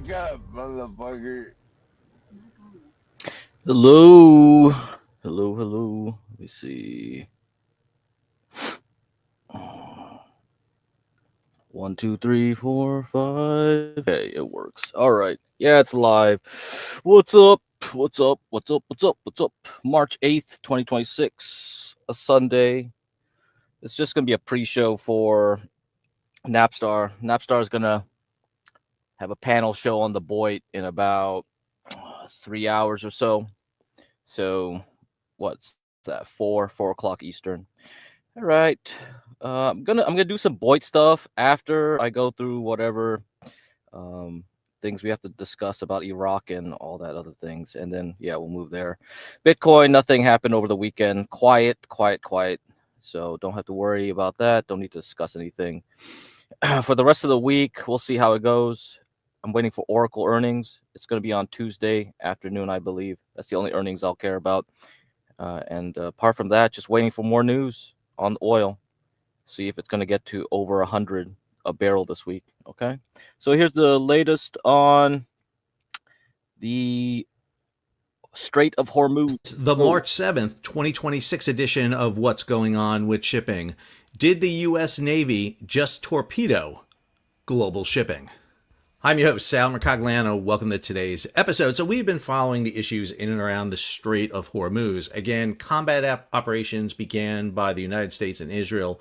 Wake up, motherfucker. Hello. Hello. Let me see. 1, 2, 3, 4, 5. Okay, it works. All right. Yeah, it's live. What's up? What's up? March 8th, 2026, a Sunday. It's just going to be a pre show for Napstar. Napstar is going to have a panel show on the Boyd in about 3 hours or so. So, what's that? 4 o'clock Eastern. All right. I'm gonna do some Boyd stuff after I go through whatever um, things we have to discuss about Iraq and all that other things, and then yeah, we'll move there. Bitcoin, nothing happened over the weekend. Quiet. So don't have to worry about that. Don't need to discuss anything. For the rest of the week, we'll see how it goes. I'm waiting for Oracle earnings. It's going to be on Tuesday afternoon, I believe. That's the only earnings I'll care about. And apart from that, just waiting for more news on oil. See if it's going to get to over 100 a barrel this week. Okay. So here's the latest on the Strait of Hormuz. The March 7th, 2026 edition of What's Going On with Shipping. Did the U.S. Navy just torpedo global shipping? I'm your host, Sal Mercogliano. Welcome to today's episode. So we've been following the issues in and around the Strait of Hormuz. Again, combat operations began by the United States and Israel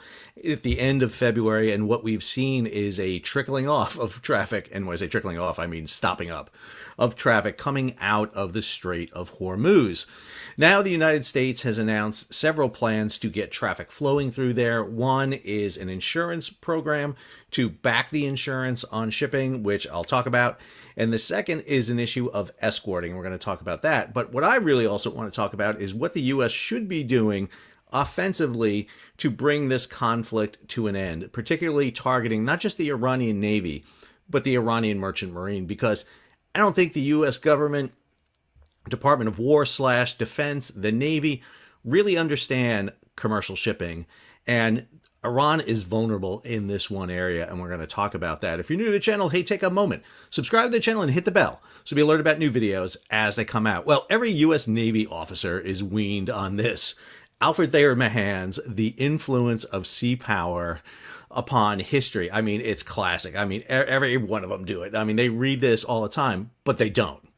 at the end of February, and what we've seen is a trickling off of traffic, and when I say trickling off, I mean stopping up, of traffic coming out of the Strait of Hormuz. Now the United States has announced several plans to get traffic flowing through there. One is an insurance program to back the insurance on shipping, which I'll talk about. And the second is an issue of escorting. We're going to talk about that. But what I really also want to talk about is what the U.S. should be doing offensively to bring this conflict to an end, particularly targeting not just the Iranian Navy, but the Iranian Merchant Marine, because I don't think the U.S. government, Department of War / Defense, the Navy really understand commercial shipping. And Iran is vulnerable in this one area, and we're going to talk about that. If you're new to the channel, hey, take a moment, subscribe to the channel and hit the bell so be alerted about new videos as they come out. Well, every U.S. Navy officer is weaned on this. Alfred Thayer Mahan's The Influence of Sea Power Upon History. I mean, it's classic. I mean, every one of them do it. I mean, they read this all the time, but they don't.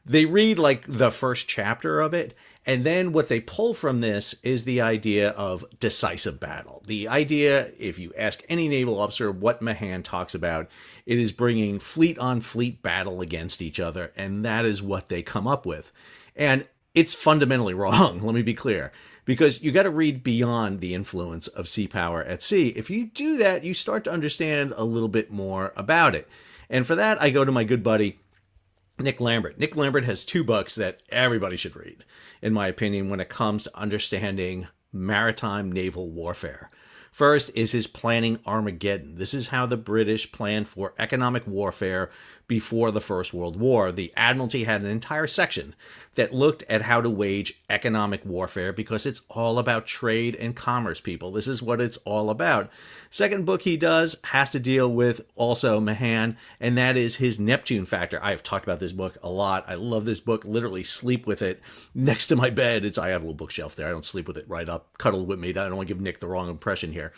They read like the first chapter of it, and then what they pull from this is the idea of decisive battle. The idea, if you ask any naval officer what Mahan talks about, it is bringing fleet on fleet battle against each other, and that is what they come up with. And it's fundamentally wrong, let me be clear, because you got to read beyond the influence of sea power at sea. If you do that, you start to understand a little bit more about it. And for that, I go to my good buddy, Nick Lambert. Nick Lambert has 2 books that everybody should read, in my opinion, when it comes to understanding maritime naval warfare. First is his Planning Armageddon. This is how the British planned for economic warfare before the First World War. The Admiralty had an entire section that looked at how to wage economic warfare because it's all about trade and commerce, people. This is what it's all about. Second book he does has to deal with also Mahan, and that is his Neptune Factor. I have talked about this book a lot. I love this book. Literally sleep with it next to my bed. I have a little bookshelf there. I don't sleep with it right up, cuddle with me. I don't want to give Nick the wrong impression here.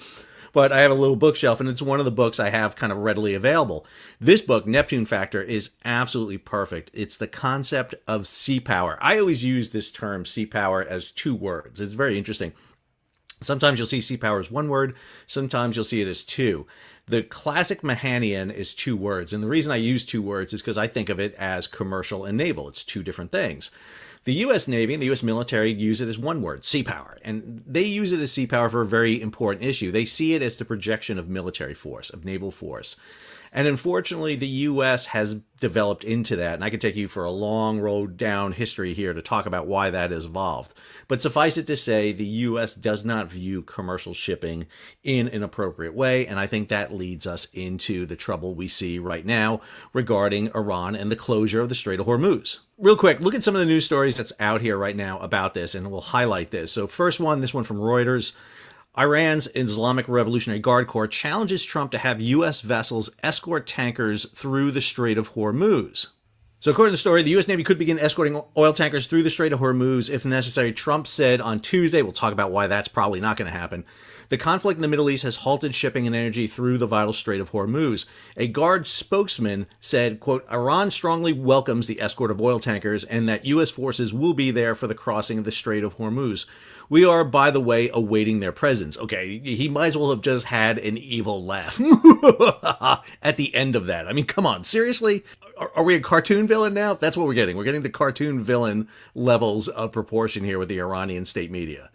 But I have a little bookshelf, and it's one of the books I have kind of readily available. This book, Neptune Factor, is absolutely perfect. It's the concept of sea power. I always use this term sea power as 2 words. It's very interesting. Sometimes you'll see sea power as 1 word. Sometimes you'll see it as 2. The classic Mahanian is 2 words. And the reason I use 2 words is because I think of it as commercial and naval. It's 2 different things. The U.S. Navy and the U.S. military use it as 1 word, sea power. And they use it as sea power for a very important issue. They see it as the projection of military force, of naval force. And unfortunately, the U.S. has developed into that. And I could take you for a long road down history here to talk about why that has evolved. But suffice it to say, the U.S. does not view commercial shipping in an appropriate way. And I think that leads us into the trouble we see right now regarding Iran and the closure of the Strait of Hormuz. Real quick, look at some of the news stories that's out here right now about this, and we'll highlight this. So first one, this one from Reuters. Iran's Islamic Revolutionary Guard Corps challenges Trump to have U.S. vessels escort tankers through the Strait of Hormuz. So according to the story, the U.S. Navy could begin escorting oil tankers through the Strait of Hormuz if necessary. Trump said on Tuesday, we'll talk about why that's probably not going to happen, the conflict in the Middle East has halted shipping and energy through the vital Strait of Hormuz. A Guard spokesman said, quote, Iran strongly welcomes the escort of oil tankers and that U.S. forces will be there for the crossing of the Strait of Hormuz. We are, by the way, awaiting their presence. Okay, he might as well have just had an evil laugh at the end of that. I mean, come on, seriously? Are we a cartoon villain now? That's what we're getting. We're getting the cartoon villain levels of proportion here with the Iranian state media.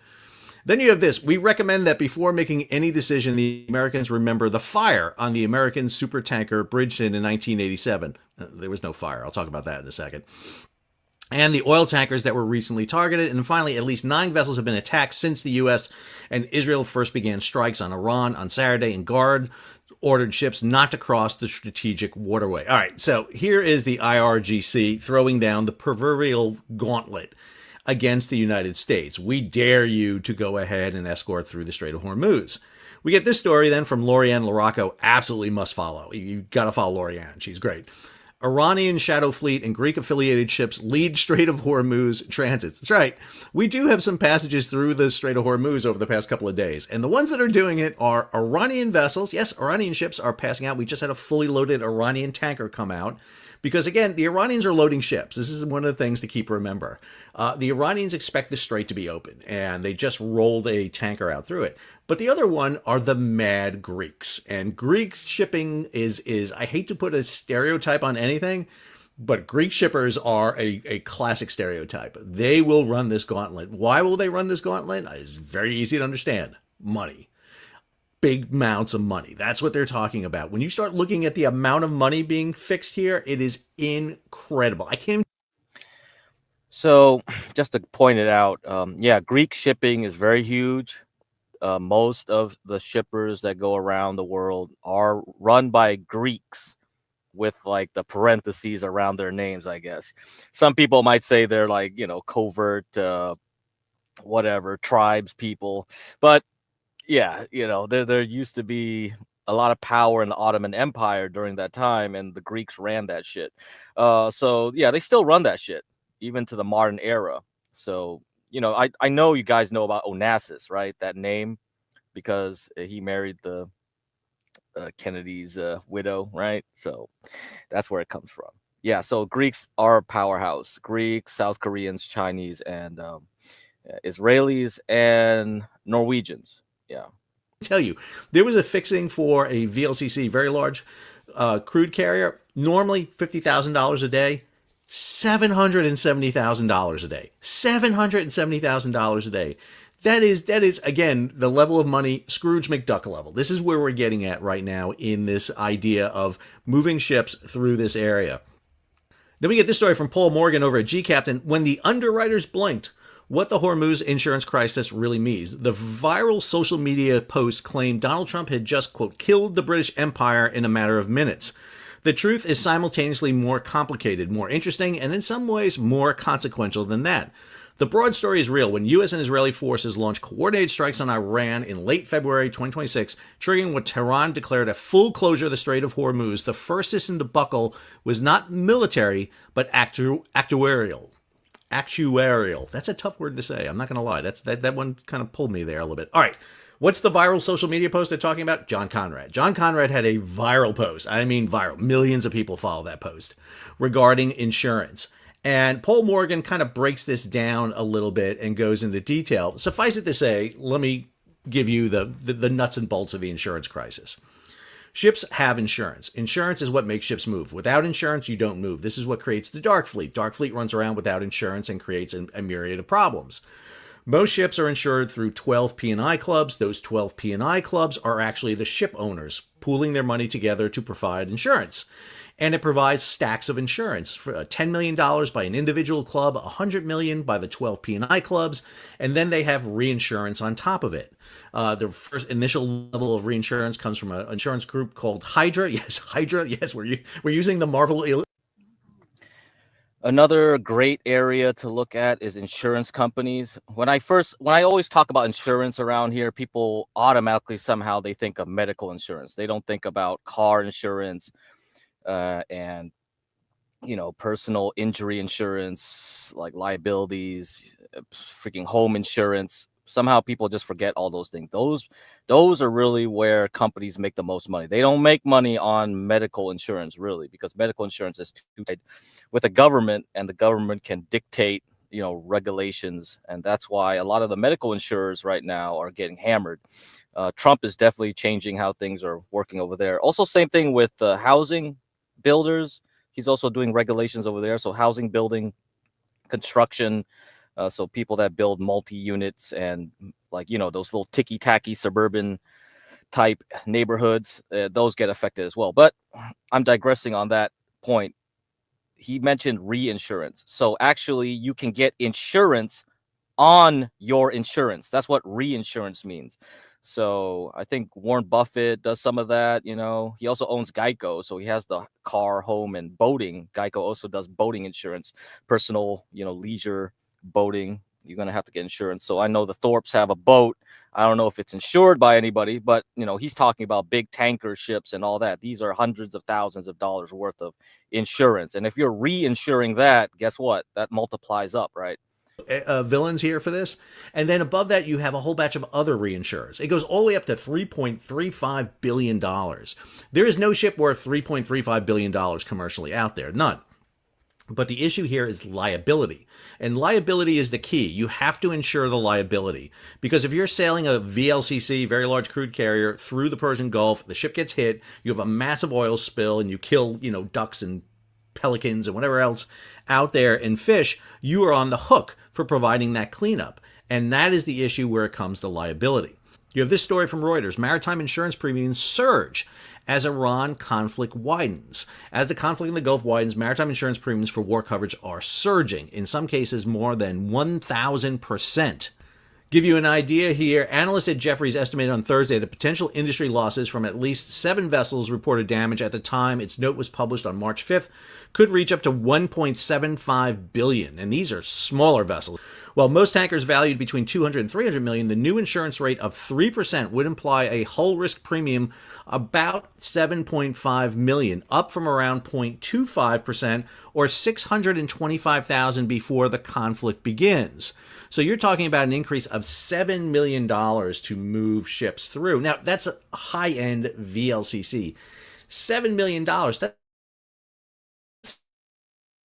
Then you have this. We recommend that before making any decision, the Americans remember the fire on the American supertanker Bridgeton in 1987. There was no fire. I'll talk about that in a second. And the oil tankers that were recently targeted. And finally, at least 9 vessels have been attacked since the U.S. and Israel first began strikes on Iran on Saturday, and Guard ordered ships not to cross the strategic waterway. All right, so here is the IRGC throwing down the proverbial gauntlet against the United States. We dare you to go ahead and escort through the Strait of Hormuz. We get this story then from Lorianne Larocco. Absolutely must follow. You've got to follow Lorianne. She's great. Iranian Shadow Fleet and Greek-affiliated ships lead Strait of Hormuz transits. That's right. We do have some passages through the Strait of Hormuz over the past couple of days. And the ones that are doing it are Iranian vessels. Yes, Iranian ships are passing out. We just had a fully loaded Iranian tanker come out. Because, again, the Iranians are loading ships. This is one of the things to keep remember. The Iranians expect the strait to be open, and they just rolled a tanker out through it. But the other one are the mad Greeks. And Greek shipping is I hate to put a stereotype on anything, but Greek shippers are a classic stereotype. They will run this gauntlet. Why will they run this gauntlet? It's very easy to understand. Money. Big amounts of money. That's what they're talking about. When you start looking at the amount of money being fixed here, it is incredible. I can't. So just to point it out, yeah, Greek shipping is very huge. Most of the shippers that go around the world are run by Greeks with like the parentheses around their names, I guess. Some people might say they're like, covert, whatever, tribes people. But yeah, there used to be a lot of power in the Ottoman Empire during that time, and the Greeks ran that shit. So yeah, they still run that shit, even to the modern era. So, I know you guys know about Onassis, right? That name, because he married the Kennedy's widow, right? So that's where it comes from. Yeah, so Greeks are a powerhouse. Greeks, South Koreans, Chinese, and Israelis, and Norwegians. Yeah. Tell you, there was a fixing for a VLCC, very large crude carrier, normally $50,000 a day, $770,000 a day. $770,000 a day. That is again the level of money, Scrooge McDuck level. This is where we're getting at right now in this idea of moving ships through this area. Then we get this story from Paul Morgan over at G Captain. When the underwriters blinked, what the Hormuz insurance crisis really means. The viral social media post claimed Donald Trump had just, quote, killed the British Empire in a matter of minutes. The truth is simultaneously more complicated, more interesting, and in some ways more consequential than that. The broad story is real when U.S. and Israeli forces launched coordinated strikes on Iran in late February 2026, triggering what Tehran declared a full closure of the Strait of Hormuz. The first system to buckle was not military, but actuarial. Actuarial. That's a tough word to say. I'm not going to lie. That one kind of pulled me there a little bit. All right. What's the viral social media post they're talking about? John Conrad. John Conrad had a viral post. I mean viral. Millions of people follow that post regarding insurance. And Paul Morgan kind of breaks this down a little bit and goes into detail. Suffice it to say, let me give you the nuts and bolts of the insurance crisis. Ships have insurance. Insurance is what makes ships move. Without insurance, you don't move. This is what creates the dark fleet. Dark fleet runs around without insurance and creates a myriad of problems. Most ships are insured through 12 P&I clubs. Those 12 P&I clubs are actually the ship owners pooling their money together to provide insurance. And it provides stacks of insurance for $10 million by an individual club, $100 million by the 12 P&I clubs, and then they have reinsurance on top of it. The first initial level of reinsurance comes from an insurance group called Hydra. Yes, Hydra. Yes, we're using the Marvel. Another great area to look at is insurance companies. When I always talk about insurance around here, people automatically somehow they think of medical insurance. They don't think about car insurance and personal injury insurance, like liabilities, freaking home insurance. Somehow people just forget all those things. Those are really where companies make the most money. They don't make money on medical insurance, really, because medical insurance is too tied with the government, and the government can dictate regulations, and that's why a lot of the medical insurers right now are getting hammered. Trump is definitely changing how things are working over there. Also, same thing with housing builders. He's also doing regulations over there. So housing building, construction. So people that build multi-units and those little ticky-tacky suburban type neighborhoods, those get affected as well. But I'm digressing on that point. He mentioned reinsurance. So actually you can get insurance on your insurance. That's what reinsurance means. So I think Warren Buffett does some of that. He also owns Geico, so he has the car, home, and boating. Geico also does boating insurance, personal, leisure boating. You're gonna have to get insurance. So I know the Thorpes have a boat. I don't know if it's insured by anybody, but he's talking about big tanker ships and all that. These are hundreds of thousands of dollars worth of insurance, and if you're reinsuring that, guess what? That multiplies up, right? Villains here for this. And then above that, you have a whole batch of other reinsurers. It goes all the way up to $3.35 billion. There is no ship worth $3.35 billion commercially out there. None. But the issue here is liability. And liability is the key. You have to insure the liability. Because if you're sailing a VLCC, very large crude carrier, through the Persian Gulf, the ship gets hit, you have a massive oil spill, and you kill, ducks and pelicans and whatever else out there and fish, you are on the hook for providing that cleanup. And that is the issue where it comes to liability. You have this story from Reuters. Maritime insurance premiums surge as Iran conflict widens. As the conflict in the Gulf widens, maritime insurance premiums for war coverage are surging, in some cases more than 1,000%. Give you an idea here, analysts at Jefferies estimated on Thursday that potential industry losses from at least 7 vessels reported damage at the time its note was published on March 5th could reach up to $1.75 billion, and these are smaller vessels. While most tankers valued between $200 and $300 million, the new insurance rate of 3% would imply a hull risk premium about $7.5 million, up from around 0.25% or $625,000 before the conflict begins. So you're talking about an increase of $7 million to move ships through. Now, that's a high-end VLCC. $7 million, that's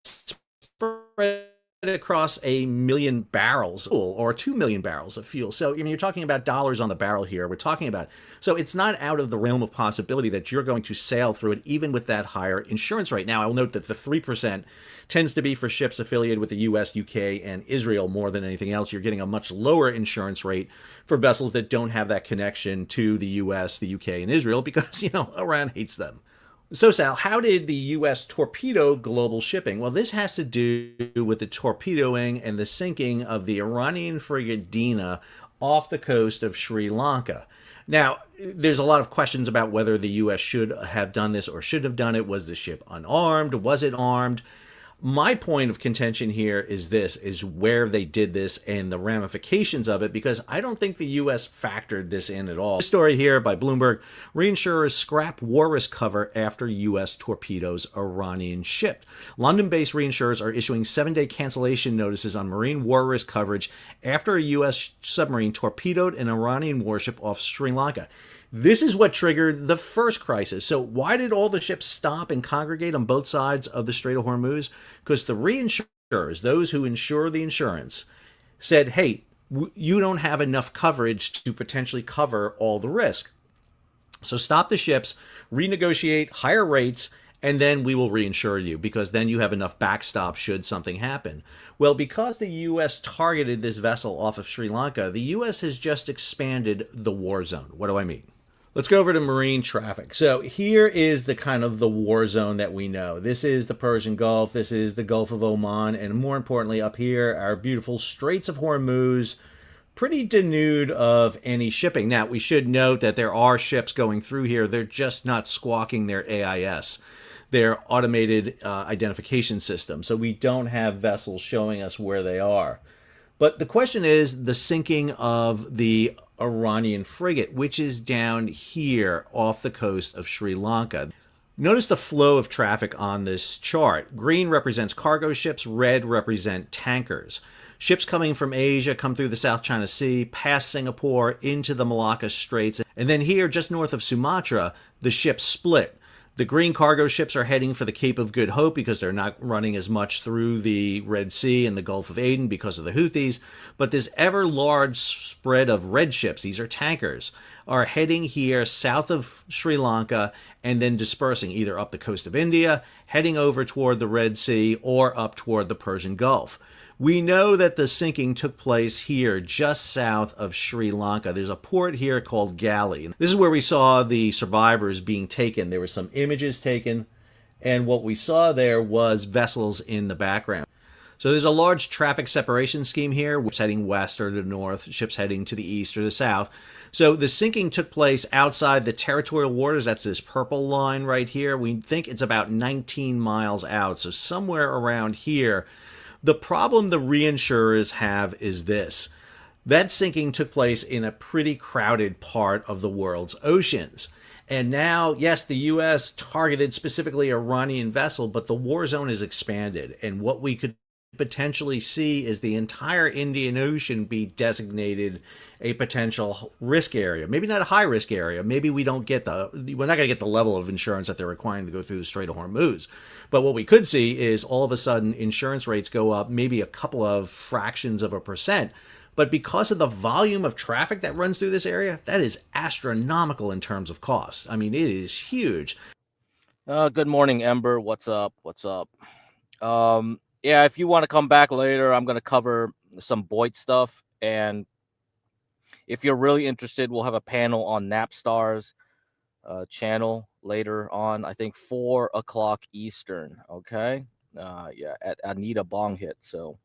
spread across 1 million barrels or 2 million barrels of fuel. So, you're talking about dollars on the barrel here. We're talking about, so it's not out of the realm of possibility that you're going to sail through it, even with that higher insurance rate. Now, I will note that the 3% tends to be for ships affiliated with the US, UK, and Israel more than anything else. You're getting a much lower insurance rate for vessels that don't have that connection to the US, the UK, and Israel because, Iran hates them. So, Sal, how did the U.S. torpedo global shipping? Well, this has to do with the torpedoing and the sinking of the Iranian frigate Dina off the coast of Sri Lanka. Now, there's a lot of questions about whether the U.S. should have done this or shouldn't have done it. Was the ship unarmed? Was it armed? My point of contention here is where they did this and the ramifications of it, because I don't think the U.S. factored this in at all. This story here by Bloomberg, reinsurers scrap war risk cover after U.S. torpedoes Iranian ship. London-based reinsurers are issuing 7-day cancellation notices on marine war risk coverage after a U.S. submarine torpedoed an Iranian warship off Sri Lanka. This is what triggered the first crisis. So why did all the ships stop and congregate on both sides of the Strait of Hormuz? Because the reinsurers, those who insure the insurance, said, hey, you don't have enough coverage to potentially cover all the risk. So stop the ships, renegotiate higher rates, and then we will reinsure you, because then you have enough backstop should something happen. Well, because the U.S. targeted this vessel off of Sri Lanka, the U.S. has just expanded the war zone. What do I mean? Let's go over to marine traffic. So here is the kind of the war zone that we know. This is the Persian Gulf. This is the Gulf of Oman. And more importantly, up here, our beautiful Straits of Hormuz, pretty denuded of any shipping. Now, we should note that there are ships going through here. They're just not squawking their AIS. their automated identification system. So we don't have vessels showing us where they are. But the question is the sinking of the Iranian frigate, which is down here off the coast of Sri Lanka. Notice the flow of traffic on this chart. Green represents cargo ships, red represent tankers. Ships coming from Asia come through the South China Sea, past Singapore, into the Malacca Straits, and then here, just north of Sumatra, the ships split. The green cargo ships are heading for the Cape of Good Hope because they're not running as much through the Red Sea and the Gulf of Aden because of the Houthis. But this ever large spread of red ships, these are tankers, are heading here south of Sri Lanka and then dispersing either up the coast of India, heading over toward the Red Sea, or up toward the Persian Gulf. We know that the sinking took place here just south of Sri Lanka. There's a port here called Galley. This is where we saw the survivors being taken. There were some images taken, and what we saw there was vessels in the background. So there's a large traffic separation scheme here, ships heading west or to the north, ships heading to the east or the south. So the sinking took place outside the territorial waters. That's this purple line right here. We think it's about 19 miles out, so somewhere around here. The problem the reinsurers have is this. That sinking took place in a pretty crowded part of the world's oceans. And now, yes, the U.S. targeted specifically an Iranian vessel, but the war zone has expanded. And what we could potentially see is the entire Indian Ocean be designated a potential risk area. Maybe not a high risk area. Maybe we're not going to get the level of insurance that they're requiring to go through the Strait of Hormuz. But what we could see is all of a sudden insurance rates go up maybe a couple of fractions of a percent. But because of the volume of traffic that runs through this area, that is astronomical in terms of cost. I mean, it is huge. Good morning, Ember. What's up? What's up? Yeah, if you want to come back later, I'm going to cover some Boyd stuff. And if you're really interested, we'll have a panel on Napstar's channel later on, I think 4 o'clock Eastern. Okay. Yeah, at Anita Bong Hit. So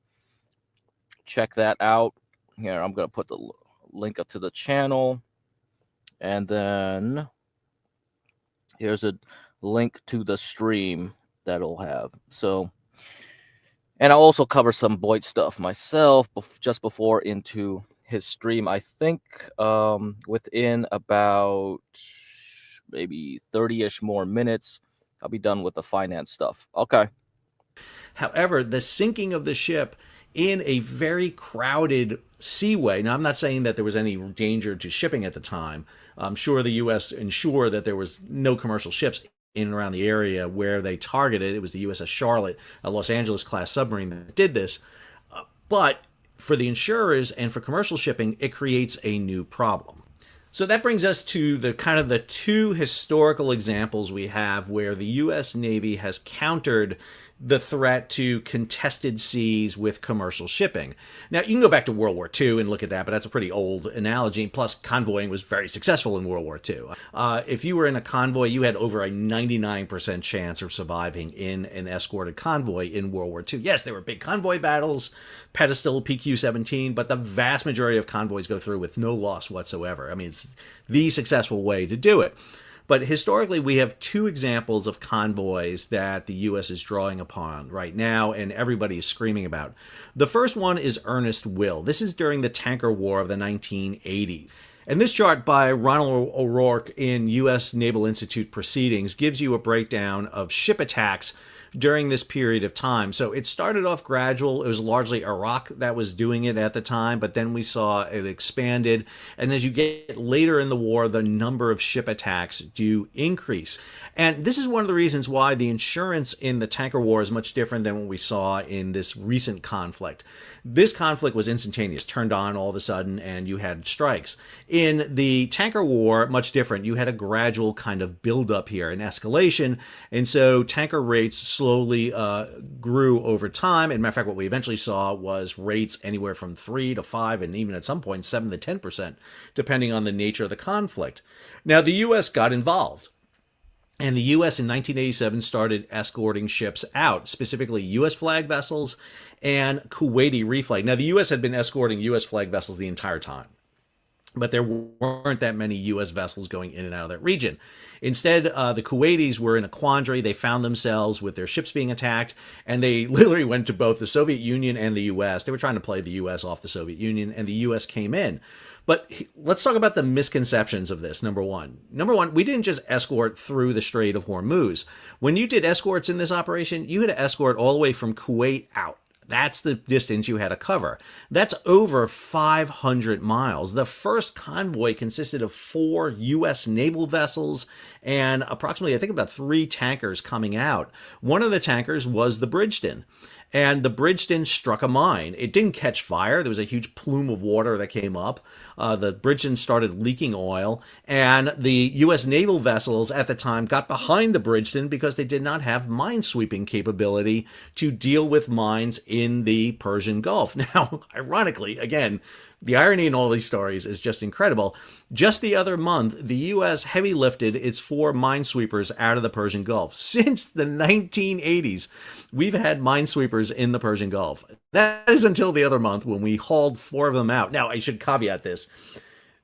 check that out. Here, I'm going to put the link up to the channel. And then here's a link to the stream that it'll have. So, and I'll also cover some Boyd stuff myself just before into his stream. I think within about maybe 30-ish more minutes, I'll be done with the finance stuff. Okay. However, the sinking of the ship in a very crowded seaway. Now, I'm not saying that there was any danger to shipping at the time. I'm sure the U.S. ensured that there was no commercial ships in and around the area where they targeted. It was the USS Charlotte, a Los Angeles class submarine that did this. But for the insurers and for commercial shipping, it creates a new problem. So that brings us to the kind of the two historical examples we have where the U.S. Navy has countered the threat to contested seas with commercial shipping. Now, you can go back to World War II and look at that, but that's a pretty old analogy. Plus, convoying was very successful in World War II. If you were in a convoy, you had over a 99% chance of surviving in an escorted convoy in World War II. Yes, there were big convoy battles, pedestal, PQ-17, but the vast majority of convoys go through with no loss whatsoever. I mean, it's the successful way to do it. But historically, we have two examples of convoys that the U.S. is drawing upon right now, and everybody is screaming about. The first one is Ernest Will. This is during the tanker war of the 1980s. And this chart by Ronald O'Rourke in U.S. Naval Institute Proceedings gives you a breakdown of ship attacks during this period of time. So it started off gradual. It was largely Iraq that was doing it at the time, but then we saw it expanded. And as you get later in the war, the number of ship attacks do increase. And this is one of the reasons why the insurance in the tanker war is much different than what we saw in this recent conflict. This conflict was instantaneous, turned on all of a sudden, and you had strikes. In the tanker war, much different. You had a gradual kind of buildup here, an escalation, and so tanker rates slowly grew over time. And matter of fact, what we eventually saw was rates anywhere from 3 to 5, and even at some point 7 to 10%, depending on the nature of the conflict. Now, the U.S. got involved. And the U.S. in 1987 started escorting ships out, specifically U.S. flag vessels and Kuwaiti reflag. Now, the U.S. had been escorting U.S. flag vessels the entire time. but there weren't that many U.S. vessels going in and out of that region. Instead, the Kuwaitis were in a quandary. They found themselves with their ships being attacked, and they literally went to both the Soviet Union and the U.S. They were trying to play the U.S. off the Soviet Union, and the U.S. came in. But let's talk about the misconceptions of this. Number one, we didn't just escort through the Strait of Hormuz. When you did escorts in this operation, you had to escort all the way from Kuwait out. That's the distance you had to cover. That's over 500 miles. The first convoy consisted of 4 U.S. naval vessels and approximately, I think, about 3 tankers coming out. One of the tankers was the Bridgeton. And the Bridgeton struck a mine. It didn't catch fire. There was a huge plume of water that came up. The Bridgeton started leaking oil. And the U.S. naval vessels at the time got behind the Bridgeton because they did not have mine-sweeping capability to deal with mines in the Persian Gulf. Now, ironically, again, the irony in all these stories is just incredible. Just the other month, the U.S. heavy lifted its 4 minesweepers out of the Persian Gulf. Since the 1980s, we've had minesweepers in the Persian Gulf. That is until the other month when we hauled 4 of them out. Now, I should caveat this.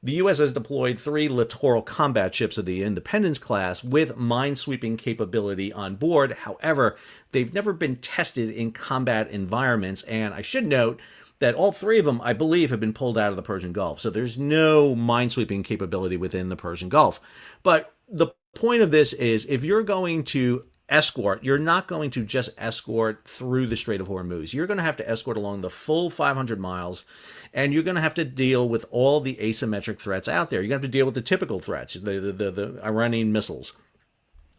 The U.S. has deployed 3 littoral combat ships of the Independence class with minesweeping capability on board. However, they've never been tested in combat environments, and I should note that all 3 of them, I believe, have been pulled out of the Persian Gulf. So there's no minesweeping capability within the Persian Gulf. But the point of this is, if you're going to escort, you're not going to just escort through the Strait of Hormuz. You're going to have to escort along the full 500 miles, and you're going to have to deal with all the asymmetric threats out there. You're going to have to deal with the typical threats, the Iranian missiles.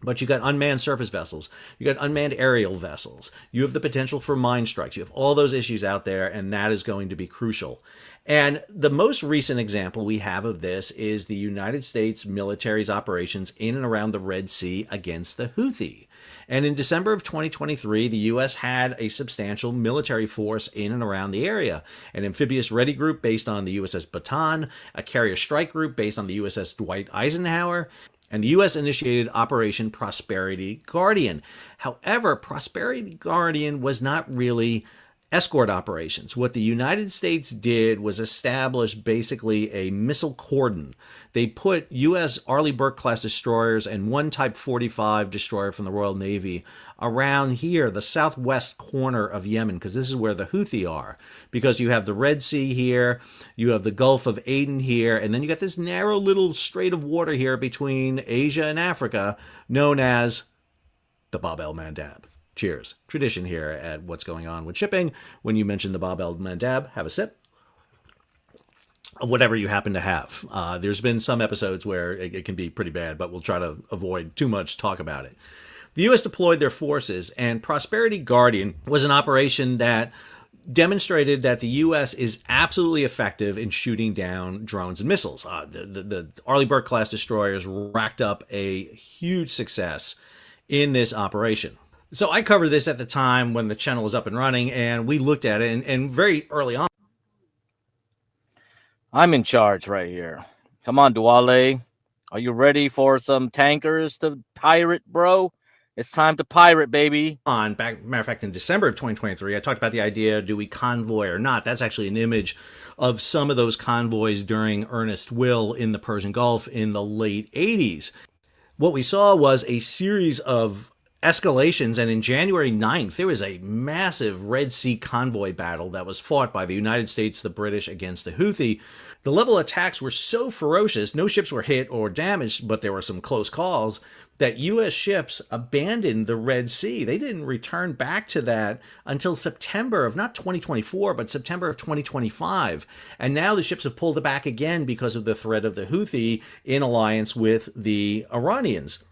But you got unmanned surface vessels, you got unmanned aerial vessels, you have the potential for mine strikes, you have all those issues out there, and that is going to be crucial. And the most recent example we have of this is the United States military's operations in and around the Red Sea against the Houthi. And in December of 2023, the U.S. had a substantial military force in and around the area. An amphibious ready group based on the USS Bataan, a carrier strike group based on the USS Dwight Eisenhower, and the U.S. initiated Operation Prosperity Guardian. However, Prosperity Guardian was not really escort operations. What the United States did was establish basically a missile cordon. They put U.S. Arleigh Burke-class destroyers and 1 Type 45 destroyer from the Royal Navy around here, the southwest corner of Yemen, because this is where the Houthi are. Because you have the Red Sea here, you have the Gulf of Aden here, and then you got this narrow little strait of water here between Asia and Africa, known as the Bab el-Mandab. Cheers. Tradition here at What's Going On with Shipping. When you mention the Bab el-Mandab, have a sip of whatever you happen to have. There's been some episodes where it can be pretty bad, but we'll try to avoid too much talk about it. The U.S. deployed their forces, and Prosperity Guardian was an operation that demonstrated that the U.S. is absolutely effective in shooting down drones and missiles. The Arleigh Burke-class destroyers racked up a huge success in this operation. So I covered this at the time when the channel was up and running, and we looked at it, and very early on. I'm in charge right here. Come on, Duale. Are you ready for some tankers to pirate, bro? It's time to pirate, baby. Matter of fact, in December of 2023, I talked about the idea, do we convoy or not? That's actually an image of some of those convoys during Ernest Will in the Persian Gulf in the late 80s. What we saw was a series of escalations, and in January 9th, there was a massive Red Sea convoy battle that was fought by the United States, the British against the Houthi. The level of attacks were so ferocious, no ships were hit or damaged, but there were some close calls, that U.S. ships abandoned the Red Sea. They didn't return back to that until September of not 2024, but September of 2025. And now the ships have pulled back again because of the threat of the Houthi in alliance with the Iranians.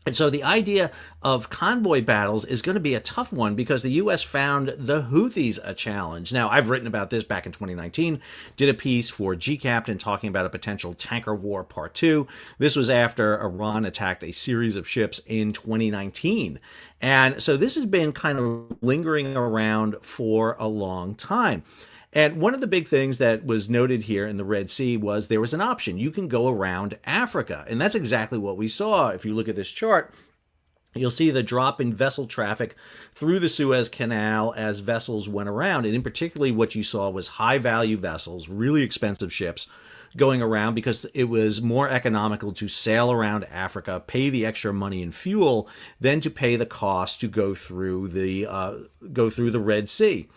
And so the idea of convoy battles is going to be a tough one because the U.S. found the Houthis a challenge. Now, I've written about this back in 2019, did a piece for G-Captain talking about a potential tanker war part 2. This was after Iran attacked a series of ships in 2019. And so this has been kind of lingering around for a long time. And one of the big things that was noted here in the Red Sea was there was an option. You can go around Africa. And that's exactly what we saw. If you look at this chart, you'll see the drop in vessel traffic through the Suez Canal as vessels went around. And in particular, what you saw was high-value vessels, really expensive ships, going around because it was more economical to sail around Africa, pay the extra money in fuel, than to pay the cost to go through the Red Sea.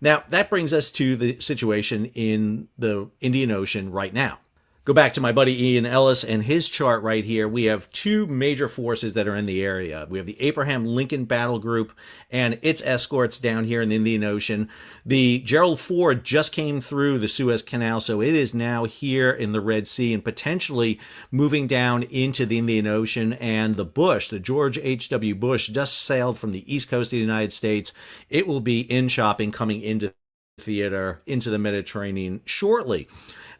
Now, that brings us to the situation in the Indian Ocean right now. Go back to my buddy Ian Ellis and his chart right here. We have two major forces that are in the area. We have the Abraham Lincoln Battle Group and its escorts down here in the Indian Ocean. The Gerald Ford just came through the Suez Canal, so it is now here in the Red Sea and potentially moving down into the Indian Ocean. And the Bush, the George H.W. Bush, just sailed from the east coast of the United States. It will be in shopping coming into theater into the Mediterranean shortly.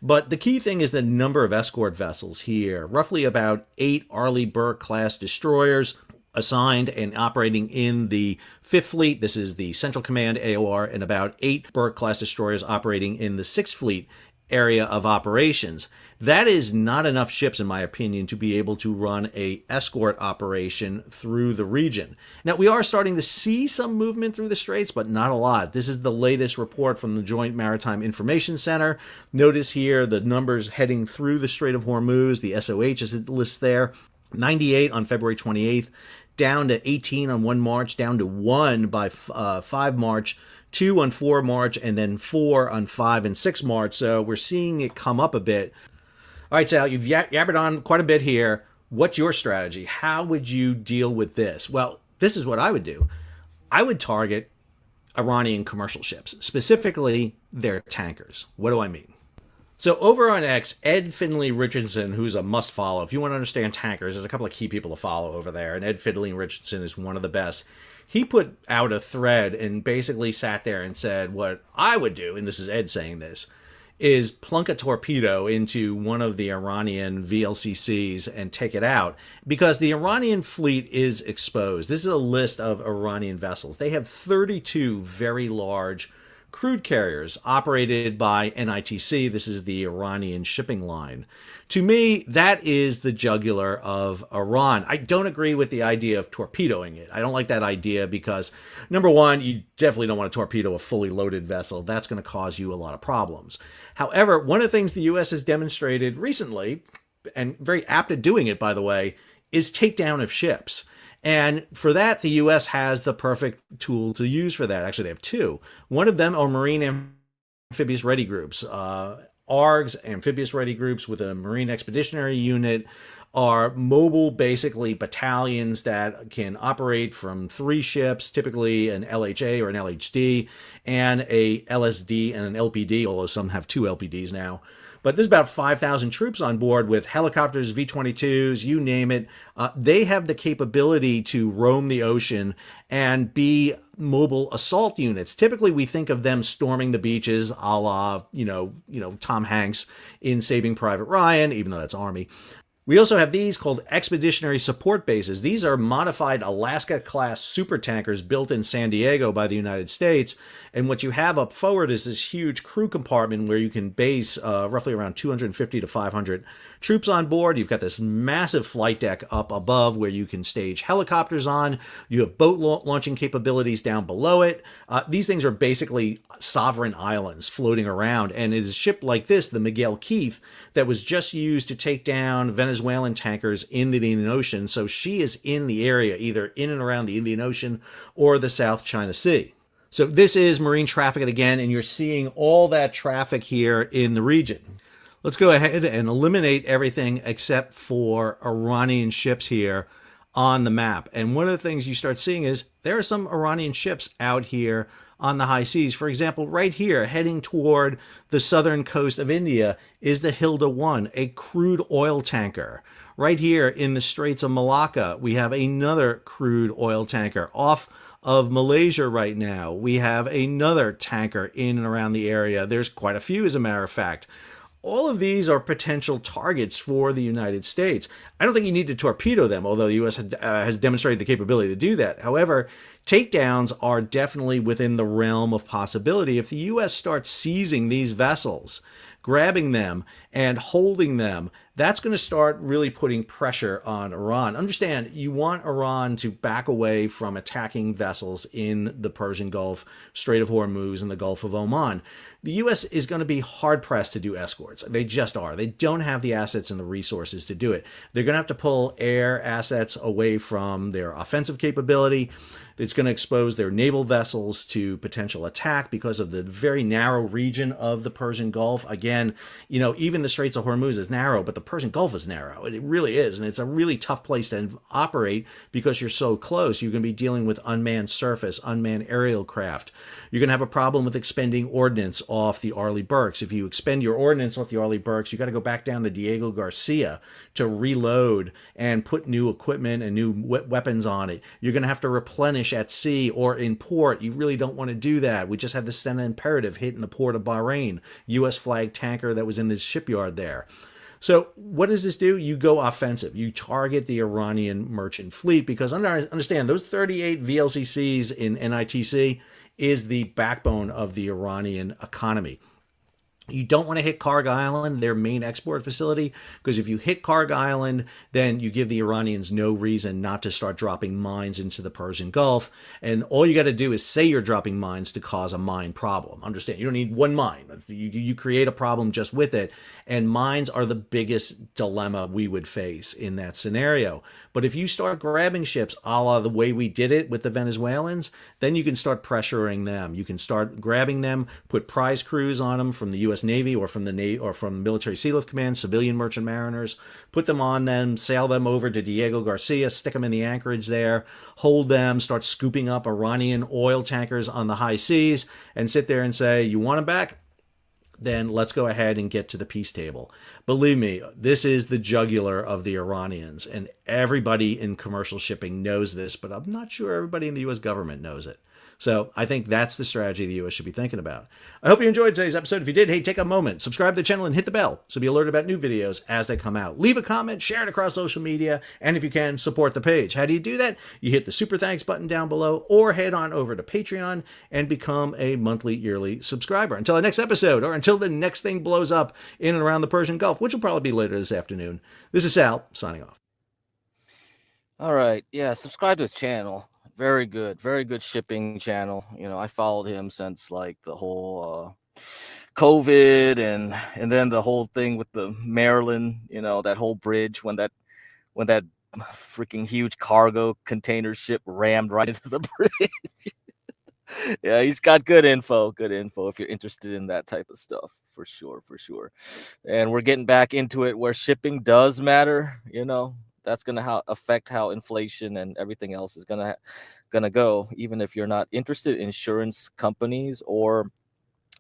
But the key thing is the number of escort vessels here. Roughly about 8 Arleigh Burke-class destroyers assigned and operating in the 5th Fleet. This is the Central Command AOR, and about 8 Burke-class destroyers operating in the 6th Fleet area of operations. That is not enough ships, in my opinion, to be able to run a escort operation through the region. Now, we are starting to see some movement through the straits, but not a lot. This is the latest report from the Joint Maritime Information Center. Notice here the numbers heading through the Strait of Hormuz. The SOH is listed there. 98 on February 28th, down to 18 on 1 March, down to 1 by 5 March, 2 on 4 March, and then 4 on 5 and 6 March. So we're seeing it come up a bit. All right, Sal, you've yabbered on quite a bit here. What's your strategy? How would you deal with this? Well, this is what I would do. I would target Iranian commercial ships, specifically their tankers. What do I mean? So over on X, Ed Finley Richardson, who's a must follow. If you want to understand tankers, there's a couple of key people to follow over there, and Ed Finley Richardson is one of the best. He put out a thread and basically sat there and said, what I would do, and this is Ed saying this, is plunk a torpedo into one of the Iranian VLCCs and take it out, because the Iranian fleet is exposed. This is a list of Iranian vessels. They have 32 very large crude carriers operated by NITC. This is the Iranian shipping line. To me, that is the jugular of Iran. I don't agree with the idea of torpedoing it. I don't like that idea because, number one, you definitely don't want to torpedo a fully loaded vessel. That's going to cause you a lot of problems. However, one of the things the U.S. has demonstrated recently, and very apt at doing it, by the way, is takedown of ships. And for that, the U.S. has the perfect tool to use for that. Actually, they have two. One of them are Marine Amphibious Ready Groups. ARGs, Amphibious Ready Groups with a Marine Expeditionary Unit, are mobile, basically, battalions that can operate from 3 ships, typically an LHA or an LHD, and a LSD and an LPD, although some have 2 LPDs now. But there's about 5,000 troops on board with helicopters, V-22s, you name it. They have the capability to roam the ocean and be mobile assault units. Typically, we think of them storming the beaches, a la, Tom Hanks in Saving Private Ryan, even though that's Army. We also have these called Expeditionary Support Bases. These are modified Alaska-class supertankers built in San Diego by the United States. And what you have up forward is this huge crew compartment where you can base roughly around 250 to 500 troops on board. You've got this massive flight deck up above where you can stage helicopters on. You have boat launching capabilities down below it. These things are basically sovereign islands floating around. And it is a ship like this, the Miguel Keith, that was just used to take down Venezuelan tankers in the Indian Ocean. So she is in the area, either in and around the Indian Ocean or the South China Sea. So this is marine traffic again, and you're seeing all that traffic here in the region. Let's go ahead and eliminate everything except for Iranian ships here on the map. And one of the things you start seeing is there are some Iranian ships out here on the high seas. For example, right here, heading toward the southern coast of India, is the Hilda 1, a crude oil tanker. Right here in the Straits of Malacca, we have another crude oil tanker. Off of Malaysia right now, we have another tanker in and around the area. There's quite a few, as a matter of fact. All of these are potential targets for the United States. I don't think you need to torpedo them, although the U.S. has demonstrated the capability to do that. However, takedowns are definitely within the realm of possibility. If the U.S. starts seizing these vessels, grabbing them and holding them, That's going to start really putting pressure on Iran. Understand, you want Iran to back away from attacking vessels in the Persian Gulf, Strait of Hormuz, and the Gulf of Oman. The U.S. is going to be hard-pressed to do escorts. They just are. They don't have the assets and the resources to do it. They're going to have to pull air assets away from their offensive capability. It's going to expose their naval vessels to potential attack because of the very narrow region of the Persian Gulf. Again, even the Straits of Hormuz is narrow, but the Persian Gulf is narrow. It really is. And it's a really tough place to operate because you're so close. You're going to be dealing with unmanned surface, unmanned aerial craft. You're going to have a problem with expending ordnance off the Arleigh Burkes. If you expend your ordnance off the Arleigh Burkes, you got to go back down to Diego Garcia to reload and put new equipment and new weapons on it. You're going to have to replenish at sea or in port. You really don't want to do that. We just had the Stena Imperative hit in the port of Bahrain, U.S. flagged tanker that was in the shipyard there. So what does this do? You go offensive. You target the Iranian merchant fleet because understand those 38 VLCCs in NITC is the backbone of the Iranian economy. You don't want to hit Karg Island, their main export facility, because if you hit Karg Island, then you give the Iranians no reason not to start dropping mines into the Persian Gulf. And all you got to do is say you're dropping mines to cause a mine problem. Understand, you don't need one mine. You create a problem just with it. And mines are the biggest dilemma we would face in that scenario. But if you start grabbing ships a la the way we did it with the Venezuelans, then you can start pressuring them. You can start grabbing them, put prize crews on them from the U.S. Navy or from Military Sea Lift Command, civilian merchant mariners, put them on them, sail them over to Diego Garcia, stick them in the anchorage there, hold them, start scooping up Iranian oil tankers on the high seas, and sit there and say, you want them back? Then let's go ahead and get to the peace table. Believe me, this is the jugular of the Iranians, and everybody in commercial shipping knows this, but I'm not sure everybody in the U.S. government knows it. So I think that's the strategy the U.S. should be thinking about. I hope you enjoyed today's episode. If you did, hey, take a moment, subscribe to the channel and hit the bell so be alerted about new videos as they come out. Leave a comment, share it across social media, and if you can, support the page. How do you do that? You hit the super thanks button down below or head on over to Patreon and become a monthly, yearly subscriber. Until our next episode or until the next thing blows up in and around the Persian Gulf, which will probably be later this afternoon. This is Sal, signing off. All right. Yeah, subscribe to his channel. Very good shipping channel. I followed him since like the whole COVID and then the whole thing with the Maryland, that whole bridge when that freaking huge cargo container ship rammed right into the bridge. Yeah, he's got good info if you're interested in that type of stuff, for sure. And we're getting back into it where shipping does matter, That's going to affect how inflation and everything else is going to go, even if you're not interested in insurance companies or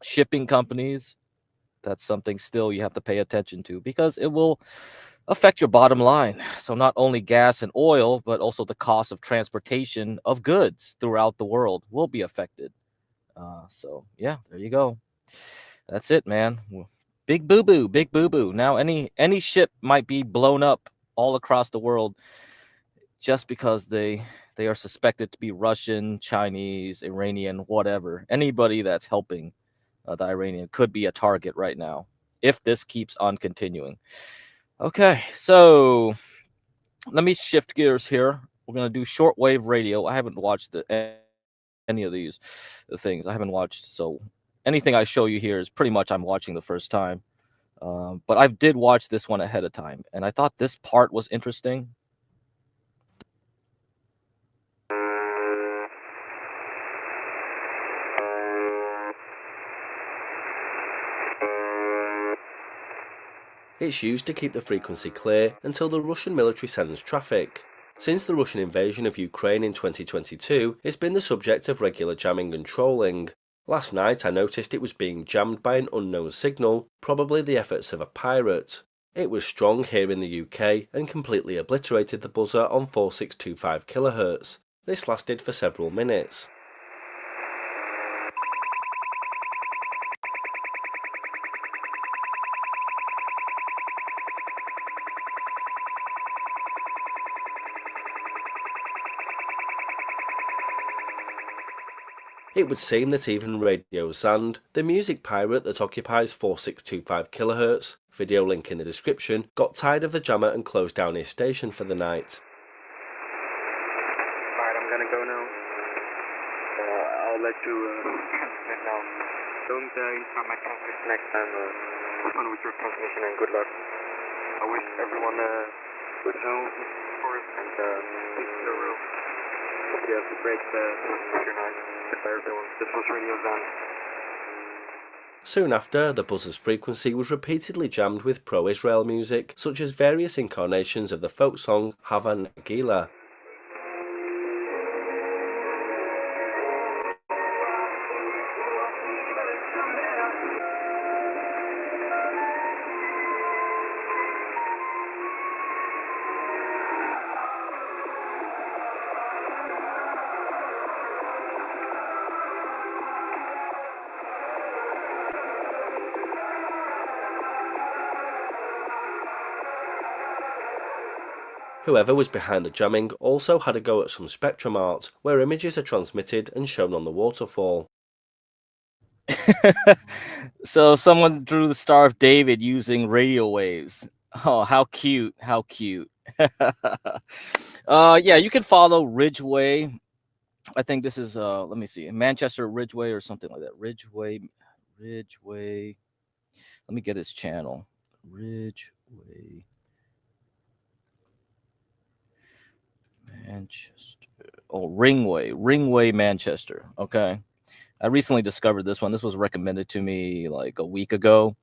shipping companies. That's something still you have to pay attention to because it will affect your bottom line. So not only gas and oil, but also the cost of transportation of goods throughout the world will be affected. So yeah, there you go. That's it, man. Big boo-boo. Now any ship might be blown up all across the world just because they are suspected to be Russian, Chinese, Iranian, whatever. Anybody that's helping the Iranian could be a target right now if this keeps on continuing. Okay, so let me shift gears here. We're going to do shortwave radio. I haven't watched any of these things. I haven't watched, so anything I show you here is pretty much I'm watching the first time. But I did watch this one ahead of time, and I thought this part was interesting. It's used to keep the frequency clear until the Russian military sends traffic. Since the Russian invasion of Ukraine in 2022, it's been the subject of regular jamming and trolling. Last night I noticed it was being jammed by an unknown signal, probably the efforts of a pirate. It was strong here in the UK and completely obliterated the buzzer on 4625 kHz. This lasted for several minutes. It would seem that even Radio Zand, the music pirate that occupies 4625 kHz, video link in the description, got tired of the jammer and closed down his station for the night. Alright, I'm gonna go now. I'll let you get now. Don't interrupt my transmission next time. Have fun with your transmission and good luck. I wish everyone good health, course, and peace to the room. Hope you have a great night. Goodbye, everyone. This was Radio Zand. Soon after, the buzzer's frequency was repeatedly jammed with pro-Israel music, such as various incarnations of the folk song Hava Nagila. Whoever was behind the jamming also had a go at some spectrum art, where images are transmitted and shown on the waterfall. So someone drew the Star of David using radio waves. Oh, how cute. How cute. Yeah, you can follow Ridgeway. I think this is let me see, Manchester Ridgeway or something like that. Ridgeway. Let me get his channel. Ridgeway. Manchester. Oh, Ringway, Manchester. Okay. I recently discovered this one. This was recommended to me like a week ago.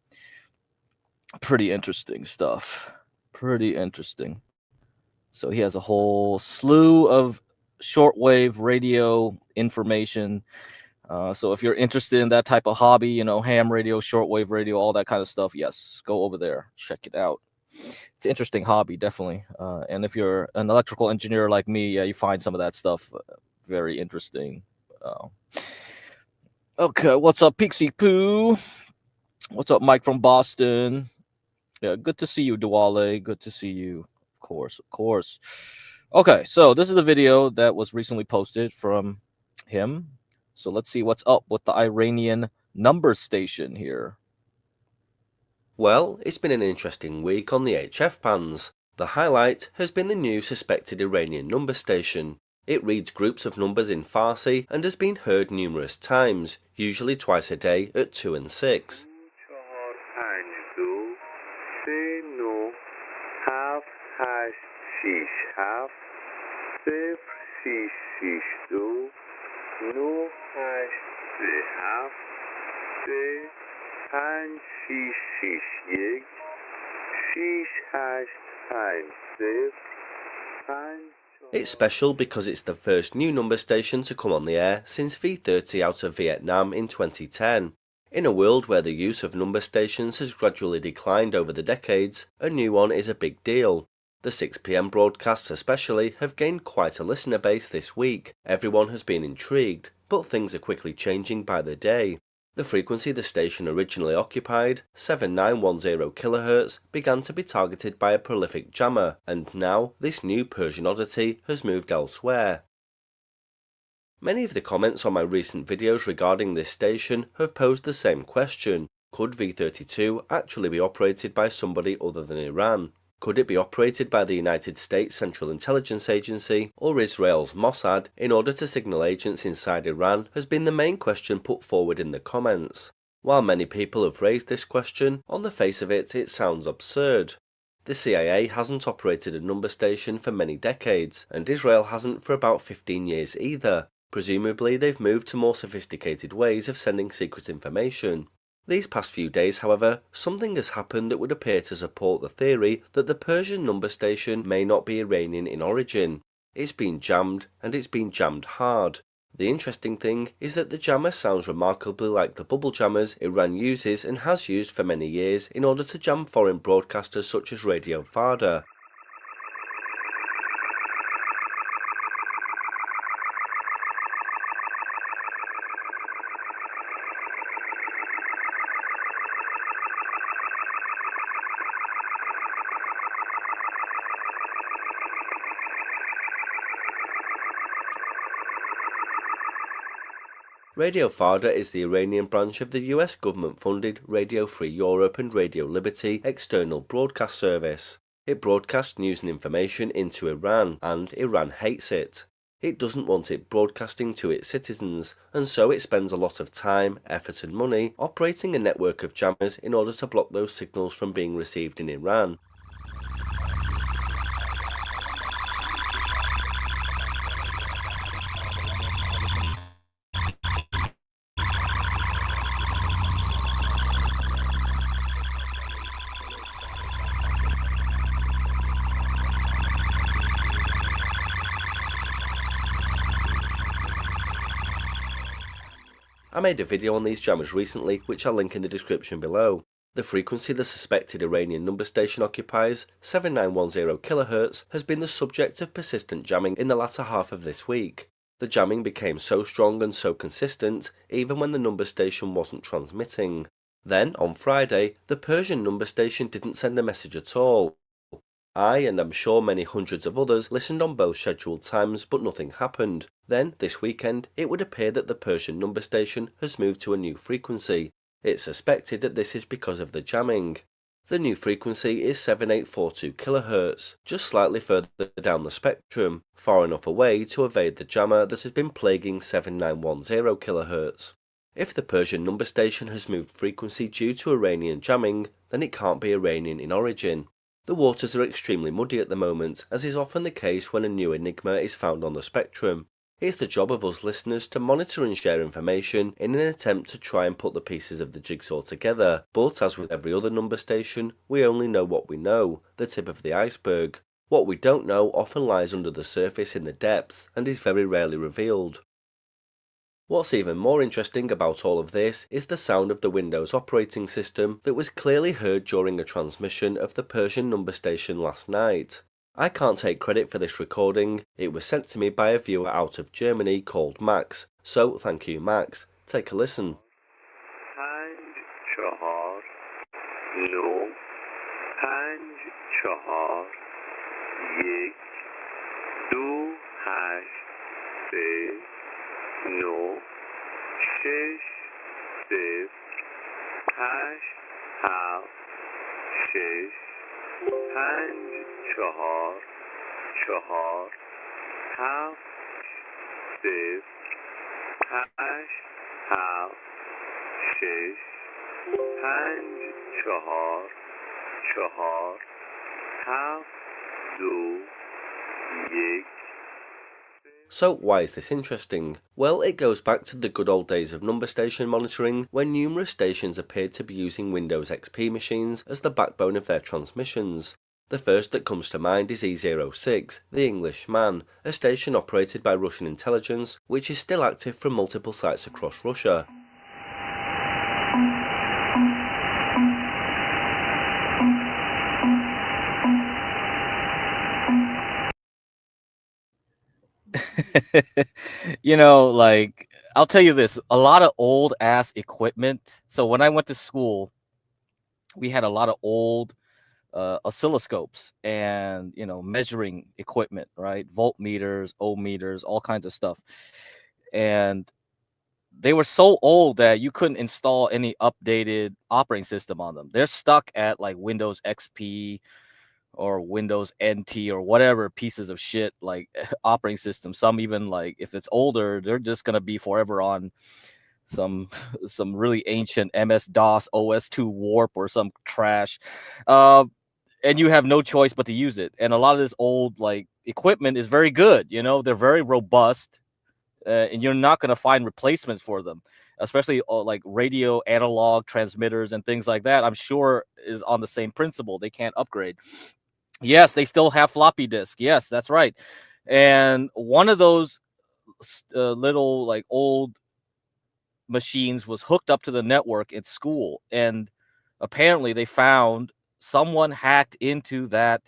Pretty interesting stuff. Pretty interesting. So he has a whole slew of shortwave radio information. So if you're interested in that type of hobby, you know, ham radio, shortwave radio, all that kind of stuff, yes, go over there. Check it out. It's an interesting hobby, definitely. And if you're an electrical engineer like me, yeah, you find some of that stuff very interesting. Okay, what's up, Pixie Poo? What's up, Mike from Boston? Yeah, good to see you, Duale. Good to see you. Of course. Okay, so this is a video that was recently posted from him. So let's see what's up with the Iranian number station here. Well, it's been an interesting week on the HF bands. The highlight has been the new suspected Iranian number station. It reads groups of numbers in Farsi and has been heard numerous times, usually twice a day at 2 and 6. It's special because it's the first new number station to come on the air since V30 out of Vietnam in 2010. In a world where the use of number stations has gradually declined over the decades, a new one is a big deal. The 6 PM broadcasts especially have gained quite a listener base this week. Everyone has been intrigued, but things are quickly changing by the day. The frequency the station originally occupied, 7910 kHz, began to be targeted by a prolific jammer, and now this new Persian oddity has moved elsewhere. Many of the comments on my recent videos regarding this station have posed the same question. Could V32 actually be operated by somebody other than Iran? Could it be operated by the United States Central Intelligence Agency or Israel's Mossad in order to signal agents inside Iran has been the main question put forward in the comments. While many people have raised this question, on the face of it, it sounds absurd. The CIA hasn't operated a number station for many decades, and Israel hasn't for about 15 years either. Presumably, they've moved to more sophisticated ways of sending secret information. These past few days, however, something has happened that would appear to support the theory that the Persian number station may not be Iranian in origin. It's been jammed, and it's been jammed hard. The interesting thing is that the jammer sounds remarkably like the bubble jammers Iran uses and has used for many years in order to jam foreign broadcasters such as Radio Farda. Radio Farda is the Iranian branch of the US government-funded Radio Free Europe and Radio Liberty external broadcast service. It broadcasts news and information into Iran, and Iran hates it. It doesn't want it broadcasting to its citizens, and so it spends a lot of time, effort and money operating a network of jammers in order to block those signals from being received in Iran. I made a video on these jammers recently, which I'll link in the description below. The frequency the suspected Iranian number station occupies, 7910 kHz, has been the subject of persistent jamming in the latter half of this week. The jamming became so strong and so consistent, even when the number station wasn't transmitting. Then, on Friday, the Persian number station didn't send a message at all. I, and I'm sure many hundreds of others, listened on both scheduled times, but nothing happened. Then, this weekend, it would appear that the Persian number station has moved to a new frequency. It's suspected that this is because of the jamming. The new frequency is 7842 kHz, just slightly further down the spectrum, far enough away to evade the jammer that has been plaguing 7910 kHz. If the Persian number station has moved frequency due to Iranian jamming, then it can't be Iranian in origin. The waters are extremely muddy at the moment, as is often the case when a new enigma is found on the spectrum. It's the job of us listeners to monitor and share information in an attempt to try and put the pieces of the jigsaw together, but as with every other number station, we only know what we know, the tip of the iceberg. What we don't know often lies under the surface in the depths and is very rarely revealed. What's even more interesting about all of this is the sound of the Windows operating system that was clearly heard during a transmission of the Persian number station last night. I can't take credit for this recording, it was sent to me by a viewer out of Germany called Max, so thank you Max. Take a listen. 5 4 9 5 4 1 2 8 3 9 6 0 8 7 6 5 4 4 7 0 8 7 6 5 4 4 7 2 1. So why is this interesting? Well, it goes back to the good old days of number station monitoring, when numerous stations appeared to be using Windows XP machines as the backbone of their transmissions. The first that comes to mind is E06, the English Man, a station operated by Russian intelligence, which is still active from multiple sites across Russia. You know, like, I'll tell you this, a lot of old ass equipment. So when I went to school, we had a lot of old oscilloscopes and, you know, measuring equipment, right? Voltmeters, ohmmeters, all kinds of stuff. And they were so old that you couldn't install any updated operating system on them. They're stuck at like Windows XP or Windows NT or whatever pieces of shit like operating system. Some even, like, if it's older, they're just gonna be forever on some really ancient MS-DOS OS2 warp or some trash. And you have no choice but to use it. And a lot of this old like equipment is very good, you know, they're very robust, and you're not gonna find replacements for them, especially like radio analog transmitters and things like that. I'm sure is on the same principle. They can't upgrade. Yes, they still have floppy disk. Yes, that's right. And one of those little like old machines was hooked up to the network at school, and apparently they found someone hacked into that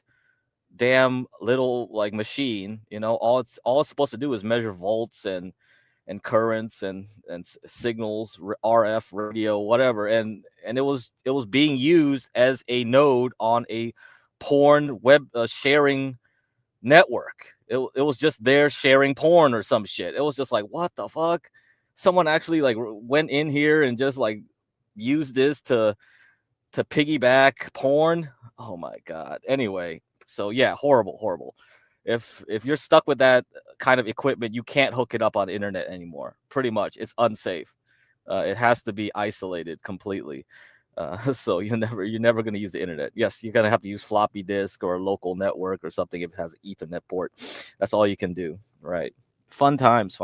damn little like machine. You know, all it's supposed to do is measure volts and currents and signals, RF radio, whatever, and it was being used as a node on a porn web sharing network. It was just there sharing porn or some shit. It was just like, what the fuck? someone actually like went in here and just like used this to piggyback porn. Oh my god. Anyway, so yeah, horrible. If you're stuck with that kind of equipment, you can't hook it up on the internet anymore. Pretty much, it's unsafe. It has to be isolated completely. So you're never going to use the internet. Yes, you're going to have to use floppy disk or a local network or something if it has an Ethernet port. That's all you can do, right? Fun times.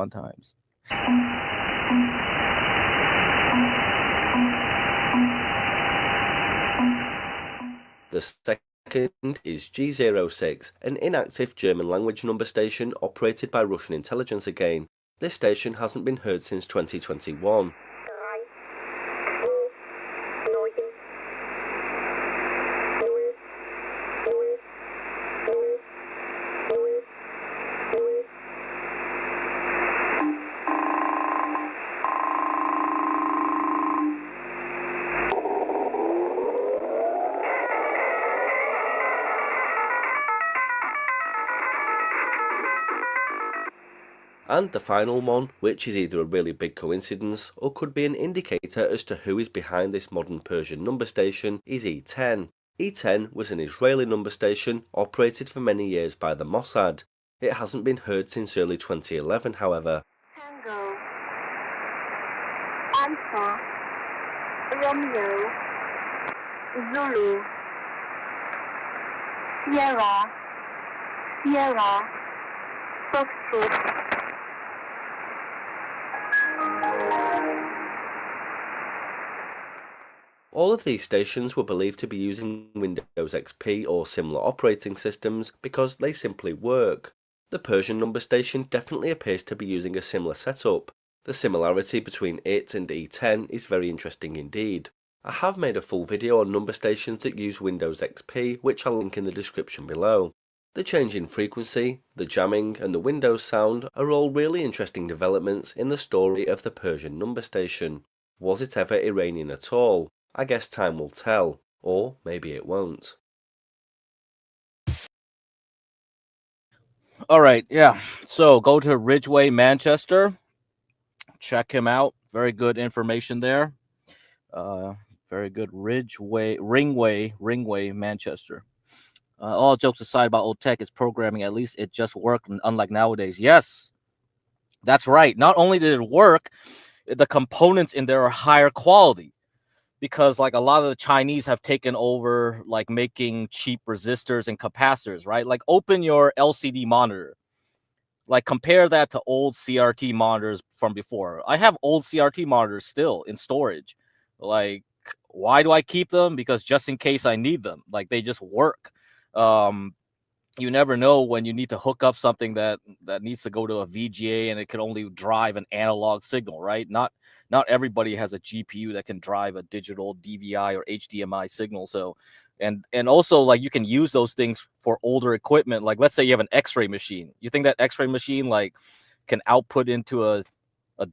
The second is G06, an inactive German language number station operated by Russian intelligence again. This station hasn't been heard since 2021. And the final one, which is either a really big coincidence or could be an indicator as to who is behind this modern Persian number station, is E10. E10 was an Israeli number station operated for many years by the Mossad. It hasn't been heard since early 2011, however. Tango, Alpha, Romeo, Zulu, Sierra, Foxtrot. All of these stations were believed to be using Windows XP or similar operating systems because they simply work. The Persian number station definitely appears to be using a similar setup. The similarity between it and E10 is very interesting indeed. I have made a full video on number stations that use Windows XP, which I'll link in the description below. The change in frequency, the jamming, and the Windows sound are all really interesting developments in the story of the Persian number station. Was it ever Iranian at all? I guess time will tell, or maybe it won't. All right, yeah. So go to Ridgeway, Manchester. Check him out. Very good information there. Very good. Ringway, Manchester. All jokes aside about old tech, it's programming. At least it just worked, unlike nowadays. Yes, that's right. Not only did it work, the components in there are higher quality. Because like a lot of the Chinese have taken over like making cheap resistors and capacitors, right? Like open your LCD monitor. Like compare that to old CRT monitors from before. I have old CRT monitors still in storage. Like why do I keep them? Because just in case I need them. Like they just work. You never know when you need to hook up something that needs to go to a VGA and it can only drive an analog signal, right? Not everybody has a GPU that can drive a digital DVI or HDMI signal. So, and also like you can use those things for older equipment. Like let's say you have an X-ray machine. You think that X-ray machine like can output into a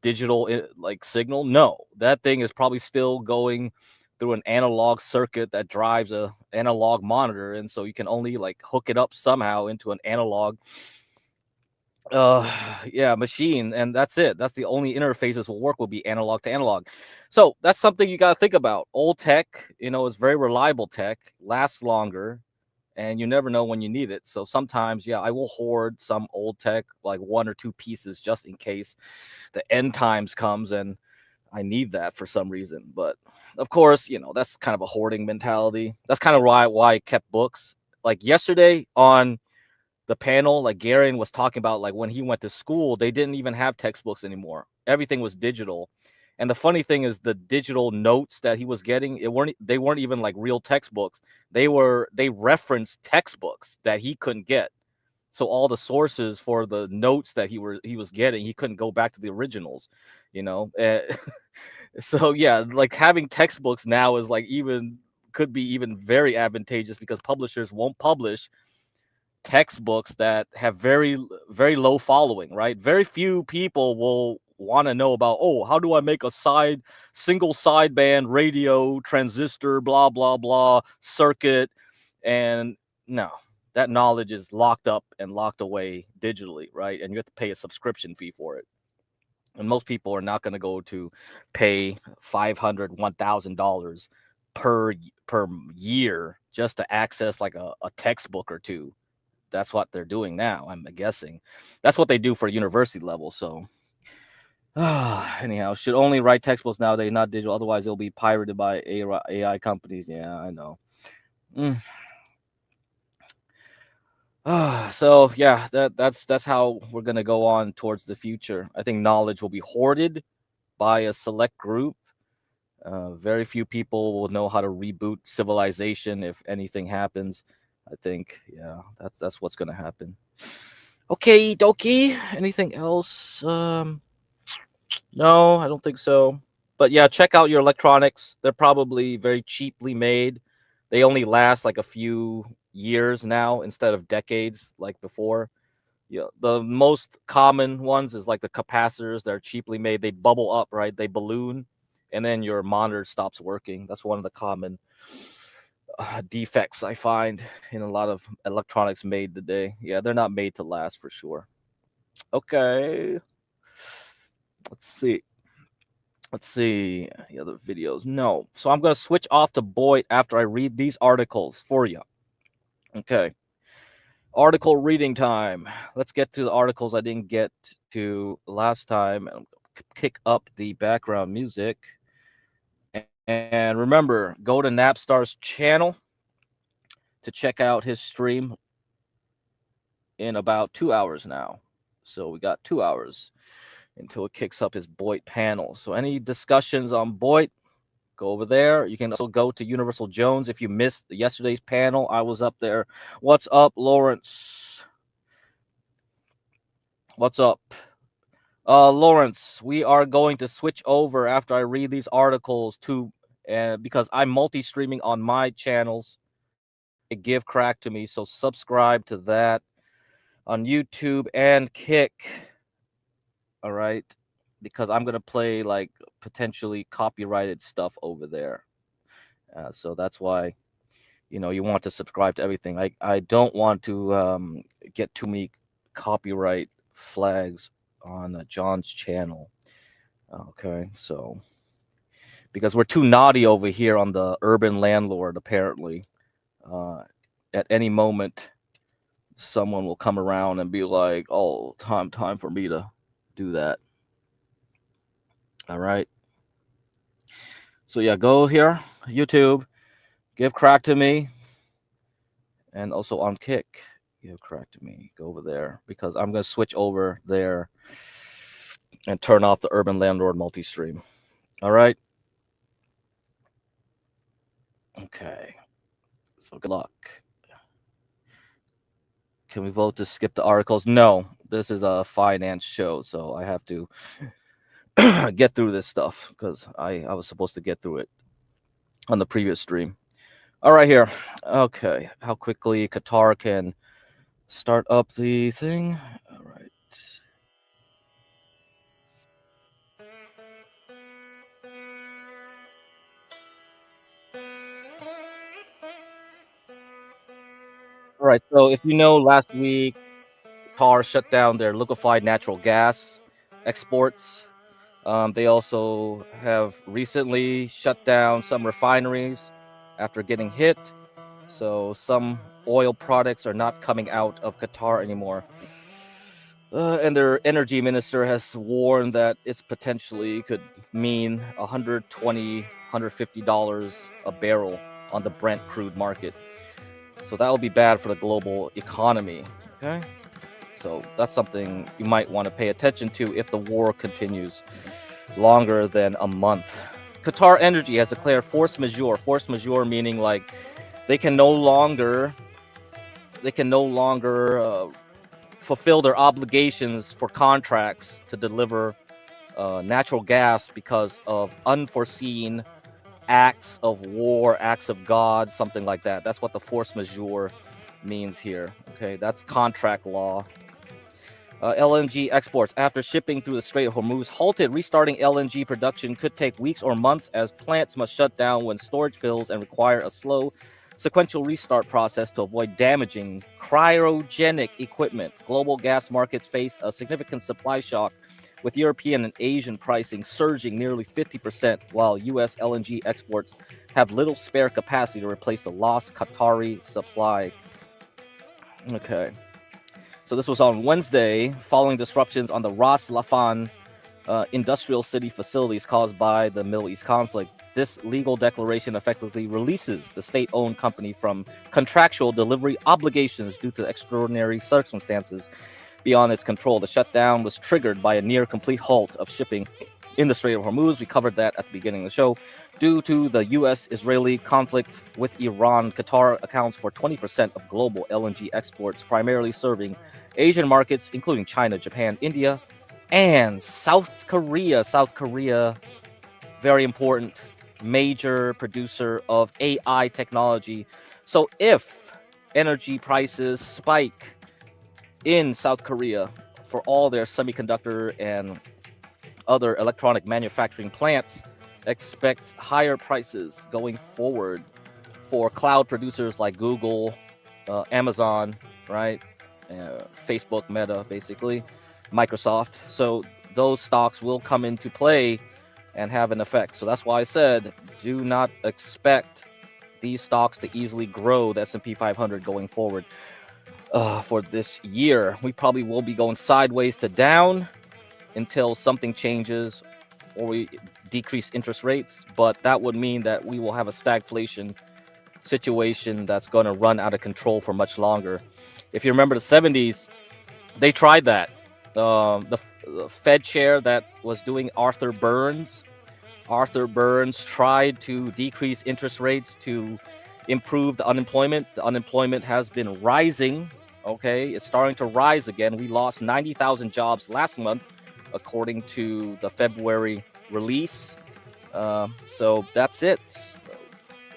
digital like signal? No, that thing is probably still going through an analog circuit that drives a analog monitor, and so you can only like hook it up somehow into an analog machine, and that's it. That's the only interfaces will work will be analog to analog. So that's something you got to think about. Old tech, is very reliable tech, lasts longer, and you never know when you need it. So sometimes, I will hoard some old tech, like 1 or 2 pieces, just in case the end times comes and I need that for some reason. But of course, that's kind of a hoarding mentality. That's kind of why I kept books. Like yesterday on the panel, like Garen was talking about, like when he went to school, they didn't even have textbooks anymore. Everything was digital. And the funny thing is the digital notes that he was getting, they weren't even like real textbooks. They referenced textbooks that he couldn't get. So all the sources for the notes that he was getting, he couldn't go back to the originals, So yeah, like having textbooks now is like could be even very advantageous because publishers won't publish textbooks that have very, very low following, right? Very few people will want to know about, how do I make a single sideband radio transistor, blah, blah, blah, circuit. And no, that knowledge is locked up and locked away digitally, right? And you have to pay a subscription fee for it. And most people are not going to go to pay $500, $1,000 per year just to access like a textbook or two. That's what they're doing now, I'm guessing. That's what they do for university level. So anyhow, should only write textbooks nowadays, not digital. Otherwise, it'll be pirated by AI companies. Yeah, I know. So yeah, that's how we're gonna go on towards the future. I think knowledge will be hoarded by a select group. Very few people will know how to reboot civilization if anything happens. I think, yeah, that's what's gonna happen. Okay, dokie. Anything else? No, I don't think so. But yeah, check out your electronics. They're probably very cheaply made. They only last like a few years now instead of decades like before. Yeah, the most common ones is like the capacitors. They're cheaply made. They bubble up, right? They balloon, and then your monitor stops working. That's one of the common defects I find in a lot of electronics made today. Yeah, they're not made to last for sure. Okay, let's see. The other videos. No, so I'm gonna switch off to Boyd after I read these articles for you. Okay. Article reading time. Let's get to the articles I didn't get to last time. And kick up the background music. And remember, go to Napstar's channel to check out his stream in about 2 hours now. So we got 2 hours until it kicks up his Boyd panel. So any discussions on Boyd, go over there. You can also go to Universal Jones if you missed yesterday's panel. I was up there. What's up, Lawrence? What's up? Lawrence, we are going to switch over after I read these articles to because I'm multi-streaming on my channels. Give crack to me, so subscribe to that on YouTube and Kick. All right, because I'm gonna play like potentially copyrighted stuff over there. So that's why, you want to subscribe to everything. I don't want to get too many copyright flags on John's channel. Okay, so because we're too naughty over here on the Urban Landlord, apparently. At any moment, someone will come around and be like, "Oh, time for me to do that." All right. So yeah, go here, YouTube, give crack to me, and also on Kick, give crack to me. Go over there because I'm gonna switch over there and turn off the Urban Landlord multi-stream. All right. Okay. So good luck. Can we vote to skip the articles? No, this is a finance show, so I have to get through this stuff because I was supposed to get through it on the previous stream. All right, here. Okay, how quickly Qatar can start up the thing. All right. All right, so if you know, last week Qatar shut down their liquefied natural gas exports. They also have recently shut down some refineries after getting hit. So some oil products are not coming out of Qatar anymore. And their energy minister has warned that it's potentially could mean $120, $150 a barrel on the Brent crude market. So that will be bad for the global economy. Okay. So that's something you might want to pay attention to if the war continues longer than a month. Qatar Energy has declared force majeure. Force majeure meaning like they can no longer fulfill their obligations for contracts to deliver natural gas because of unforeseen acts of war, acts of God, something like that. That's what the force majeure means here. Okay, that's contract law. LNG exports after shipping through the Strait of Hormuz halted. Restarting LNG production could take weeks or months as plants must shut down when storage fills and require a slow sequential restart process to avoid damaging cryogenic equipment. Global gas markets face a significant supply shock with European and Asian pricing surging nearly 50%, while U.S. LNG exports have little spare capacity to replace the lost Qatari supply. Okay. So this was on Wednesday, following disruptions on the Ras Laffan industrial city facilities caused by the Middle East conflict. This legal declaration effectively releases the state-owned company from contractual delivery obligations due to extraordinary circumstances beyond its control. The shutdown was triggered by a near-complete halt of shipping in the Strait of Hormuz. We covered that at the beginning of the show. Due to the U.S.-Israeli conflict with Iran, Qatar accounts for 20% of global LNG exports, primarily serving Asian markets, including China, Japan, India, and South Korea. South Korea, very important, major producer of AI technology. So if energy prices spike in South Korea for all their semiconductor and other electronic manufacturing plants, expect higher prices going forward for cloud producers like Google, Amazon, right? Facebook, Meta, basically, Microsoft. So those stocks will come into play and have an effect. So that's why I said do not expect these stocks to easily grow the S&P 500 going forward for this year. We probably will be going sideways to down until something changes or we decrease interest rates, but that would mean that we will have a stagflation situation that's going to run out of control for much longer. If you remember the 70s, they tried that. The Fed chair that was doing Arthur Burns tried to decrease interest rates to improve the unemployment. The unemployment has been rising. Okay, it's starting to rise again. We lost 90,000 jobs last month, according to the February release. So that's it.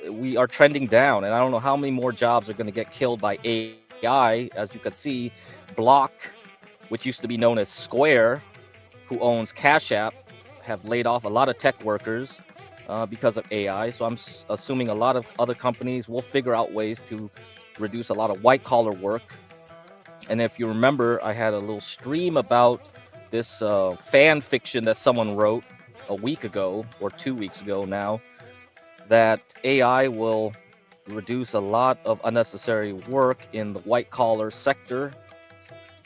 We are trending down, and I don't know how many more jobs are going to get killed by AI. As you can see, Block, which used to be known as Square, who owns Cash App, have laid off a lot of tech workers because of AI. So I'm assuming a lot of other companies will figure out ways to reduce a lot of white-collar work. And if you remember, I had a little stream about this fan fiction that someone wrote a week ago or 2 weeks ago now, that AI will reduce a lot of unnecessary work in the white-collar sector.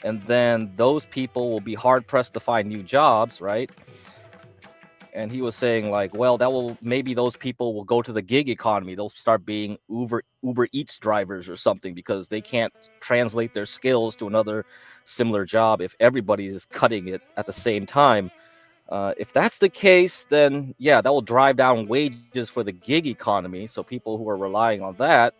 And then those people will be hard-pressed to find new jobs, right? And he was saying, like, well, that will, maybe those people will go to the gig economy. They'll start being Uber Eats drivers or something because they can't translate their skills to another similar job if everybody is cutting it at the same time. If that's the case, then yeah, that will drive down wages for the gig economy. So people who are relying on that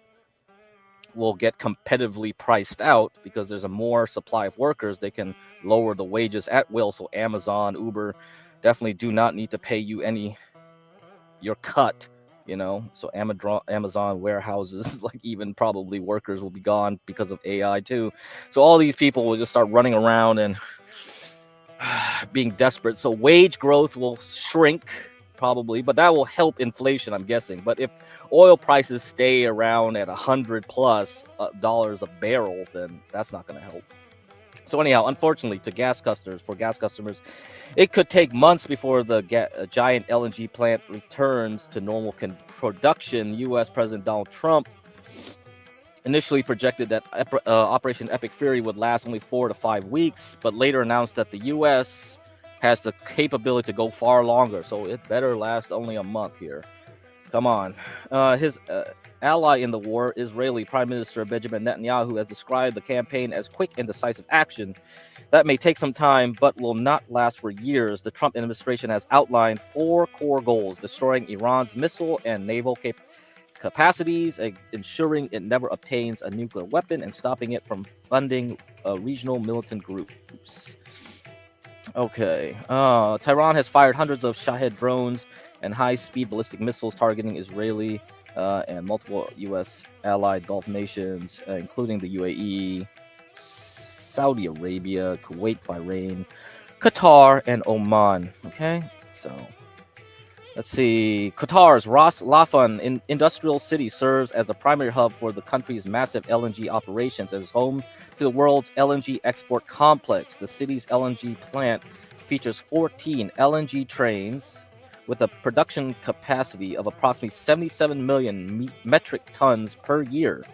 will get competitively priced out because there's a more supply of workers. They can lower the wages at will. So Amazon, Uber definitely do not need to pay you your cut, you know. So Amazon warehouses, like even probably workers will be gone because of AI too. So all these people will just start running around and being desperate. So wage growth will shrink probably, but that will help inflation, I'm guessing. But if oil prices stay around at $100+ a barrel, then that's not going to help. So anyhow, unfortunately, for gas customers, it could take months before the giant LNG plant returns to normal production. U.S. President Donald Trump initially projected that Operation Epic Fury would last only 4 to 5 weeks, but later announced that the U.S. has the capability to go far longer, so it better last only a month here. Come on. His ally in the war, Israeli Prime Minister Benjamin Netanyahu, has described the campaign as quick and decisive action that may take some time but will not last for years. The Trump administration has outlined 4 core goals: destroying Iran's missile and naval capacities, ensuring it never obtains a nuclear weapon, and stopping it from funding regional militant groups. Okay. Tehran has fired hundreds of Shahed drones and high-speed ballistic missiles targeting Israeli and multiple U.S. allied Gulf nations, including the UAE, Saudi Arabia, Kuwait, Bahrain, Qatar, and Oman. Okay, so let's see. Qatar's Ras Laffan industrial city serves as the primary hub for the country's massive LNG operations and is home to the world's LNG export complex. The city's LNG plant features 14 LNG trains with a production capacity of approximately 77 million metric tons per year.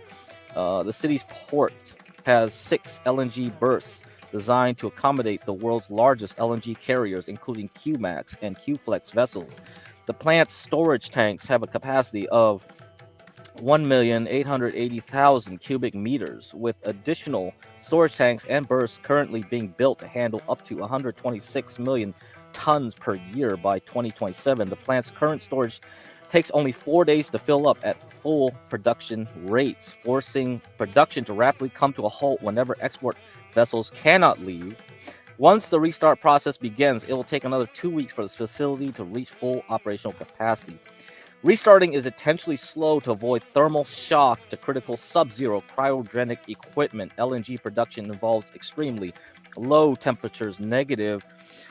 The city's port has 6 LNG berths designed to accommodate the world's largest LNG carriers, including Qmax and Qflex vessels. The plant's storage tanks have a capacity of 1,880,000 cubic meters, with additional storage tanks and berths currently being built to handle up to 126 million tons per year by 2027. The plant's current storage takes only 4 days to fill up at full production rates, forcing production to rapidly come to a halt whenever export vessels cannot leave. Once the restart process begins, it will take another 2 weeks for this facility to reach full operational capacity. Restarting is intentionally slow to avoid thermal shock to critical sub-zero cryogenic equipment. LNG production involves extremely low temperatures, negative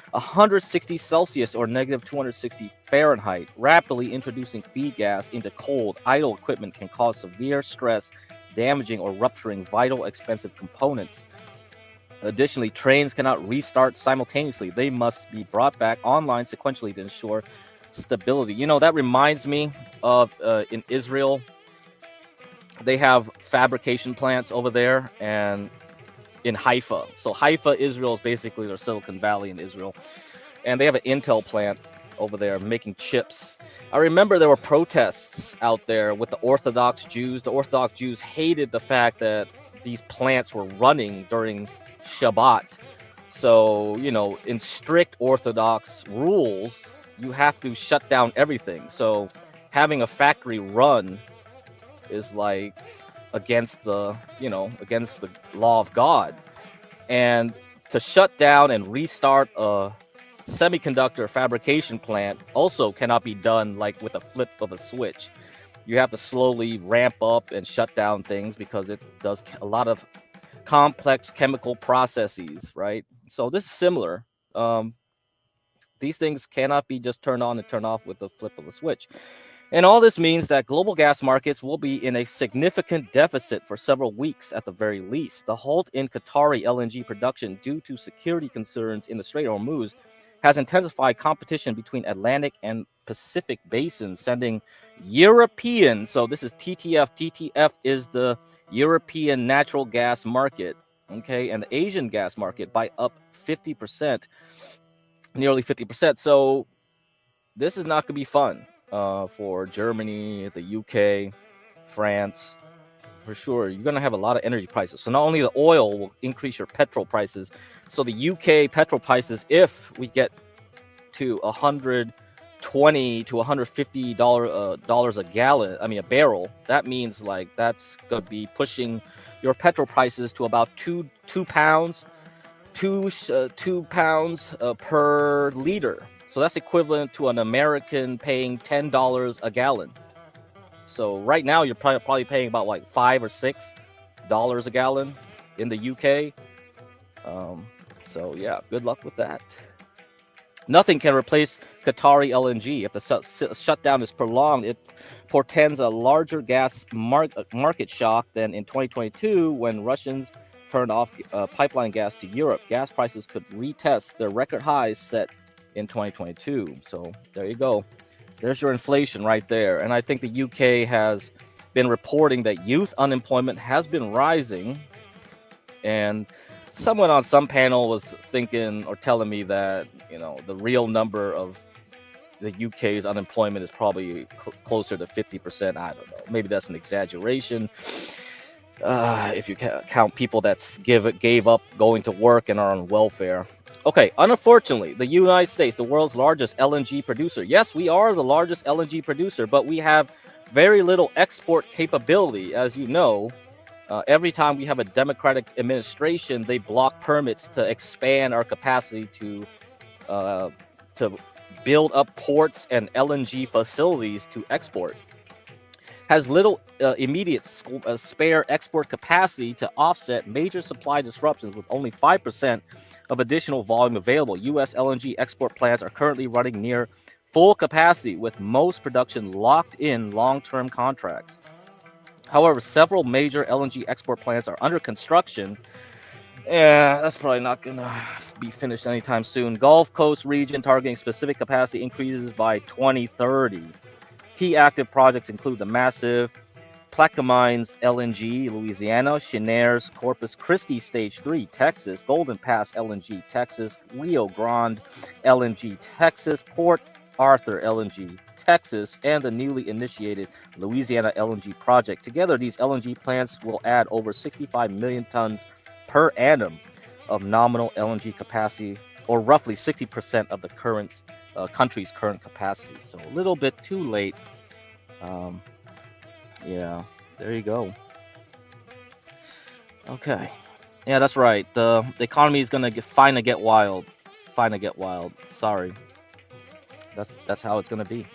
160 Celsius or negative 260 Fahrenheit. Rapidly introducing feed gas into cold, idle equipment can cause severe stress, damaging or rupturing vital expensive components. Additionally, trains cannot restart simultaneously. They must be brought back online sequentially to ensure stability. You know, that reminds me of in Israel, they have fabrication plants over there, and in Haifa. So Haifa, Israel is basically their Silicon Valley in Israel. And they have an Intel plant over there making chips. I remember there were protests out there with the Orthodox Jews. The Orthodox Jews hated the fact that these plants were running during Shabbat. So, you know, in strict Orthodox rules, you have to shut down everything. So having a factory run is like against the, you know, against the law of God. And to shut down and restart a semiconductor fabrication plant also cannot be done like with a flip of a switch. You have to slowly ramp up and shut down things because it does a lot of complex chemical processes, right? So this is similar. These things cannot be just turned on and turned off with the flip of a switch. And all this means that global gas markets will be in a significant deficit for several weeks at the very least. The halt in Qatari LNG production due to security concerns in the Strait of Hormuz has intensified competition between Atlantic and Pacific basins, sending European, so this is TTF. TTF is the European natural gas market, okay, and the Asian gas market by up 50%. Nearly 50%. So this is not going to be fun for Germany, the UK, France, for sure. You're going to have a lot of energy prices. So not only the oil will increase your petrol prices, so the UK petrol prices, if we get to $120 to $150 a gallon, I mean a barrel, that means like that's going to be pushing your petrol prices to about two pounds per liter. So that's equivalent to an American paying $10 a gallon. So right now you're probably paying about like $5 or $6 a gallon in the UK. So yeah, good luck with that. Nothing can replace Qatari LNG. If the shutdown is prolonged, it portends a larger gas market shock than in 2022 when Russians turned off pipeline gas to Europe. Gas prices could retest their record highs set in 2022. So there you go. There's your inflation right there. And I think the UK has been reporting that youth unemployment has been rising. And someone on some panel was thinking or telling me that, you know, the real number of the UK's unemployment is probably closer to 50%. I don't know. Maybe that's an exaggeration. If you count people that gave up going to work and are on welfare. Okay, unfortunately, the United States, the world's largest LNG producer. Yes, we are the largest LNG producer, but we have very little export capability. As you know, every time we have a Democratic administration, they block permits to expand our capacity to build up ports and LNG facilities to export. Has little immediate spare export capacity to offset major supply disruptions, with only 5% of additional volume available. U.S. LNG export plants are currently running near full capacity, with most production locked in long-term contracts. However, several major LNG export plants are under construction. Yeah, that's probably not going to be finished anytime soon. Gulf Coast region targeting specific capacity increases by 2030. Key active projects include the massive Plaquemines LNG, Louisiana, Cheniere's Corpus Christi Stage 3, Texas, Golden Pass LNG, Texas, Rio Grande LNG, Texas, Port Arthur LNG, Texas, and the newly initiated Louisiana LNG project. Together, these LNG plants will add over 65 million tons per annum of nominal LNG capacity, or roughly 60% of the country's current capacity. So a little bit too late. Yeah, there you go. Okay. Yeah, that's right. The economy is gonna finally get wild. Sorry. That's how it's gonna be.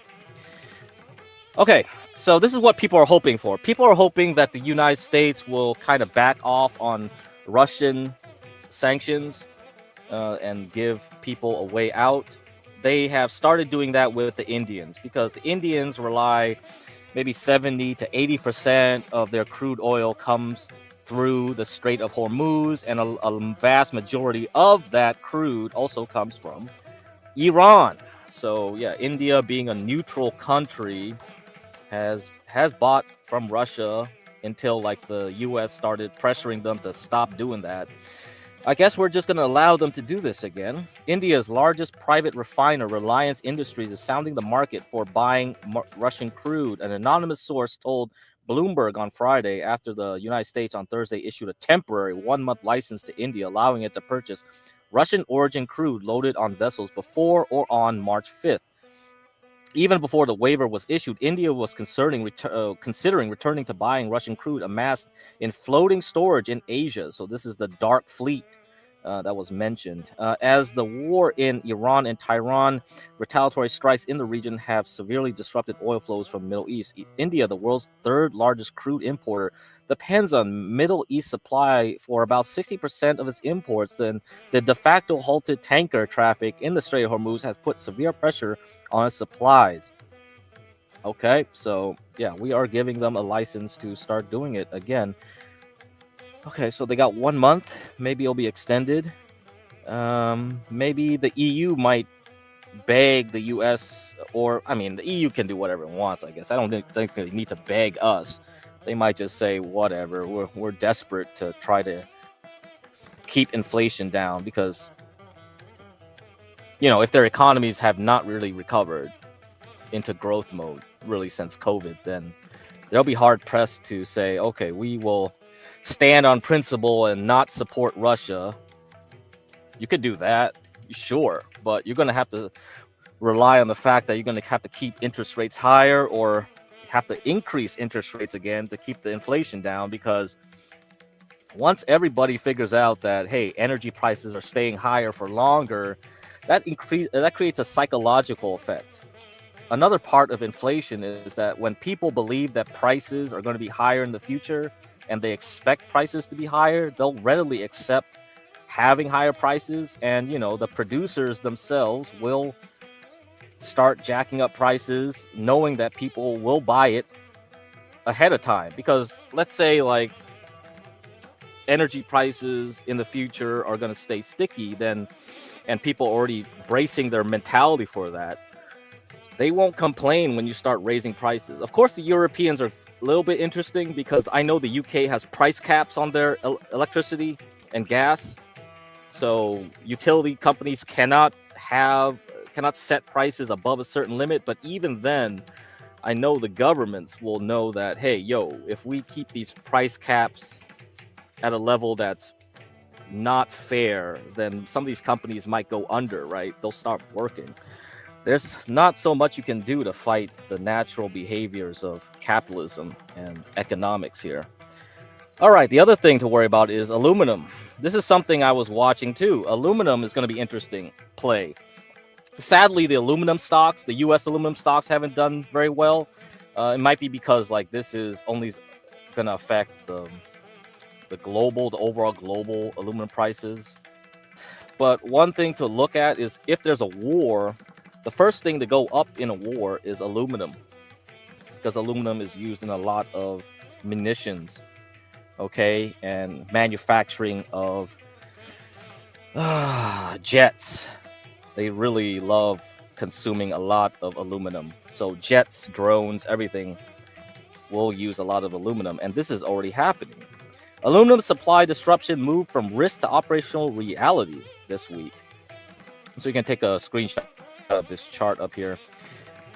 Okay, so this is what people are hoping for. People are hoping that the United States will kind of back off on Russian sanctions and give people a way out. They have started doing that with the Indians because the Indians rely maybe 70 to 80% of their crude oil comes through the Strait of Hormuz, and a vast majority of that crude also comes from Iran. So yeah, India, being a neutral country, has bought from Russia until like the US started pressuring them to stop doing that. I guess we're just going to allow them to do this again. India's largest private refiner, Reliance Industries, is sounding the market for buying Russian crude. An anonymous source told Bloomberg on Friday after the United States on Thursday issued a temporary 1-month license to India, allowing it to purchase Russian origin crude loaded on vessels before or on March 5th. Even before the waiver was issued, India was considering returning to buying Russian crude amassed in floating storage in Asia. So this is the dark fleet that was mentioned. As the war in Iran and Tehran, retaliatory strikes in the region have severely disrupted oil flows from the Middle East. India, the world's third largest crude importer, depends on Middle East supply for about 60% of its imports. Then the de facto halted tanker traffic in the Strait of Hormuz has put severe pressure on its supplies. Okay, so yeah, we are giving them a license to start doing it again. Okay, so they got 1 month. Maybe it'll be extended. Maybe the EU might beg the US, or I mean, the EU can do whatever it wants, I guess. I don't think they need to beg us. They might just say, whatever, we're desperate to try to keep inflation down because, you know, if their economies have not really recovered into growth mode really since COVID, then they'll be hard pressed to say, okay, we will stand on principle and not support Russia. You could do that, sure, but you're going to have to rely on the fact that you're going to have to keep interest rates higher or have to increase interest rates again to keep the inflation down, because once everybody figures out that, hey, energy prices are staying higher for longer, that creates a psychological effect. Another part of inflation is that when people believe that prices are going to be higher in the future and they expect prices to be higher, they'll readily accept having higher prices, and you know, the producers themselves will start jacking up prices knowing that people will buy it ahead of time. Because let's say like energy prices in the future are going to stay sticky, then, and people are already bracing their mentality for that, they won't complain when you start raising prices. Of course, the Europeans are a little bit interesting because I know the UK has price caps on their electricity and gas. So utility companies cannot set prices above a certain limit. But even then, I know the governments will know that, hey, yo, if we keep these price caps at a level that's not fair, then some of these companies might go under, right? They'll stop working. There's not so much you can do to fight the natural behaviors of capitalism and economics here. All right, the other thing to worry about is aluminum. This is something I was watching too. Aluminum is going to be interesting play. Sadly, the aluminum stocks, the U.S. aluminum stocks, haven't done very well. It might be because like this is only going to affect the overall global aluminum prices. But one thing to look at is if there's a war, the first thing to go up in a war is aluminum, because aluminum is used in a lot of munitions, okay, and manufacturing of Jets. They really love consuming a lot of aluminum. So jets, drones, everything will use a lot of aluminum, and this is already happening. Aluminum supply disruption moved from risk to operational reality this week. So you can take a screenshot of this chart up here.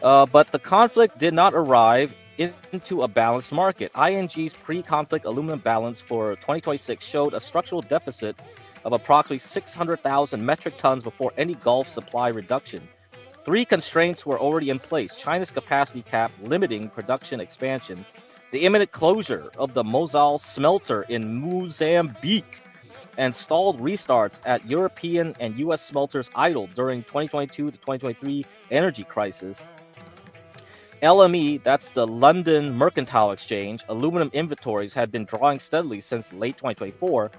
But the conflict did not arrive into a balanced market. ING's pre-conflict aluminum balance for 2026 showed a structural deficit of approximately 600,000 metric tons before any Gulf supply reduction. 3 constraints were already in place: China's capacity cap limiting production expansion, the imminent closure of the Mozal smelter in Mozambique, and stalled restarts at European and U.S. smelters idled during 2022 to 2023 energy crisis. LME, that's the London Mercantile Exchange, aluminum inventories had been drawing steadily since late 2024,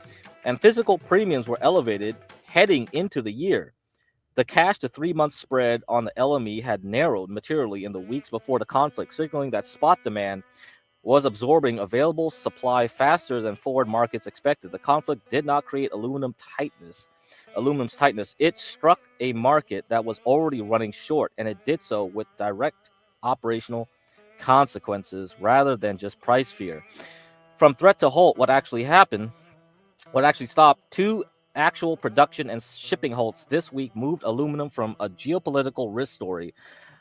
and physical premiums were elevated heading into the year. The cash to 3-month spread on the LME had narrowed materially in the weeks before the conflict, signaling that spot demand was absorbing available supply faster than forward markets expected. The conflict did not create aluminum's tightness. It struck a market that was already running short, and it did so with direct operational consequences rather than just price fear. From threat to halt, what actually stopped 2 actual production and shipping halts this week moved aluminum from a geopolitical risk story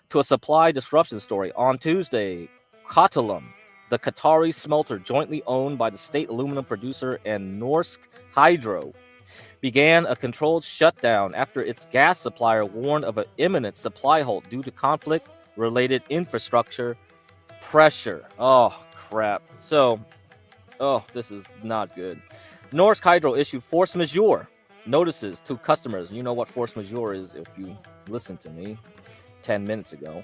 to a supply disruption story. On Tuesday, Qatalum, the Qatari smelter jointly owned by the state aluminum producer and Norsk Hydro, began a controlled shutdown after its gas supplier warned of an imminent supply halt due to conflict-related infrastructure pressure. Oh, crap. So, this is not good. Norsk Hydro issued force majeure notices to customers. You know what force majeure is if you listened to me 10 minutes ago.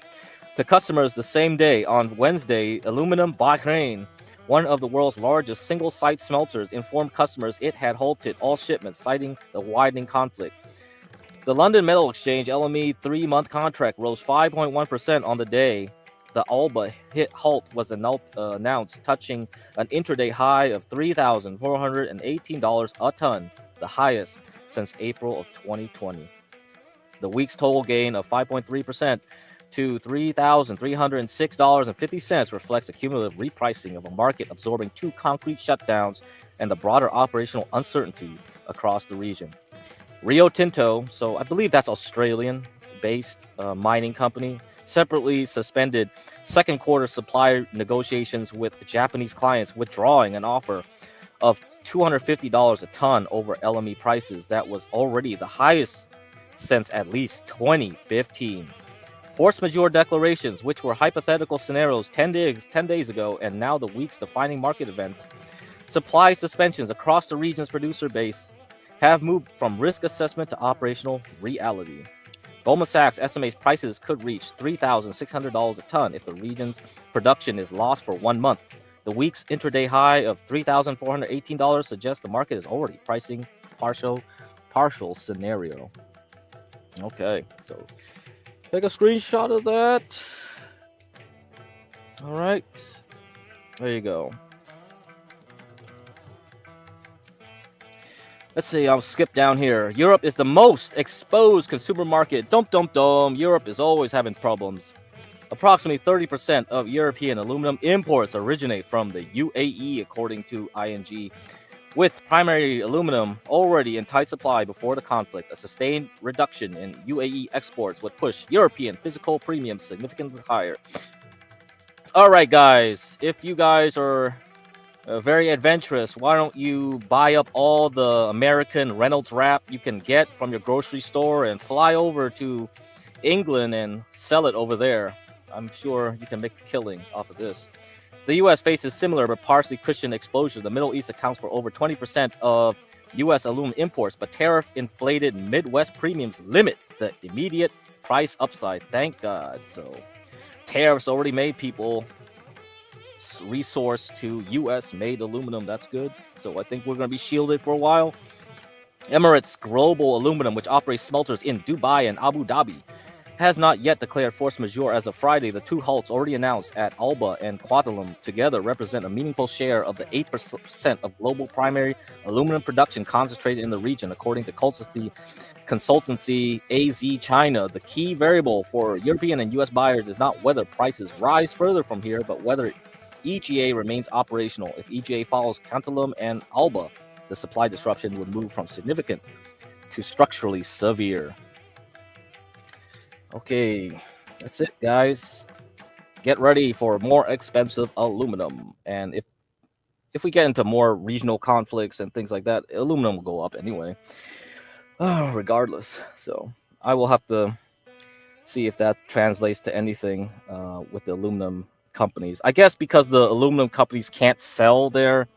To customers the same day. On Wednesday, Aluminum Bahrain, one of the world's largest single-site smelters, informed customers it had halted all shipments, citing the widening conflict. The London Metal Exchange LME 3-month contract rose 5.1% on the day the Alba halt was announced, touching an intraday high of $3,418 a ton, the highest since April of 2020. The week's total gain of 5.3% to $3,306.50 reflects a cumulative repricing of a market absorbing 2 concrete shutdowns and the broader operational uncertainty across the region. Rio Tinto, so I believe that's Australian-based mining company, separately suspended second quarter supply negotiations with Japanese clients, withdrawing an offer of $250 a ton over LME prices that was already the highest since at least 2015. Force majeure declarations, which were hypothetical scenarios 10 days ago, and now the week's defining market events. Supply suspensions across the region's producer base have moved from risk assessment to operational reality. Goldman Sachs estimates prices could reach $3,600 a ton if the region's production is lost for 1 month. The week's intraday high of $3,418 suggests the market is already pricing partial scenario. Okay, so take a screenshot of that. All right, there you go. Let's see, I'll skip down here. Europe is the most exposed consumer market. Europe is always having problems. Approximately 30% of European aluminum imports originate from the UAE, according to ING. With primary aluminum already in tight supply before the conflict, a sustained reduction in UAE exports would push European physical premiums significantly higher. All right, guys, if you guys are very adventurous, why don't you buy up all the American Reynolds wrap you can get from your grocery store and fly over to England and sell it over there? I'm sure you can make a killing off of this. The U.S. faces similar but partially cushioned exposure. The Middle East accounts for over 20% of U.S. aluminum imports, but tariff-inflated Midwest premiums limit the immediate price upside. Thank God. So tariffs already made people resource to U.S.-made aluminum. That's good. So I think we're going to be shielded for a while. Emirates Global Aluminum, which operates smelters in Dubai and Abu Dhabi, has not yet declared force majeure as of Friday. The two halts already announced at Alba and Quadalum together represent a meaningful share of the 8% of global primary aluminum production concentrated in the region, according to consultancy AZ China. The key variable for European and U.S. buyers is not whether prices rise further from here, but whether EGA remains operational. If EGA follows Quadalum and Alba, the supply disruption would move from significant to structurally severe. Okay, that's it, guys. Get ready for more expensive aluminum. And if we get into more regional conflicts and things like that, aluminum will go up anyway, regardless. So I will have to see if that translates to anything with the aluminum companies. I guess because the aluminum companies can't sell their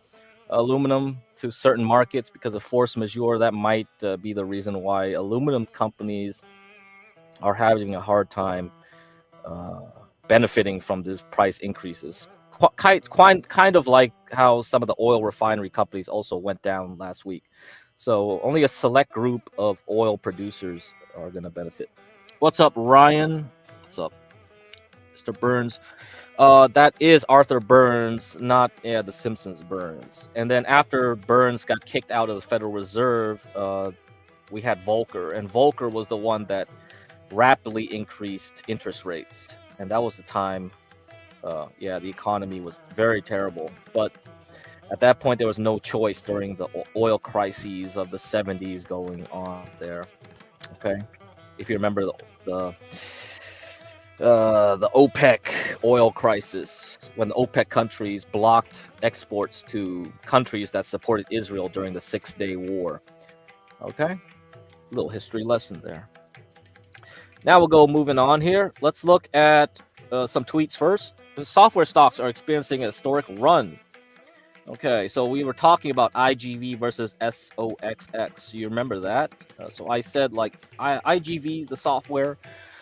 aluminum to certain markets because of force majeure, that might be the reason why aluminum companies are having a hard time benefiting from these price increases. Kind of like how some of the oil refinery companies also went down last week. So only a select group of oil producers are going to benefit. What's up, Ryan? What's up, Mr. Burns? That is Arthur Burns, not the Simpsons Burns. And then after Burns got kicked out of the Federal Reserve, we had Volcker, and Volcker was the one that rapidly increased interest rates, and that was the time the economy was very terrible. But at that point there was no choice during the oil crises of the 70s going on there. Okay, if you remember the OPEC oil crisis, when the OPEC countries blocked exports to countries that supported Israel during the 6-day war. Okay, little history lesson there. Now we'll go moving on here. Let's look at some tweets first. The software stocks are experiencing a historic run. Okay, so we were talking about IGV versus SOXX. You remember that? So I said, like, IGV, the software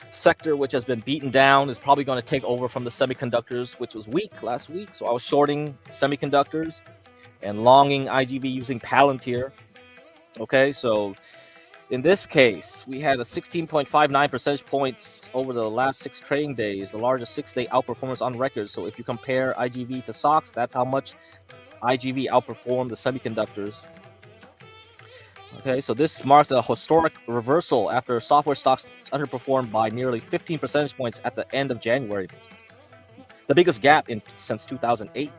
sector, which has been beaten down, is probably going to take over from the semiconductors, which was weak last week. So I was shorting semiconductors and longing IGV using Palantir. Okay, so in this case, we had a 16.59 percentage points over the last 6 trading days, the largest 6-day outperformance on record. So if you compare IGV to SOX, that's how much IGV outperformed the semiconductors. Okay, so this marks a historic reversal after software stocks underperformed by nearly 15 percentage points at the end of January, the biggest gap since 2008.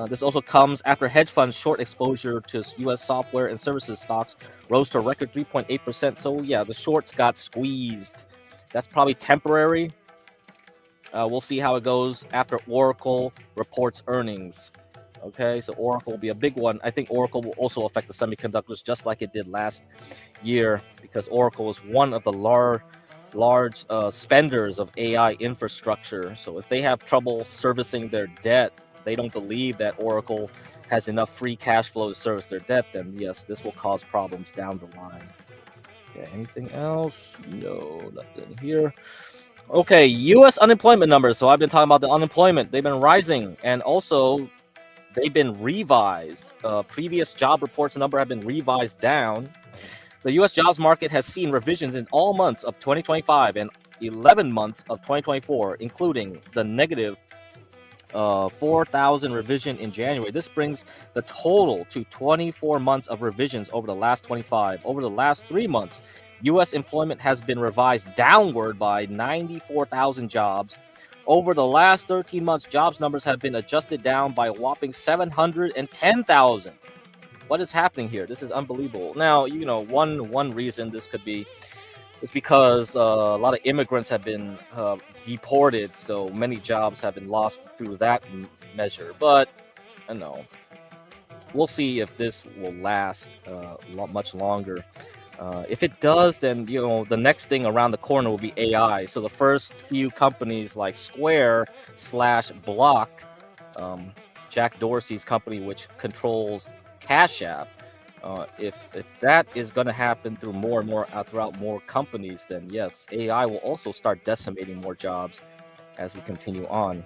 This also comes after hedge funds' short exposure to U.S. software and services stocks rose to a record 3.8%. So, yeah, the shorts got squeezed. That's probably temporary. We'll see how it goes after Oracle reports earnings. Okay, so Oracle will be a big one. I think Oracle will also affect the semiconductors just like it did last year, because Oracle was one of the large spenders of AI infrastructure. So if they have trouble servicing their debt, they don't believe that Oracle has enough free cash flow to service their debt, then yes, this will cause problems down the line. Okay, anything else? No, nothing here. Okay, U.S. unemployment numbers. So I've been talking about the unemployment. They've been rising, and also they've been revised. Previous job reports number have been revised down. The U.S. jobs market has seen revisions in all months of 2025 and 11 months of 2024, including the negative 4,000 revision in January. This brings the total to 24 months of revisions over the last 25. Over the last 3 months, U.S. employment has been revised downward by 94,000 jobs. Over the last 13 months, jobs numbers have been adjusted down by a whopping 710,000. What is happening here? This is unbelievable. Now, you know, one reason this could be is because a lot of immigrants have been deported, so many jobs have been lost through that measure. But I don't know. We'll see if this will last much longer. If it does, then you know the next thing around the corner will be AI. So the first few companies like Square/Block, Jack Dorsey's company, which controls Cash App. If that is going to happen through more and more throughout more companies, then yes, AI will also start decimating more jobs as we continue on.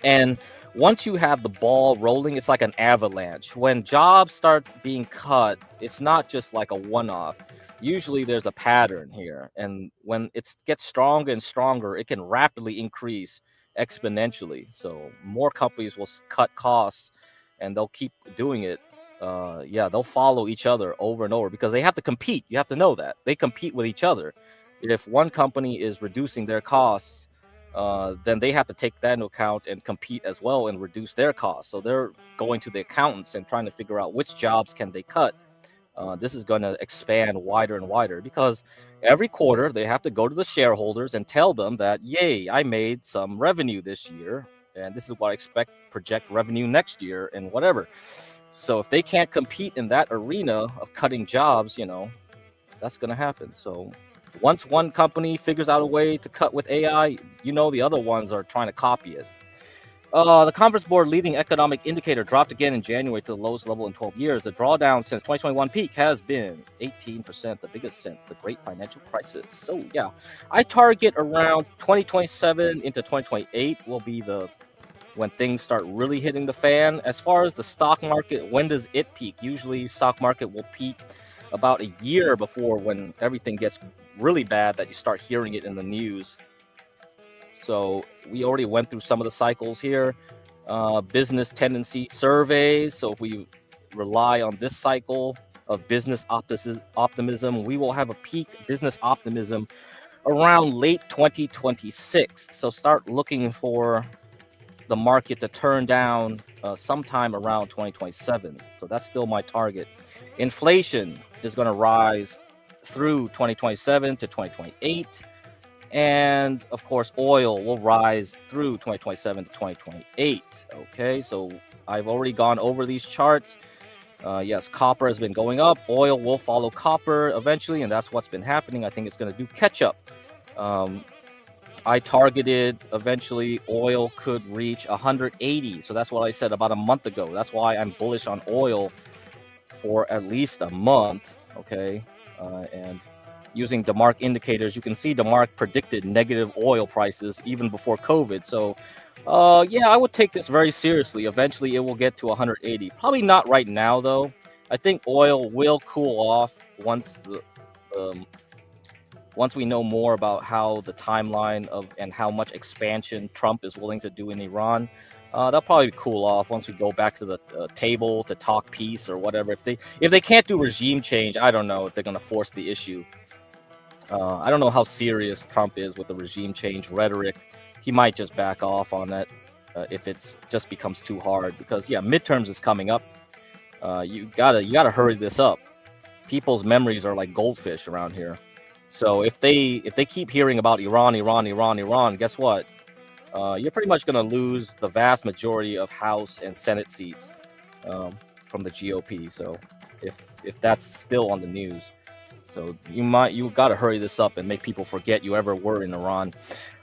And once you have the ball rolling, it's like an avalanche. When jobs start being cut, it's not just like a one-off. usually there's a pattern here, and when it gets stronger and stronger, it can rapidly increase exponentially. So more companies will cut costs, and they'll keep doing it. Yeah, they'll follow each other over and over because they have to compete. You have to know that they compete with each other. If one company is reducing their costs, then they have to take that into account and compete as well and reduce their costs. So they're going to the accountants and trying to figure out which jobs can they cut. This is going to expand wider and wider because every quarter they have to go to the shareholders and tell them that, yay, I made some revenue this year, and this is what I project revenue next year and whatever. So if they can't compete in that arena of cutting jobs, that's going to happen. So once one company figures out a way to cut with AI, the other ones are trying to copy it. The Conference Board leading economic indicator dropped again in January to the lowest level in 12 years. The drawdown since 2021 peak has been 18%, the biggest since the great financial crisis. So yeah, I target around 2027 into 2028 will be when things start really hitting the fan. As far as the stock market, when does it peak? Usually stock market will peak about a year before when everything gets really bad that you start hearing it in the news. So we already went through some of the cycles here. Business tendency surveys. So if we rely on this cycle of business optimism, we will have a peak business optimism around late 2026. So start looking for the market to turn down sometime around 2027. So that's still my target. Inflation is going to rise through 2027 to 2028. And of course, oil will rise through 2027 to 2028. Okay, so I've already gone over these charts. Yes, copper has been going up. Oil will follow copper eventually, and that's what's been happening. I think it's going to do catch up. I targeted eventually oil could reach 180. So that's what I said about a month ago. That's why I'm bullish on oil for at least a month. Okay, and using DeMark indicators, you can see DeMark predicted negative oil prices even before COVID. So, yeah, I would take this very seriously. Eventually, it will get to 180. Probably not right now, though. I think oil will cool off once once we know more about how the timeline of and how much expansion Trump is willing to do in Iran. They'll probably cool off once we go back to the table to talk peace or whatever. If they can't do regime change, I don't know if they're going to force the issue. I don't know how serious Trump is with the regime change rhetoric. He might just back off on that if it just becomes too hard. Because yeah, midterms is coming up. You gotta hurry this up. People's memories are like goldfish around here. So if they keep hearing about Iran, guess what? You're pretty much gonna lose the vast majority of House and Senate seats from the GOP. So if that's still on the news. So you got to hurry this up and make people forget you ever were in Iran.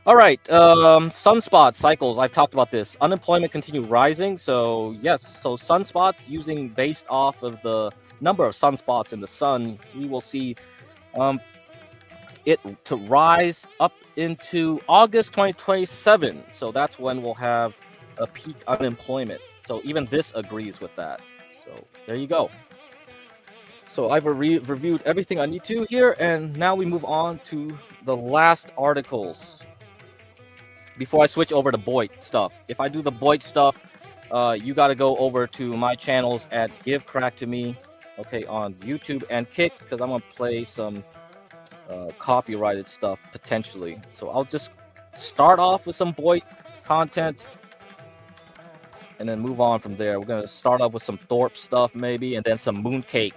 All right, sunspot cycles. I've talked about this. Unemployment continued rising. So yes, so sunspots based off of the number of sunspots in the sun, we will see it to rise up into August 2027. So that's when we'll have a peak unemployment. So even this agrees with that. So there you go. So I've reviewed everything I need to here, and now we move on to the last articles. Before I switch over to Boyd stuff, if I do the Boyd stuff, you got to go over to my channels at GetCrack to me, okay, on YouTube and Kick, because I'm gonna play some copyrighted stuff potentially. So I'll just start off with some Boyd content, and then move on from there. We're gonna start off with some Thorpe stuff maybe, and then some Mooncake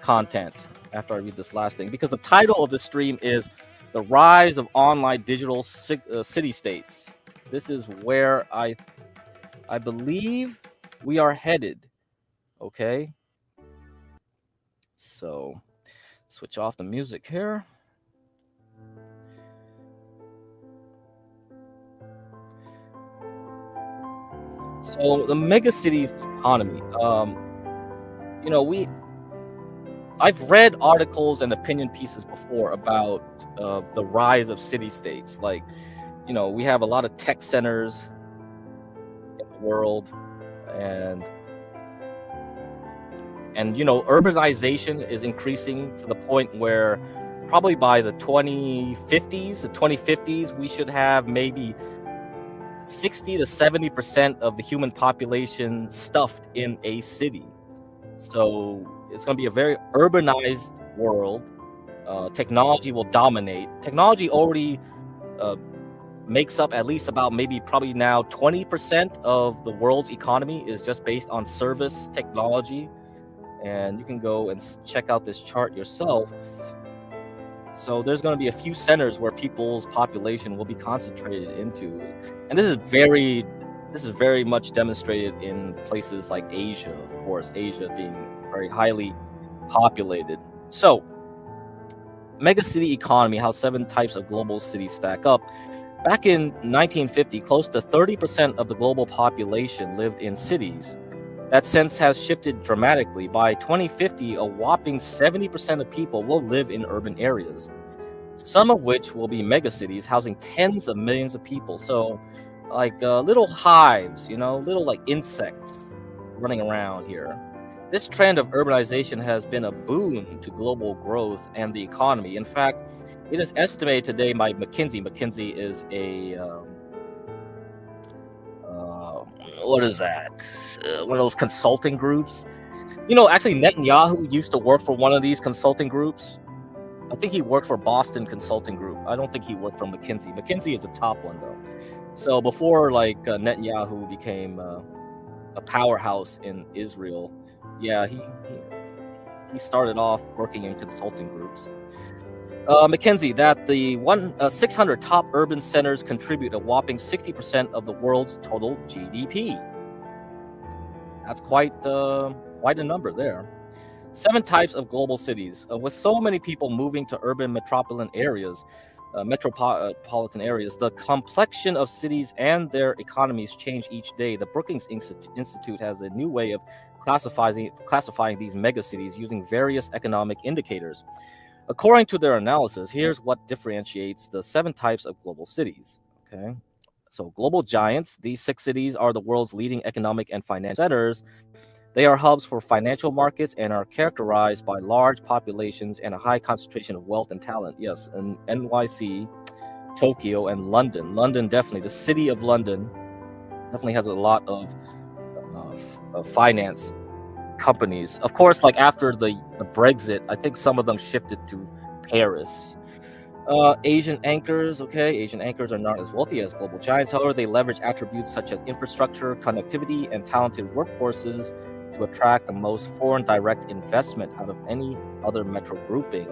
content after I read this last thing, because the title of the stream is The Rise of Online Digital City-States. This is where I believe we are headed. Okay, so switch off the music here. So the megacities economy, I've read articles and opinion pieces before about the rise of city-states. Like, we have a lot of tech centers in the world, and And urbanization is increasing to the point where probably by the 2050s, we should have maybe 60 to 70% of the human population stuffed in a city. So it's going to be a very urbanized world. Technology will dominate. Technology already makes up at least about probably now 20% of the world's economy is just based on service technology. And you can go and check out this chart yourself. So there's going to be a few centers where people's population will be concentrated into, and this is very much demonstrated in places like Asia, of course, Asia being very highly populated. So megacity economy, how 7 types of global cities stack up. Back in 1950, close to 30% of the global population lived in cities. That sense has shifted dramatically. By 2050, a whopping 70% of people will live in urban areas, some of which will be megacities housing tens of millions of people. So like little hives, little like insects running around here. This trend of urbanization has been a boon to global growth and the economy. In fact, it is estimated today by McKinsey. McKinsey is a what is that? One of those consulting groups. Actually, Netanyahu used to work for one of these consulting groups. I think he worked for Boston Consulting Group. I don't think he worked for McKinsey. McKinsey is the top one, though. So before Netanyahu became a powerhouse in Israel, yeah, he started off working in consulting groups. McKinsey, that the 600 top urban centers contribute a whopping 60% of the world's total GDP. That's quite a number there. 7 types of global cities. With so many people moving to urban metropolitan areas, the complexion of cities and their economies change each day. The Brookings Institute has a new way of classifying these megacities using various economic indicators. According to their analysis, here's what differentiates the 7 types of global cities. Okay, so global giants. These 6 cities are the world's leading economic and financial centers. They are hubs for financial markets and are characterized by large populations and a high concentration of wealth and talent. Yes, and NYC, Tokyo, and London. London, definitely. The city of London definitely has a lot of finance companies. Of course, like after the Brexit, I think some of them shifted to Paris. Asian anchors, okay. Asian anchors are not as wealthy as global giants. However, they leverage attributes such as infrastructure, connectivity, and talented workforces to attract the most foreign direct investment out of any other metro grouping.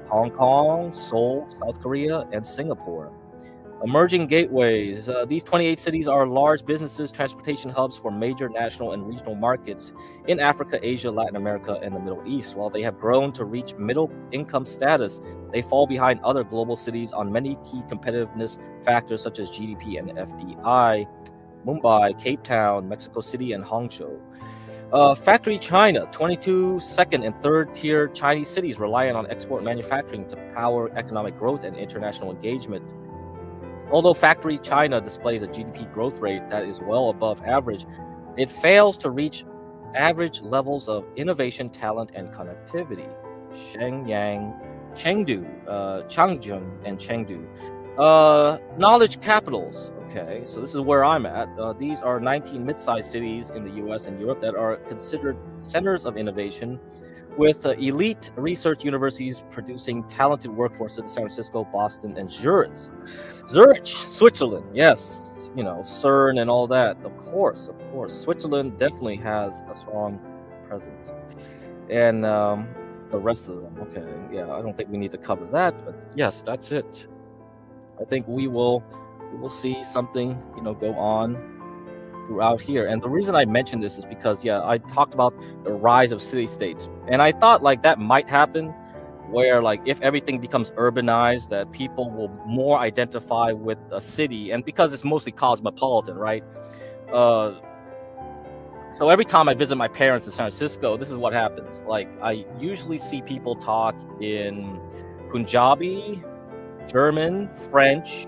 Hong Kong, Seoul, South Korea, and Singapore. Emerging gateways. These 28 cities are large businesses, transportation hubs for major national and regional markets in Africa, Asia, Latin America, and the Middle East. While they have grown to reach middle income status, they fall behind other global cities on many key competitiveness factors such as GDP and FDI. Mumbai, Cape Town, Mexico City, and Hangzhou. Factory China. 22 second and third tier Chinese cities relying on export manufacturing to power economic growth and international engagement. Although Factory China displays a GDP growth rate that is well above average, it fails to reach average levels of innovation, talent, and connectivity. Shenyang, Chengdu, Changchun, and Chengdu. Knowledge capitals. Okay, so this is where I'm at. These are 19 mid-sized cities in the US and Europe that are considered centers of innovation, with elite research universities producing talented workforce in San Francisco, Boston, and Zurich. Zurich, Switzerland. Yes, CERN and all that. Of course. Switzerland definitely has a strong presence. And the rest of them. Okay, yeah, I don't think we need to cover that, but yes, that's it. I think we will see something, go on throughout here. And the reason I mentioned this is because, I talked about the rise of city-states. And I thought that might happen where if everything becomes urbanized, that people will more identify with a city. And because it's mostly cosmopolitan, right? So every time I visit my parents in San Francisco, this is what happens. I usually see people talk in Punjabi, German, French,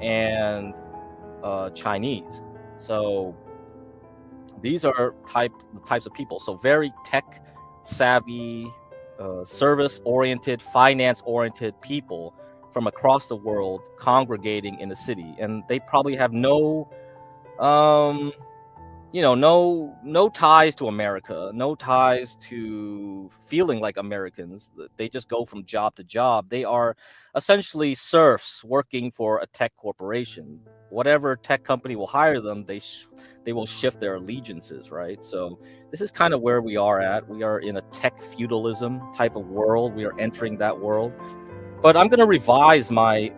and Chinese. So these are the types of people. So very tech savvy, service oriented, finance oriented people from across the world congregating in the city, and they probably have no no ties to America, no ties to feeling like Americans. They just go from job to job. They are essentially serfs working for a tech corporation. Whatever tech company will hire them, they will shift their allegiances, right? So this is kind of where we are at. We are in a tech feudalism type of world. We are entering that world. But I'm going to revise my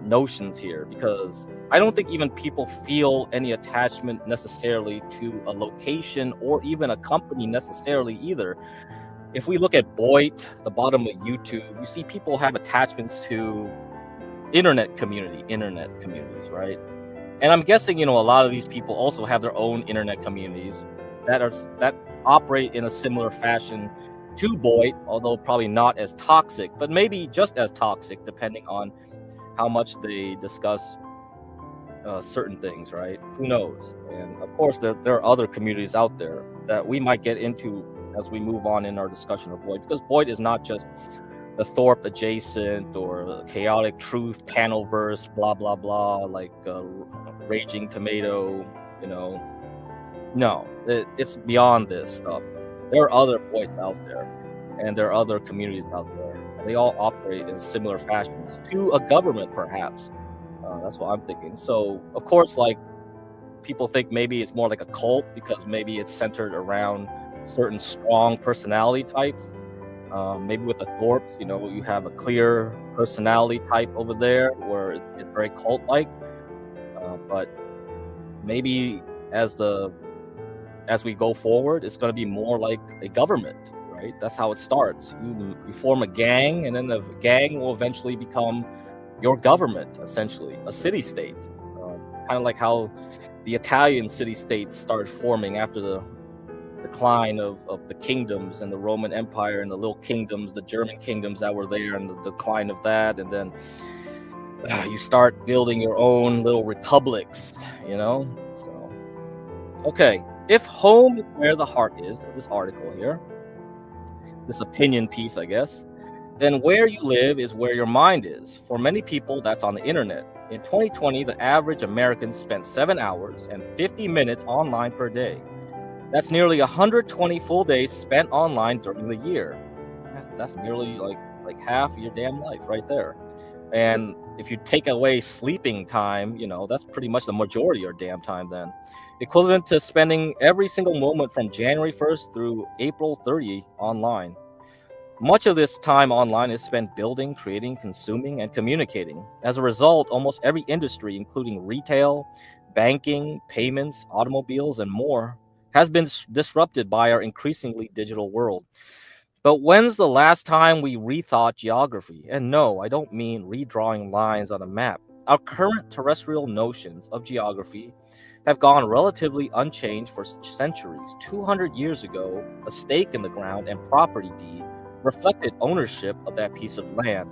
notions here, because I don't think even people feel any attachment necessarily to a location or even a company necessarily either. If we look at Boyd, the bottom of YouTube, you see people have attachments to internet communities, right? And I'm guessing, a lot of these people also have their own internet communities that operate in a similar fashion to Boyd, although probably not as toxic, but maybe just as toxic, depending on how much they discuss certain things, right? Who knows? And of course, there are other communities out there that we might get into as we move on in our discussion of Boyd, because Boyd is not just the Thorpe adjacent or the chaotic truth panelverse, blah blah blah, like Raging Tomato, No, it's beyond this stuff. There are other Boyds out there, and there are other communities out there. They all operate in similar fashions to a government, perhaps. That's what I'm thinking. So, of course, like, people think maybe it's more like a cult because maybe it's centered around certain strong personality types. Maybe with the Thorpes, you have a clear personality type over there where it's very cult-like. But maybe as we go forward, it's going to be more like a government, right? That's how it starts. You form a gang, and then the gang will eventually become your government, essentially, a city-state. Kind of like how the Italian city-states started forming after the decline of the kingdoms and the Roman Empire and the little kingdoms, the German kingdoms that were there, and the decline of that. And then you start building your own little republics, So, okay. If home is where the heart is, this article here, this opinion piece, I guess, then where you live is where your mind is. For many people, that's on the internet. In 2020, the average American spent 7 hours and 50 minutes online per day. That's nearly 120 full days spent online during the year. That's nearly like half your damn life right there. And if you take away sleeping time, that's pretty much the majority of your damn time then. Equivalent to spending every single moment from January 1st through April 30 online. Much of this time online is spent building, creating, consuming, and communicating. As a result, almost every industry, including retail, banking, payments, automobiles, and more, has been disrupted by our increasingly digital world. But when's the last time we rethought geography? And no, I don't mean redrawing lines on a map. Our current terrestrial notions of geography have gone relatively unchanged for centuries. 200 years ago, a stake in the ground and property deed reflected ownership of that piece of land.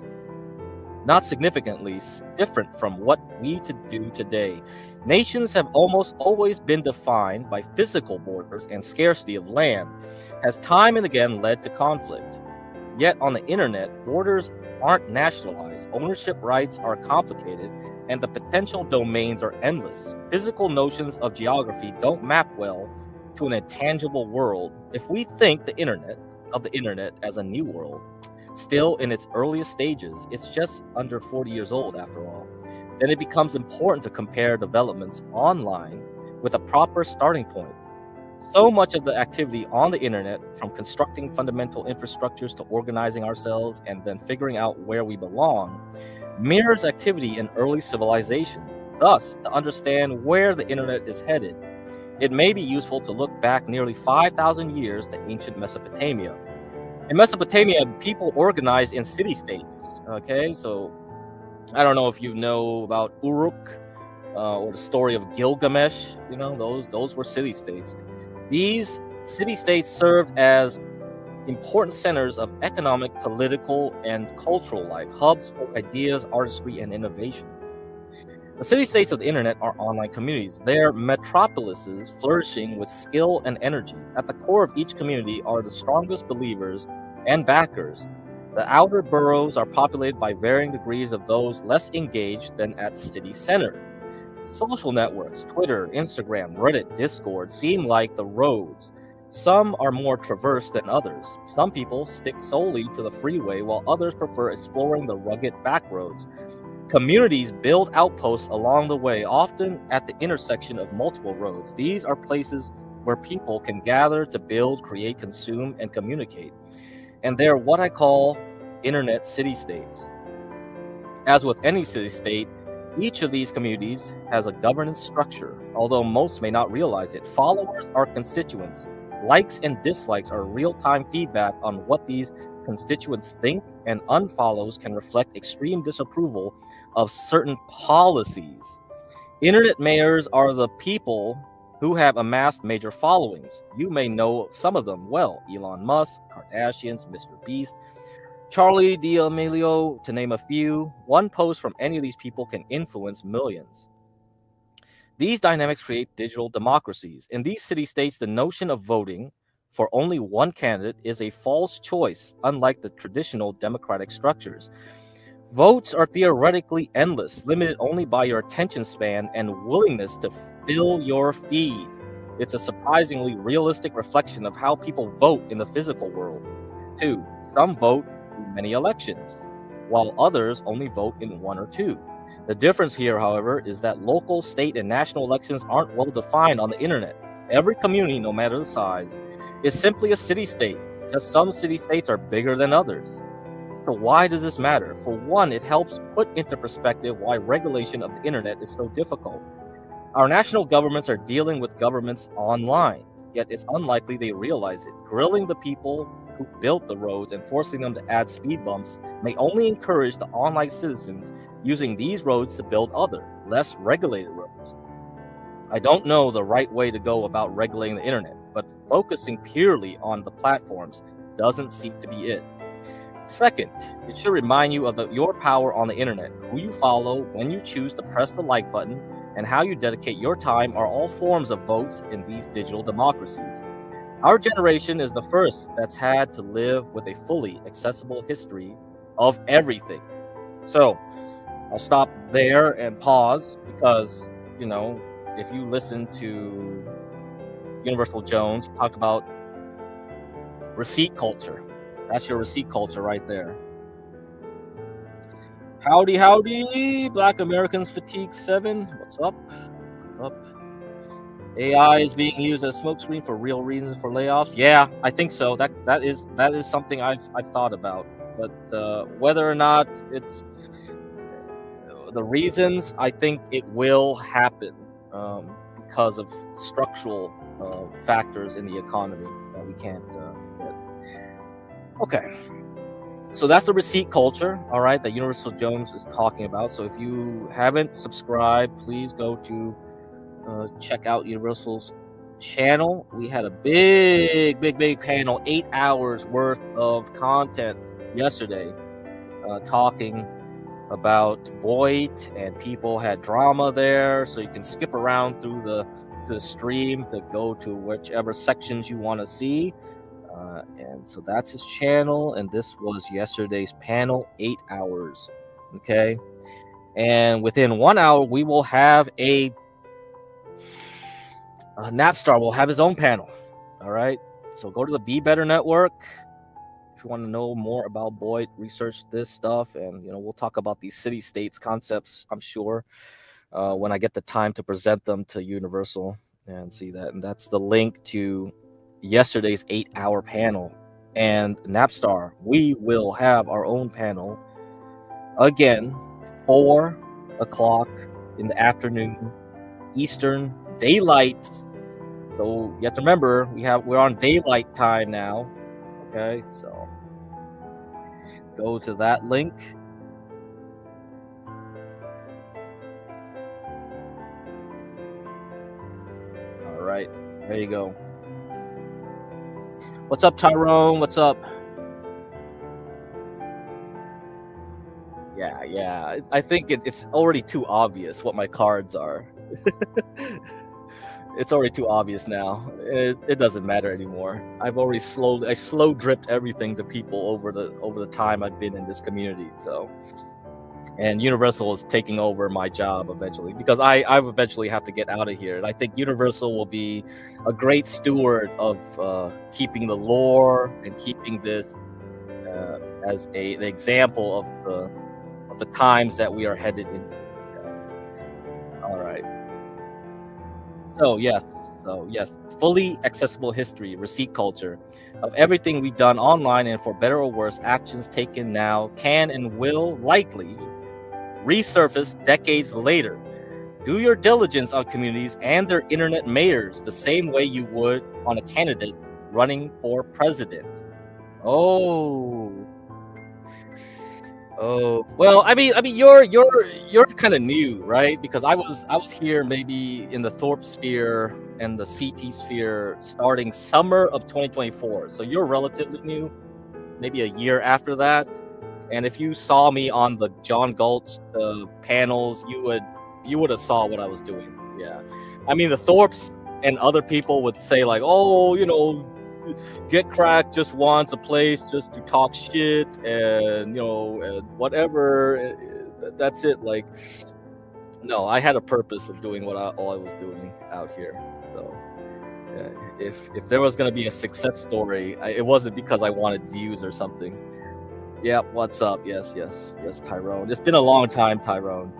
Not significantly different from what we do today. Nations have almost always been defined by physical borders and scarcity of land, has time and again led to conflict. Yet on the internet, borders aren't nationalized, ownership rights are complicated, and the potential domains are endless. Physical notions of geography don't map well to an intangible world. If we think of the internet as a new world, still in its earliest stages, it's just under 40 years old after all, then it becomes important to compare developments online with a proper starting point. So much of the activity on the internet, from constructing fundamental infrastructures to organizing ourselves and then figuring out where we belong, mirrors activity in early civilization. Thus, to understand where the internet is headed, it may be useful to look back nearly 5,000 years to ancient Mesopotamia. In Mesopotamia, people organized in city-states. Okay, so I don't know if you know about Uruk or the story of Gilgamesh. Those were city-states. These city-states served as important centers of economic, political, and cultural life, hubs for ideas, artistry, and innovation. The city-states of the internet are online communities. They're metropolises flourishing with skill and energy. At the core of each community are the strongest believers and backers. The outer boroughs are populated by varying degrees of those less engaged than at city center. Social networks, Twitter, Instagram, Reddit, Discord, seem like the roads. Some are more traversed than others. Some people stick solely to the freeway, while others prefer exploring the rugged backroads. Communities build outposts along the way, often at the intersection of multiple roads. These are places where people can gather to build, create, consume, and communicate. And they're what I call internet city-states. As with any city-state, each of these communities has a governance structure, although most may not realize it. Followers are constituents. Likes and dislikes are real-time feedback on what these constituents think, and unfollows can reflect extreme disapproval of certain policies. Internet mayors are the people who have amassed major followings. You may know some of them well: Elon Musk, Kardashians, Mr. Beast, Charlie D'Amelio, to name a few. One post from any of these people can influence millions. These dynamics create digital democracies. In these city-states, the notion of voting for only one candidate is a false choice, unlike the traditional democratic structures. Votes are theoretically endless, limited only by your attention span and willingness to fill your feed. It's a surprisingly realistic reflection of how people vote in the physical world. 2. Some vote in many elections, while others only vote in one or two. The difference here, however, is that local, state, and national elections aren't well defined on the internet. Every community, no matter the size, is simply a city-state, because some city-states are bigger than others. So why does this matter? For one, it helps put into perspective why regulation of the internet is so difficult. Our national governments are dealing with governments online, yet it's unlikely they realize it. Grilling the people who built the roads and forcing them to add speed bumps may only encourage the online citizens using these roads to build other, less regulated roads. I don't know the right way to go about regulating the internet, but focusing purely on the platforms doesn't seem to be it. Second, it should remind you of your power on the internet. Who you follow, when you choose to press the like button, and how you dedicate your time are all forms of votes in these digital democracies. Our generation is the first that's had to live with a fully accessible history of everything. So I'll stop there and pause because, if you listen to Universal Jones talk about receipt culture, that's your receipt culture right there. Howdy, howdy, Black Americans Fatigue 7. What's up? What's up? AI is being used as a smokescreen for real reasons for layoffs. Yeah, I think so. That is something I've thought about. But whether or not it's the reasons, I think it will happen because of structural factors in the economy that we can't get. Okay. So that's the receipt culture, all right, that Universal Jones is talking about. So if you haven't subscribed, please go to check out Universal's channel. We had a big panel, 8 hours worth of content yesterday, talking about Boyd, and people had drama there. So you can skip around through the stream to go to whichever sections you want to see. And so that's his channel, and this was yesterday's panel, 8 hours. Okay, and within 1 hour we will have a Napstar will have his own panel. All right, so go to the Be Better Network if you want to know more about Boyd. Research this stuff, and we'll talk about these city-states concepts, I'm sure, when I get the time to present them to Universal and see that. And that's the link to yesterday's 8-hour panel. And Napstar, we will have our own panel again, 4 o'clock in the afternoon, Eastern Daylight. So you have to remember we're on daylight time now. Okay, so go to that link. All right, there you go. What's up, Tyrone? What's up? Yeah. I think it's already too obvious what my cards are. It's already too obvious now. It doesn't matter anymore. I slow dripped everything to people over the time I've been in this community. So, and Universal is taking over my job eventually because I eventually have to get out of here. And I think Universal will be a great steward of keeping the lore and keeping this as an example of the times that we are headed into. All right. So yes, fully accessible history, receipt culture of everything we've done online, and for better or worse, actions taken now can and will likely resurface decades later. Do your diligence on communities and their internet mayors the same way you would on a candidate running for president. Oh, well, I mean, you're kind of new, right? Because I was here maybe in the Thorpe sphere and the CT sphere starting summer of 2024. So you're relatively new, maybe a year after that. And if you saw me on the John Galt panels, you would have saw what I was doing. Yeah, I mean the Thorpes and other people would say like, oh, GetCrack just wants a place just to talk shit and and whatever. That's it. Like, no, I had a purpose of doing all I was doing out here. So if there was gonna be a success story, it wasn't because I wanted views or something. Yeah, what's up? Yes, Tyrone. It's been a long time, Tyrone.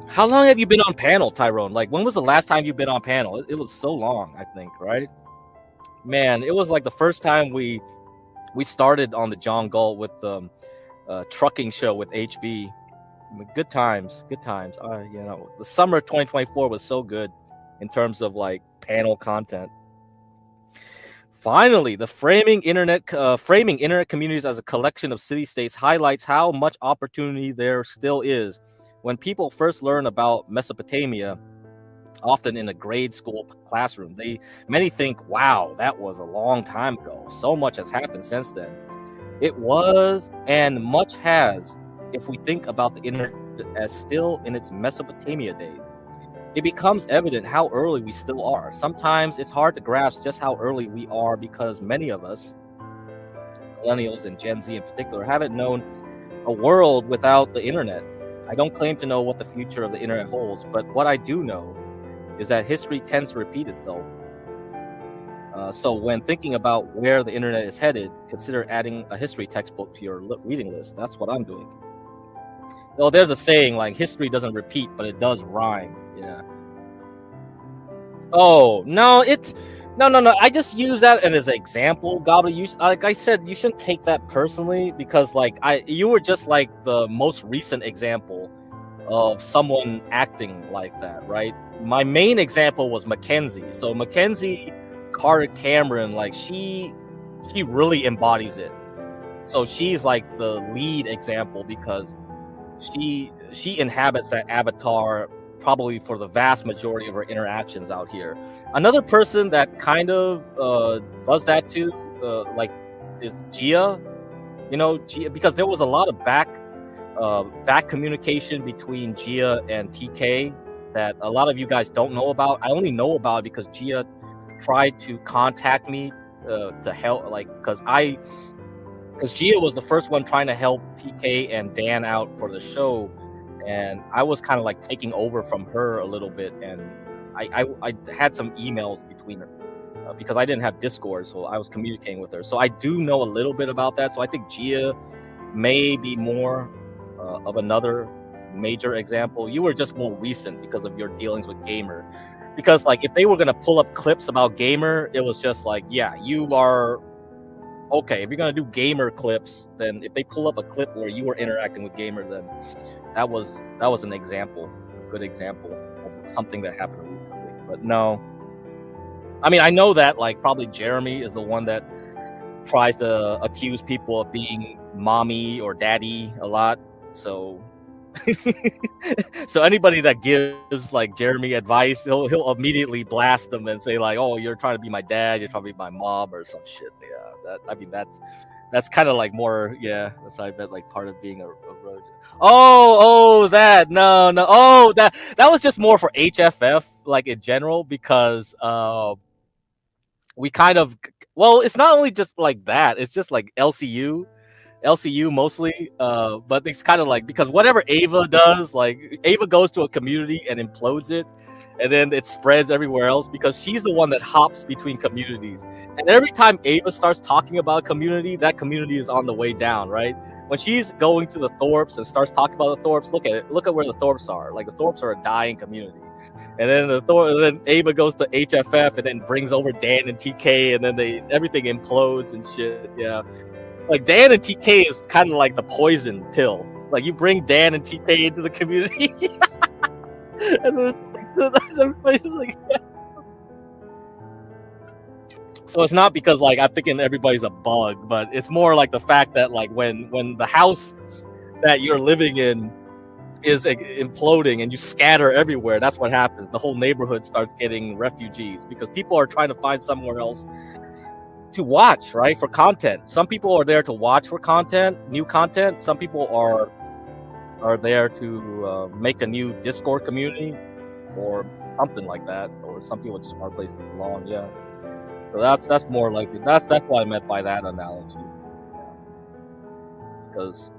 How long have you been on panel, Tyrone? Like, when was the last time you've been on panel? It was so long, I think, right? Man, it was like the first time we started on the John Galt with the trucking show with HB. Good times. The summer of 2024 was so good in terms of like panel content. Finally, the framing internet communities as a collection of city-states highlights how much opportunity there still is. When people first learn about Mesopotamia, often in a grade school classroom, many think, wow, that was a long time ago. So much has happened since then. It was, and much has, if we think about the internet as still in its Mesopotamia days. It becomes evident how early we still are. Sometimes it's hard to grasp just how early we are because many of us, millennials and Gen Z in particular, haven't known a world without the internet. I don't claim to know what the future of the internet holds, but what I do know is that history tends to repeat itself. So when thinking about where the internet is headed, consider adding a history textbook to your reading list. That's what I'm doing. Well, there's a saying like history doesn't repeat, but it does rhyme. Yeah. Oh, no, no. I just use that as an example, Gobbly. Like I said, you shouldn't take that personally because you were just like the most recent example of someone acting like that, right? My main example was Mackenzie. So Mackenzie Carter Cameron, like she really embodies it. So she's like the lead example because she inhabits that avatar probably for the vast majority of her interactions out here. Another person that kind of does that too, is Gia. Gia, because there was a lot of back communication between Gia and TK that a lot of you guys don't know about. I only know about it because Gia tried to contact me to help, because Gia was the first one trying to help TK and Dan out for the show, and I was kind of like taking over from her a little bit, and I had some emails between her because I didn't have Discord, so I was communicating with her. So I do know a little bit about that. So I think Gia may be more of another major example. You were just more recent because of your dealings with Gamer. Because like if they were gonna pull up clips about Gamer, it was just like, yeah, you are okay. If you're gonna do Gamer clips, then if they pull up a clip where you were interacting with Gamer, then that was an example, a good example of something that happened recently. But no, I mean I know that like probably Jeremy is the one that tries to accuse people of being mommy or daddy a lot. So so anybody that gives like Jeremy advice, he'll immediately blast them and say like, oh, you're trying to be my dad, you're trying to be my mom or some shit. Yeah, That's kind of like more, yeah. That's what I meant, like part of being a road. Oh, that no. Oh, that was just more for HFF, like in general, because we kind of, well, it's not only just like that. It's just like LCU mostly, but it's kind of like, because whatever Ava does, like Ava goes to a community and implodes it, and then it spreads everywhere else because she's the one that hops between communities. And every time Ava starts talking about a community, that community is on the way down, right? When she's going to the Thorps and starts talking about the Thorps, look at where the Thorps are. Like the Thorps are a dying community. And then then Ava goes to HFF and then brings over Dan and TK, and then everything implodes and shit. Yeah. Like Dan and TK is kind of like the poison pill. Like you bring Dan and TK into the community, and then everybody's like, yeah. So it's not because like I'm thinking everybody's a bug, but it's more like the fact that like when the house that you're living in is imploding and you scatter everywhere, that's what happens. The whole neighborhood starts getting refugees because people are trying to find somewhere else to watch, right? For content. Some people are there to watch for content, new content. Some people are there to make a new Discord community or something like that. Or some people just want a place to belong. Yeah. So that's more like that's what I meant by that analogy. Because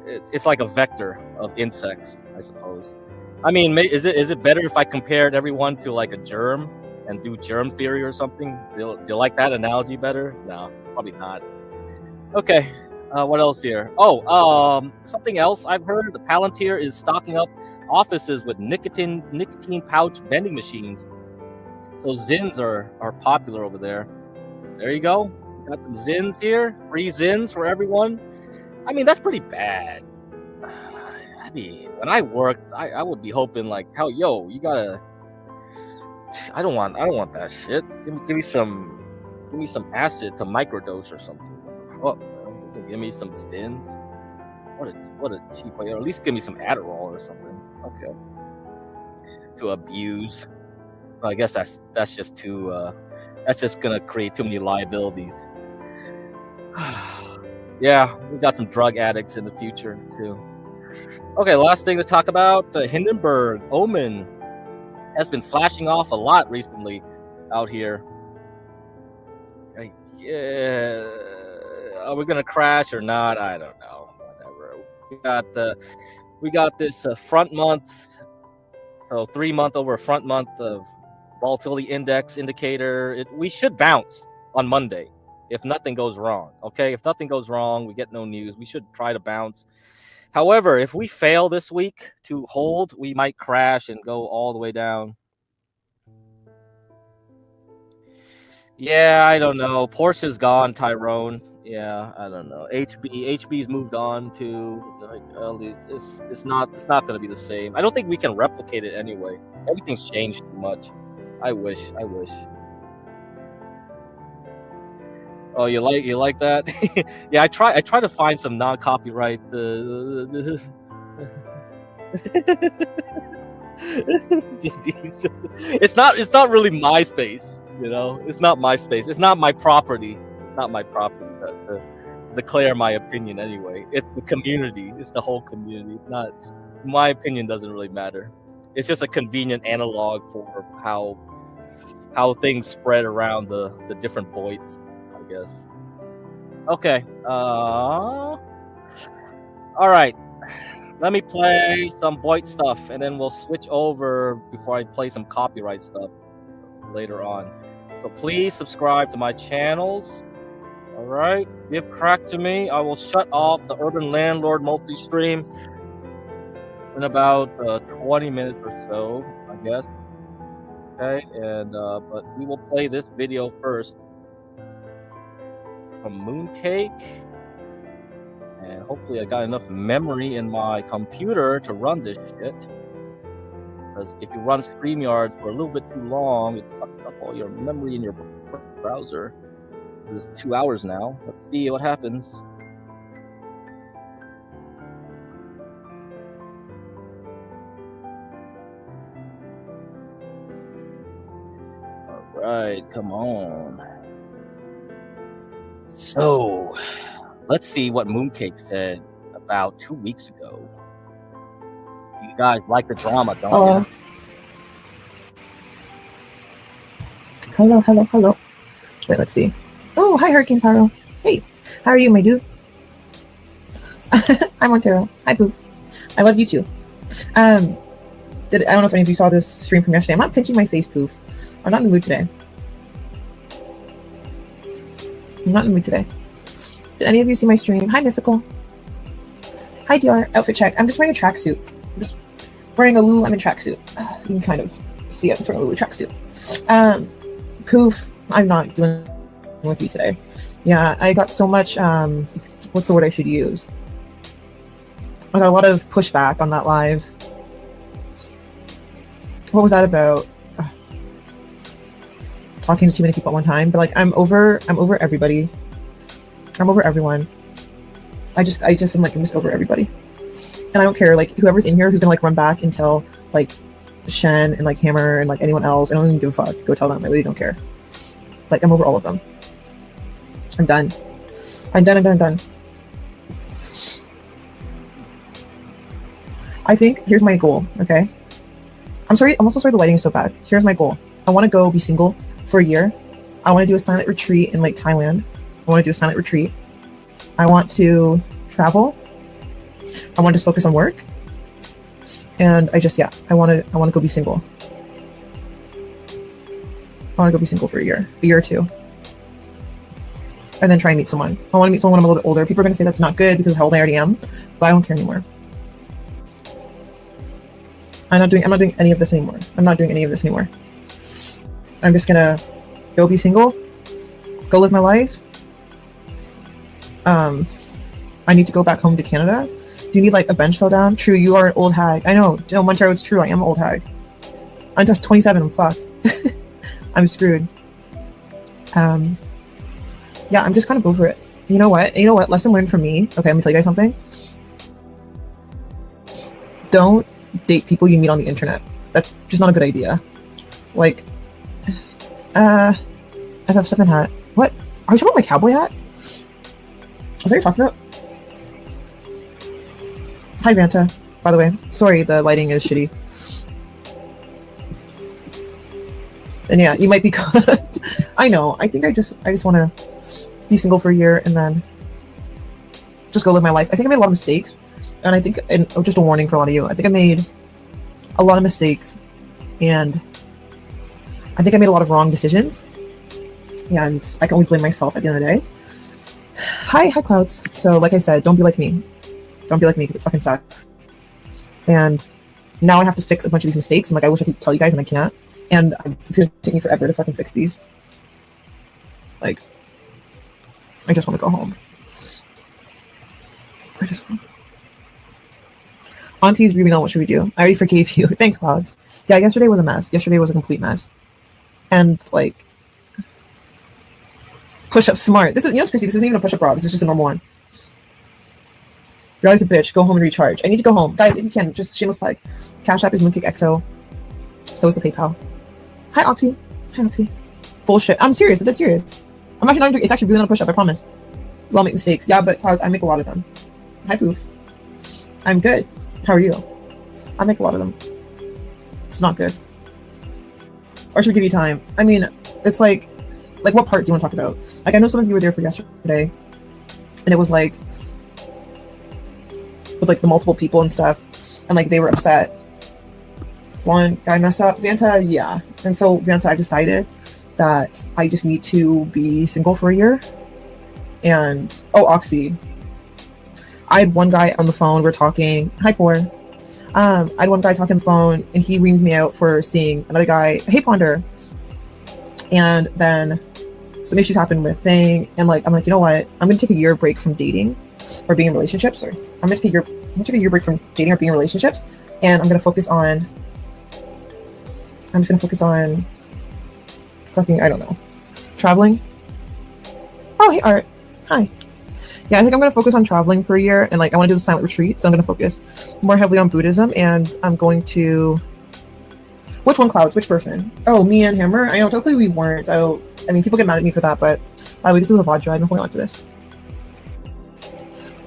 it's like a vector of insects, I suppose. I mean, is it better if I compared everyone to like a germ and do germ theory or something? Do you like that analogy better? No, probably not. Okay, what else here? Oh, something else I've heard. The Palantir is stocking up offices with nicotine pouch vending machines. So Zins are popular over there. There you go. Got some Zins here. Free Zins for everyone. I mean, that's pretty bad. I mean, when I worked, I would be hoping like, hell, yo, you gotta. I don't want that shit. Give me some acid to microdose or something. What the fuck, man? Give me some Zins. What a cheap way. Or at least give me some Adderall or something. Okay. To abuse. Well, I guess that's just too. That's just gonna create too many liabilities. Yeah, we got some drug addicts in the future too. Okay, last thing to talk about: Hindenburg Omen has been flashing off a lot recently out here. Yeah, are we gonna crash or not? I don't know. Whatever. We got this front month, so 3 month over front month of volatility index indicator. We should bounce on Monday if nothing goes wrong. Okay, if nothing goes wrong, we get no news. We should try to bounce. However, if we fail this week to hold, we might crash and go all the way down. Yeah, I don't know. Porsche's gone, Tyrone. Yeah, I don't know. HB's moved on to like, it's not going to be the same. I don't think we can replicate it anyway. Everything's changed too much. I wish. Oh, you like that? Yeah, I try to find some non-copyright disease. It's not really MySpace, you know. It's not MySpace. It's not my property. It's not my property to declare my opinion anyway. It's the community. It's the whole community. It's not my opinion. Doesn't really matter. It's just a convenient analog for how things spread around the different voids, I guess. Okay. All right. Let me play some Void stuff, and then we'll switch over before I play some copyright stuff later on. So please subscribe to my channels. All right. Give crack to me. I will shut off the Urban Landlord multi-stream in about 20 minutes or so, I guess. Okay. And but we will play this video first from Mooncake. And hopefully I got enough memory in my computer to run this shit. Because if you run StreamYard for a little bit too long, it sucks up all your memory in your browser. It's 2 hours now. Let's see what happens. All right, come on. So, let's see what Mooncake said about 2 weeks ago. You guys like the drama, don't Hello. you? Hello. Wait, let's see. Oh, hi, Hurricane Pyro. Hey, how are you, my dude? I'm Montero. Hi, Poof. I love you too. I don't know if any of you saw this stream from yesterday. I'm not pinching my face, Poof. I'm not in the mood today. Did any of you see my stream? Hi, Mythical. Hi, DR. Outfit check. I'm just wearing a tracksuit. I'm just wearing a Lululemon tracksuit. You can kind of see it in front of a Lulu tracksuit. Poof. I'm not dealing with you today. Yeah, I got so much, what's the word I should use? I got a lot of pushback on that live. What was that about? Talking to too many people at one time, but like I'm over everybody. I'm over everyone. I'm just over everybody. And I don't care, like whoever's in here who's gonna like run back and tell like Shen and like Hammer and like anyone else, I don't even give a fuck. Go tell them. I really don't care. Like I'm over all of them. I'm done. I think here's my goal, okay? I'm also sorry the lighting is so bad. Here's my goal. I want to go be single for a year. I want to do a silent retreat in like Thailand. I want to do a silent retreat. I want to travel. I want to just focus on work. And I want to go be single. I want to go be single for a year or two. And then try and meet someone. I want to meet someone when I'm a little bit older. People are going to say that's not good because of how old I already am, but I don't care anymore. I'm not doing any of this anymore. I'm just gonna go be single, go live my life. I need to go back home to Canada. Do you need like a bench down? True, you are an old hag. I know, no, Montero, it's true. I am an old hag. I'm just 27. I'm fucked. I'm screwed. Yeah, I'm just kind of over it. You know what? Lesson learned from me. Okay, I'm gonna tell you guys something. Don't date people you meet on the internet. That's just not a good idea. Like, I have stuff in hat. What? Are you talking about my cowboy hat? Is that what you're talking about? Hi, Vanta. By the way, sorry the lighting is shitty. And yeah, you might be cut. I know. I think I just want to be single for a year and then just go live my life. I think I made a lot of mistakes. And I think, and just a warning for a lot of you, I think I made a lot of mistakes and I think I made a lot of wrong decisions and I can only blame myself at the end of the day. Hi Clouds. So like I said, don't be like me. Don't be like me because it fucking sucks. And now I have to fix a bunch of these mistakes and like I wish I could tell you guys and I can't. And it's gonna take me forever to fucking fix these. Like, I just want to go home. Auntie's grieving on what should we do? I already forgave you. Thanks, Clouds. Yeah, yesterday was a mess. Yesterday was a complete mess. And like, push-up smart. This is, what's crazy? This isn't even a push-up bra. This is just a normal one. You're always a bitch. Go home and recharge. I need to go home. Guys, if you can, just shameless plug. Cash App is MoonkickXO. So is the PayPal. Hi, Oxy. Bullshit. I'm serious. I'm dead serious. I'm actually not doing, it's actually really not a push-up, I promise. We all make mistakes. Yeah, but Clouds, I make a lot of them. Hi, Poof. I'm good. How are you? I make a lot of them. It's not good. Or should we give you time? I mean, it's like what part do you want to talk about? Like, I know some of you were there for yesterday, and it was like, with like the multiple people and stuff, and like they were upset. One guy messed up. Vanta, yeah. And so, Vanta, I decided that I just need to be single for a year. And, oh, Oxy. I had one guy on the phone, we're talking. Hi, Poor. I had one guy talking on the phone, and he reamed me out for seeing another guy. Hey, Ponder. And then some issues happened with Thing, and like I'm like, you know what? I'm gonna take a year break from dating or being in relationships. I'm gonna take a year break from dating or being in relationships, and I'm just gonna focus on fucking, I don't know, traveling. Oh, hey, Art. Hi. Yeah, I think I'm going to focus on traveling for a year, and like I want to do the silent retreat, so I'm going to focus more heavily on Buddhism, and I'm going to Which one, Clouds? Which person? Oh, me and Hammer? I know, technically we weren't. So, I mean, people get mad at me for that, but by the way, this is a VOD show. I've been holding on to this.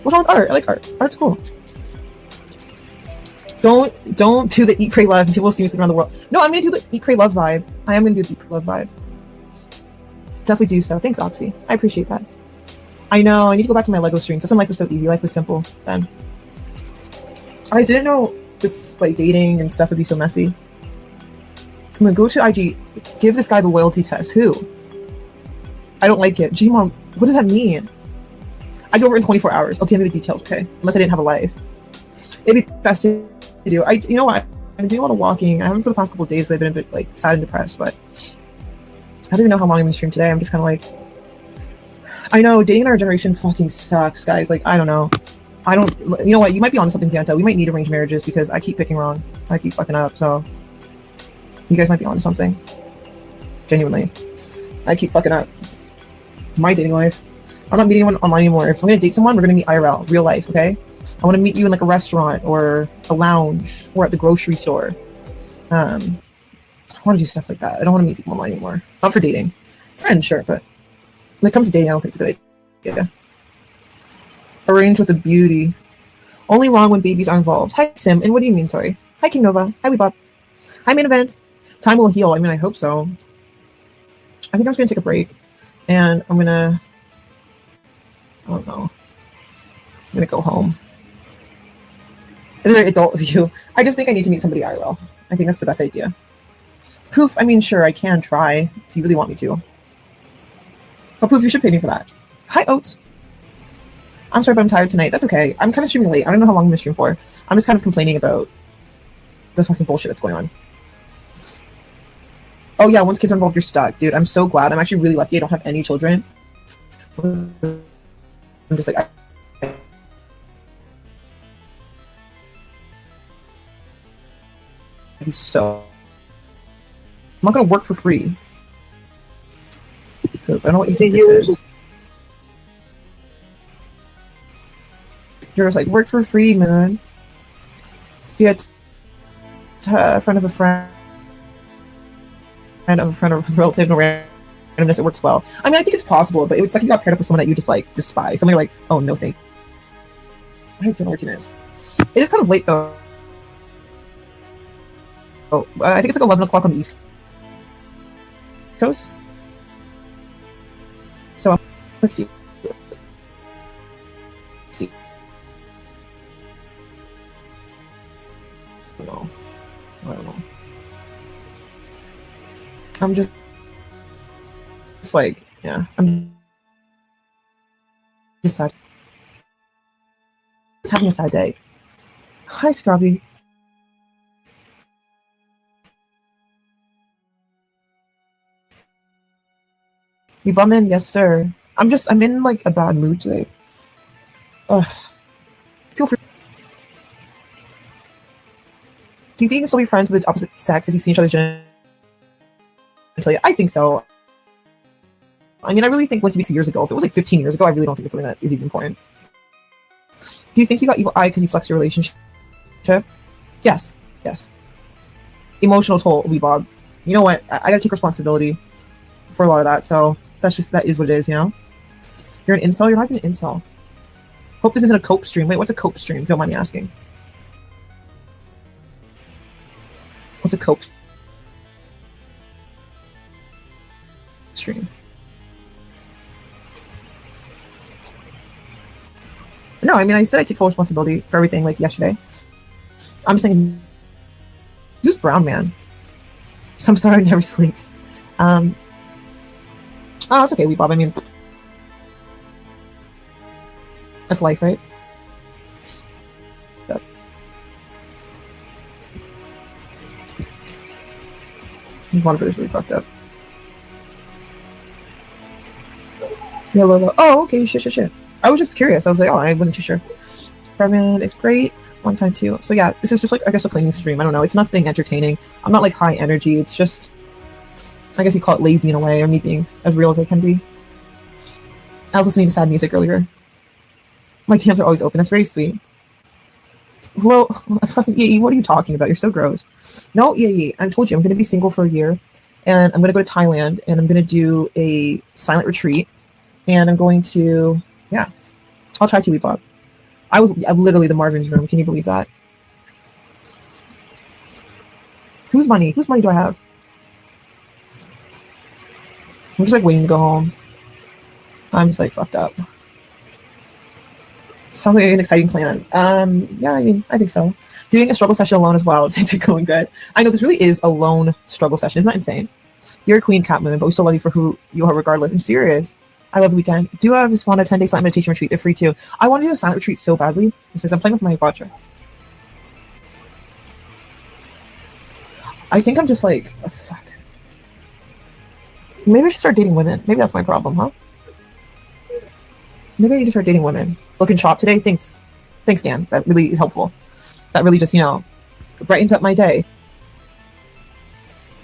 What's wrong with art? I like art. Art's cool. Don't do the Eat, Pray, Love. People will see me sitting around the world. No, I'm gonna do the Eat, Pray, Love vibe. I am gonna do the Eat, Pray, Love vibe. Definitely do so. Thanks, Oxy. I appreciate that. I know, I need to go back to my Lego streams. That's when life was so easy. Life was simple then. I didn't know this, like, dating and stuff would be so messy. I'm gonna go to IG, give this guy the loyalty test. Who? I don't like it. Gmon, what does that mean? I'd go over in 24 hours. I'll tell you the details, okay? Unless I didn't have a life. It'd be best to do. You know what? I've been doing a lot of walking. I haven't for the past couple of days. I've been a bit, like, sad and depressed, but I don't even know how long I'm gonna stream today. I'm just kind of like, I know, dating in our generation fucking sucks, guys. Like, I don't know. You know what? You might be on something, Fanta. We might need arranged marriages because I keep picking wrong. I keep fucking up, so you guys might be on something. Genuinely. I keep fucking up. My dating life. I'm not meeting anyone online anymore. If I'm gonna date someone, we're gonna meet IRL, real life, okay? I want to meet you in like a restaurant or a lounge or at the grocery store. I want to do stuff like that. I don't want to meet people online anymore. Not for dating. Friends, sure, but when it comes to dating, I don't think it's a good idea. Arrange with a beauty. Only wrong when babies are involved. Hi, Sim. And what do you mean, sorry? Hi, King Nova. Hi, Weebop. Hi, Main Event. Time will heal. I mean, I hope so. I think I'm just going to take a break. And I'm going to... I don't know. I'm going to go home. It's a very adult of you. I just think I need to meet somebody IRL. I think that's the best idea. Poof, I mean, sure, I can try if you really want me to. But Poof, you should pay me for that. Hi, Oats. I'm sorry, but I'm tired tonight. That's okay. I'm kind of streaming late. I don't know how long I'm going to stream for. I'm just kind of complaining about the fucking bullshit that's going on. Oh yeah, once kids are involved, you're stuck. Dude, I'm so glad. I'm actually really lucky I don't have any children. I'm just like... So... I'm not going to work for free. I don't know what you think this is. You're just like, work for free, man. If you had a friend of a friend, of a friend of a relative, no randomness, it works well. I mean, I think it's possible, but it's like you got paired up with someone that you just like despise. Somebody like, oh no, thank you. I don't know where it is. It is kind of late though. Oh, I think it's like 11 o'clock on the East Coast. So let's see. I don't know. I'm just like, yeah, I'm just sad. Just having a sad day. Hi, Scrubby. You bum in? Yes, sir. I'm in like a bad mood today. Ugh. Feel free. Do you think you can still be friends with the opposite sex if you've seen each other's genitalia? I think so. I mean, I really think once you meet years ago, if it was like 15 years ago, I really don't think it's something that is even important. Do you think you got evil eye because you flexed your relationship? Yes. Yes. Emotional toll, Bob. You know what? I gotta take responsibility for a lot of that, so that is what it is, you know? You're an incel? You're not even an incel. Hope this isn't a cope stream. Wait, what's a cope stream? If you don't mind me asking. What's a cope stream? No, I mean, I said I take full responsibility for everything, like yesterday. I'm saying, who's Brown Man? Some sorry never sleeps. Oh, it's okay, Bob. I mean, that's life, right? Yep. Water is really fucked up. Yeah, Lola. Oh, okay, shit. I was just curious. I was like, oh, I wasn't too sure. Brevin is great. One time too. So yeah, this is just like, I guess, a cleaning stream. I don't know. It's nothing entertaining. I'm not like high energy. It's just, I guess you call it lazy in a way, or me being as real as I can be. I was listening to sad music earlier. My DMs are always open. That's very sweet. Hello, fucking EAE, what are you talking about? You're so gross. No, EAE, I told you I'm going to be single for a year, and I'm going to go to Thailand, and I'm going to do a silent retreat, and I'm going to, yeah, I'll try TV Pop. I'm literally the Marvin's room. Can you believe that? Whose money? Whose money do I have? I'm just like waiting to go home. I'm just like fucked up. Sounds like an exciting plan. Yeah, I mean, I think so. Doing a struggle session alone as well. Things are going good. I know this really is a lone struggle session. Isn't that insane? You're a queen, Cat Moon, but we still love you for who you are regardless. I'm serious. I love the weekend. Do I just want a 10-day silent meditation retreat? They're free too. I want to do a silent retreat so badly because I'm playing with my voucher. I think I'm just like, oh, fuck. Maybe I should start dating women. Maybe that's my problem, huh? Maybe I need to start dating women. Looking shop today. Thanks, Dan. That really is helpful. That really just, brightens up my day.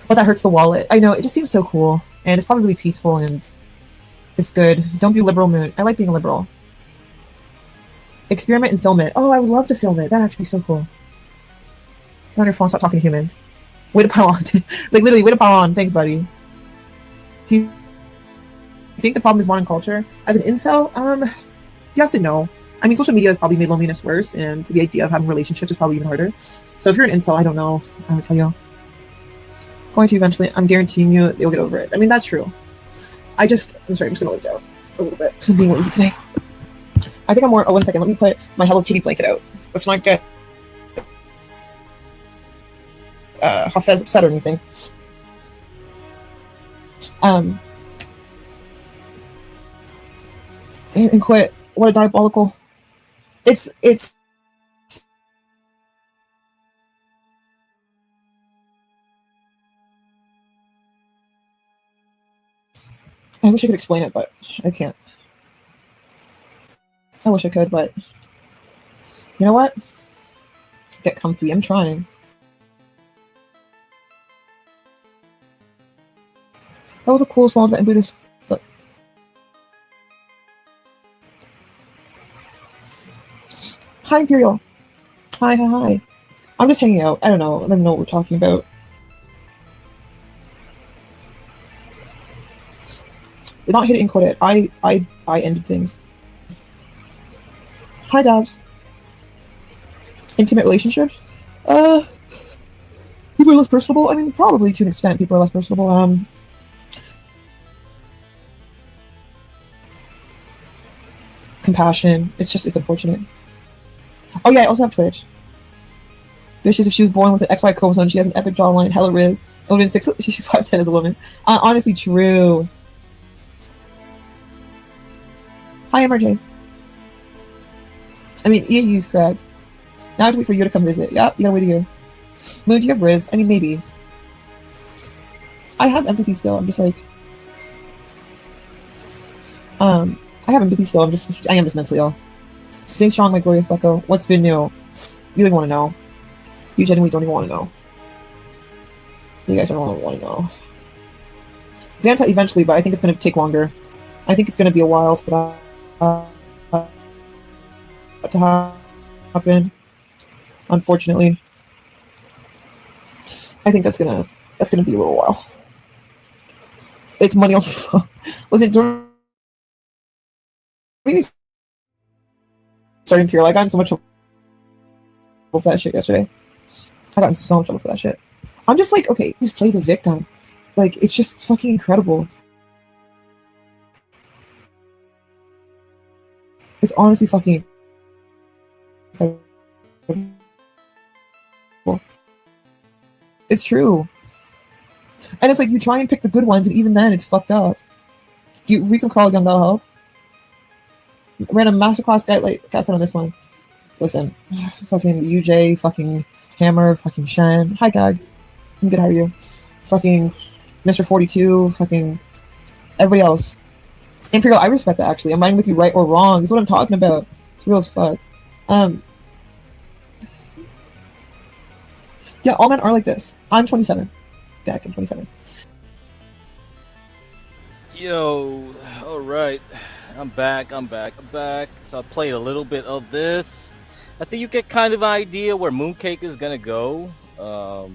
But that hurts the wallet. I know, it just seems so cool. And it's probably really peaceful and it's good. Don't be liberal, Moon. I like being liberal. Experiment and film it. Oh, I would love to film it. That'd actually be so cool. Get on your phone, stop talking to humans. Way to pile on. Like, literally, way to pile on. Thanks, buddy. Do you think the problem is modern culture? As an incel, yes and no. I mean, social media has probably made loneliness worse, and the idea of having relationships is probably even harder. So if you're an incel, I don't know. I would tell you. Going to eventually, I'm guaranteeing you you'll get over it. I mean, that's true. I'm sorry, I'm just going to lay down a little bit because I'm being lazy today. I think I'm more, 1 second, let me put my Hello Kitty blanket out. Let's not get Hafez upset or anything. And quit. What a diabolical. It's I wish I could explain it, but I can't. I wish I could, but you know what? Get comfy. I'm trying. That was a cool small Tibetan Buddhist. Look. Hi, Imperial. Hi. I'm just hanging out. I don't know. I don't know what we're talking about. Not hit it and quit it. I ended things. Hi, Dabs. Intimate relationships? People are less personable. I mean, probably to an extent, people are less personable. Compassion. It's unfortunate. Oh yeah, I also have Twitch. Bitch, if she was born with an XY chromosome, she has an epic jawline, hella Riz. Odin 6, she's 5'10" as a woman. Honestly, true. Hi, MRJ. I mean, EAU's correct. Now I have to wait for you to come visit. Yep, you gotta wait a year. Moon, do you have Riz? I mean, maybe. I have empathy still. I'm just like... I have empathy still. I am just mentally ill. Stay strong, my glorious bucko. What's been new? You don't even want to know. You genuinely don't even want to know. You guys don't want to know. Vanta eventually, but I think it's going to take longer. I think it's going to be a while for that to happen. Unfortunately, I think that's gonna be a little while. It's money on the floor. Listen, don't starting Imperial. I got in so much trouble for that shit yesterday. I got in so much trouble for that shit. I'm just like, okay, just play the victim. Like, it's just fucking incredible. It's honestly fucking incredible. It's true. And it's like, you try and pick the good ones, and even then, it's fucked up. You read some Carl Young, that'll help. Random masterclass guy, like, cast on this one. Listen, fucking UJ, fucking Hammer, fucking Shen. Hi, Gag. I'm good, how are you? Fucking Mr. 42, fucking everybody else. Imperial, I respect that, actually. I'm riding with you right or wrong. This is what I'm talking about. It's real as fuck. Yeah, all men are like this. I'm 27. Gag, I'm 27. Yo, all right. I'm back. So I played a little bit of this. I think you get kind of an idea where Mooncake is gonna go, so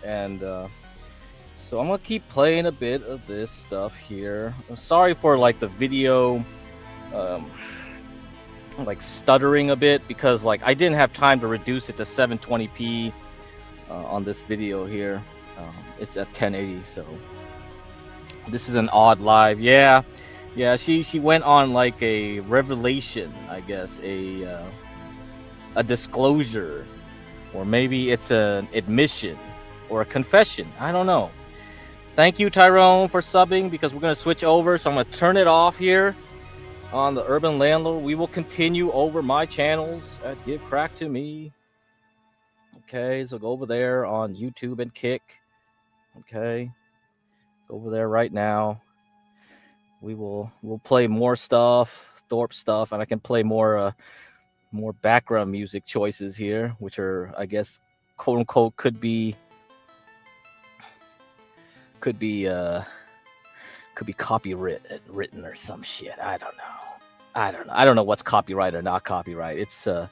I'm gonna keep playing a bit of this stuff here. I'm sorry for like the video, like stuttering a bit because like I didn't have time to reduce it to 720p on this video here. It's at 1080, so this is an odd live. Yeah, she went on like a revelation, I guess, a disclosure, or maybe it's an admission or a confession. I don't know. Thank you, Tyrone, for subbing, because we're going to switch over. So I'm going to turn it off here on the Urban Landlord. We will continue over my channels at GetCrack to Me. Okay, so go over there on YouTube and Kick. Okay, go over there right now. We'll play more stuff, Thorpe stuff, and I can play more background music choices here, which are, I guess, quote unquote, could be copywritten or some shit. I don't know what's copyright or not copyright. It's the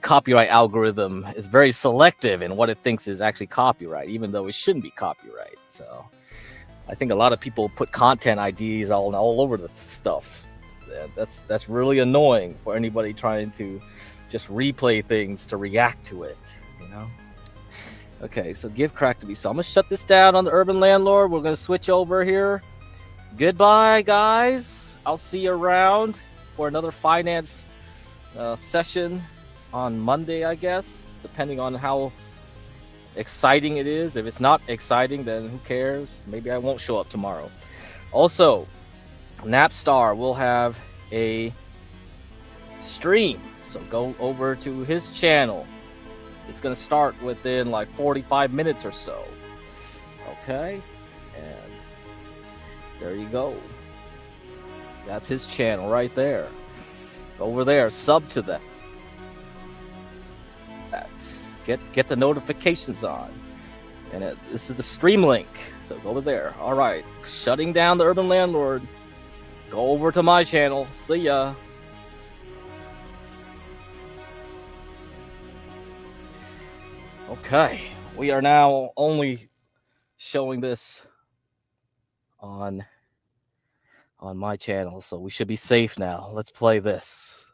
copyright algorithm is very selective in what it thinks is actually copyright, even though it shouldn't be copyright. So I think a lot of people put content IDs all over the stuff. That's really annoying for anybody trying to just replay things to react to it, you know. Okay, so GetCrack to Me. So I'm gonna shut this down on the Urban Landlord. We're gonna switch over here. Goodbye, guys. I'll see you around for another finance session on Monday, I guess, depending on how exciting it is. If it's not exciting, then who cares? Maybe I won't show up tomorrow. Also, Napstar will have a stream, so go over to his channel. It's going to start within like 45 minutes or so. Okay, and there you go. That's his channel right there. Over there, sub to that. Get the notifications on. And this is the stream link, so go over there. All right, shutting down the Urban Landlord. Go over to my channel. See ya. Okay, we are now only showing this on my channel, so we should be safe now. Let's play this.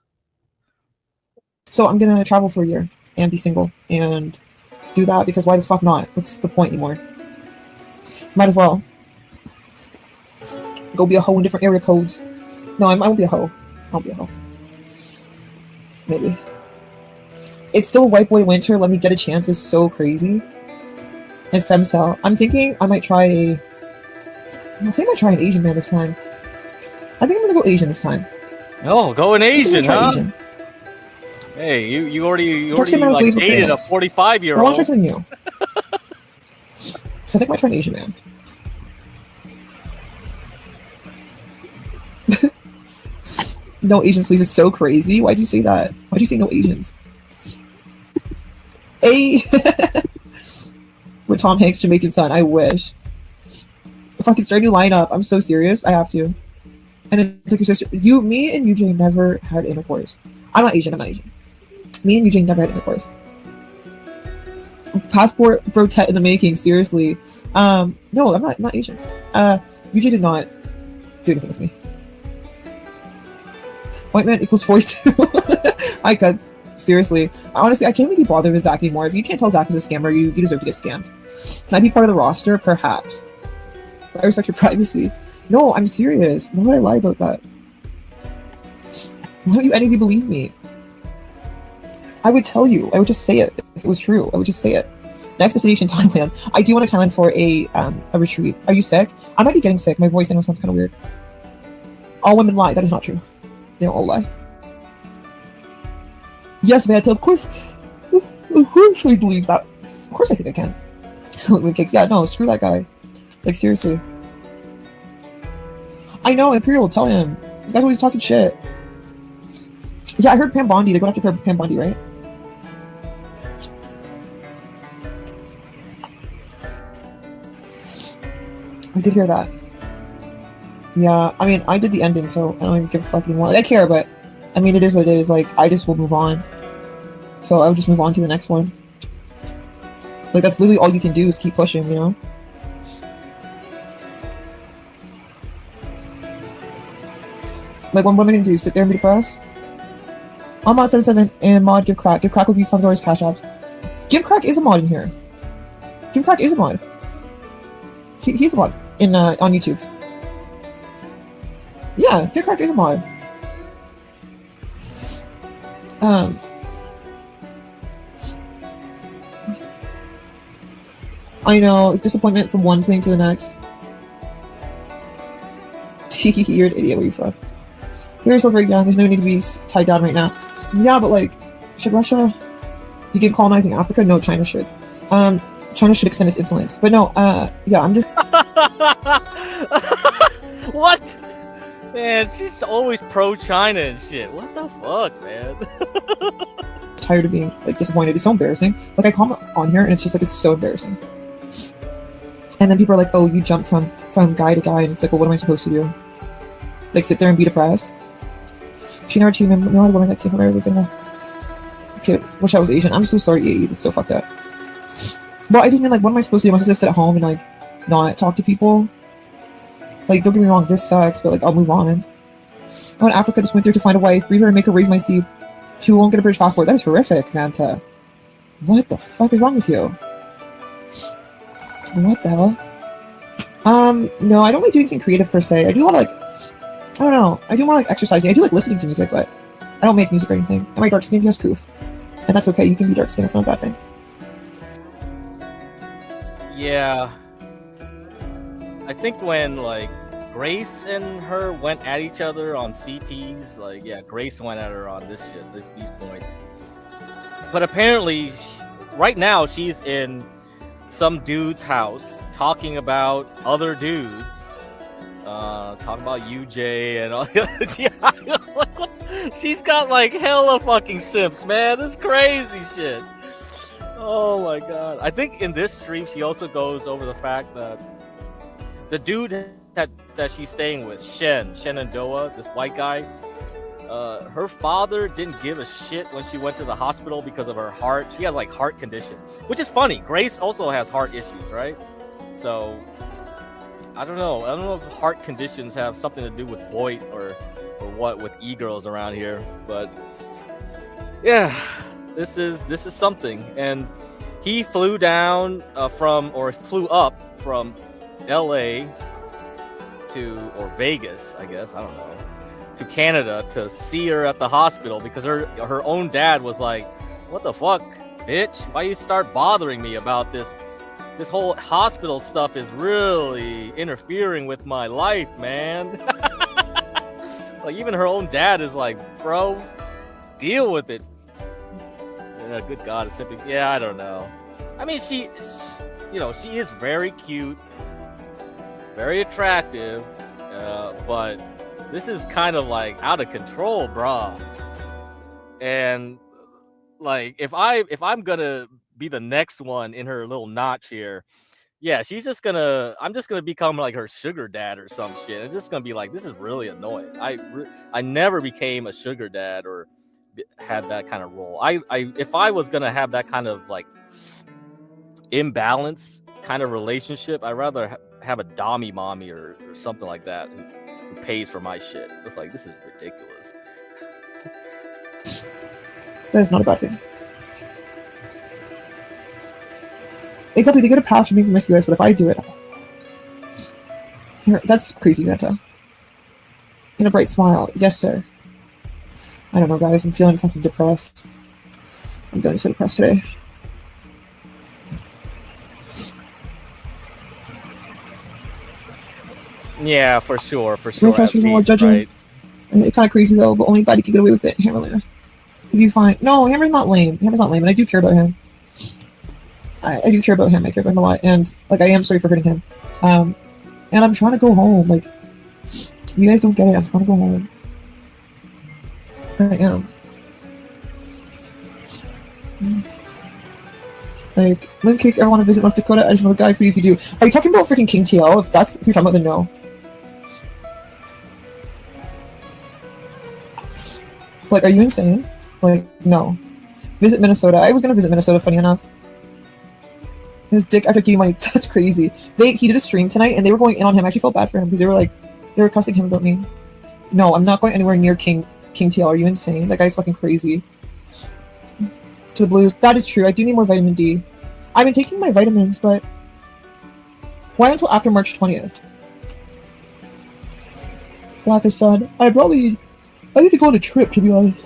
So I'm gonna travel for a year and be single and do that, because why the fuck not? What's the point anymore? Might as well go be a hoe in different area codes. No, I won't be a hoe. I'll be a hoe. Maybe. It's still White Boy Winter. Let me get a chance. Is so crazy. And Femcell. I'm thinking I might try I think I might try an Asian man this time. I think I'm gonna go Asian this time. Oh, go an Asian, huh? Asian. Hey, you already Waves like of dated a Phoenix. 45-year-old. I want to try something new. So I think I might try an Asian man. No Asians, please. Is so crazy. Why'd you say that? Why'd you say no Asians? Hey! With Tom Hanks' Jamaican son. I wish. If I could start a new lineup, I'm so serious. I have to. And then took your sister. Me and UJ never had intercourse. I'm not Asian. Me and UJ never had intercourse. Passport bro tet in the making. Seriously. No, I'm not Asian. UJ did not do anything with me. White man equals 42. I cut. Seriously. Honestly, I can't really be bothered with Zach anymore. If you can't tell Zach is a scammer, you deserve to get scammed. Can I be part of the roster? Perhaps. I respect your privacy. No, I'm serious. Why would I lie about that? Why don't you any of you believe me? I would tell you. I would just say it. If it was true, I would just say it. Next destination, Thailand. I do want to Thailand for a retreat. Are you sick? I might be getting sick. My voice, I know, sounds kind of weird. All women lie. That is not true. They don't all lie. Yes, Vanta, of course. Of course I believe that. Of course I think I can. Cakes. Yeah, no, screw that guy. Like, seriously. I know, Imperial, tell him. This guy's always talking shit. Yeah, I heard Pam Bondi. They're going after Pam Bondi, right? I did hear that. Yeah, I mean, I did the ending, so I don't even give a fuck anymore. Like, I care, but I mean, it is what it is. Like, I just will move on. So I would just move on to the next one. Like, that's literally all you can do is keep pushing, you know? Like, what am I gonna do? Sit there and be depressed? I'm mod 77 and mod GetCrack. GetCrack will be $5 cash apps. GetCrack is a mod in here. GetCrack is a mod. He's a mod in on YouTube. Yeah, GetCrack is a mod. I know, it's disappointment from one thing to the next. You're an idiot, where you from? You're still very young, there's no need to be tied down right now. Yeah, but like, should Russia begin colonizing Africa? No, China should. China should extend its influence. But no, yeah, I'm just... What? Man, she's always pro-China and shit. What the fuck, man? tired of being like disappointed. It's so embarrassing. Like, I comment on here and it's just like, it's so embarrassing. And then people are like, oh, you jumped from guy to guy, and it's like, well, what am I supposed to do? Like, sit there and be depressed? She never cheated. No, I woman that came from America. Okay, wish I was Asian. I'm so sorry, AE. That's so fucked up. Well, I just mean, like, what am I supposed to do? Am I supposed to sit at home and, like, not talk to people? Like, don't get me wrong, this sucks, but, like, I'll move on. I went to Africa this winter to find a wife, breed her, and make her raise my seed. She won't get a British passport. That is horrific, Vanta. What the fuck is wrong with you? What the hell? No, I don't really do anything creative per se. I do a lot of, like, I don't know. I do more like exercising. I do like listening to music, but I don't make music or anything. Am I dark skinned? Yes, proof. And that's okay. You can be dark skinned. That's not a bad thing. Yeah. I think when, like, Grace and her went at each other on CTs, like, yeah, Grace went at her on this shit, these points. But apparently, right now, she's in some dude's house talking about other dudes. Talking about UJ and all. Yeah, she's got like hella fucking simps, man. This crazy shit. Oh my god. I think in this stream she also goes over the fact that the dude that she's staying with, Shenandoah, this white guy, her father didn't give a shit when she went to the hospital because of her heart. She has like heart condition, which is funny. Grace also has heart issues, right? So I don't know if heart conditions have something to do with Voight or what with e-girls around here, but yeah, this is something. And he flew down flew up from LA or Vegas, I guess, I don't know, to Canada to see her at the hospital because her own dad was like, what the fuck, bitch? Why you start bothering me about this? This whole hospital stuff is really interfering with my life, man. Like, even her own dad is like, bro, deal with it. Yeah, good God, it's simply, yeah, I don't know. I mean, she is very cute, very attractive, but this is kind of like out of control, brah. And like, if I'm gonna be the next one in her little notch here, yeah, I'm just gonna become like her sugar dad or some shit. It's just gonna be like, this is really annoying. I never became a sugar dad or had that kind of role. If I was gonna have that kind of like imbalance kind of relationship, I'd rather have a dommy mommy or something like that who pays for my shit. It's like, this is ridiculous. That is not a bad thing. Exactly, they get a pass for being promiscuous, but if I do it... That's crazy, Vanta. And a bright smile. Yes, sir. I don't know, guys. I'm feeling fucking depressed. I'm feeling so depressed today. Yeah, for sure. Judging. Right? It's kind of crazy, though, but only body can get away with it. Hammer. Could you find... No, Hammer's not lame. And I do care about him. I do care about him. I care about him a lot, and like, I am sorry for hurting him. And I'm trying to go home. Like, you guys don't get it. I'm trying to go home. I am. Like, Mooncake, ever want to visit North Dakota? I just know the guy for you if you do. Are you talking about freaking King TL? If that's what you're talking about, then no. Like, are you insane? Like, no. Visit Minnesota. I was gonna visit Minnesota, funny enough. His dick after giving money. That's crazy. He did a stream tonight and they were going in on him. I actually felt bad for him because they were cussing him about me. No, I'm not going anywhere near King TL. Are you insane? That guy's fucking crazy. To the blues. That is true. I do need more vitamin D. I've been taking my vitamins, but why until after March 20th? Like I said, I need to go on a trip, to be honest.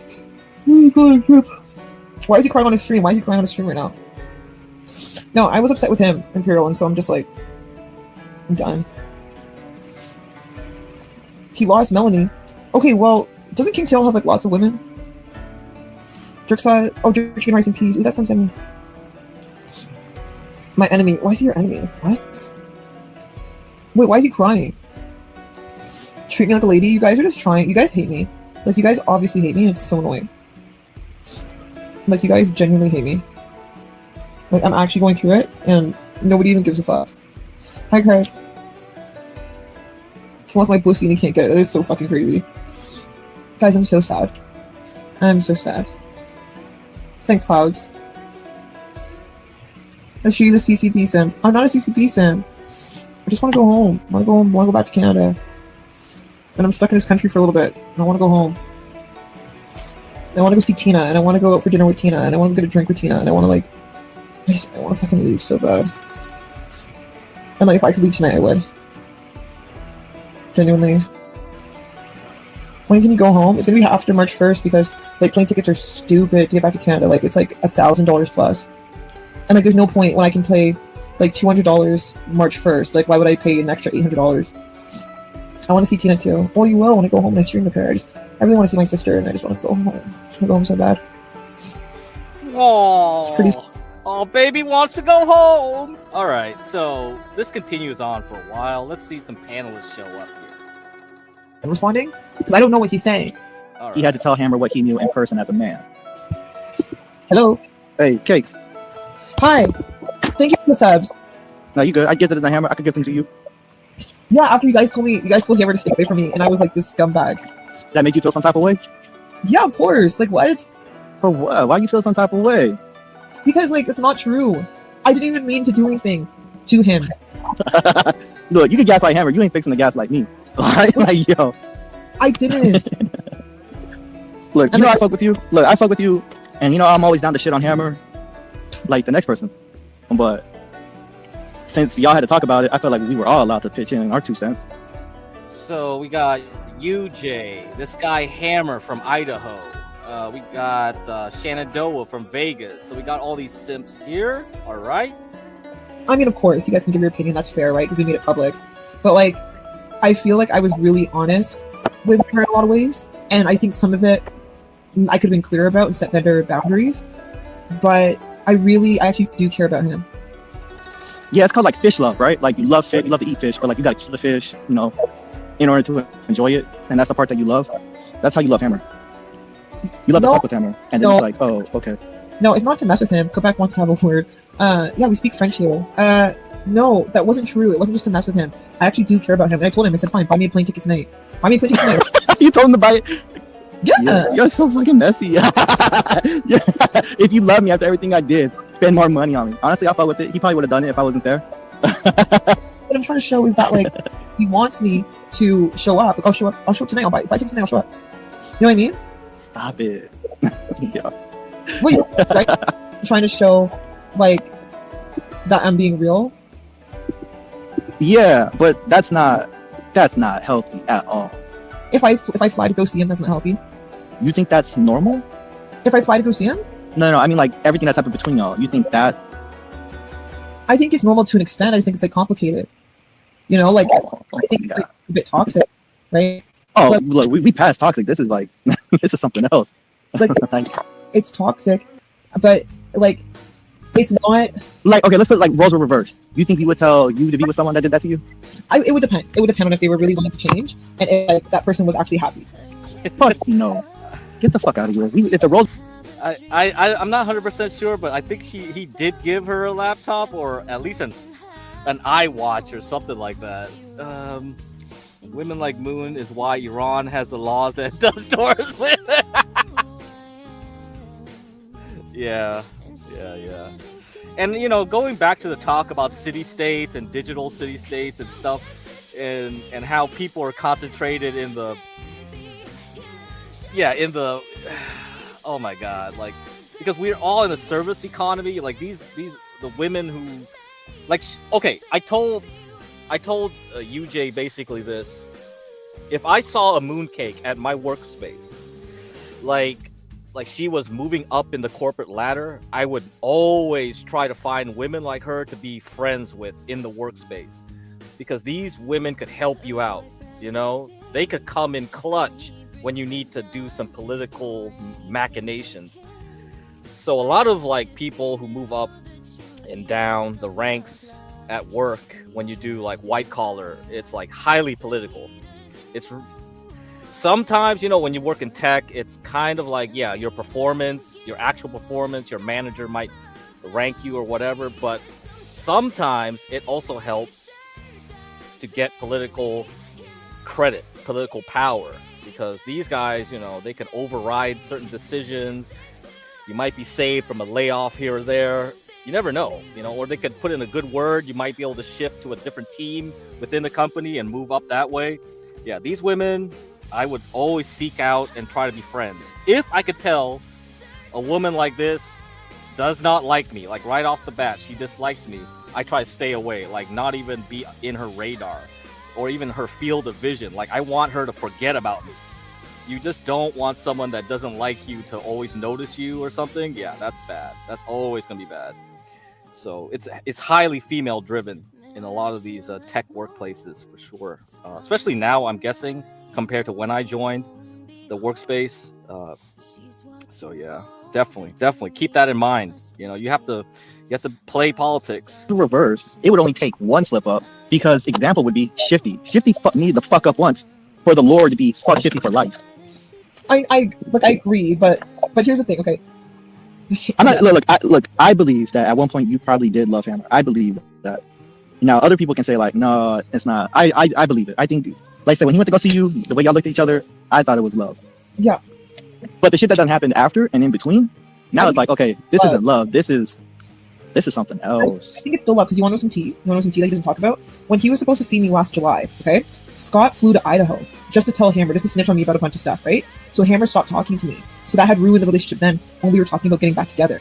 Why is he crying on his stream? Why is he crying on his stream right now? No, I was upset with him, Imperial, and so I'm just like, I'm done. He lost Melanie. Okay, well, doesn't King Tail have like lots of women? Jerk chicken rice and peas. Ooh, that sounds yummy. My enemy. Why is he your enemy? What? Wait, why is he crying? Treat me like a lady. You guys are just trying. You guys hate me. Like, you guys obviously hate me, and it's so annoying. Like, you guys genuinely hate me. Like, I'm actually going through it, and nobody even gives a fuck. Hi, Craig. He wants my pussy and he can't get it. That is so fucking crazy. Guys, I'm so sad. I'm so sad. Thanks, Clouds. She's a CCP sim. I'm not a CCP sim. I just want to go home. I want to go home. I want to go back to Canada. And I'm stuck in this country for a little bit. And I want to go home. I want to go see Tina. And I want to go out for dinner with Tina. And I want to get a drink with Tina. And I want to, like... I want to fucking leave so bad. And, like, if I could leave tonight, I would. Genuinely. When can you go home? It's gonna be after March 1st because, like, plane tickets are stupid to get back to Canada. Like, it's like $1,000 plus. And, like, there's no point when I can pay, like, $200 March 1st. Like, why would I pay an extra $800? I want to see Tina too. Well, you will when I go home and I stream with her. I really want to see my sister and I just want to go home. I just want to go home so bad. Oh, pretty... oh, baby wants to go home. All right, so this continues on for a while. Let's see some panelists show up here. I'm responding because I don't know what he's saying. Right. He had to tell Hammer what he knew in person as a man. Hello. Hey, Cakes. Hi. Thank you for the subs. No, you good. I give it to the Hammer. I could give them to you. Yeah, after you guys told Hammer to stay away from me, and I was like this scumbag. That made you feel some type of way? Yeah, of course. Like, what? For what? Why you feel some type of way? Because, like, it's not true. I didn't even mean to do anything to him. Look, you can gaslight Hammer. You ain't fixing the gas like me. Alright? Like, yo. I didn't. Look, you know I fuck with you. Look, I fuck with you. And you know I'm always down to shit on Hammer. Like the next person. But since y'all had to talk about it, I felt like we were all allowed to pitch in our 2 cents. So we got UJ, this guy Hammer from Idaho. We got Shenandoah from Vegas. So we got all these simps here. All right. I mean, of course, you guys can give your opinion. That's fair, right? Because we made it public. But, like, I feel like I was really honest with her in a lot of ways. And I think some of it I could have been clearer about and set better boundaries. But I actually do care about him. Yeah, it's called like fish love, right? Like you love fish, you love to eat fish, but like you gotta kill the fish, you know, in order to enjoy it. And that's the part that you love. That's how you love Hammer. You love to fuck with Hammer. And then it's like, oh, okay. No, it's not to mess with him. Quebec wants to have a word. Yeah, we speak French here. No, that wasn't true. It wasn't just to mess with him. I actually do care about him. And I told him, I said, fine, buy me a plane ticket tonight. Buy me a plane ticket tonight. You told him to buy it? Yeah. You're so fucking messy. Yeah. If you love me after everything I did, spend more money on me. Honestly, I fuck with it. He probably would have done it if I wasn't there. What I'm trying to show is that, like, if he wants me to show up, like, I'll show up tonight. I'll buy tickets tonight. I'll show up. You know what I mean? Stop it. Yeah. Wait, right? I'm trying to show, like, that I'm being real. Yeah, but that's not healthy at all. If I fly to go see him, that's not healthy. You think that's normal? If I fly to go see him? No, I mean like everything that's happened between y'all. You think that? I think it's normal to an extent. I just think it's like complicated. You know, like I think it's like a bit toxic, right? Oh, but, look, we passed toxic. This is like this is something else. Like it's toxic, but like it's not. Like okay, let's put like roles were reversed. You think you would tell you to be with someone that did that to you? It would depend. It would depend on if they were really willing to change and if like, that person was actually happy. Fuck no. Get the fuck out of here. If the roles. I'm not 100% sure, but I think he did give her a laptop or at least an iWatch or something like that. Women like Moon is why Iran has the laws that it does towards women. Yeah. And going back to the talk about city states and digital city states and stuff, and how people are concentrated in the oh my god, like, because we're all in a service economy, like the women who, like, okay, I told UJ basically this: if I saw a mooncake at my workspace, like she was moving up in the corporate ladder, I would always try to find women like her to be friends with in the workspace, because these women could help you out. They could come in clutch when you need to do some political machinations. So a lot of like people who move up and down the ranks at work, when you do like white collar, it's like highly political. It's sometimes, when you work in tech, it's kind of like, yeah, your actual performance, your manager might rank you or whatever, but sometimes it also helps to get political credit, political power, because these guys, they can override certain decisions. You might be saved from a layoff here or there. You never know, or they could put in a good word. You might be able to shift to a different team within the company and move up that way. Yeah, these women, I would always seek out and try to be friends. If I could tell a woman like this does not like me, like right off the bat, she dislikes me, I try to stay away, like not even be in her radar or even her field of vision. Like, I want her to forget about me. You just don't want someone that doesn't like you to always notice you or something. Yeah, that's bad. That's always going to be bad. So it's highly female driven in a lot of these tech workplaces, for sure. Especially now, I'm guessing, compared to when I joined the workspace. So yeah, definitely keep that in mind. You have to play politics. The reverse, it would only take one slip up, because example would be Shifty. Shifty needed to fuck up once for the Lord to be fuck Shifty for life. I agree, but here's the thing. Okay, I'm not look. I believe that at one point you probably did love Hammer. I believe that. Now other people can say like, no, it's not. I believe it. I think, like I said, when he went to go see you, the way y'all looked at each other, I thought it was love. Yeah. But the shit that done happened after and in between, now it's like, okay, this isn't love. This is something else. I think it's still love, because you want to know some tea? You want to know some tea that he doesn't talk about? When he was supposed to see me last July, okay, Scott flew to Idaho just to tell Hammer, just to snitch on me about a bunch of stuff, right? So Hammer stopped talking to me. So that had ruined the relationship then when we were talking about getting back together.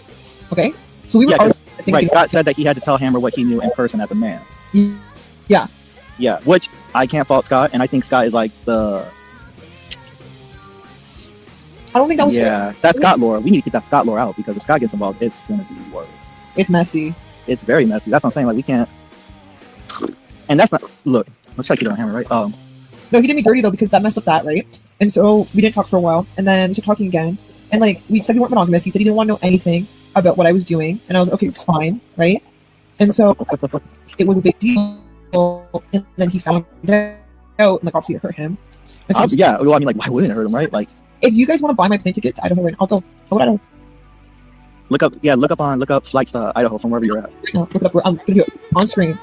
Okay? So we were right. Scott said that he had to tell Hammer what he knew in person as a man. Yeah. Yeah, which I can't fault Scott, and I think Scott is like the... I don't think that was... Yeah, that's Scott lore. We need to keep that Scott lore out, because if Scott gets involved, it's going to be worse. It's messy. It's very messy. That's what I'm saying. Like, we can't... And that's not... Look, let's try to keep it on Hammer, right? No, he did me dirty, though, because that messed up that, right? And so we didn't talk for a while, and then we started talking again. And, like, we said we weren't monogamous. He said he didn't want to know anything about what I was doing. And I was, okay, it's fine, right? And so it was a big deal. And then he found out, and, like, obviously it hurt him. And so yeah, well, I mean, like, why wouldn't it hurt him, right? Like, if you guys want to buy my plane ticket to Idaho, right now, I'll go to Idaho. Look up flights to Idaho from wherever you're at. No, look it up. I'm gonna do it on screen.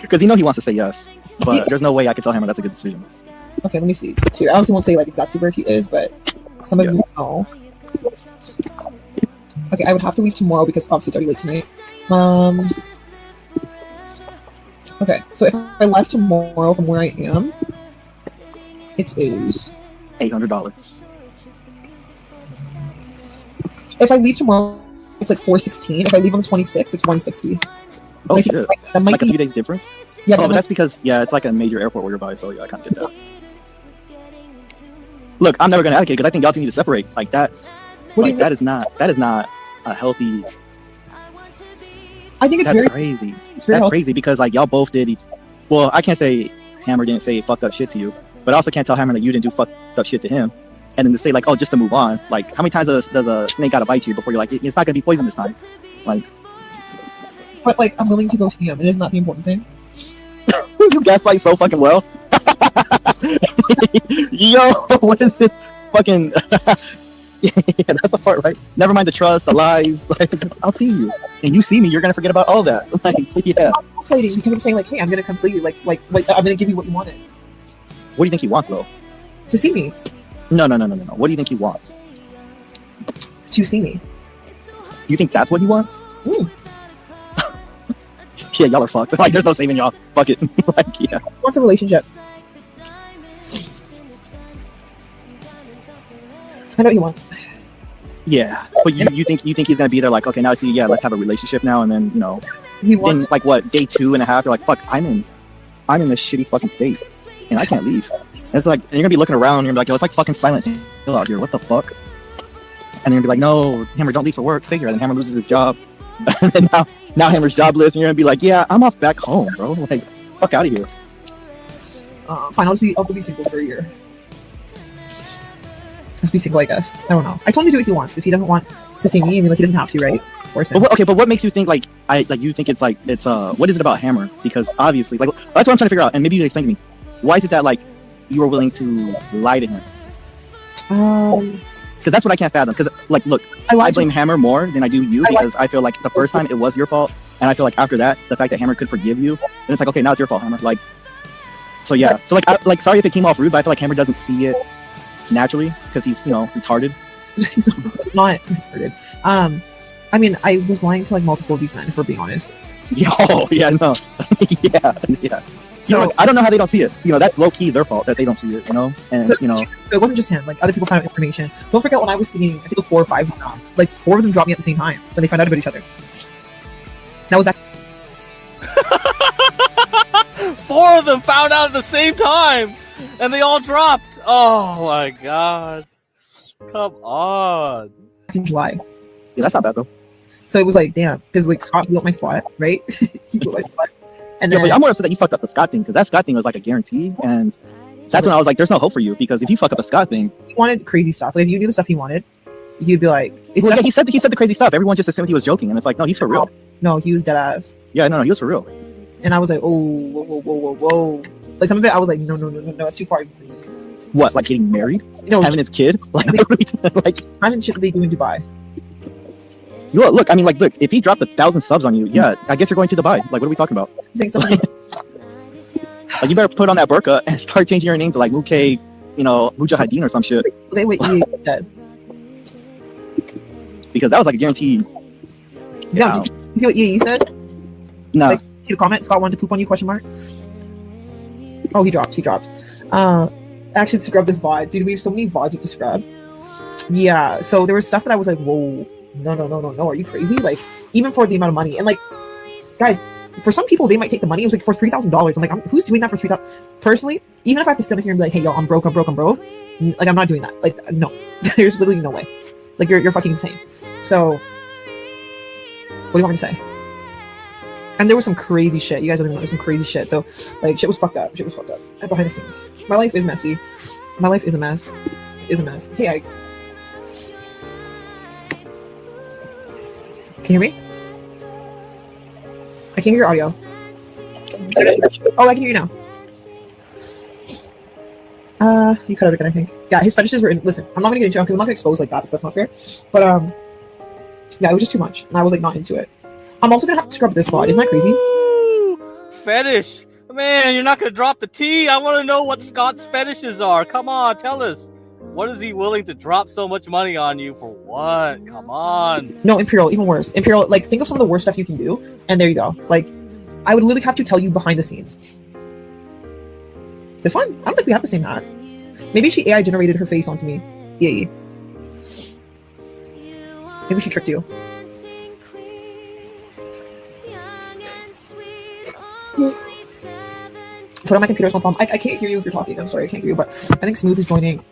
Because he wants to say yes, but there's no way I could tell him that's a good decision. Okay, let me see. I honestly won't say like exactly where he is, but some of you know. Okay, I would have to leave tomorrow because obviously it's already late tonight. Okay, so if I left tomorrow from where I am, it is $800. If I leave tomorrow, it's like $416. If I leave on the 26th, it's $160. Oh shit! That might like be a few days difference. Yeah, but that's because it's like a major airport where you're by, so yeah, I kind of get that. Look, I'm never gonna advocate because I think y'all two need to separate. Like that is not a healthy. I think it's very crazy. It's very that's crazy because like y'all both did. Well, I can't say Hammer didn't say fucked up shit to you, but I also can't tell Hammer that you didn't do fucked up shit to him. And then to say like, oh, just to move on. Like, how many times does a snake gotta bite you before you're like, it's not gonna be poison this time? Like, but like, I'm willing to go see him. It is not the important thing. You gaslight so fucking well. Yo, what is this fucking? Yeah, that's the part, right? Never mind the trust, the lies. Like, I'll see you, and you see me, you're gonna forget about all that. Like, yeah. I'm gaslighting because I'm saying like, hey, I'm gonna come see you. Like, I'm gonna give you what you wanted. What do you think he wants, though? To see me. No. What do you think he wants? to see me. You think that's what he wants? Mm. Yeah, y'all are fucked. Like, there's no saving y'all. Fuck it. Like, yeah. He wants a relationship. I know what he wants. Yeah, but you think he's gonna be there like, okay, now I see, yeah, let's have a relationship now, and then, you know, He wants. then like what, day 2.5, you're like, fuck, I'm in this shitty fucking state, and I can't leave. And it's like, and you're gonna be looking around, and you're gonna be like, yo, it's like fucking Silent Hill out here. What the fuck? And you're gonna be like, no, Hammer, don't leave for work, stay here. And then Hammer loses his job, and then now Hammer's jobless, and you're gonna be like, yeah, I'm off back home, bro. Like, fuck out of here. Fine, I'll be single for a year. Let's be single, I guess. I don't know. I told him to do what he wants. If he doesn't want to see me, I mean, like, he doesn't have to, right? Force him. But what makes you think like you think it's what is it about Hammer? Because obviously, like, that's what I'm trying to figure out, and maybe you can explain to me. Why is it that like you were willing to lie to him? Because that's what I can't fathom. Because like, look, I blame Hammer more than I do you, because I feel like the first time it was your fault, and I feel like after that, the fact that Hammer could forgive you, then it's like, okay, now it's your fault, Hammer. Like, so yeah, so like, sorry if it came off rude, but I feel like Hammer doesn't see it naturally because he's, you know, retarded. He's not retarded. I mean, I was lying to like multiple of these men, if we're being honest. Yo, yeah, no, yeah. So, you know, I don't know how they don't see it. You know, that's low key their fault that they don't see it. You know, and so, you know, so it wasn't just him. Like, other people found out information. Don't forget when I was seeing, I think 4 or 5, like 4 of them dropped me at the same time when they found out about each other. That was back. 4 of them found out at the same time, and they all dropped. Oh my god! Come on. Back in July. yeah, that's not bad though. So it was like, damn, because like Scott blew up my spot, right? He blew up my spot. And Yeah, then, but I'm more upset that you fucked up the Scott thing, because that Scott thing was like a guarantee, and that's when I was like, there's no hope for you, because if you fuck up a Scott thing, he wanted crazy stuff. Like, if you knew the stuff he wanted, you'd be like, it's well, yeah, stuff- he said the crazy stuff. Everyone just assumed he was joking, and it's like, no, he's for real. no, he was dead ass. Yeah, no, he was for real. And I was like, oh, whoa. Like, some of it, I was like, no, it's too far. What, like getting married, No, having his kid, like, like, imagine shit that they do in Dubai. look, I mean, like, look, if he dropped 1,000 subs on you, yeah, I guess you're going to Dubai. Like, what are we talking about? I'm saying something. Like, you better put on that burqa and start changing your name to like Mukay, you know, Mujahideen or some shit, Wait, what you said. because that was like a guaranteed. Yeah, you see what you said? Nah, Like, see the comment? Scott wanted to poop on you? Question mark. Oh, he dropped. Actually, scrub this VOD, dude. We have so many VODs to scrub. Yeah. So there was stuff that I was like, whoa, no. Are you crazy? Like, even for the amount of money, and like, guys, for some people they might take the money. It was like for $3,000. I'm like, who's doing that for $3,000? Personally, even if I have to sit here and be like, hey, yo, I'm broke. Like, I'm not doing that. Like, no, there's literally no way. Like, you're fucking insane. So, what do you want me to say? And there was some crazy shit. You guys don't even know. There's some crazy shit. So, like, shit was fucked up. And behind the scenes. My life is messy. My life is a mess. Hey, can you hear me? I can't hear your audio. Oh, I can hear you now. You cut out again, I think. Yeah, his fetishes were listen, I'm not gonna get into it because I'm not gonna expose like that because that's not fair. But yeah, it was just too much. And I was like not into it. I'm also gonna have to scrub this VOD. Isn't that crazy? Ooh, fetish. Man, you're not gonna drop the T. I want to know what Scott's fetishes are. Come on, tell us. What is he willing to drop so much money on you for? What? Come on. No, Imperial, even worse. Imperial, like, think of some of the worst stuff you can do, and there you go. Like, I would literally have to tell you behind the scenes. This one? I don't think we have the same hat. Maybe she AI generated her face onto me. Yeah. Maybe she tricked you. Put on my computer, no problem. I can't hear you if you're talking. I'm sorry, I can't hear you, but I think Smooth is joining.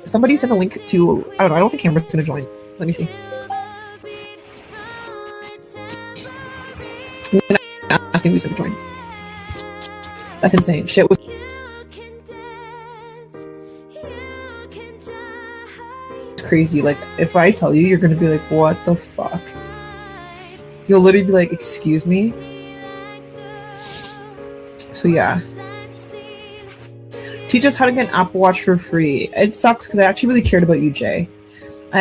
Somebody send a link to, I don't know, I don't think Cameron's gonna join. Let me see. I'm asking who's gonna join. That's insane. Shit was crazy. Like, if I tell you, you're gonna be like, what the fuck? You'll literally be like, excuse me? So yeah. Teach us how to get an Apple Watch for free. It sucks because I actually really cared about you, Jay. So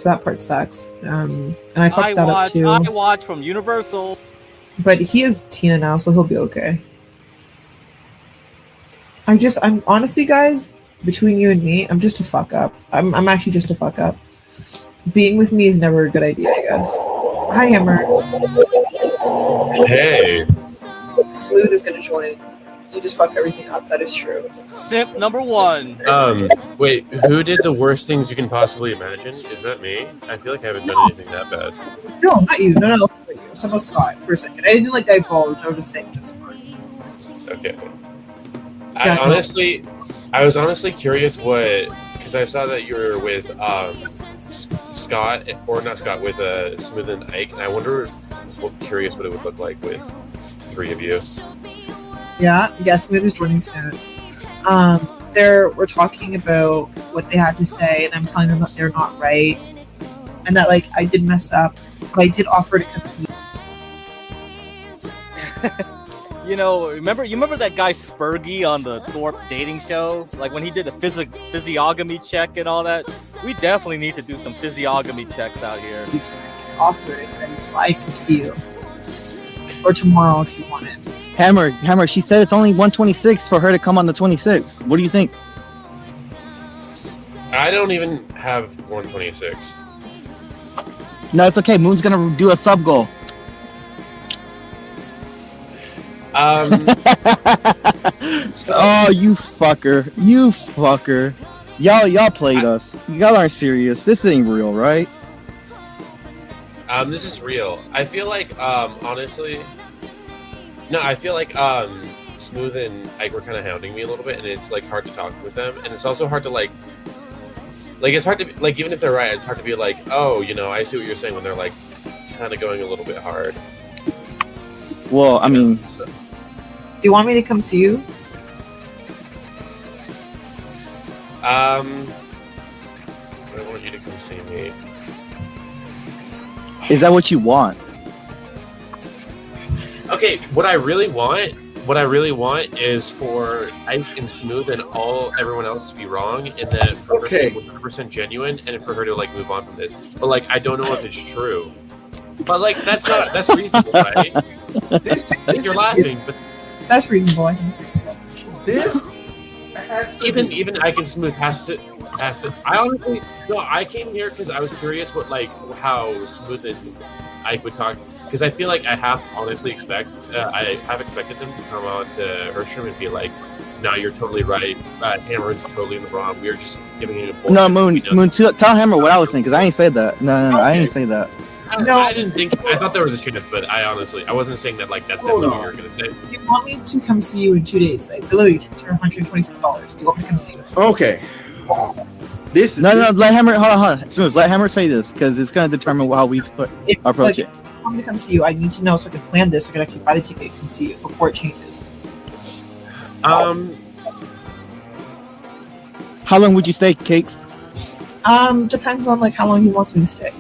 that part sucks. And I fucked that up too. I watch from Universal. But he is Tina now, so he'll be okay. I'm honestly, guys, between you and me, I'm just a fuck up. I'm actually just a fuck up. being with me is never a good idea, I guess. Hi, Hammer. Hey. Smooth is gonna join. You just fuck everything up. That is true. Simp number 1. Wait, who did the worst things you can possibly imagine? Is that me? I feel like I haven't done anything that bad. No, not you. No. Not you. I was talking about Scott for a second. I didn't like divulge. I was just saying this part. Okay. Yeah, I was honestly curious because I saw that you were with Scott, or not Scott, with Smooth and Ike, and I wonder, curious what it would look like with 3 of you. Yeah, Smooth is joining soon. We're talking about what they had to say, and I'm telling them that they're not right, and that like I did mess up, but I did offer to come see. You remember that guy Spurgy on the Thorpe dating show? Like when he did the physiognomy check and all that? We definitely need to do some physiognomy checks out here. Offer is I can see you. Or tomorrow if you want it. Hammer, she said it's only 126 for her to come on the 26th. What do you think? I don't even have 126. No, it's okay. Moon's gonna do a sub goal. Oh, you fucker. Y'all played us. Y'all aren't serious. This ain't real, right? This is real. I feel like, honestly... No, I feel like, Smooth and Ike were kind of hounding me a little bit, and it's, like, hard to talk with them. And it's also hard to, it's hard to... Like, even if they're right, it's hard to be like, oh, I see what you're saying, when they're, like, kind of going a little bit hard. Well, I mean... Do you want me to come see you? I want you to come see me. Is that what you want? Okay, what I really want is for Ike and Smooth and everyone else to be wrong, and then for her to be 100% genuine, and for her to like move on from this. But like, I don't know if it's true. But like, that's reasonable, right? You're laughing, but that's reasonable. Even Ike and Smooth has to. I came here because I was curious how Smooth and Ike would talk, because I feel like I have expected them to come out to Hersham and be like, "No, you're totally right. Hammer is totally in the wrong. We are just giving it a bullshit." No, Moon, tell Hammer what I was saying, because I ain't said that. No, okay. I ain't say that. I didn't think. I thought there was a shift, but I wasn't saying that. Like that's definitely what you were gonna say. Do you want me to come see you in 2 days? It literally takes her $126. Do you want me to come see you? Okay. No, let Hammer. Hold on. Smooth. Let Hammer say this, because it's gonna determine how we approach it. If you want me to come see you, I need to know so I can plan this. So I can actually buy the ticket and come see you before it changes. How long would you stay, Cakes? Depends on like how long he wants me to stay.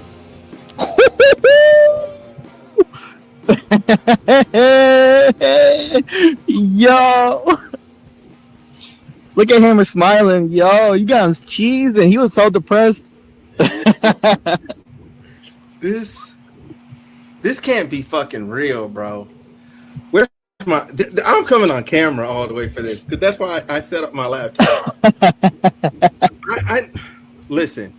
Yo, look at him smiling. Yo, you got him cheesing. He was so depressed. This can't be fucking real, bro. Where's I'm coming on camera all the way for this, because that's why I set up my laptop. Listen,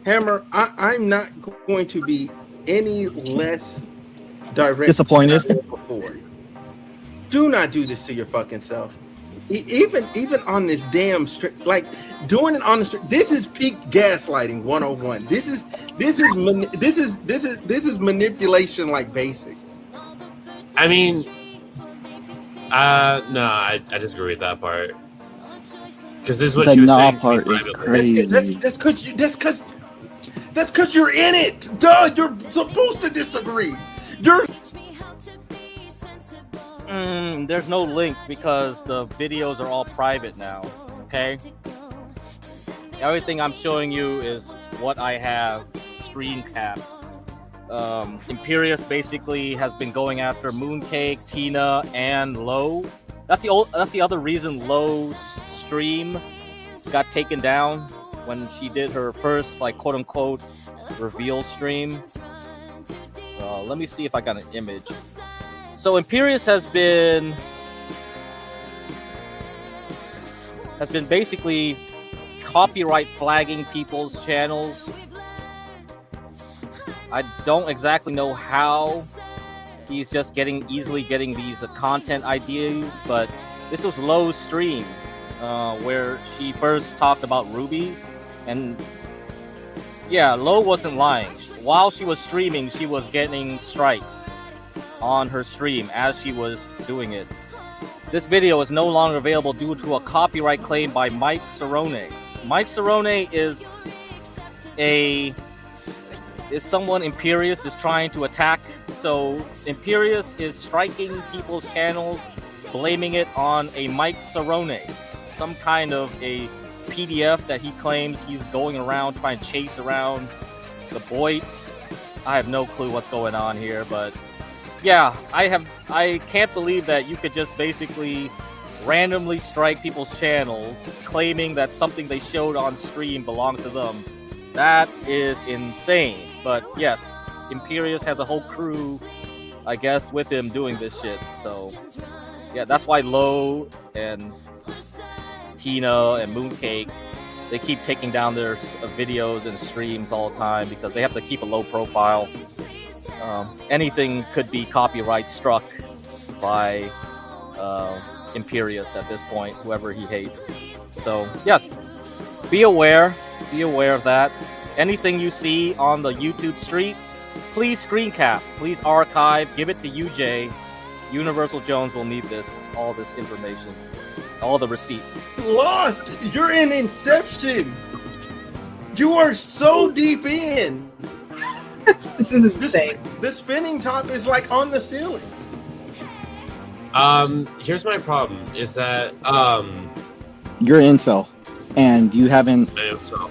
Hammer, I'm not going to be any less direct disappointed before. Do not do this to your fucking self. Even on this damn street, like doing it on the street. This is peak gaslighting 101. This is manipulation like basics. I mean, no, I disagree with that part. Because this is what you were saying. Part is crazy. That's because you're in it. Duh, you're supposed to disagree. There's no link because the videos are all private now. Okay. Everything I'm showing you is what I have screen capped. Imperius basically has been going after Mooncake, Tina, and Low. That's the other reason Low's stream got taken down when she did her first like quote unquote reveal stream. Let me see if I got an image. So Imperius has been basically copyright flagging people's channels I don't exactly know how he's just easily getting these content ideas, but this was Lowe's stream where she first talked about Ruby, and yeah, Lowe wasn't lying. While she was streaming, she was getting strikes on her stream as she was doing it. This video is no longer available due to a copyright claim by Mike Cerrone. Mike Cerrone is someone Imperius is trying to attack. So Imperius is striking people's channels, blaming it on a Mike Cerrone, some kind of a PDF that he claims he's going around trying to chase around the Boyd. I have no clue what's going on here, but yeah, I can't believe that you could just basically randomly strike people's channels, claiming that something they showed on stream belongs to them. That is insane. But yes, Imperius has a whole crew, I guess, with him doing this shit. So yeah, that's why Lowe and Tina and Mooncake, they keep taking down their videos and streams all the time because they have to keep a low profile. Anything could be copyright struck by Imperius at this point, whoever he hates. So yes, be aware of that. Anything you see on the YouTube streets, please screen cap, please archive, give it to UJ. Universal Jones will need all this information, all the receipts. Lost. You're in Inception. You are so deep in. This is insane. The spinning top is like on the ceiling. Here's my problem: is that You're an incel, and you haven't. I am so.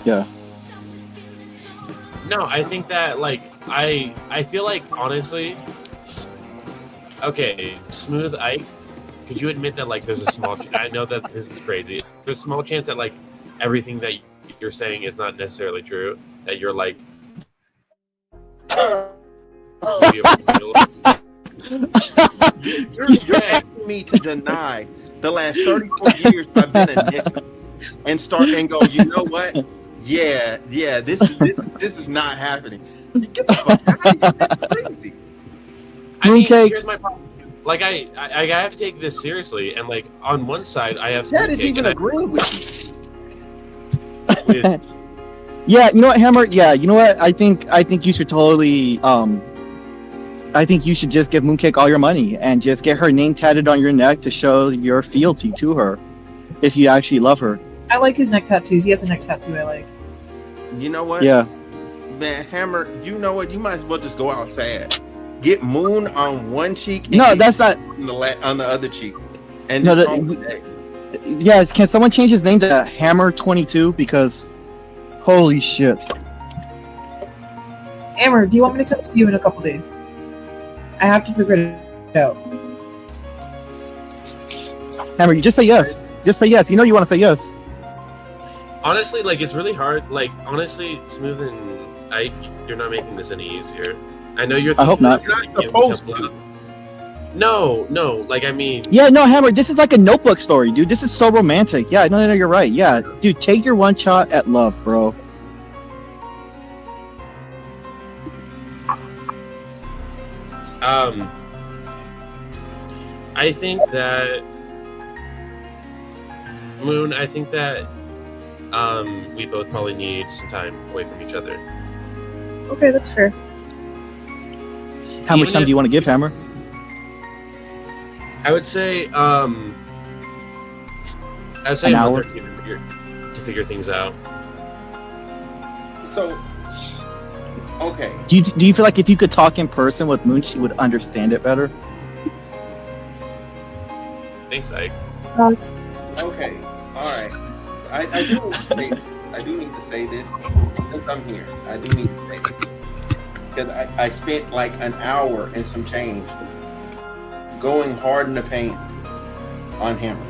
Yeah. No, I think that like I feel like honestly. Okay, Smooth Ike, could you admit that like there's a small? I know that this is crazy. There's a small chance that like everything that you're saying is not necessarily true. That you're like. You're asking me to deny the last 34 years I've been a nigga and start and go, you know what? Yeah, this is not happening. Get the fuck out of here. That's crazy. I mean, here's my problem. Like I have to take this seriously, and like on one side I have. That is even agreeing with you. Yeah, you know what, Hammer? Yeah, you know what? I think you should totally. I think you should just give Mooncake all your money and just get her name tatted on your neck to show your fealty to her, if you actually love her. I like his neck tattoos. He has a neck tattoo I like. You know what? Yeah. Man, Hammer, you know what? You might as well just go outside. Get Moon on one cheek. And No, that's not. On the other cheek. And No, just call it a day. Yeah, can someone change his name to Hammer 22? Because, holy shit. Amber, do you want me to come see you in a couple days? I have to figure it out. Hammer, you just say yes. Just say yes. You know you want to say yes. Honestly, like it's really hard. Like honestly, Smooth and Ike, you're not making this any easier. I know you're. I hope not. You're not supposed to. No. Like I mean. Yeah, no, Hammer. This is like a Notebook story, dude. This is so romantic. Yeah, no, you're right. Yeah, dude, take your one shot at love, bro. I think that Moon. I think that we both probably need some time away from each other. Okay, that's fair. How much time do you want to give, Hammer? I would say An a hour? month or two to figure things out. So, okay. Do you feel like if you could talk in person with Moon, she would understand it better? Thanks, Ike. Alex. Okay. All right. I do need to say this since I'm here. I do need to say this because I spent like an hour and some change going hard in the paint on Hammer.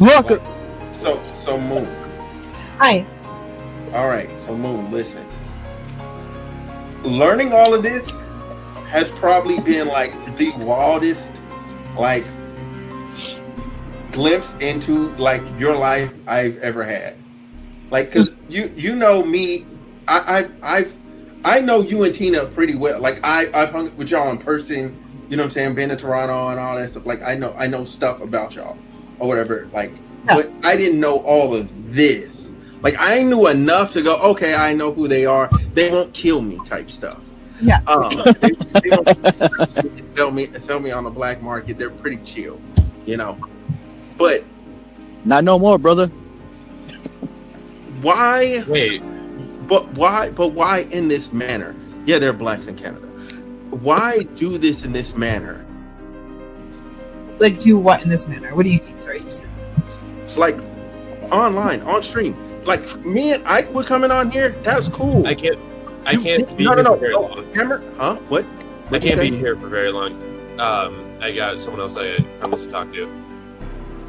Look. So Moon. Hi. All right. So Moon, listen. Learning all of this has probably been like the wildest, like, glimpse into like your life I've ever had. Like, cause you know me, I've I know you and Tina pretty well. Like I've hung with y'all in person. You know what I'm saying? Been to Toronto and all that stuff. Like I know stuff about y'all or whatever. Like, but I didn't know all of this. Like I knew enough to go. Okay, I know who they are. They won't kill me, type stuff. Yeah. They don't sell me on the black market. They're pretty chill, you know. But not no more, brother. Why? Wait. But why in this manner? Yeah, there are blacks in Canada. Why do this in this manner? Like, do what in this manner? What do you mean? Sorry, specific. Like, online, on stream. Like, me and Ike were coming on here. That was cool. I can't be here for very long. Hammer? Huh? What? I can't be here for very long. I got someone else I promised to talk to.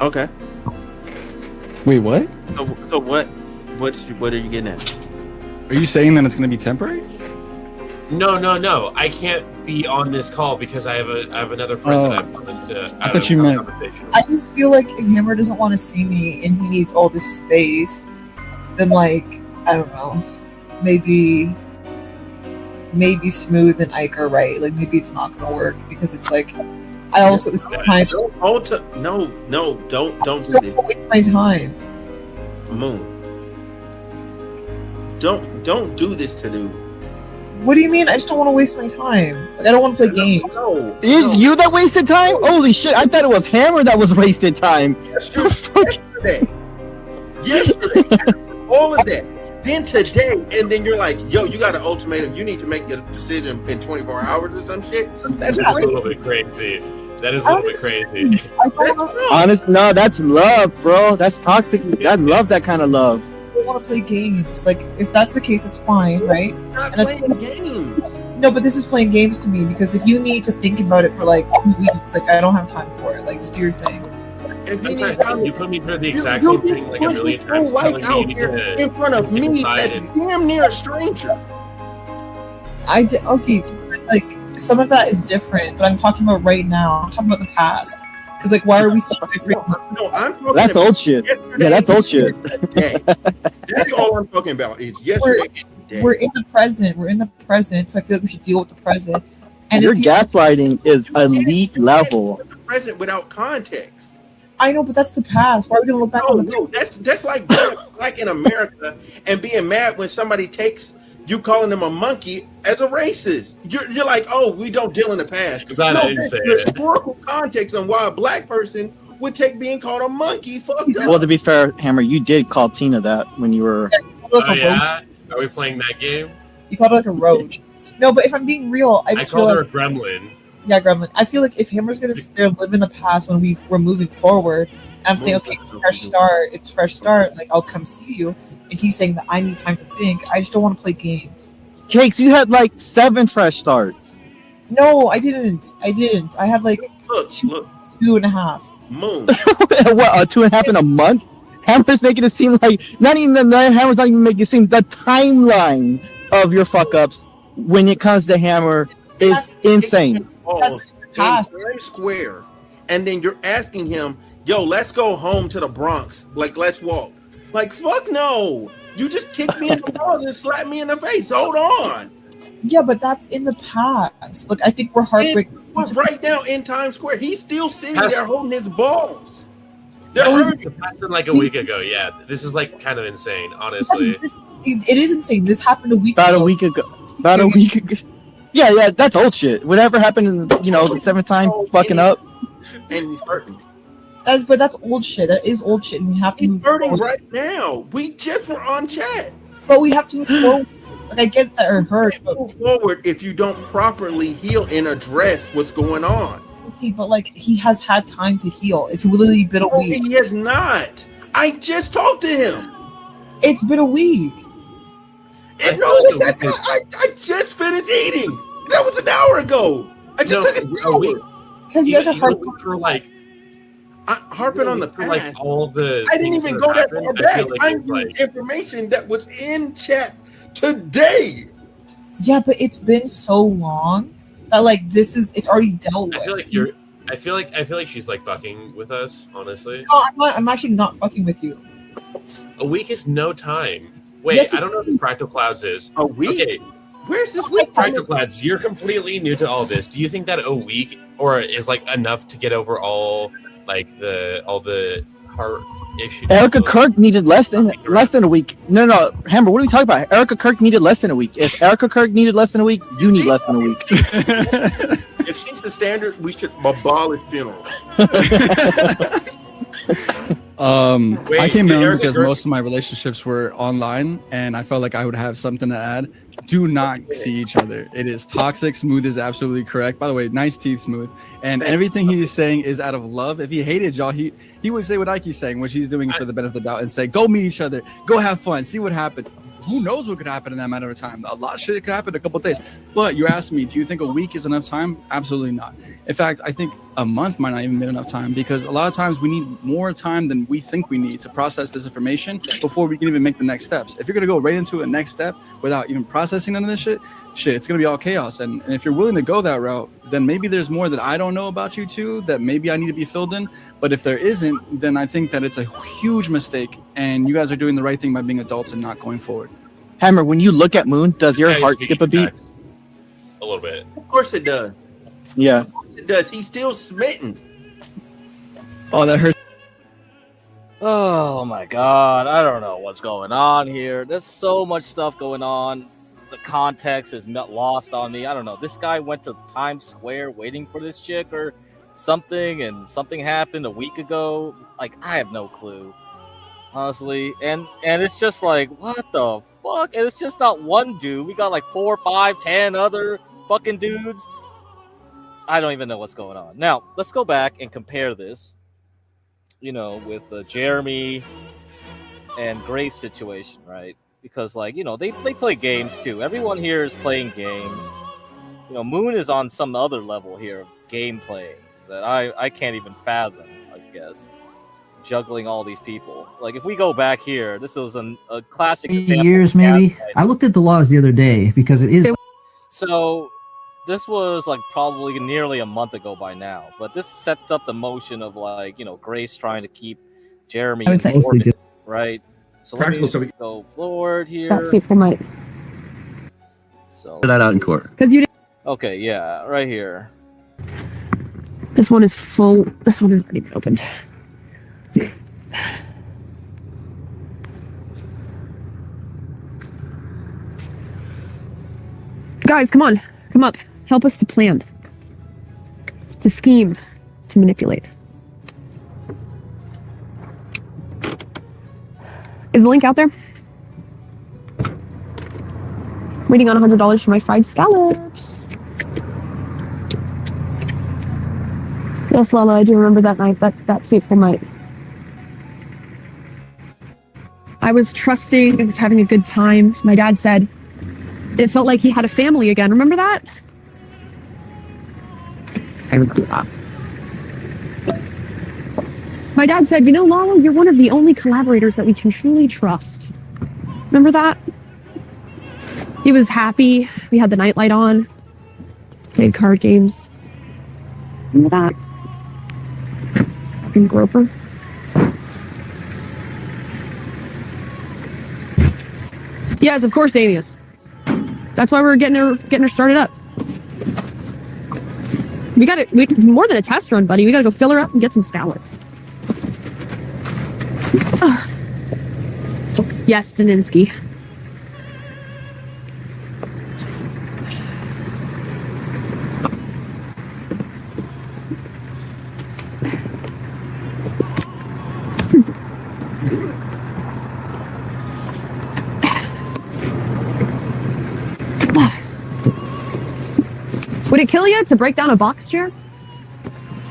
Okay. Wait, what? So what are you getting at? Are you saying that it's going to be temporary? No. I can't be on this call because I have another friend that I promised to. I thought you meant. I just feel like if Hammer doesn't want to see me and he needs all this space, then like I don't know, maybe Smooth and Ike are right. Like maybe it's not gonna work because it's like I also at the same time don't do this. Waste my time. Moon. Don't do this to dude. What do you mean? I just don't want to waste my time. Like I don't want to play games. No. Is you that wasted time? Holy shit! I thought it was Hammer that was wasted time. That's true. Yesterday, all of that. Then today, and then you're like, yo, you got an ultimatum. You need to make a decision in 24 hours or some shit. That's a little bit crazy. That is a little bit crazy. Honest, no, that's love, bro. That's toxic. I love that kind of love. I want to play games. Like if that's the case, it's fine, right? Not playing games. No, but this is playing games to me because if you need to think about it for like 2 weeks, like I don't have time for it. Like just do your thing. You put me through the exact same thing like a million times. Out here in front of me, that's damn near a stranger. Okay, like some of that is different, but I'm talking about right now. I'm talking about the past. Because like, why are we still? No, I'm talking. That's old shit. Yeah, that's old shit. That's all I'm talking about. Is yesterday. We're in the present. We're in the present, so I feel like we should deal with the present. And your gaslighting is elite level. The present without context. I know, but that's the past. Why are we gonna look back on the past? That's like being black in America and being mad when somebody takes you calling them a monkey as a racist. You're like, oh, we don't deal in the past. I didn't say the historical context on why a black person would take being called a monkey. Well, to be fair, Hammer, you did call Tina that when you were. Oh yeah, are we playing that game? You called her like a roach. No, but if I'm being real, I called her a gremlin. Yeah, gremlin. I feel like if Hammer's gonna sit there and live in the past when we're moving forward, and I'm saying, okay, it's fresh start. Like I'll come see you. And he's saying that I need time to think. I just don't want to play games. Cakes, you had like 7 fresh starts. No, I didn't. I had like two and a half. Moon. What, 2.5 in a month? Hammer's making it seem like Hammer's not even making it seem the timeline of your fuck ups when it comes to Hammer is insane. That's past. Times Square, and then you're asking him, "Yo, let's go home to the Bronx. Like, let's walk." Like, fuck no. You just kicked me in the balls and slapped me in the face. Hold on. Yeah, but that's in the past. Look, I think we're heartbreaking. Right now in Times Square, he's still sitting there holding his balls. They're hurting. It happened like a week ago. Yeah, this is like kind of insane, honestly. It is insane. This happened a week ago. About a week ago. Yeah, that's old shit. Whatever happened in, the 7th time fucking up. And he's hurting. But that's old shit. That is old shit, and we have to move hurting forward. Right now. We just were on chat. But we have to move forward. Like I get that it hurts. Move forward if you don't properly heal and address what's going on. Okay, but like he has had time to heal. It's literally been a week. He has not. I just talked to him. It's been a week. I just finished eating. That was an hour ago. I just took a shower. Because you guys are harping on the past. Like all the I didn't even go that far back. I knew information that was in chat today. Yeah, but it's been so long that like it's already dealt with. I feel like she's like fucking with us, honestly. No, I'm actually not fucking with you. A week is no time. Wait, yes, I don't know what Fractal Clouds is. A week? Okay. Where's this week? Lads, you're completely new to all this. Do you think that a week or is like enough to get over all the heart issues? Erica Kirk needed less than a week. No, Hammer, what are we talking about? Erica Kirk needed less than a week. If Erica Kirk needed less than a week, you need less than a week. If she's the standard, we should abolish funerals. I came in because most of my relationships were online, and I felt like I would have something to add. Do not see each other. It is toxic. Smooth is absolutely correct. By the way, nice teeth, Smooth. And everything he is saying is out of love. If he hated y'all, he would say what Ike's saying, which he's doing for the benefit of the doubt, and say, go meet each other, go have fun, see what happens. Who knows what could happen in that matter of time? A lot of shit could happen in a couple of days. But you asked me, do you think a week is enough time? Absolutely not. In fact, I think a month might not even be enough time, because a lot of times we need more time than we think we need to process this information before we can even make the next steps. If you're going to go right into a next step without even processing none of this shit, it's going to be all chaos. And if you're willing to go that route, then maybe there's more that I don't know about you two that maybe I need to be filled in. But if there isn't, then I think that it's a huge mistake, and you guys are doing the right thing by being adults and not going forward. Hammer, when you look at Moon, does your heart skip a beat? A little bit. Of course it does. Yeah. Of course it does. He's still smitten. Oh, that hurts. Oh my god, I don't know what's going on here. There's so much stuff going on. The context is lost on me. I don't know. This guy went to Times Square waiting for this chick or something, and something happened a week ago. Like, I have no clue, honestly. And it's just like, what the fuck? And it's just not one dude. We got like 4, 5, 10 other fucking dudes. I don't even know what's going on. Now, let's go back and compare this, with Jeremy and Grace situation, right? Because, they play games too. Everyone here is playing games. Moon is on some other level here of gameplay that I can't even fathom, I guess. Juggling all these people. Like, if we go back here, this was a classic example. Years, maybe? I looked at the laws the other day because it is... So, this was, probably nearly a month ago by now. But this sets up the motion of, Grace trying to keep Jeremy in orbit, right? So let me go forward here. That's fateful might. So that out in court. Okay, yeah, right here. This one is full. This one is not even opened. Guys, come on. Come up. Help us to plan. To scheme. To manipulate. Is the link out there? Waiting on $100 for my fried scallops. Yes, Lala, I do remember that night. That fateful night. I was trusting. I was having a good time. My dad said it felt like he had a family again. Remember that? I remember that. My dad said, Lala, you're one of the only collaborators that we can truly trust. Remember that? He was happy. We had the nightlight on. Played card games. Remember that? Fucking groper. Yes, of course, Damius. That's why we're getting her started up. We more than a test run, buddy. We gotta go fill her up and get some scallops. Yes, Daninsky. Would it kill you to break down a box chair?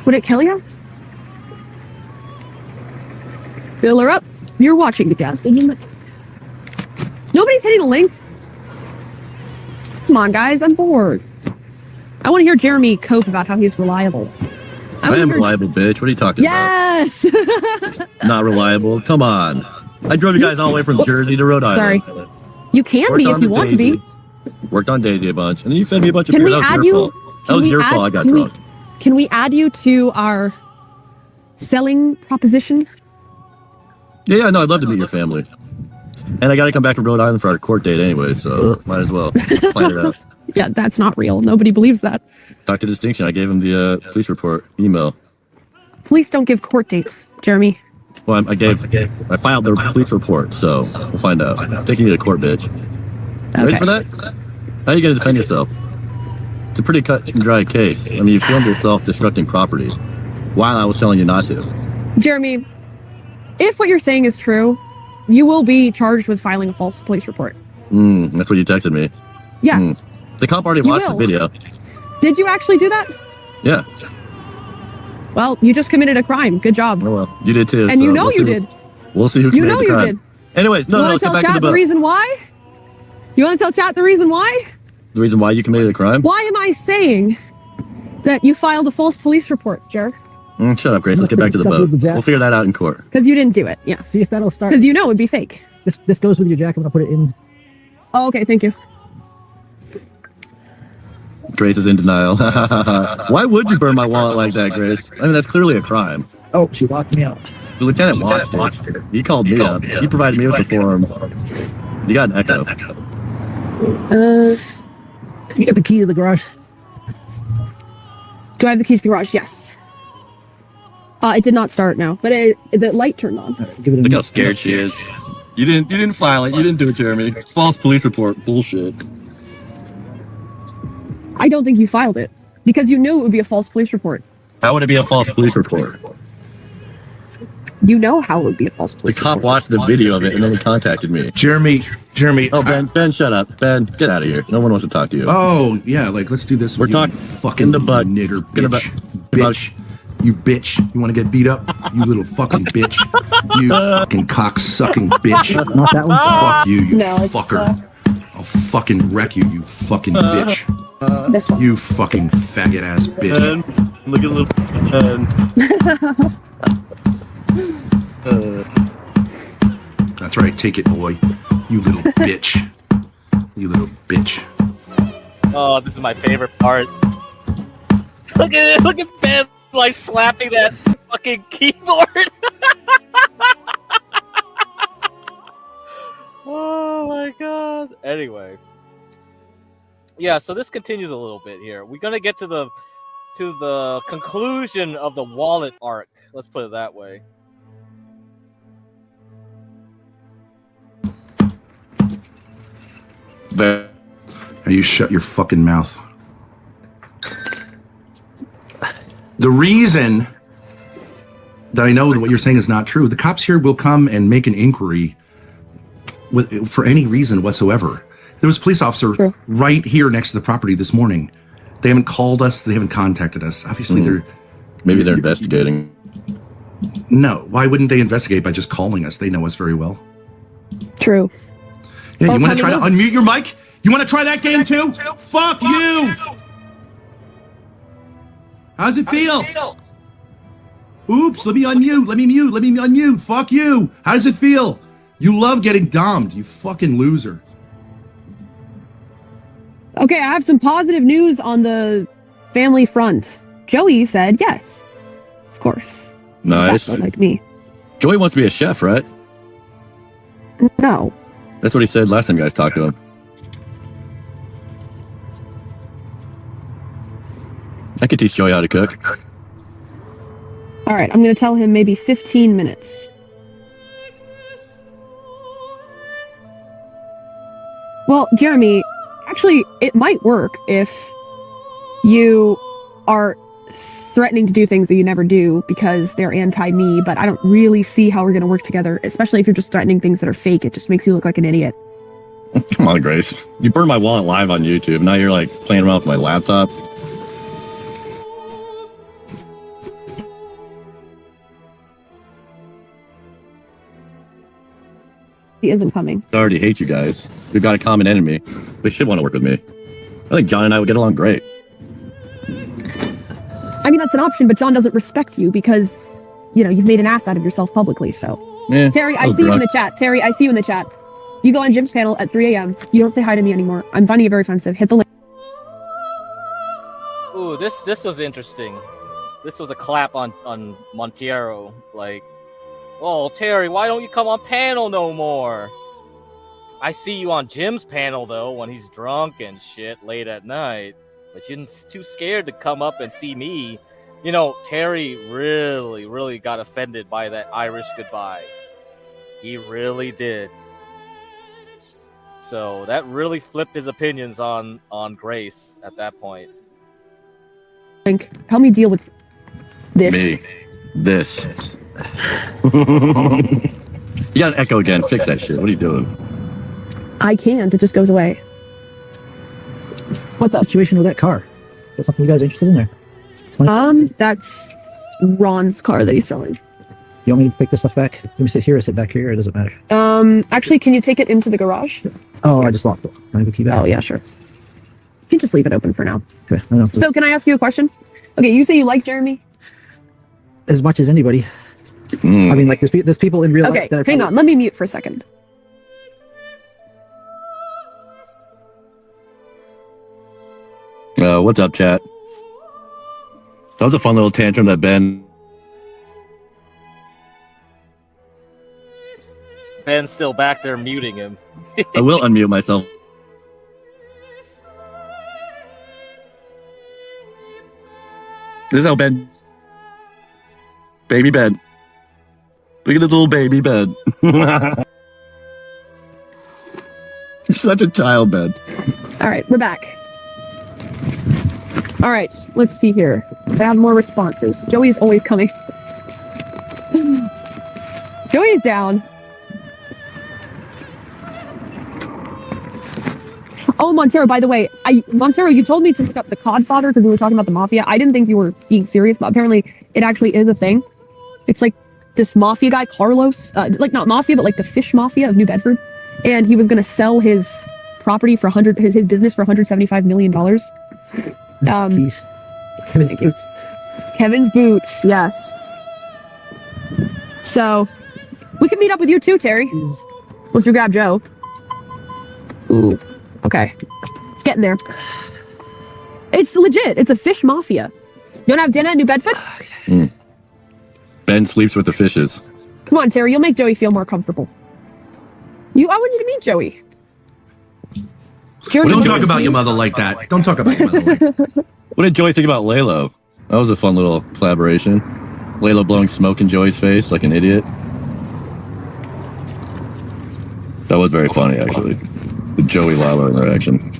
Would it kill you? Fill her up. You're watching the cast, isn't it? Nobody's hitting the link. Come on, guys. I'm bored. I want to hear Jeremy cope about how he's reliable. I am reliable, bitch. What are you talking about? Yes! Not reliable. Come on. I drove you guys all the way from Jersey to Rhode Island. Sorry. You can be if you want to be. Worked on Daisy a bunch. And then you fed me a bunch of Can beer. we That add was your you? fault. That was your fault. I got drunk. Can we add you to our selling proposition? Yeah, no, I'd love to meet your family. And I got to come back from Rhode Island for our court date anyway, so might as well plan it out. Yeah, that's not real. Nobody believes that. Talk to Distinction. I gave him the police report email. Police don't give court dates, Jeremy. Well, I filed the police report, so we'll find out. Taking you to court, bitch. Ready for that? How are you going to defend yourself? It's a pretty cut and dry case. I mean, you filmed yourself destructing property while I was telling you not to. Jeremy, if what you're saying is true, you will be charged with filing a false police report. That's what you texted me. Yeah. The cop already watched the video. Did you actually do that? Yeah. Well, you just committed a crime. Good job. Oh, well, you did too. And you know you did. We'll see who committed the crime. You did. Anyways, you want to tell chat the reason why? You want to tell chat the reason why? The reason why you committed a crime? Why am I saying that you filed a false police report, jerk? Shut up, Grace. Let's get back to the boat. We'll figure that out in court. Because you didn't do it. Yeah. See if that'll start. Because you know it'd be fake. This goes with your jacket. I'm gonna put it in. Oh, okay. Thank you. Grace is in denial. Why would you burn my wallet like that, Grace? I mean, that's clearly a crime. Oh, she locked me out. The lieutenant watched it. He called me up. He provided me with the forms. You got an echo. You got the key to the garage? Do I have the key to the garage? Yes. It did not start now, but the light turned on. Look how scared she is. You didn't file it. You didn't do it, Jeremy. False police report. Bullshit. I don't think you filed it because you knew it would be a false police report. How would it be a false police report? You know how it would be a false police report. The cop watched the video of it and then he contacted me. Jeremy. Oh, Ben, shut up. Ben, get out of here. No one wants to talk to you. Oh, yeah, like, let's do this. We're talking fucking the butt. Nigger bitch. Bitch. You bitch. You want to get beat up? You little fucking bitch. You fucking cock-sucking bitch. Not that one. Fuck you, you fucker. I'll fucking wreck you, you fucking bitch. This one. You fucking faggot-ass bitch. Ben, look at little Ben. That's right, take it, boy. You little bitch. You little bitch. Oh, this is my favorite part. Look at it! Look at Ben like slapping that fucking keyboard. Oh my god. Anyway. Yeah, so this continues a little bit here. We're gonna get to the conclusion of the wallet arc. Let's put it that way. Now you shut your fucking mouth. The reason that I know that what you're saying is not true, the cops here will come and make an inquiry for any reason whatsoever. There was a police officer right here next to the property this morning. They haven't called us. They haven't contacted us. Obviously, Maybe they're investigating. No. Why wouldn't they investigate by just calling us? They know us very well. True. Yeah, you want to try to unmute your mic? You want to try that game too? Fuck you! How's it feel? Oops, let me unmute. Let me unmute. Fuck you. How does it feel? You love getting domed, you fucking loser. Okay, I have some positive news on the family front. Joey said yes. Of course. Nice. That's like me. Joey wants to be a chef, right? No. That's what he said last time you guys talked to him. I could teach Joey how to cook. All right, I'm going to tell him maybe 15 minutes. Well, Jeremy, actually, it might work if you are threatening to do things that you never do because they're anti-me, but I don't really see how we're going to work together, especially if you're just threatening things that are fake. It just makes you look like an idiot. Come on, Grace. You burned my wallet live on YouTube. Now you're like playing around with my laptop. He isn't coming. I already hate you guys. We've got a common enemy. They should want to work with me. I think John and I would get along great. I mean, that's an option, but John doesn't respect you because, you know, you've made an ass out of yourself publicly, so. Yeah, Terry, I see you in the chat. Terry, I see you in the chat. You go on Jim's panel at 3 a.m. You don't say hi to me anymore. I'm finding it very offensive. Hit the link. Ooh, this was interesting. This was a clap on Montiero. Like, oh, Terry, why don't you come on panel no more? I see you on Jim's panel though when he's drunk and shit late at night, but you're too scared to come up and see me. You know, Terry really got offended by that Irish goodbye. He really did. So that really flipped his opinions on Grace at that point. Help me deal with this. Me. This. You got an echo again. Fix that shit. What are you doing? I can't. It just goes away. What's the situation with that car? Is that something you guys are interested in there? That's Ron's car that he's selling. You want me to pick this stuff back? Let me sit here or sit back here. It doesn't matter. Actually, can you take it into the garage? Oh, I just locked it. Can I have the key back? Oh, yeah, sure. You can just leave it open for now. Okay, so, can I ask you a question? Okay, you say you like Jeremy? As much as anybody. I mean, like, there's people in real life Okay, that are hang on. Let me mute for a second. What's up, chat? That was a fun little tantrum that Ben's still back there muting him. I will unmute myself. This is how Ben. Baby Ben. Look at this little baby Ben. Such a child, Ben. All right, we're back. All right, let's see here. I have more responses. Joey's always coming. Joey's down. Oh, Montero, by the way, Montero, you told me to look up the Codfather because we were talking about the Mafia. I didn't think you were being serious, but apparently it actually is a thing. It's like this Mafia guy, Carlos, like not Mafia, but like the Fish Mafia of New Bedford. And he was going to sell his property for his business for $175 million. Kevin's boots. Kevin's boots, yes. So, we can meet up with you too, Terry. Once you grab Joe. Ooh. Okay. It's getting there. It's legit. It's a fish mafia. You want to have dinner in New Bedford? Ben sleeps with the fishes. Come on, Terry. You'll make Joey feel more comfortable. I want you to meet Joey. Don't talk about your mother like that. Don't talk about your mother like that. What did Joey think about Laylo? That was a fun little collaboration. Laylo blowing smoke in Joey's face like an idiot. That was very funny, actually. The Joey Lalo interaction.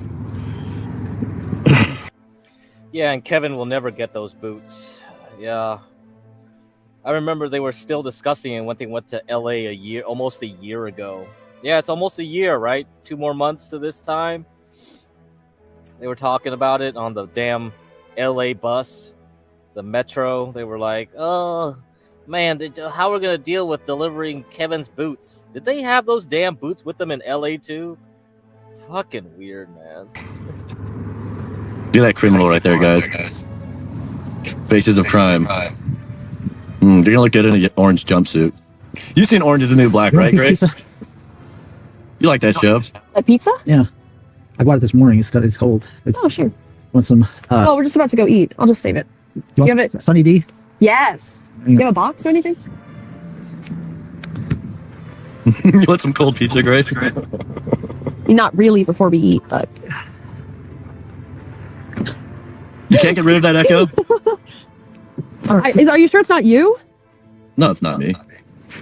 Yeah, and Kevin will never get those boots. Yeah. I remember they were still discussing it when they went to LA almost a year ago. Yeah, it's almost a year, right? 2 more months to this time. They were talking about it on the damn LA bus, the metro. They were like, oh, man, how are we going to deal with delivering Kevin's boots? Did they have those damn boots with them in LA too? Fucking weird, man. Be that criminal right there, guys. Faces of crime. You're gonna look good in an orange jumpsuit. You've seen Orange is the New Black, right, Grace? You like that show? A pizza? Yeah. I bought it this morning. It's cold. Oh, sure. Want some? Oh, we're just about to go eat. I'll just save it. You have it? Sunny D? Yes. You have a box or anything? You want some cold pizza, Grace? Not really before we eat, but... You can't get rid of that echo? Are you sure it's not you? No, it's not me.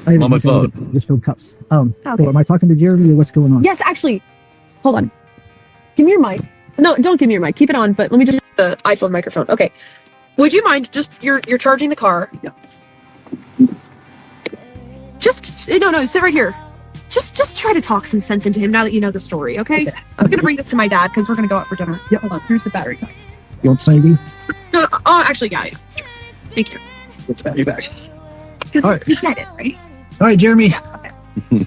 I'm on my phone. Just filled cups. Okay. So am I talking to Jeremy or what's going on? Yes, actually. Hold on. Give me your mic. No, don't give me your mic. Keep it on, but let me just... The iPhone microphone. Okay. Would you mind just... You're charging the car. Yeah. Just... No, sit right here. Just try to talk some sense into him now that you know the story, okay? I'm going to bring this to my dad because we're going to go out for dinner. Yeah. Hold on. Here's the battery pack. You want Sunny D? No, oh, actually, yeah. Thank you. Get the battery back. Because we get it, right? All right, Jeremy.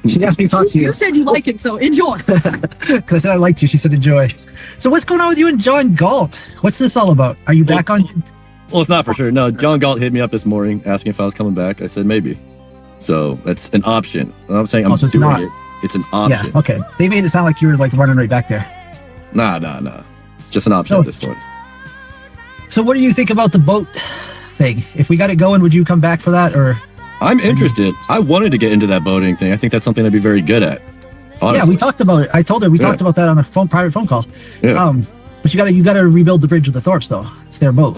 She asked me to talk to you. You said you like him, so enjoy. Because I said I liked you. She said enjoy. So what's going on with you and John Galt? What's this all about? Are you back on? Well, it's not for sure. No, John Galt hit me up this morning asking if I was coming back. I said maybe. So that's an option. I'm not saying I'm doing it. It's an option. Yeah, okay. They made it sound like you were like running right back there. Nah. It's just an option at this point. So what do you think about the boat thing? If we got it going, would you come back for that, or? I'm interested. I wanted to get into that boating thing. I think that's something I'd be very good at. Honestly. Yeah, we talked about it. I told her we talked about that on a private phone call. Yeah. But you gotta rebuild the bridge with the Thorpes though. It's their boat.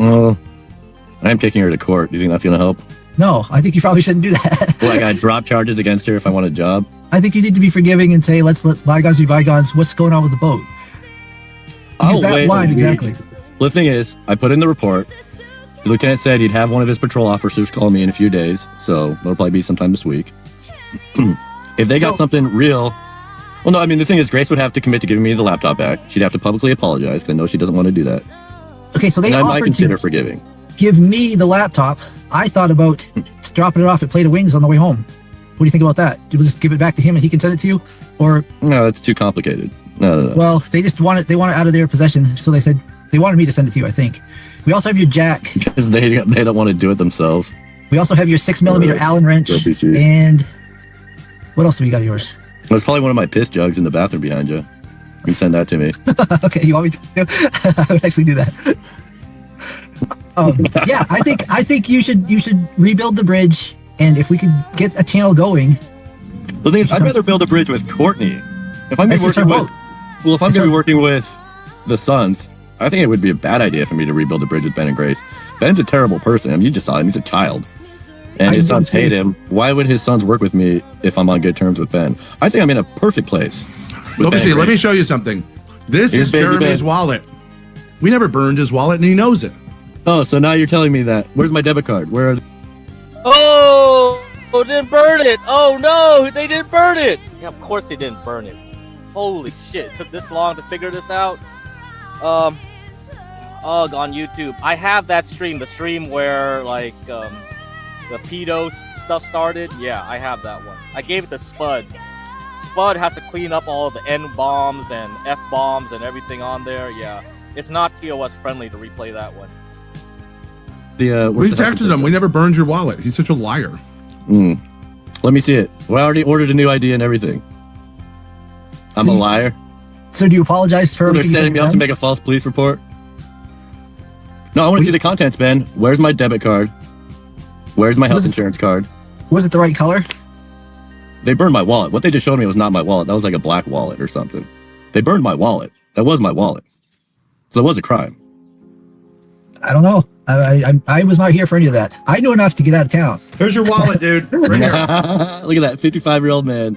I'm taking her to court. Do you think that's gonna help? No, I think you probably shouldn't do that. Well, I got drop charges against her if I want a job. I think you need to be forgiving and say, let's let bygones be bygones. What's going on with the boat? Use that line exactly. Well, the thing is, I put in the report. The lieutenant said he'd have one of his patrol officers call me in a few days, so it'll probably be sometime this week. If they got something real... Well, no, I mean, the thing is, Grace would have to commit to giving me the laptop back. She'd have to publicly apologize, because I know she doesn't want to do that. Okay, so they and I might offered consider to forgiving. give me the laptop. I thought about dropping it off at Plate of Wings on the way home. What do you think about that? Do we just give it back to him and he can send it to you? Or No, it's too complicated. No. Well, they just want it out of their possession, so they said they wanted me to send it to you, I think. We also have your jack. Because they don't want to do it themselves. We also have your 6mm Allen wrench. And what else do we got of yours? There's probably one of my piss jugs in the bathroom behind you. You can send that to me. Okay, you want me to? I would actually do that. Yeah, I think you should rebuild the bridge, and if we could get a channel going. The thing is, I'd rather build a bridge with Courtney. If I'm going to be working with the Sons, I think it would be a bad idea for me to rebuild a bridge with Ben and Grace. Ben's a terrible person. I mean, you just saw him; he's a child. And his sons hate him. Why would his sons work with me if I'm on good terms with Ben? I think I'm in a perfect place. Let me show you something. This is Jeremy's wallet. We never burned his wallet, and he knows it. Oh, so now you're telling me that. Where's my debit card? Where are they? Oh, didn't burn it. Oh, no, they didn't burn it. Yeah, of course they didn't burn it. Holy shit, it took this long to figure this out. On YouTube. I have that stream, the stream where, like, the pedo stuff started. Yeah, I have that one. I gave it to Spud. Spud has to clean up all the N-bombs and F-bombs and everything on there. Yeah, it's not TOS friendly to replay that one. We texted him. We never burned your wallet. He's such a liar. Let me see it. Well, I already ordered a new ID and everything. I'm a liar. So do you apologize for everything? They're setting me up to make a false police report. No, I want to see the contents, Ben. Where's my debit card? Where's my health insurance card? Was it the right color? They burned my wallet. What they just showed me was not my wallet. That was like a black wallet or something. They burned my wallet. That was my wallet. So it was a crime. I don't know. I was not here for any of that. I knew enough to get out of town. Here's your wallet, dude. Right here. Look at that 55-year-old man.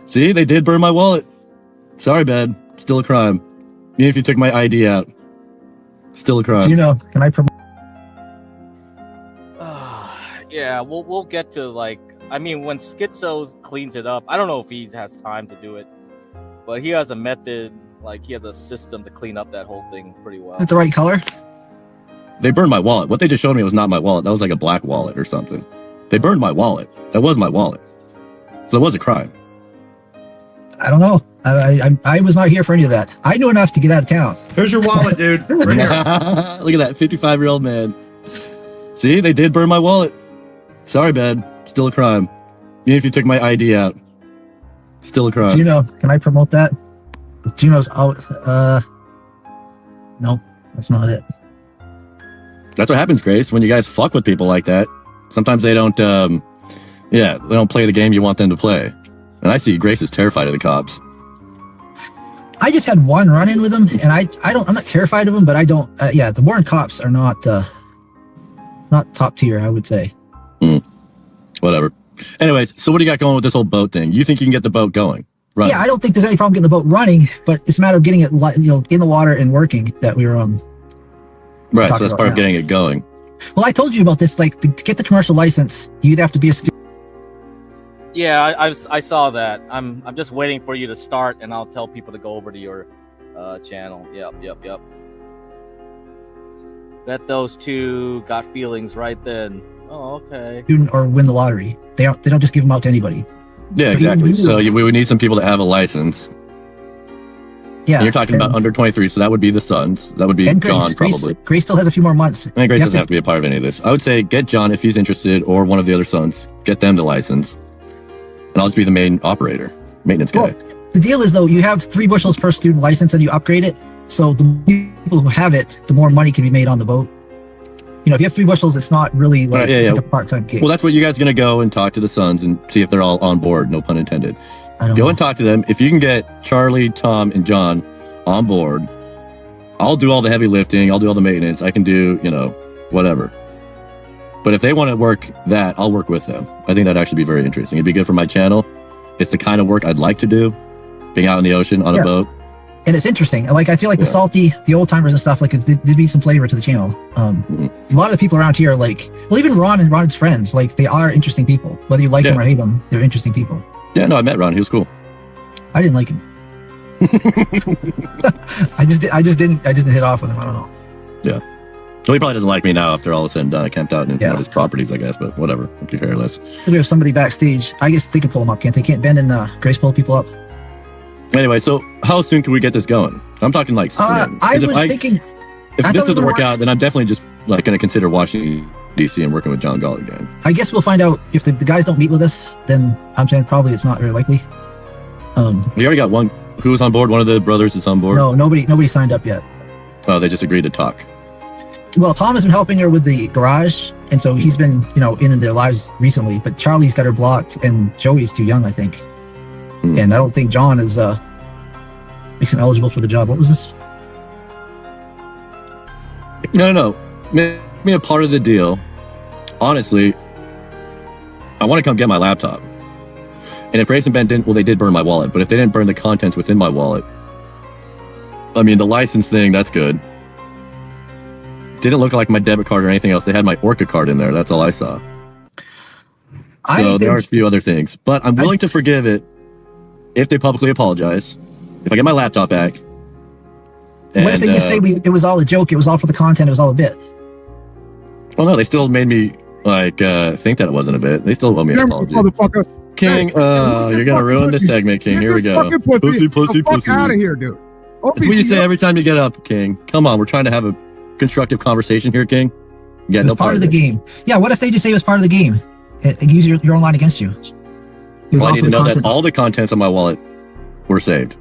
See, they did burn my wallet. Sorry, Ben. Still a crime. Even if you took my ID out. Still a crime. Do you know, can I promote? Yeah, we'll get to, like, I mean, when Schizo cleans it up, I don't know if he has time to do it, but he has a method, like, he has a system to clean up that whole thing pretty well. Is it the right color? They burned my wallet. What they just showed me was not my wallet. That was like a black wallet or something. They burned my wallet. That was my wallet. So it was a crime. I don't know. I was not here for any of that. I knew enough to get out of town. Here's your wallet, dude. Right here. Look at that 55-year-old man. See, they did burn my wallet. Sorry, Ben. Still a crime. Even if you took my ID out. Still a crime. Gino, can I promote that? Gino's out. Nope, that's not it. That's what happens, Grace, when you guys fuck with people like that. Sometimes they don't, they don't play the game you want them to play. And I see Grace is terrified of the cops. I just had one run-in with them, and I'm not terrified of them, but I don't, the Warren cops are not top tier, I would say. Whatever. Anyways, so what do you got going with this whole boat thing? You think you can get the boat going? Running? Yeah, I don't think there's any problem getting the boat running, but it's a matter of getting it, in the water and working that we were right, so that's part of getting it going. Well, I told you about this. Like, to get the commercial license, you either have to be a student. Yeah, I saw that. I'm just waiting for you to start, and I'll tell people to go over to your channel. Yep. Bet those two got feelings right then. Oh, okay. Student or win the lottery. They don't just give them out to anybody. Yeah, so exactly. So we would need some people to have a license. Yeah, and you're talking about under 23, so that would be the Sons. That would be John, probably. Grace still has a few more months. And Grace doesn't have to be a part of any of this. I would say get John if he's interested, or one of the other Sons. Get them the license. And I'll just be the main operator, maintenance guy. Well, the deal is, though, you have 3 bushels per student license and you upgrade it. So the more people who have it, the more money can be made on the boat. You know, if you have 3 bushels, it's not really like, like a part-time gig. Well, that's what you guys are going to go and talk to the Sons and see if they're all on board, no pun intended. Go and talk to them. If you can get Charlie, Tom, and John on board, I'll do all the heavy lifting. I'll do all the maintenance. I can do, whatever. But if they want to work that, I'll work with them. I think that'd actually be very interesting. It'd be good for my channel. It's the kind of work I'd like to do, being out in the ocean on a boat. And it's interesting. Like, I feel like the old timers and stuff, like, there'd be some flavor to the channel. A lot of the people around here, like, well, even Ron and Ron's friends, like, they are interesting people. Whether you like them or hate them, they're interesting people. Yeah, no, I met Ron. He was cool. I didn't like him. I just didn't hit off with him. I don't know. Yeah. Well, he probably doesn't like me now after all is said and done. I camped out in one of his properties, I guess, but whatever. I could care less. We have somebody backstage. I guess they can pull them up, can't they? Can't Ben and Grace pull people up? Anyway, so how soon can we get this going? I'm talking like spring. I was thinking... If this doesn't work out, then I'm definitely just like going to consider Washington, D.C. and working with John Galt again. I guess we'll find out if the guys don't meet with us, then I'm saying probably it's not very likely. We already got one. Who was on board? One of the brothers is on board? No, nobody signed up yet. Oh, they just agreed to talk. Well, Tom has been helping her with the garage, and so he's been, in their lives recently, but Charlie's got her blocked, and Joey's too young, I think. And I don't think John is, makes him eligible for the job. What was this? No. Make me a part of the deal. Honestly, I want to come get my laptop. And if Grace and Ben didn't, well, they did burn my wallet, but if they didn't burn the contents within my wallet, I mean, the license thing, that's good. Didn't look like my debit card or anything else. They had my Orca card in there. That's all I saw. So there are a few other things, but I'm willing to forgive it if they publicly apologize, if I get my laptop back. What if they just say it was all a joke, it was all for the content, it was all a bit? Well, no, they still made me think that it wasn't a bit. They still owe me an apology. King, you're gonna ruin the segment, King. Here we go. Pussy. Out of here, dude. That's what you say every time you get up, King. Come on, we're trying to have a constructive conversation here, King. Yeah, it was part of the game. Yeah, what if they just say it was part of the game? Use your own line against you. Well, I need to know that all the contents of my wallet were saved.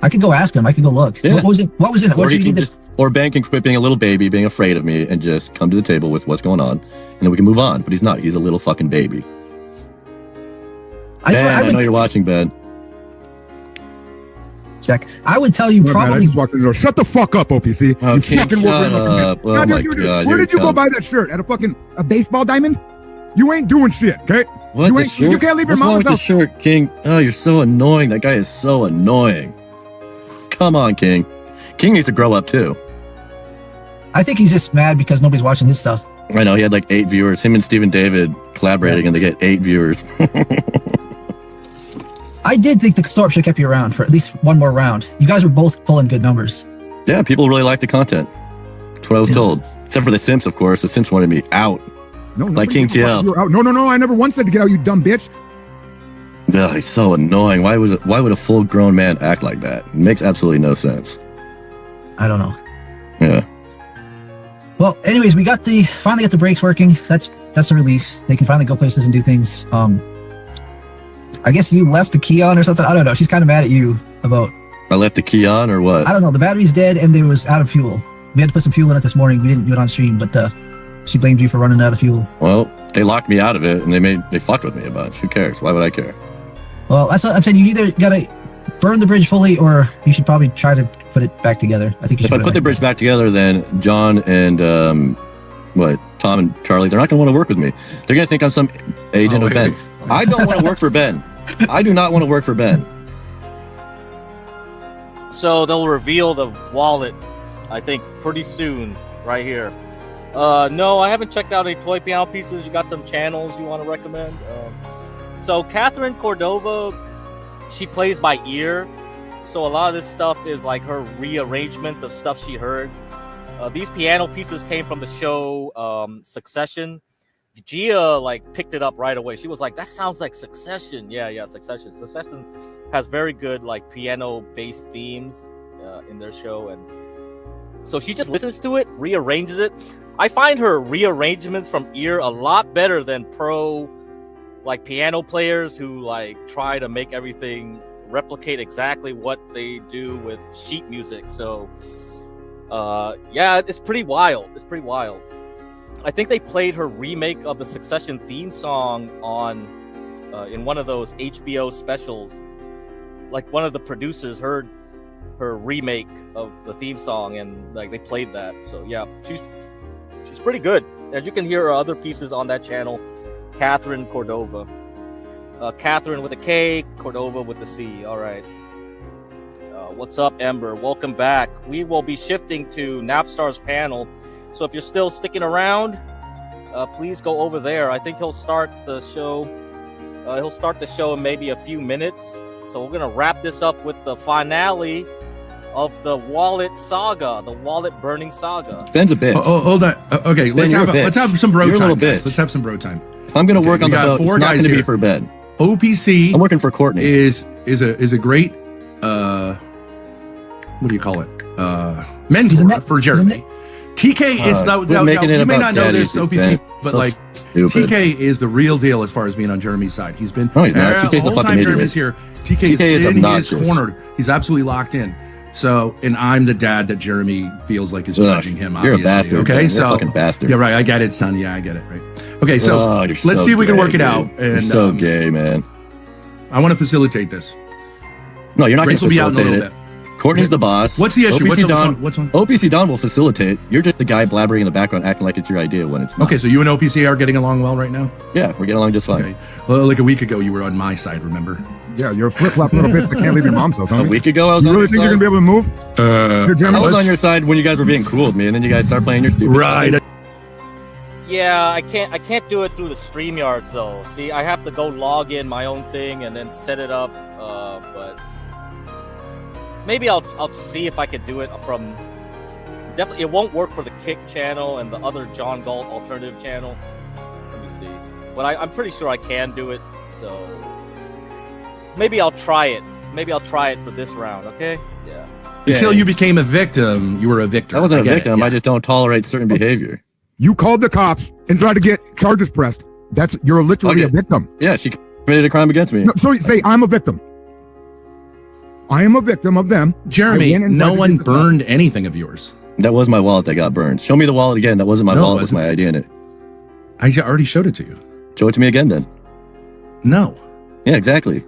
I could go ask him. I could go look. Yeah. What was in it? Or Ben can quit being a little baby, being afraid of me, and just come to the table with what's going on, and then we can move on. But he's not. He's a little fucking baby. I know you're watching, Ben. Check. I would tell you probably. I just walked in the door. Shut the fuck up, OPC. Oh, you fucking Wolverine. Oh my God. Where did you go buy that shirt? At a baseball diamond? You ain't doing shit, okay? What? You can't leave your mama's house. Shirt, King. Oh, you're so annoying. That guy is so annoying. Come on, King. King needs to grow up too. I think he's just mad because nobody's watching his stuff. I know. He had like 8 viewers. Him and Stephen David collaborating, and they get 8 viewers. I did think the Storp should have kept you around for at least one more round. You guys were both pulling good numbers. Yeah, people really like the content. That's what I was told. Except for the Simps, of course. The Simps wanted me out. No, like King TL. No. I never once said to get out, you dumb bitch. Ugh, he's so annoying. Why would a full-grown man act like that? It makes absolutely no sense. I don't know. Yeah. Well, anyways, we finally got the brakes working. That's a relief. They can finally go places and do things. I guess you left the key on or something. I don't know. She's kind of mad at you about. I left the key on or what? I don't know. The battery's dead and there was out of fuel. We had to put some fuel in it this morning. We didn't do it on stream, but she blamed you for running out of fuel. Well, they locked me out of it and they fucked with me a bunch. Who cares? Why would I care? Well, that's what I'm saying. You either gotta burn the bridge fully, or you should probably try to put it back together. I think you should. If I put the bridge back together, then John and Tom and Charlie, they're not going to want to work with me. They're going to think I'm some agent of Ben. I don't want to work for Ben. I do not want to work for Ben. So they'll reveal the wallet, I think, pretty soon, right here. No, I haven't checked out any toy piano pieces. You got some channels you want to recommend? So Catherine Cordova, she plays by ear. So a lot of this stuff is like her rearrangements of stuff she heard. These piano pieces came from the show Succession. Gia picked it up right away. She was like, "That sounds like Succession." Yeah, Succession. Succession has very good piano-based themes in their show, and so she just listens to it, rearranges it. I find her rearrangements from ear a lot better than pro piano players who try to make everything replicate exactly what they do with sheet music. So yeah, it's pretty wild. I think they played her remake of the Succession theme song on in one of those HBO specials. Like one of the producers heard her remake of the theme song, and like they played that. So yeah, she's pretty good. And you can hear her other pieces on that channel. Catherine Cordova. Catherine with a K, Cordova with a C. All right. What's up, Ember? Welcome back. We will be shifting to Napstar's panel. So if you're still sticking around, please go over there. I think he'll start the show. He'll start the show in maybe a few minutes. So we're gonna wrap this up with the finale of the wallet saga, the wallet burning saga. Ben's a bitch. Oh, hold on. Okay, let's have some bro time. Let's have some bro time. If I'm gonna work on the boat, it's not gonna be for Ben. OPC. I'm working for Courtney. Is a great what do you call it? Mentor for Jeremy. TK is you may not know this, OPC, but so like stupid. TK is the real deal as far as being on Jeremy's side. He's been the whole time Jeremy's here. TK is in his corner. He's absolutely locked in. So, and I'm the dad that Jeremy feels like is judging him. Obviously. You're a bastard. Okay, man. so you're a fucking bastard. Yeah, right. I get it, son. Yeah, I get it. Right. Okay, so let's see if we can work it out. And you're so gay, man. I want to facilitate this. No, you're not going to facilitate be out in a little bit. Courtney's the boss. What's the issue? What's on? OPC Don will facilitate. You're just the guy blabbering in the background, acting like it's your idea when it's not. Okay, so you and OPC are getting along well right now? Yeah, we're getting along just fine. Okay. Well, like a week ago, you were on my side, remember? Yeah, you're a flip-flop little bitch that can't leave your mom's house. A week ago, I was you on really your think side? you're going to be able to move? I was on your side when you guys were being cruel with me, and then you guys start playing your stupid Right. Yeah, I can't do it through the StreamYards though. See, I have to go log in my own thing and then set it up. But maybe I'll see if I could do it from. Definitely, it won't work for the Kick channel and the other John Galt alternative channel. Let me see. But I'm pretty sure I can do it. So maybe I'll try it. Maybe I'll try it for this round. Okay? Yeah. Until you became a victim, you were a victor. I wasn't a victim. I just don't tolerate certain behavior. You called the cops and tried to get charges pressed. You're literally a victim. Yeah, she committed a crime against me. No, so say I'm a victim. I am a victim of them. Jeremy, no one burned anything of yours. That was my wallet that got burned. Show me the wallet again. That wasn't my wallet with my ID in it. I already showed it to you. Show it to me again then. No. Yeah, exactly.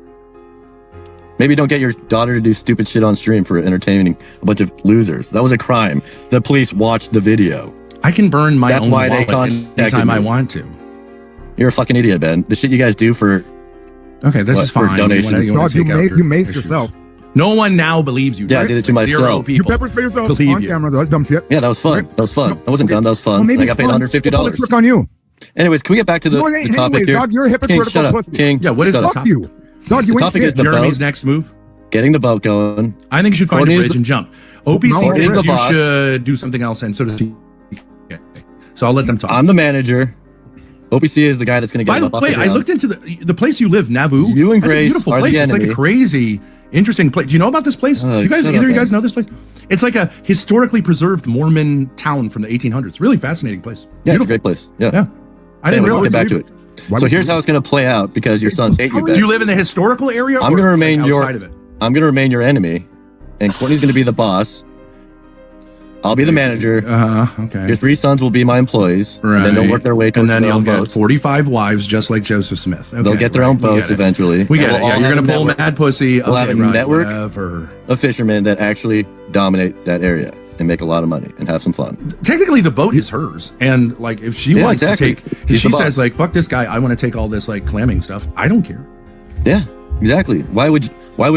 Maybe don't get your daughter to do stupid shit on stream for entertaining a bunch of losers. That was a crime. The police watched the video. I can burn my own wallet anytime I me. want to. You're a fucking idiot, Ben. The shit you guys do for this is fine. Donations. You maced yourself. No one now believes you. Yeah, I did it to myself. You pepper spray yourself on camera, though. That's dumb shit. Yeah, that was fun. That was fun. That wasn't dumb. That was fun. Well, I got paid $150. Trick on you. Anyways, can we get back to the topic here? Dog, you're a hypocritical King, shut up. pussy. King, yeah, what is the topic? You. Dog, you the ain't topic shit. is the Jeremy's boat. next move. Getting the boat going. I think you should find a bridge and jump. OPC thinks you boss. should do something else, and so does he. So I'll let them talk. I'm the manager. OPC is the guy that's going to get. By the way, I looked into the place you live, Nauvoo. You and That's Grace a beautiful are place. the It's like enemy. a crazy, interesting place. Do you know about this place? You guys, either of you guys know this place? It's like a historically preserved Mormon town from the 1800s. Really fascinating place. Yeah, it's a great place. Yeah. I didn't realize. Let's get back to it. So here's how it's going to play out because your sons hate you. Ben. Do you live in the historical area? I'm going to remain outside of it? I'm going to remain your enemy, and Courtney's going to be the boss. I'll be the manager. Okay. Your 3 sons will be my employees. Right. And then they'll work their way towards and then their you'll own get boats. 45 wives just like Joseph Smith. Okay, They'll get their own boats eventually. We get it. Yeah, you're going to pull mad pussy. We'll have a network of fishermen that actually dominate that area and make a lot of money and have some fun. Technically, the boat is hers, and like if she wants to take, if she says like "fuck this guy," I want to take all this like clamming stuff. I don't care. Yeah, exactly. Why would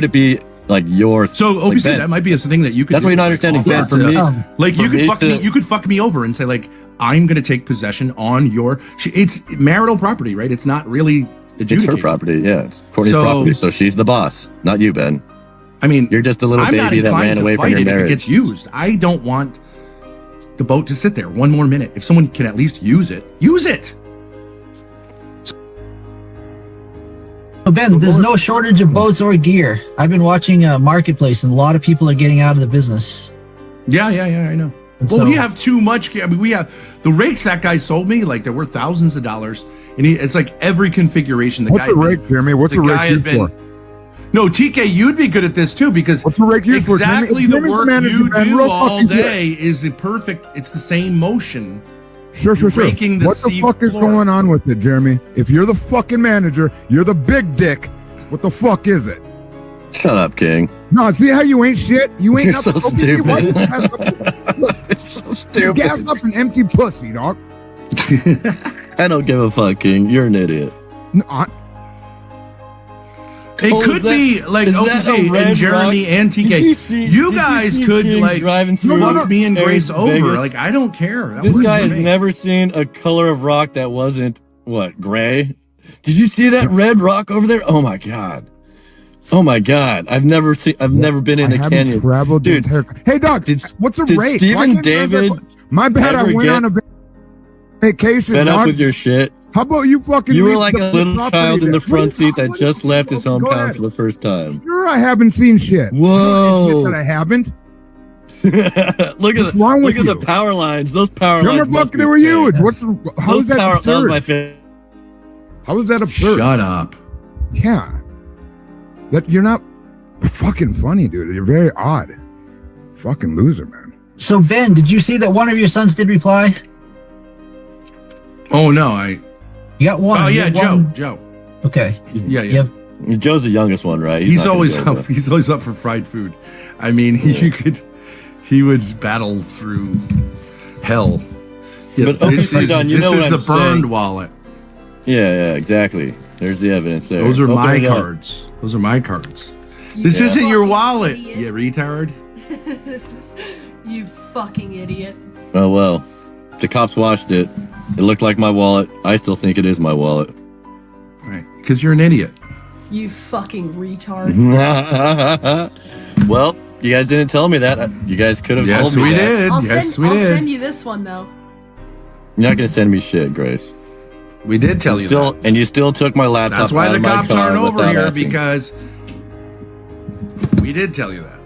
it be like your? So OPC, that might be a thing that you could. That's why you're not understanding. Ben, for me, like you could fuck me over and say like I'm going to take possession on your. It's marital property, right? It's not really adjudicated. It's her property. Yeah, it's Courtney's property. So she's the boss, not you, Ben. I mean, you're just a little baby that ran away from your marriage. If it gets used. I don't want the boat to sit there one more minute. If someone can at least use it, use it. Ben, there's no shortage of boats or gear. I've been watching Marketplace, and a lot of people are getting out of the business. Yeah, I know. Well, we have too much gear. I mean, we have the rakes that guy sold me, like they're worth thousands of dollars, and it's like every configuration. What's a rake, Jeremy? What's a rake used for? No, TK, you'd be good at this too because what's the rake used for? Exactly the work you do all day is the perfect. It's the same motion Sure. Breaking the What the fuck is going on with it, Jeremy? If you're the fucking manager, you're the big dick. What the fuck is it? Shut up, King. No, see how you ain't shit? You ain't You're nothing. so OPC, why stupid. you gas up- So You stupid. gas up an empty pussy, dog. I don't give a fuck, King. You're an idiot. No, It could be like OPC and Jeremy and TK. You guys could like fuck me and Grace over. Like I don't care. That This works guy for has me. never seen a color of rock that wasn't what, gray? Did you see that red rock over there? Oh my god. Oh my god. I've never been in a canyon. Traveled Dude, hey dog, what's a did rate? Stephen David My bad, I ever went get on a vacation, fed up dog. with your shit? How about you fucking You were leave like the a little property child in there? the front seat that just left his Go hometown ahead. for the first time. Sure, I haven't seen shit. Whoa. That I haven't. Look What's wrong with at the you? power lines. Those power You're lines. fucking, they were huge. How Those is that power- absurd? That was my favorite. How is that absurd? Shut up. Yeah. That you're not fucking funny, dude. You're very odd. Fucking loser, man. So Ben, did you see that one of your sons did reply? Oh no, You got one. Oh You yeah, got one. Joe. Okay. Yeah. Joe's the youngest one, right? He's not gonna always go up. there. He's always up for fried food. I mean, he would battle through hell. Yeah, But this okay, is, Don, you this know is what the I'm burned saying. wallet. Yeah, exactly. There's the evidence there. Those are Open my it up. cards. Those are my cards. This Yeah. isn't your wallet, you retard. You fucking idiot. Oh well. The cops watched it. It looked like my wallet. I still think it is my wallet. Right. Because you're an idiot. You fucking retard. Well, you guys didn't tell me that. You guys could have Yes, told me we that. did. I'll Yes, send we did. send you this one though. You're not gonna send me shit, Grace. We did tell you still, that. And you still took my laptop. That's why out the of my cops car aren't over without here, asking. because we did tell you that.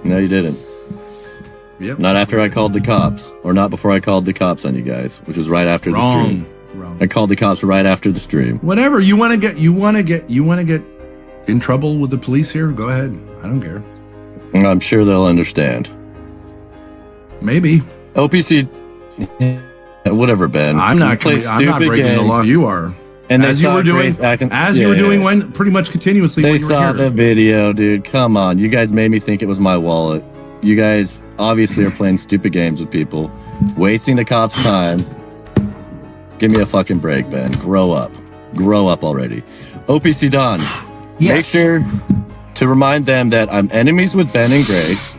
No, you didn't. Yep. Not after I called the cops, or not before I called the cops on you guys, which was right after the stream. Wrong. I called the cops right after the stream. Whatever you want to get in trouble with the police here. Go ahead. I don't care. I'm sure they'll understand. Maybe. OPC. Whatever, Ben. I'm You not. play I'm not stupid breaking the games. law. You are. And they as you saw were doing, Grace acting- you were Yeah, doing yeah. when pretty much continuously They when you were saw here. the video, dude. Come on. You guys made me think it was my wallet. You guys obviously are playing stupid games with people, wasting the cops' time. Give me a fucking break, Ben. Grow up. Grow up already. OPC Don, make sure to remind them that I'm enemies with Ben and Grace.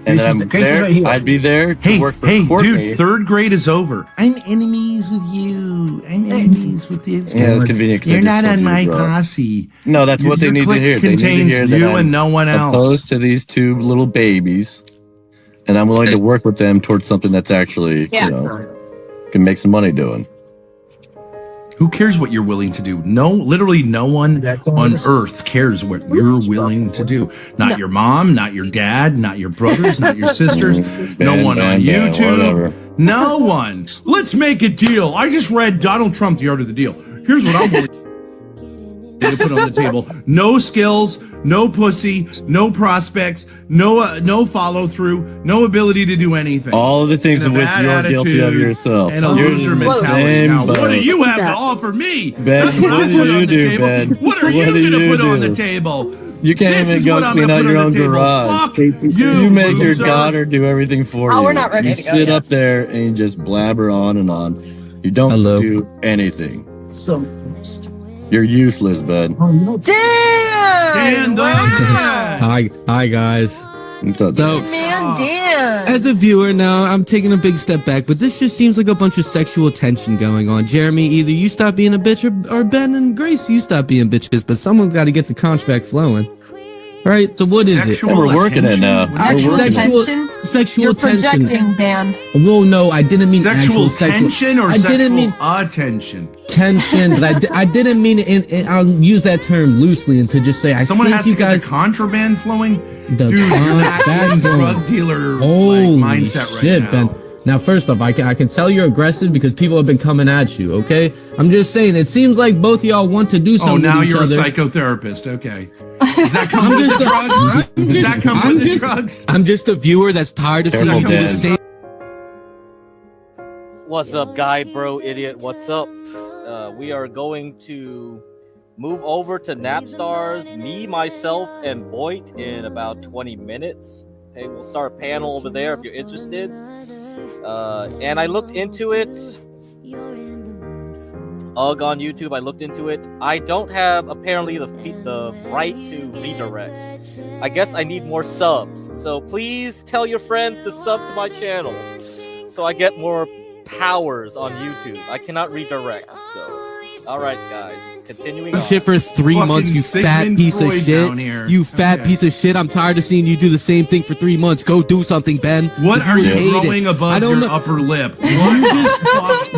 And that I'm there. right I'd be there to Hey, work for hey, Courtney. dude! Third grade is over. I'm enemies with you. I'm enemies with you. Yeah, it's convenient 'cause I You're just not told on you to my grow up. posse. No, that's what they Your need to clique hear. They need to contains hear that you I'm and no one else. opposed to these two little babies, and I'm willing to work with them towards something that's actually, Yeah. you know, can make some money doing. Who cares what you're willing to do? No, literally no one on earth cares what you're willing to do. Not your mom, not your dad, not your brothers, not your sisters, no one on YouTube, whatever. no one. Let's make a deal. I just read Donald Trump, The Art of the Deal. Here's what I'm willing to put on the table. No skills, no pussy, no prospects, no follow through, no ability to do anything. All of the things And of a which bad you're guilty of attitude yourself. and a You're loser in the mentality. same Now, what do boat. you have to offer me? Ben, That's what what I do put you on the do, table. Ben? What are What you do going to you put on do? the table? You can't This even is go what I'm clean gonna out put your on own the table. garage. Fuck you, You make your loser. daughter do everything for you. Oh, we're not ready You to go sit yet. up there and you just blabber on and on. You don't do anything. So You're useless, Ben. Damn! Hi guys. So, Man, damn! as a viewer now, I'm taking a big step back, but this just seems like a bunch of sexual tension going on. Jeremy, either you stop being a bitch, or Ben and Grace, you stop being bitches, but someone's got to get the conch back flowing. All right, so what is it? And we're working it now. Sexual You're tension. projecting, Dan. Whoa, no, I didn't mean Sexual actual tension or I sexual didn't mean attention? tension, but I didn't mean it. And I'll use that term loosely and to just say I Someone think has you to get guys the contraband flowing. the Dude, you're conch not in flowing. drug dealer Holy mindset right shit, now. Ben. Now, first off, I can tell you're aggressive because people have been coming at you, okay? I'm just saying, it seems like both of y'all want to do Oh, something now with each you're a other. psychotherapist. Okay. Does that come with the drugs? Does that come with the drugs? I'm just a viewer that's tired of seeing Careful, you do the Dan. same. What's up, guy, bro, idiot? What's up? We are going to move over to Napstars, me, myself, and Boyd in about 20 minutes. Okay, we'll start a panel over there if you're interested. And I looked into it. On YouTube, I looked into it. I don't have apparently the right to redirect. I guess I need more subs. So please tell your friends to sub to my channel, so I get more powers on YouTube. I cannot redirect. So, all right, guys, continuing on. Shit for 3 months, you fat piece of shit. You fat piece of shit. I'm tired of seeing you do the same thing for 3 months. Go do something, Ben. What are you growing above your upper lip?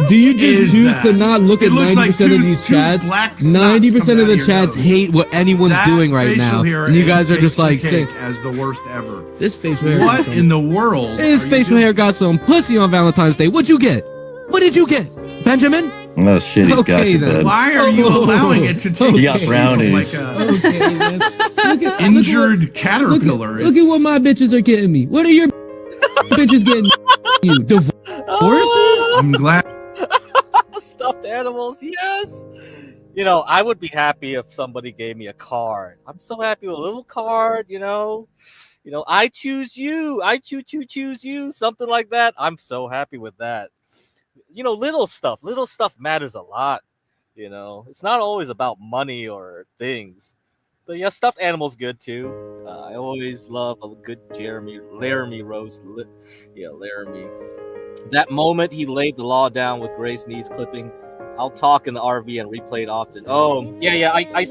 Do you just choose to not look at 90% of these chats? 90% of the chats hate what anyone's doing right now, and you guys are just like saying as the worst ever. This facial hair. What in the world? This facial hair got some pussy on Valentine's Day. What'd you get? What did you get, Benjamin? Oh shit, he's got Okay you, then. bud. Why are you allowing it to take He got brownies. like a injured caterpillar? Look at what my bitches are getting me. What are your bitches getting you? Divorces? I'm glad. Stuffed animals, yes. You know, I would be happy if somebody gave me a card. I'm so happy with a little card, you know. I choose you. I choose you. Something like that. I'm so happy with that. Little stuff matters a lot. It's not always about money or things. But yeah, stuffed animals good too. I always love a good Laramie roast. Laramie. That moment he laid the law down with Grace Needs clipping. I'll talk in the RV and replay it often. Oh, yeah. I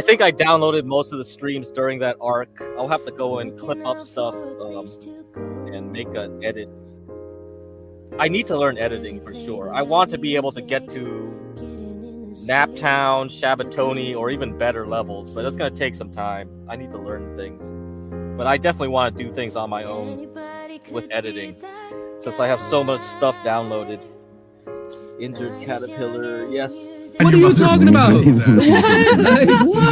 think I downloaded most of the streams during that arc. I'll have to go and clip up stuff and make an edit. I need to learn editing for sure. I want to be able to get to Naptown, Shabatoni, or even better levels, but it's going to take some time. I need to learn things. But I definitely want to do things on my own with editing, since I have so much stuff downloaded. Injured caterpillar, yes. What are you talking about? What? She's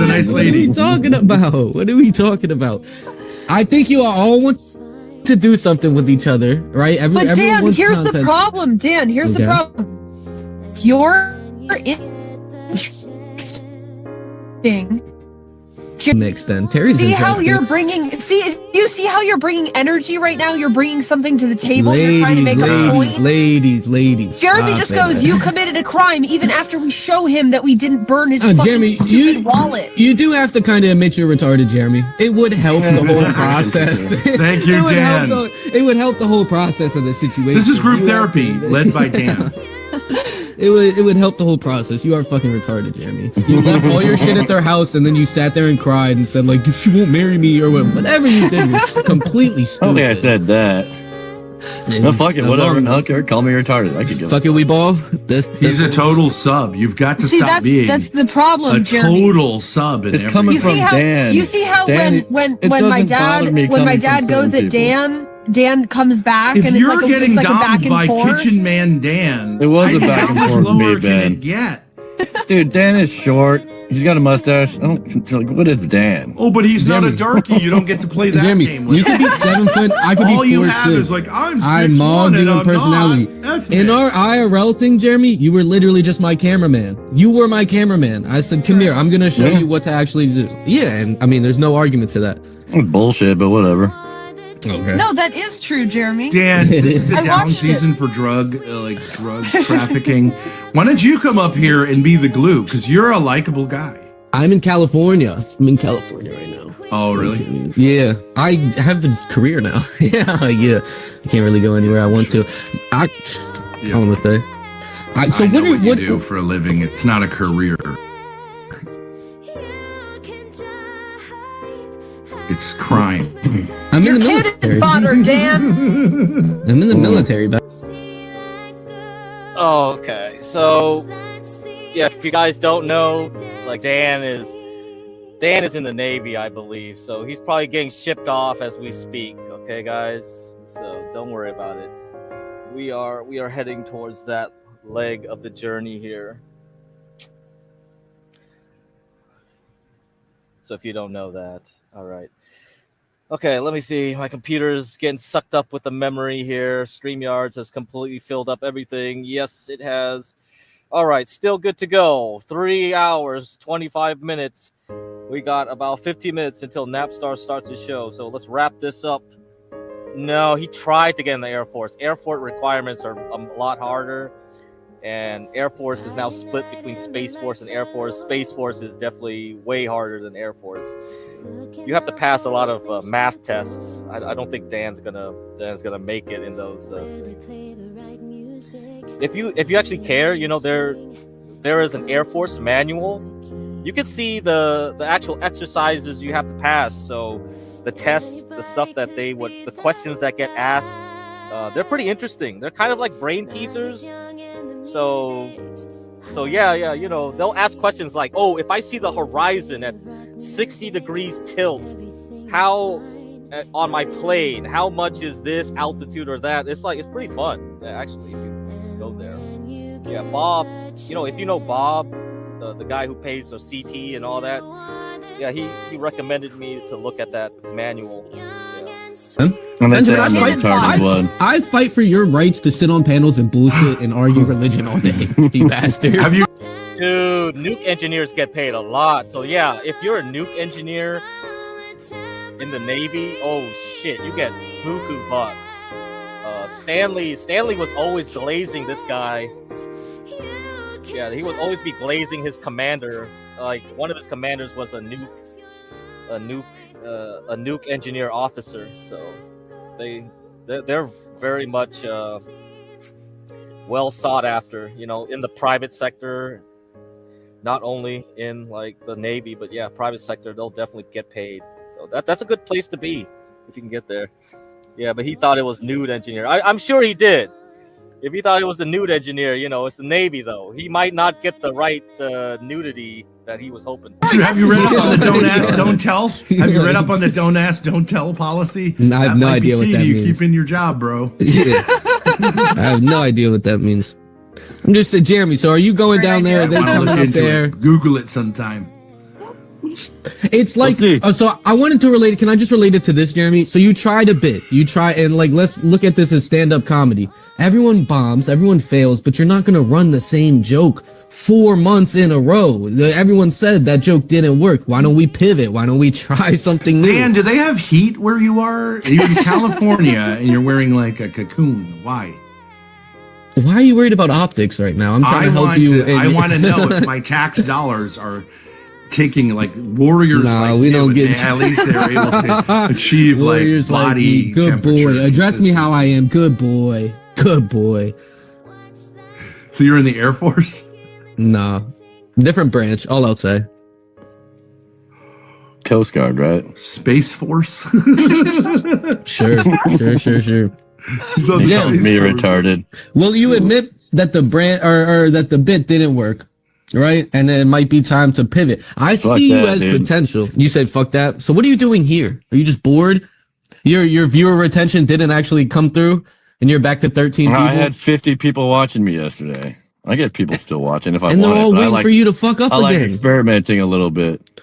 a nice lady. What are we talking about? What are we talking about? I think you all want to do something with each other, right? But Dan, here's the problem. Dan, here's the problem. You're interesting. Mixed then. Terry's see how interesting. you're bringing. You see how you're bringing energy right now. You're bringing something to the table. You're trying to make a point. Ladies. Jeremy just goes, "You committed a crime," even after we show him that we didn't burn his fucking Jeremy, stupid wallet. You do have to kind of admit you're retarded, Jeremy. It would help the whole process. Thank you, Dan. It would help the whole process of the situation. This is group therapy led by Dan. It would help the whole process. You are fucking retarded, Jeremy. You left all your shit at their house, and then you sat there and cried and said, like, she won't marry me, or whatever you did was completely stupid. I don't think I said that. No, fuck it, whatever. Okay, call me retarded. I could give fuck it, we ball. He's a total sub. You've got to stop being. That's the problem, a Jeremy. Total sub. It's coming from Dan. You see how Dan, when my dad goes at Dan comes back, if and you're it's like getting a back and by forth. Kitchen Man Dan, it was a back and forth with me, Ben. Get? Dude, Dan is short. He's got a mustache. What is Dan? Oh, but he's not a darky. You don't get to play that Jeremy, game. With you could be 7 foot. I could all be 4'6". you have is like I'm 6'1" and I'm personality. not. In our IRL thing, Jeremy, you were literally just my cameraman. You were my cameraman. I said, "Come here. I'm gonna show you what to actually do." Yeah, and I mean, there's no argument to that. Bullshit, but whatever. Okay. No, that is true, Jeremy. Dan, this is the I down watched season for drug trafficking. Why don't you come up here and be the glue? Because you're a likable guy. I'm in California. I'm in California right now. Oh, really? Yeah, I have a career now. yeah. I can't really go anywhere I want to. I don't know what to say. So I know what you what do for a living. It's not a career. It's crime. I'm in the You're military. fodder, Dan. I'm in the military, but Oh, okay. So, yeah, if you guys don't know, like Dan is in the Navy, I believe. So he's probably getting shipped off as we speak. Okay, guys. So don't worry about it. We are heading towards that leg of the journey here. So if you don't know that, all right. Okay, let me see. My computer's getting sucked up with the memory here. StreamYards has completely filled up everything. Yes, it has. All right, still good to go. 3 hours, 25 minutes. We got about 15 minutes until Napstar starts his show. So let's wrap this up. No, he tried to get in the Air Force. Air Force requirements are a lot harder. And Air Force is now split between Space Force and Air Force. Space Force is definitely way harder than Air Force. You have to pass a lot of math tests. I don't think Dan's gonna make it in those. If you actually care, you know there is an Air Force manual. You can see the actual exercises you have to pass. So the tests, the stuff that the questions that get asked, they're pretty interesting. They're kind of like brain teasers. So yeah, you know, they'll ask questions like, oh, if I see the horizon at 60 degrees tilt, how on my plane, how much is this altitude or that? It's pretty fun, actually, if you go there. Yeah, Bob, you know, if you know Bob, the guy who pays for CT and all that, yeah, he recommended me to look at that manual. I fight for your rights to sit on panels and bullshit and argue religion all day, you bastard. Have you? Dude, nuke engineers get paid a lot. So yeah, if you're a nuke engineer in the Navy, oh shit, you get buku bucks. Stanley was always glazing this guy. Yeah, he would always be glazing his commanders. Like one of his commanders was a nuke engineer officer. So they're very much well sought after, you know, in the private sector, not only in like the Navy, but yeah, private sector, they'll definitely get paid. So that's a good place to be if you can get there. Yeah, but he thought it was nude engineer. I'm sure he did. If he thought it was the nude engineer, you know, it's the Navy though. He might not get the right nudity that he was hoping for. Have you read up on the don't ask, don't tell? Have you read up on the don't ask, don't tell policy? I have no idea what that means. You keep in your job, bro. Yeah. I have no idea what that means. I'm just saying, Jeremy, so are you going down there? Are they coming up there? Google it sometime. It's like, so I wanted to relate it. Can I just relate it to this, Jeremy? So you tried a bit. You try, and like, let's look at this as stand-up comedy. Everyone bombs, everyone fails, but you're not going to run the same joke 4 months in a row. Everyone said that joke didn't work. Why don't we pivot? Why don't we try something new? Dan, do they have heat where you are? You're in California and you're wearing like a cocoon. Why? Why are you worried about optics right now? I'm trying to help you. I want to know if my tax dollars are taking like warriors. No, we don't get. At least they're able to achieve warriors like body. Like good boy. Address me how I am. Good boy. Good boy. So you're in the Air Force? No, different branch. All I'll say. Coast Guard, right? Space Force. Sure. Yeah, me retarded. Will you admit that the brand or that the bit didn't work? Right, and then it might be time to pivot. I see you as potential. You said fuck that. So what are you doing here? Are you just bored? Your viewer retention didn't actually come through, and you're back to 13 people. I had 50 people watching me yesterday. I get people still watching if I want. And they're all waiting for you to fuck up again. I like experimenting a little bit.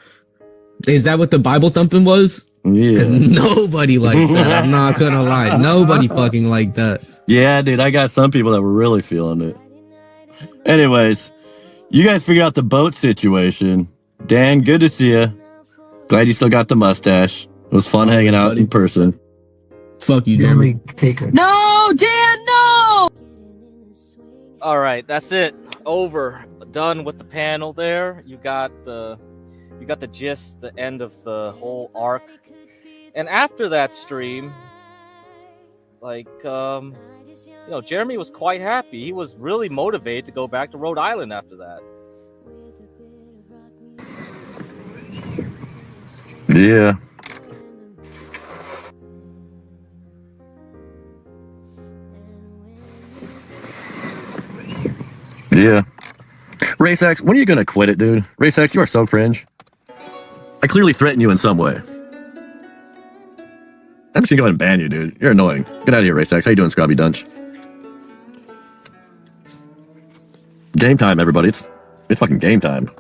Is that what the Bible thumping was? Yeah. Because nobody liked that. I'm not gonna lie. Nobody fucking liked that. Yeah, dude. I got some people that were really feeling it. Anyways. You guys figure out the boat situation. Dan, good to see you. Glad you still got the mustache. It was fun hanging out in person. Fuck you, Jeremy. Take her. No, Dan, no! All right, that's it. Over. Done with the panel there. You got the gist, the end of the whole arc. And after that stream, like, you know, Jeremy was quite happy. He was really motivated to go back to Rhode Island after that. Yeah. Yeah. RaceX, when are you going to quit it, dude? RaceX, you are so cringe. I clearly threaten you in some way. I'm just going to go ahead and ban you, dude. You're annoying. Get out of here, RaceX. How you doing, Scrubby Dunch? Game time, everybody. It's fucking game time.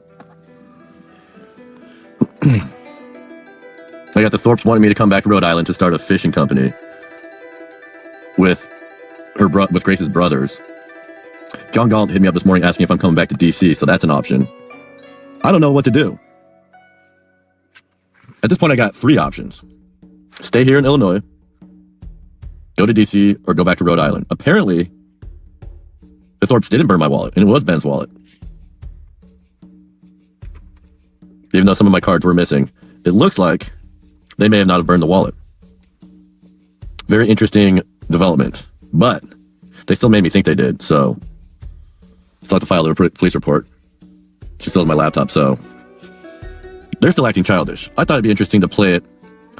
I got the Thorpes wanting me to come back to Rhode Island to start a fishing company with with Grace's brothers. John Galt hit me up this morning asking if I'm coming back to DC, so that's an option. I don't know what to do. At this point, I got 3 options. Stay here in Illinois, go to DC, or go back to Rhode Island. Apparently, the Thorpes didn't burn my wallet, and it was Ben's wallet. Even though some of my cards were missing, it looks like they may have not have burned the wallet. Very interesting development, but they still made me think they did, so I still have to file a police report. She still has my laptop, so they're still acting childish. I thought it'd be interesting to play it.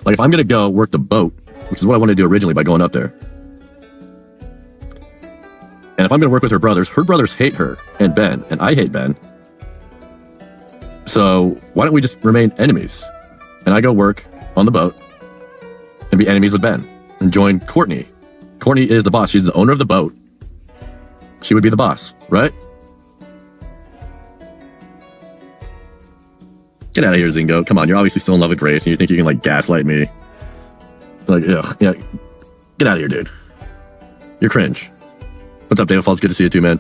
Like, if I'm going to go work the boat, which is what I wanted to do originally by going up there, and if I'm going to work with her brothers hate her and Ben, and I hate Ben. So why don't we just remain enemies? And I go work on the boat and be enemies with Ben and join Courtney. Courtney is the boss. She's the owner of the boat. She would be the boss, right? Get out of here, Zingo. Come on, you're obviously still in love with Grace and you think you can, like, gaslight me. Like, ugh, yeah. Get out of here, dude. You're cringe. What's up, David Falls? Good to see you too, man.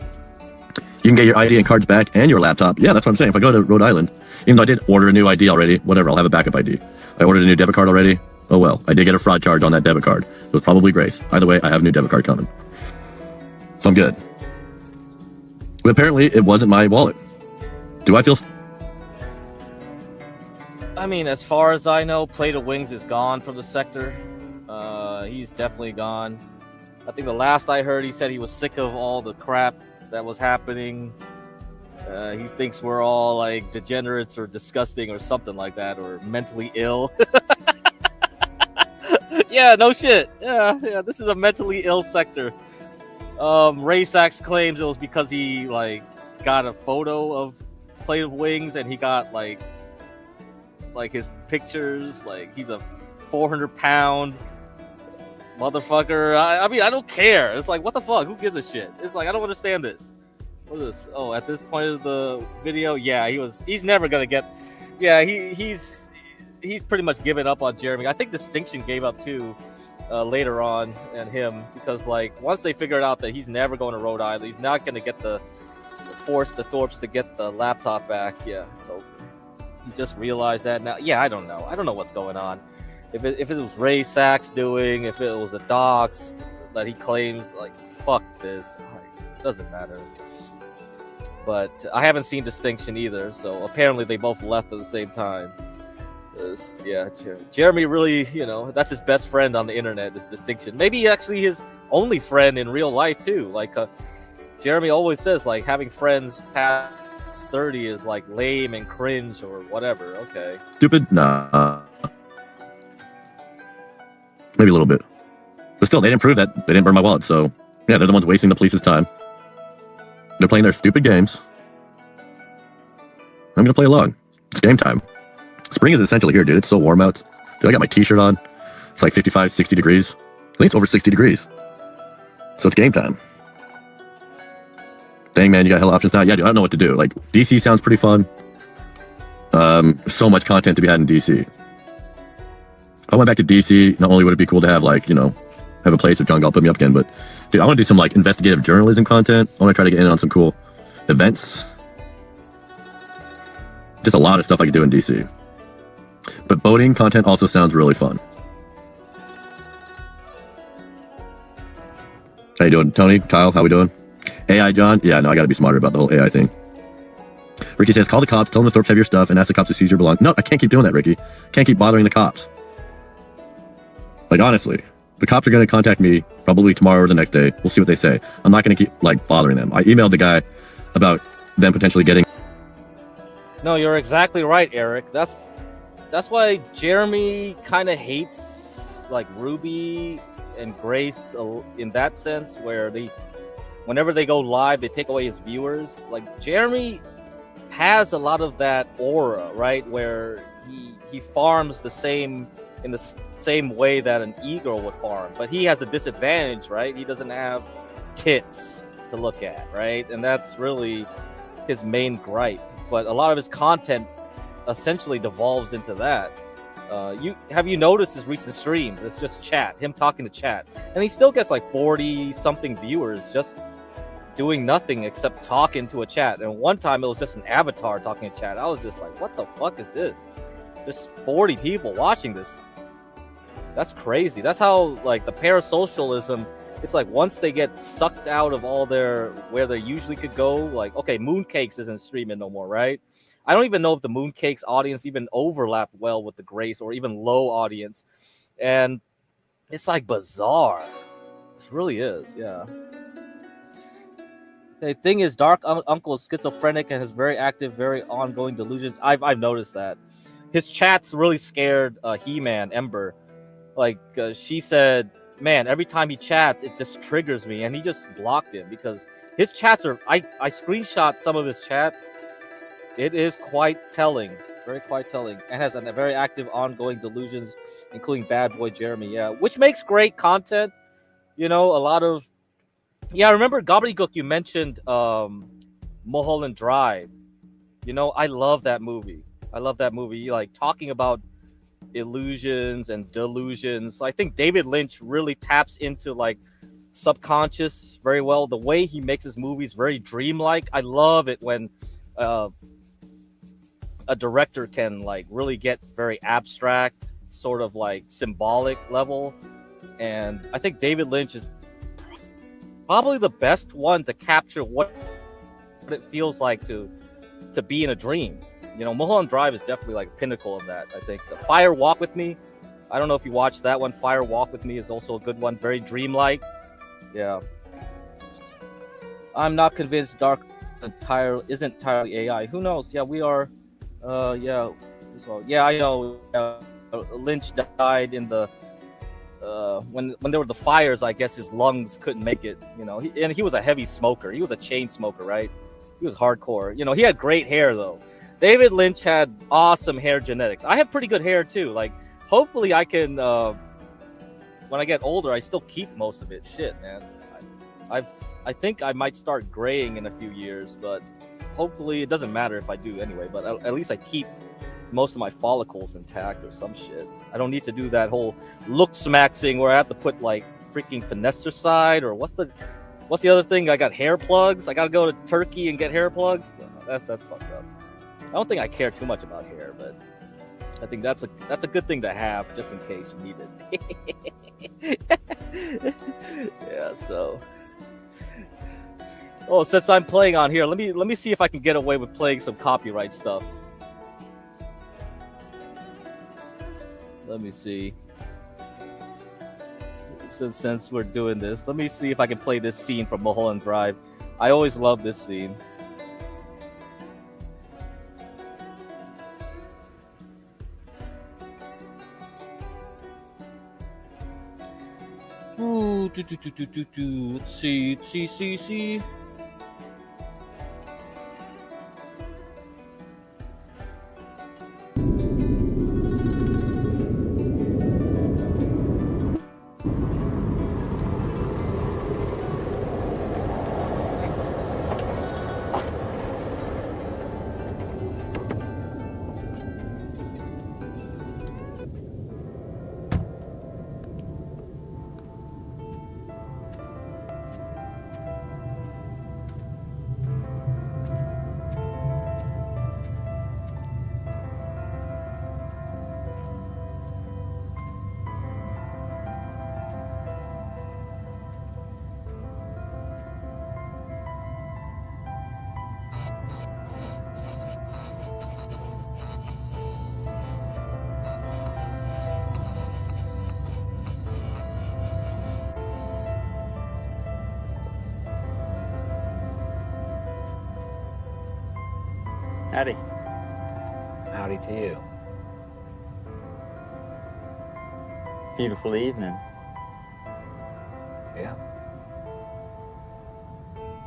You can get your ID and cards back and your laptop. Yeah, that's what I'm saying. If I go to Rhode Island, even though I did order a new ID already, whatever, I'll have a backup ID. I ordered a new debit card already. Oh well, I did get a fraud charge on that debit card. It was probably Grace. Either way, I have a new debit card coming. So I'm good. But apparently, it wasn't my wallet. Do I feel... I mean, as far as I know, Plate of Wings is gone from the sector. He's definitely gone. I think the last I heard, he said he was sick of all the crap that was happening. He thinks we're all like degenerates or disgusting or something like that, or mentally ill. Yeah, no shit. Yeah, this is a mentally ill sector. Ray Sachs claims it was because he like got a photo of Plate of Wings and he got like his pictures. Like, he's a 400-pound motherfucker. I mean, I don't care. It's like, what the fuck? Who gives a shit? It's like, I don't understand this. What is this? Oh, at this point of the video, yeah, he's never gonna get. Yeah, he's pretty much given up on Jeremy. I think Distinction gave up too later on, and him, because like once they figured out that he's never going to Rhode Island, he's not gonna get force the Thorpes to get the laptop back. Yeah, so he just realized that now. Yeah, I don't know what's going on. If it was Ray Sachs doing, if it was the docs that he claims, like, fuck this, like, doesn't matter. But I haven't seen Distinction either, so apparently they both left at the same time. Yeah, Jeremy really, that's his best friend on the internet, is Distinction. Maybe actually his only friend in real life too. Like, Jeremy always says, like, having friends past 30 is like lame and cringe or whatever. Okay. Stupid? Nah. Maybe a little bit. But still, they didn't prove that they didn't burn my wallet, so yeah, they're the ones wasting the police's time. They're playing their stupid games. I'm gonna play along. It's game time. Spring is essentially here, dude. It's so warm out. Dude, I got my t-shirt on. It's like 55, 60 degrees. I think it's over 60 degrees. So it's game time. Dang, man, you got hella options now. Yeah, dude, I don't know what to do. Like, DC sounds pretty fun. So much content to be had in DC. If I went back to DC, not only would it be cool to have, like, have a place if John Galt put me up again, but dude, I want to do some like investigative journalism content. I want to try to get in on some cool events. Just a lot of stuff I could do in DC. But boating content also sounds really fun. How you doing, Tony? Kyle, how we doing? AI John? Yeah, no, I gotta be smarter about the whole AI thing. Ricky says, call the cops, tell them the Thorpes have your stuff, and ask the cops to seize your belongings. No, I can't keep doing that, Ricky. Can't keep bothering the cops. Like, honestly, the cops are going to contact me probably tomorrow or the next day. We'll see what they say. I'm not going to keep, like, bothering them. I emailed the guy about them potentially getting... No, you're exactly right, Eric. That's why Jeremy kind of hates, like, Ruby and Grace in that sense, where whenever they go live, they take away his viewers. Like, Jeremy has a lot of that aura, right, where he farms in the same way that an e-girl would farm, but he has a disadvantage, right? He doesn't have tits to look at, right? And that's really his main gripe. But a lot of his content essentially devolves into that. Have you noticed his recent streams? It's just chat, him talking to chat, and he still gets like 40 something viewers just doing nothing except talking to a chat. And one time it was just an avatar talking to chat. I was just like, what the fuck is this? There's 40 people watching this. That's crazy. That's how like the parasocialism. It's like once they get sucked out of all their where they usually could go. Like, okay, Mooncakes isn't streaming no more, right? I don't even know if the Mooncakes audience even overlapped well with the Grace or even low audience, and it's like bizarre. It really is, yeah. The thing is, Dark Uncle is schizophrenic and has very active, very ongoing delusions. I've noticed that. His chat's really scared He-Man, Ember. Like, she said, man, every time he chats, it just triggers me. And he just blocked him because his chats are... I screenshot some of his chats. It is quite telling. Very quite telling. And has a very active, ongoing delusions, including Bad Boy Jeremy, yeah. Which makes great content. You know, a lot of... Yeah, I remember Gobbledygook, you mentioned Mulholland Drive. You know, I love that movie. I love that movie. Like, talking about illusions and delusions. I think David Lynch really taps into, like, subconscious very well. The way he makes his movies very dreamlike. I love it when a director can, like, really get very abstract, sort of, like, symbolic level. And I think David Lynch is probably the best one to capture what it feels like to be in a dream. You know, Mulholland Drive is definitely like a pinnacle of that. I think the Fire Walk with Me, I don't know if you watched that one. Fire Walk with Me is also a good one, very dreamlike. Yeah, I'm not convinced Dark isn't entirely AI. Who knows? Yeah, we are. Yeah, so yeah, I know. Lynch died in the when there were the fires. I guess his lungs couldn't make it. You know, and he was a heavy smoker. He was a chain smoker, right? He was hardcore. You know, he had great hair though. David Lynch had awesome hair genetics. I have pretty good hair too. Like, hopefully I can, when I get older, I still keep most of it. Shit, man. I think I might start graying in a few years, but hopefully it doesn't matter if I do anyway. But at least I keep most of my follicles intact or some shit. I don't need to do that whole look-smaxing where I have to put like freaking finasteride or what's the other thing? I got hair plugs. I got to go to Turkey and get hair plugs. No, that's fucked up. I don't think I care too much about hair, but I think that's a good thing to have just in case you need it. Yeah, so. Oh, since I'm playing on here, let me see if I can get away with playing some copyright stuff. Let me see. Since we're doing this, let me see if I can play this scene from Mulholland Drive. I always love this scene. Ooh, let's see. Howdy. Howdy to you. Beautiful evening. Yeah.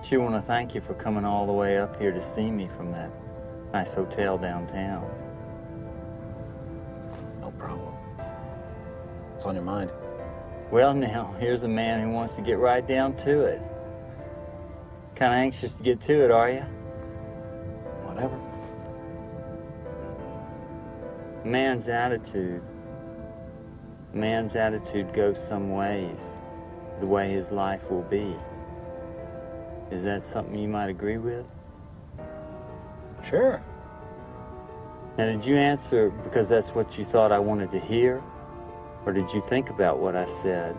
Sure want to thank you for coming all the way up here to see me from that nice hotel downtown. No problem. What's on your mind? Well, now, here's a man who wants to get right down to it. Kind of anxious to get to it, are you? Whatever. A man's attitude A man's attitude goes some ways, the way his life will be. Is that something you might agree with? Sure. Now, did you answer because that's what you thought I wanted to hear? Or did you think about what I said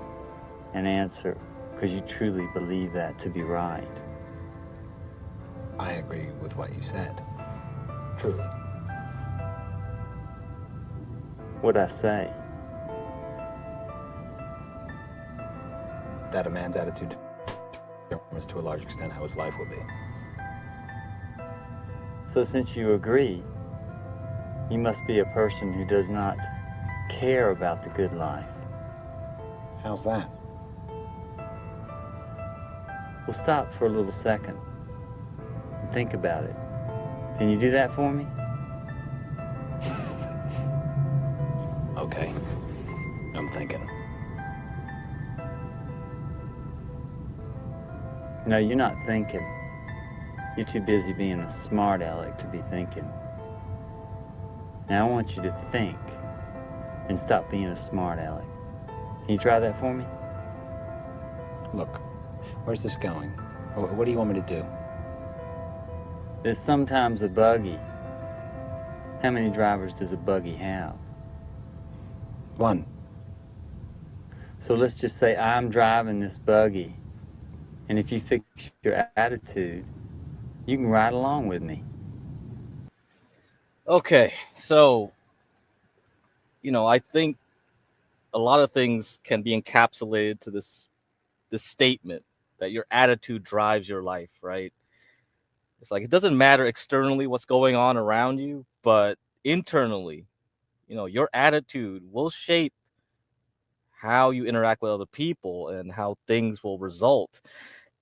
and answer because you truly believe that to be right? I agree with what you said. Truly. What'd I say? That a man's attitude determines to a large extent how his life will be. So since you agree, you must be a person who does not care about the good life. How's that? Well, stop for a little second and think about it. Can you do that for me? Okay. I'm thinking. No, you're not thinking. You're too busy being a smart aleck to be thinking. Now I want you to think and stop being a smart aleck. Can you try that for me? Look, where's this going? What do you want me to do? There's sometimes a buggy. How many drivers does a buggy have? One. So let's just say I'm driving this buggy, and if you fix your attitude, you can ride along with me. Okay, so, I think a lot of things can be encapsulated to this statement that your attitude drives your life, right? It's like it doesn't matter externally what's going on around you, but internally, your attitude will shape how you interact with other people and how things will result.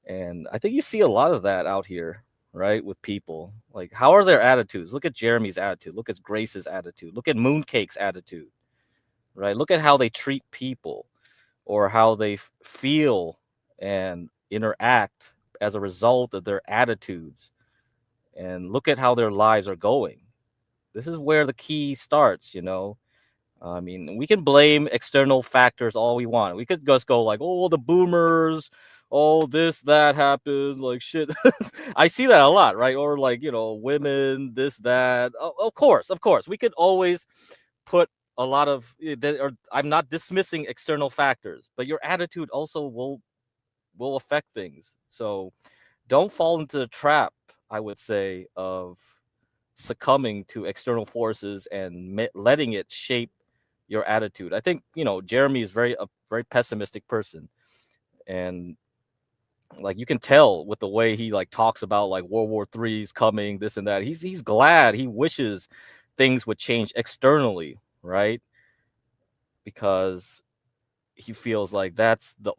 And I think you see a lot of that out here, right, with people. Like, how are their attitudes? Look at Jeremy's attitude. Look at Grace's attitude. Look at Mooncake's attitude, right? Look at how they treat people or how they feel and interact as a result of their attitudes. And look at how their lives are going. This is where the key starts, I mean, we can blame external factors all we want. We could just go like, oh, the boomers, oh, this, that happened, like shit. I see that a lot, right? Or like, women, this, that. Oh, of course. We could always put a lot of, or I'm not dismissing external factors, but your attitude also will affect things. So don't fall into the trap, I would say, of succumbing to external forces and letting it shape your attitude. I think Jeremy is a very pessimistic person, and like you can tell with the way he like talks about like World War III is coming, this and that. He's glad, he wishes things would change externally, right? Because he feels like that's the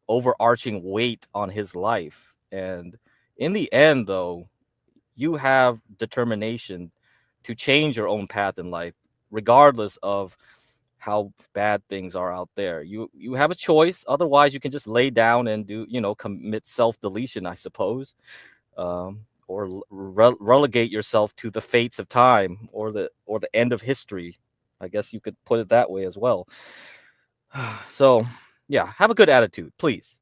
overarching weight on his life. And in the end, though, you have determination to change your own path in life, regardless of how bad things are out there. You have a choice. Otherwise, you can just lay down and commit self-deletion, I suppose, or relegate yourself to the fates of time or the end of history. I guess you could put it that way as well. So, yeah, have a good attitude, please.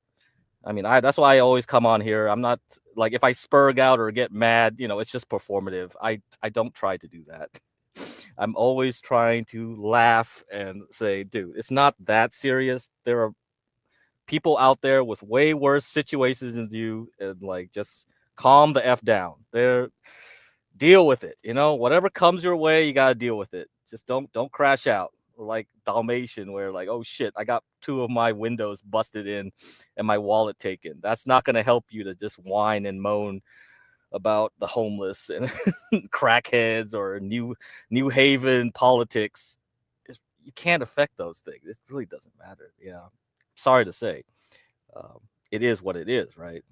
I mean, that's why I always come on here. I'm not like, if I spurg out or get mad, it's just performative. I don't try to do that. I'm always trying to laugh and say, dude, it's not that serious. There are people out there with way worse situations than you, and like, just calm the F down. Deal with it. Whatever comes your way, you gotta deal with it. Just don't crash out. Like Dalmatian, where like, oh shit, I got 2 of my windows busted in and my wallet taken. That's not going to help you to just whine and moan about the homeless and crackheads or New Haven politics. You can't affect those things. It really doesn't matter. Yeah, sorry to say, it is what it is, right?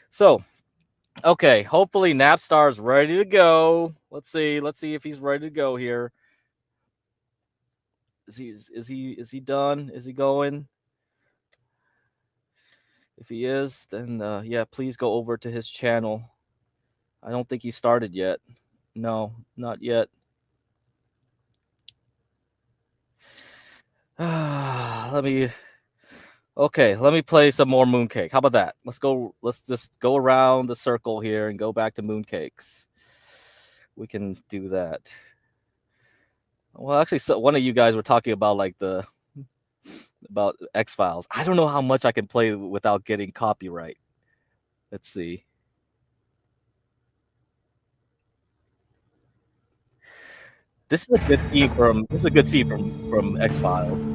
So okay, hopefully Napstar's ready to go. Let's see if he's ready to go here. Is he done? Is he going? If he is, then yeah, please go over to his channel. I don't think he started yet. No, not yet. let me play some more mooncake. How about that? Let's just go around the circle here and go back to mooncakes. We can do that. Well, actually, so one of you guys were talking about like about X-Files. I don't know how much I can play without getting copyright. Let's see. This is a good scene from X-Files.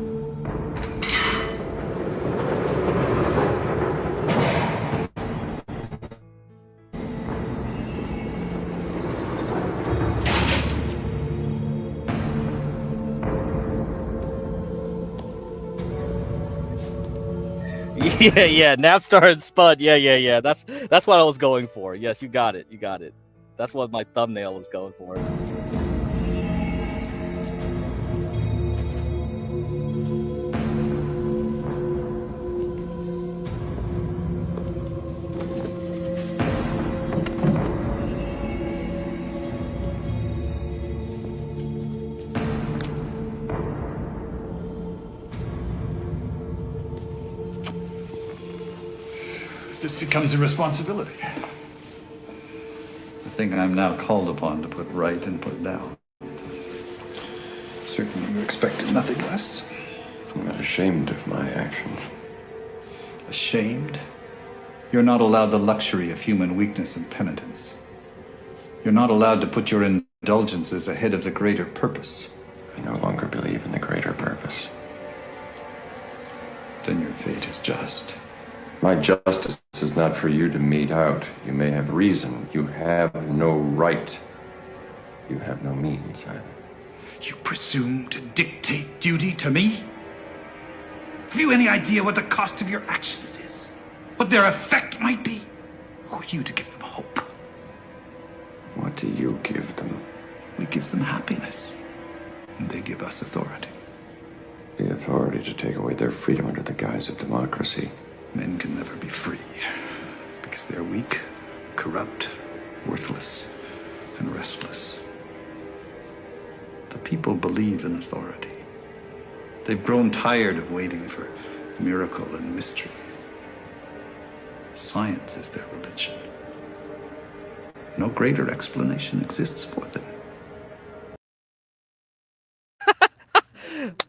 Yeah, Napstar and Spud. Yeah. That's what I was going for. Yes, you got it. That's what my thumbnail was going for. This becomes a responsibility. The thing I'm now called upon to put right and put down. Certainly you expected nothing less. I'm not ashamed of my actions. Ashamed? You're not allowed the luxury of human weakness and penitence. You're not allowed to put your indulgences ahead of the greater purpose. I no longer believe in the greater purpose. Then your fate is just. My justice is not for you to mete out. You may have reason. You have no right. You have no means either. You presume to dictate duty to me? Have you any idea what the cost of your actions is? What their effect might be? Who are you to give them hope? What do you give them? We give them happiness. And they give us authority. The authority to take away their freedom under the guise of democracy. Men can never be free because they're weak, corrupt, worthless, and restless. The people believe in authority. They've grown tired of waiting for miracle and mystery. Science is their religion. No greater explanation exists for them.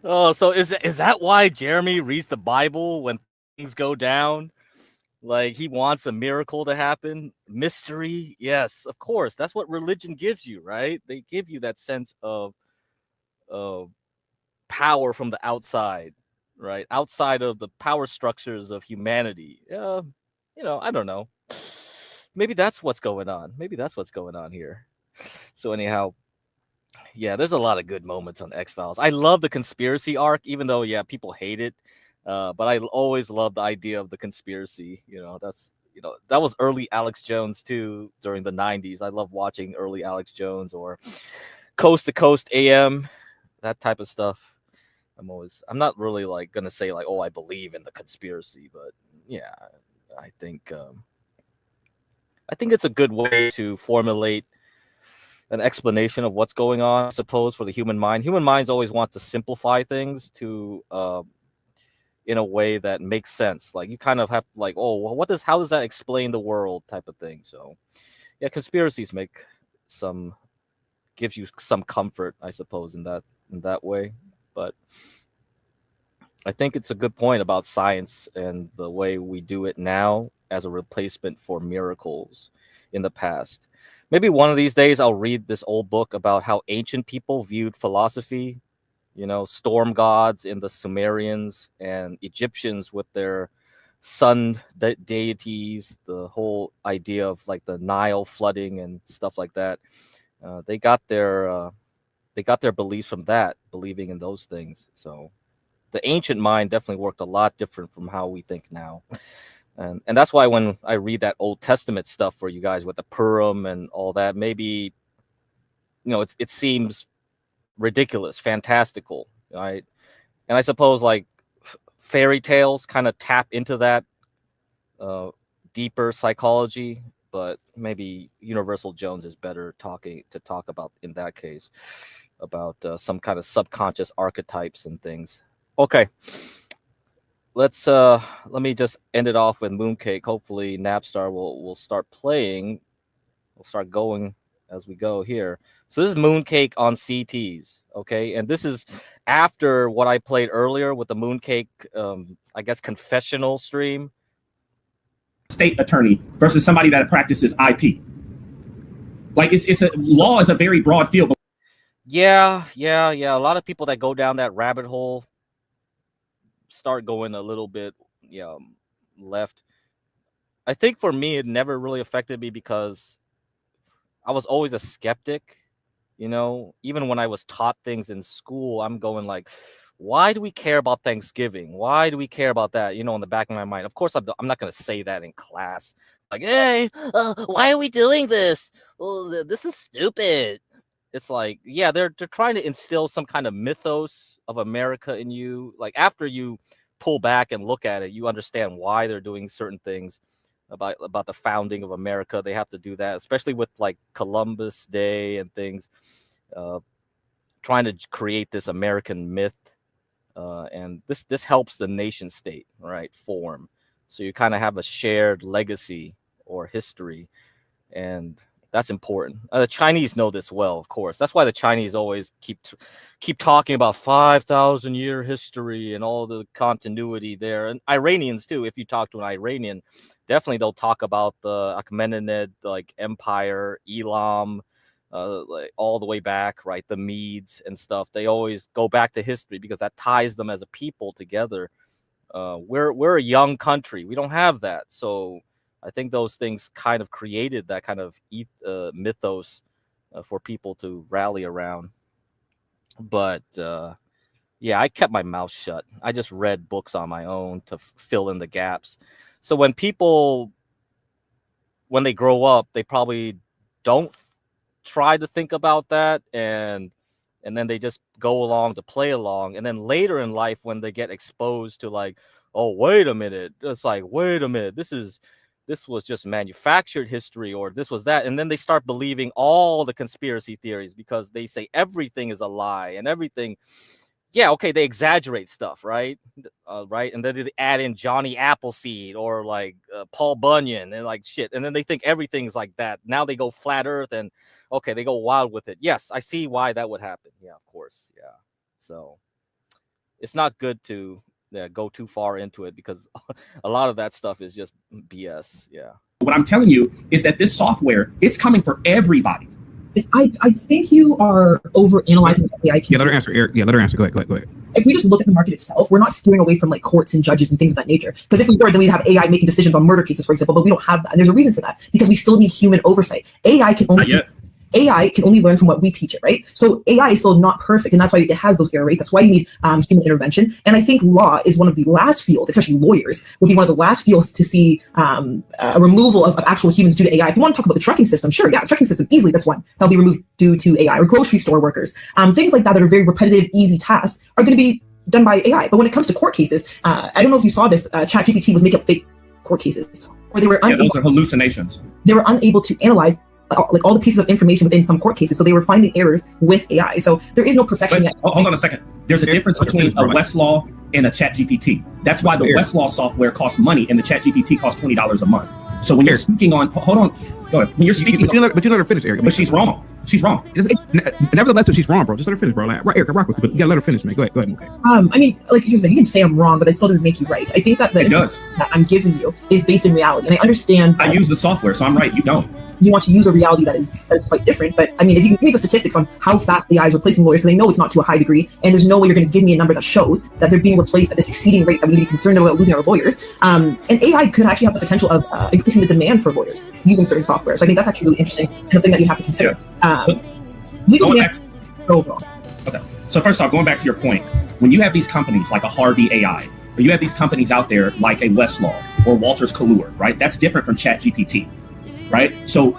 Oh, so is that why Jeremy reads the Bible when things go down? Like he wants a miracle to happen? Mystery? Yes, of course. That's what religion gives you, right? They give you that sense of power from the outside, right? Outside of the power structures of humanity. I don't know. Maybe that's what's going on. Here. So anyhow, yeah, there's a lot of good moments on X-Files. I love the conspiracy arc, even though, yeah, people hate it. But I always love the idea of the conspiracy. That was early Alex Jones too during the 90s. I love watching early Alex Jones or Coast to Coast AM, that type of stuff. I'm not really like gonna say like, oh, I believe in the conspiracy, but yeah, I think it's a good way to formulate an explanation of what's going on, I suppose, for the human mind. Human minds always want to simplify things to in a way that makes sense. Like you kind of have like, oh, well, how does that explain the world type of thing? So yeah, conspiracies gives you some comfort, I suppose, in that way. But I think it's a good point about science and the way we do it now as a replacement for miracles in the past. Maybe one of these days I'll read this old book about how ancient people viewed philosophy, storm gods in the Sumerians and Egyptians with their sun deities, the whole idea of like the Nile flooding and stuff like that. They got their beliefs from that, believing in those things. So the ancient mind definitely worked a lot different from how we think now. And that's why when I read that Old Testament stuff for you guys with the Purim and all that, maybe, it seems ridiculous, fantastical, right? And I suppose like fairy tales kind of tap into that deeper psychology, but maybe Universal Jones is better to talk about in that case, about some kind of subconscious archetypes and things. Okay. Let me just end it off with Mooncake. Hopefully Napstar will start playing. We'll start going as we go here. So this is Mooncake on CTs, okay? And this is after what I played earlier with the Mooncake, I guess, confessional stream. State attorney versus somebody that practices IP. Like law is a very broad field. Yeah. A lot of people that go down that rabbit hole start going a little bit left. I think for me, it never really affected me because I was always a skeptic, even when I was taught things in school, I'm going like, why do we care about Thanksgiving? Why do we care about that? In the back of my mind. Of course, I'm not going to say that in class. Like, hey, why are we doing this? Well, this is stupid. It's like, yeah, they're trying to instill some kind of mythos of America in you. Like after you pull back and look at it, you understand why they're doing certain things about the founding of America. They have to do that, especially with like Columbus Day and things, trying to create this American myth. And this helps the nation state, right, form. So you kind of have a shared legacy or history, and that's important. The Chinese know this well, of course. That's why the Chinese always keep talking about 5,000-year history and all the continuity there. And Iranians too. If you talk to an Iranian, definitely they'll talk about the Achaemenid empire, Elam, like all the way back, right? The Medes and stuff. They always go back to history because that ties them as a people together. We're a young country. We don't have that, so I think those things kind of created that kind of mythos for people to rally around. But yeah, I kept my mouth shut. I just read books on my own to fill in the gaps. So when they grow up, they probably don't try to think about that, and then they just go along to play along. And then later in life, when they get exposed to like, oh, wait a minute, it's like, wait a minute, this was just manufactured history, or this was that. And then they start believing all the conspiracy theories because they say everything is a lie and everything. Yeah, okay, they exaggerate stuff, right? Right. And then they add in Johnny Appleseed or like Paul Bunyan and like shit. And then they think everything's like that. Now they go flat earth and okay, they go wild with it. Yes, I see why that would happen. Yeah, of course. Yeah. So it's not good to go too far into it because a lot of that stuff is just BS. Yeah. What I'm telling you is that this software, it's coming for everybody. I think you are overanalyzing the AI. Yeah, let her answer, Eric. Yeah, let her answer. Go ahead. If we just look at the market itself, we're not steering away from like courts and judges and things of that nature. Because if we were, then we'd have AI making decisions on murder cases, for example. But we don't have that, and there's a reason for that because we still need human oversight. AI can only learn from what we teach it, right? So AI is still not perfect, and that's why it has those error rates. That's why you need human intervention. And I think law is one of the last fields, especially lawyers, would be one of the last fields to see a removal of actual humans due to AI. If you want to talk about the trucking system, sure, yeah, the trucking system, easily, that's one. That'll be removed due to AI. Or grocery store workers. Things like that are very repetitive, easy tasks are going to be done by AI. But when it comes to court cases, I don't know if you saw this, ChatGPT was making up fake court cases. Or they were those are hallucinations. They were unable to analyze like all the pieces of information within some court cases, so they were finding errors with AI. So there is no perfection yet. Hold on a second. There's a difference between a Westlaw and a ChatGPT. That's why the Westlaw software costs money and the ChatGPT costs $20 a month. So when you're speaking on, hold on, go ahead. When you're speaking, but you let her finish, Eric. But she's wrong. She's wrong. Nevertheless, she's wrong, bro. Just let her finish, bro. Like, right, Eric, I rock with you, but you gotta let her finish, man. Go ahead, okay. I mean, like here's the thing. You can say I'm wrong, but that still doesn't make you right. I think that the information that I'm giving you is based in reality, and I understand. I use the software, so I'm right. You don't. You want to use a reality that is quite different. But I mean, if you can give me the statistics on how fast AI is replacing lawyers, because I know it's not to a high degree, and there's no way you're going to give me a number that shows that they're being replaced at this exceeding rate that we need to be concerned about losing our lawyers. And AI could actually have the potential of increasing the demand for lawyers using certain software. So I think that's actually really interesting and something that you have to consider. Legal demand overall. Okay. So first off, going back to your point, when you have these companies like a Harvey AI, or you have these companies out there like a Westlaw or Walters Kahlua, right? That's different from ChatGPT, right? So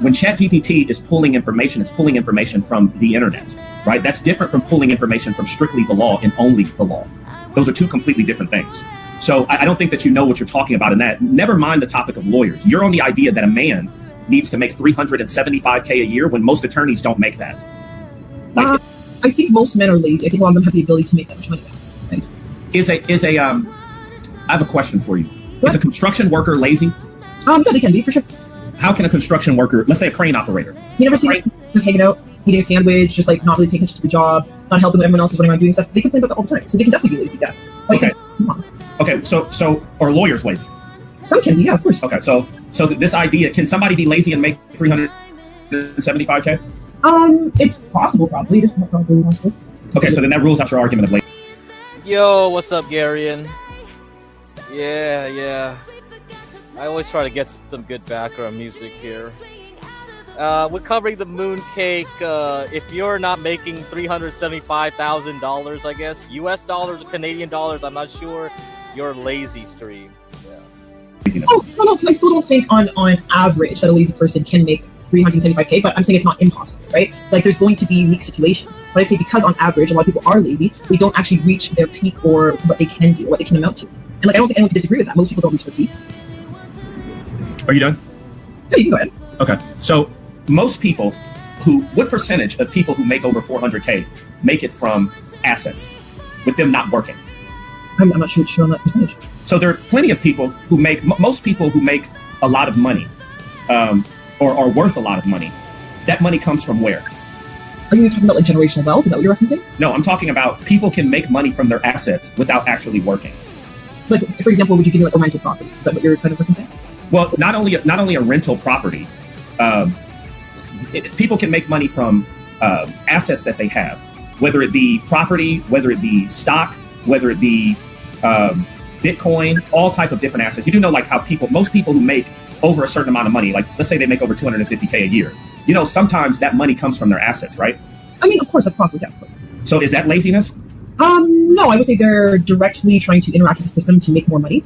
when ChatGPT is pulling information, it's pulling information from the internet, right? That's different from pulling information from strictly the law and only the law. Those are two completely different things. So I don't think that you know what you're talking about in that. Never mind the topic of lawyers. You're on the idea that a man needs to make $375K a year when most attorneys don't make that. I think most men are lazy. I think a lot of them have the ability to make that much money. I have a question for you. Is a construction worker lazy? Yeah, they can be for sure. How can a construction worker, let's say a crane operator, You never see them just hanging out, eating a sandwich, just like not really paying attention to the job, not helping when everyone else is running around doing stuff. They complain about that all the time, so they can definitely be lazy. Yeah. Okay. Okay. So are lawyers lazy? Some can be, yeah, of course. Okay. So this idea, can somebody be lazy and make $375K? It's possible, probably. It's probably possible. Okay. So then that rules out your argument of lazy. Yo, what's up, Garian? Yeah. I always try to get some good background music here. We're covering the mooncake. If you're not making $375,000, I guess, US dollars or Canadian dollars, I'm not sure, you're lazy stream. Yeah. Oh, no, because I still don't think on average that a lazy person can make 375K, but I'm saying it's not impossible, right? Like, there's going to be unique situations. But I say because on average, a lot of people are lazy, they don't actually reach their peak or what they can do, what they can amount to. And like, I don't think anyone can disagree with that. Most people don't reach their peak. Are you done? Yeah, you can go ahead. Okay. So most people what percentage of people who make over 400K make it from assets with them not working? I'm not sure on that percentage. So there are plenty of people who make, most people who make a lot of money or are worth a lot of money. That money comes from where? Are you talking about like generational wealth? Is that what you're referencing? No, I'm talking about people can make money from their assets without actually working. Like, for example, would you give me like a rental property? Is that what you're kind of referencing? Well, not only a rental property, people can make money from assets that they have, whether it be property, whether it be stock, whether it be Bitcoin, all type of different assets. You do know like how most people who make over a certain amount of money, like let's say they make over 250K a year, you know, sometimes that money comes from their assets, right? I mean, of course, that's possible. Yeah, of course. So is that laziness? No, I would say they're directly trying to interact with the system to make more money.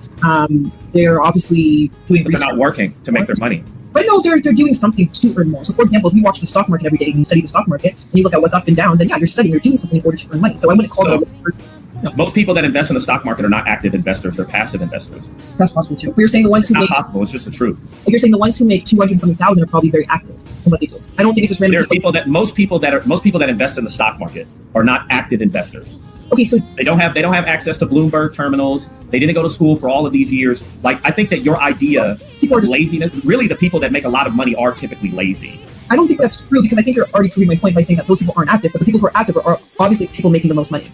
They're obviously doing research. They're not working to make their money. But no, they're doing something to earn more. So, for example, if you watch the stock market every day and you study the stock market and you look at what's up and down, then yeah, you're doing something in order to earn money. So I wouldn't call them a person. No. Most people that invest in the stock market are not active investors; they're passive investors. That's possible too. But you're saying the ones who make possible. It's just the truth. You're saying the ones who make 200,000 are probably very active in what they do. I don't think it's just random. There are people that most people that invest in the stock market are not active investors. Okay, so they don't have access to Bloomberg terminals. They didn't go to school for all of these years. Like, I think that your idea of laziness, really the people that make a lot of money are typically lazy. I don't think that's true because I think you're already proving my point by saying that those people aren't active, but the people who are active are obviously people making the most money.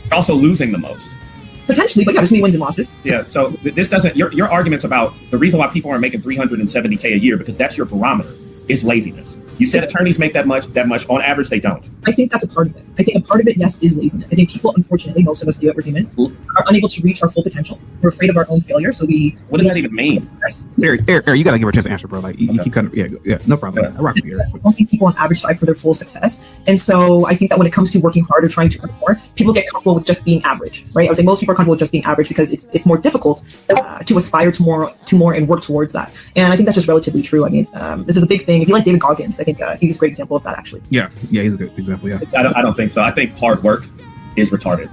They're also losing the most. Potentially, but yeah, there's many wins and losses. Yeah, so this doesn't, your arguments about the reason why people aren't making 370K a year, because that's your barometer, is laziness. You said attorneys make that much. On average, they don't. I think that's a part of it. I think a part of it, yes, is laziness. I think people, unfortunately, most of us do it, we're humans, are unable to reach our full potential. We're afraid of our own failure, so What does that even mean? Eric, you gotta give her a chance to answer, bro. Like, you keep cutting. Yeah, no problem. I rock with you, Eric. I don't think people on average strive for their full success. And so I think that when it comes to working hard or trying to earn more, people get comfortable with just being average, right? I would say most people are comfortable with just being average because it's more difficult to aspire to more and work towards that. And I think that's just relatively true. I mean, this is a big thing. If you like David Goggins, I think he's a great example of that, actually. Yeah, he's a good example. Yeah, I don't think so. I think hard work is retarded.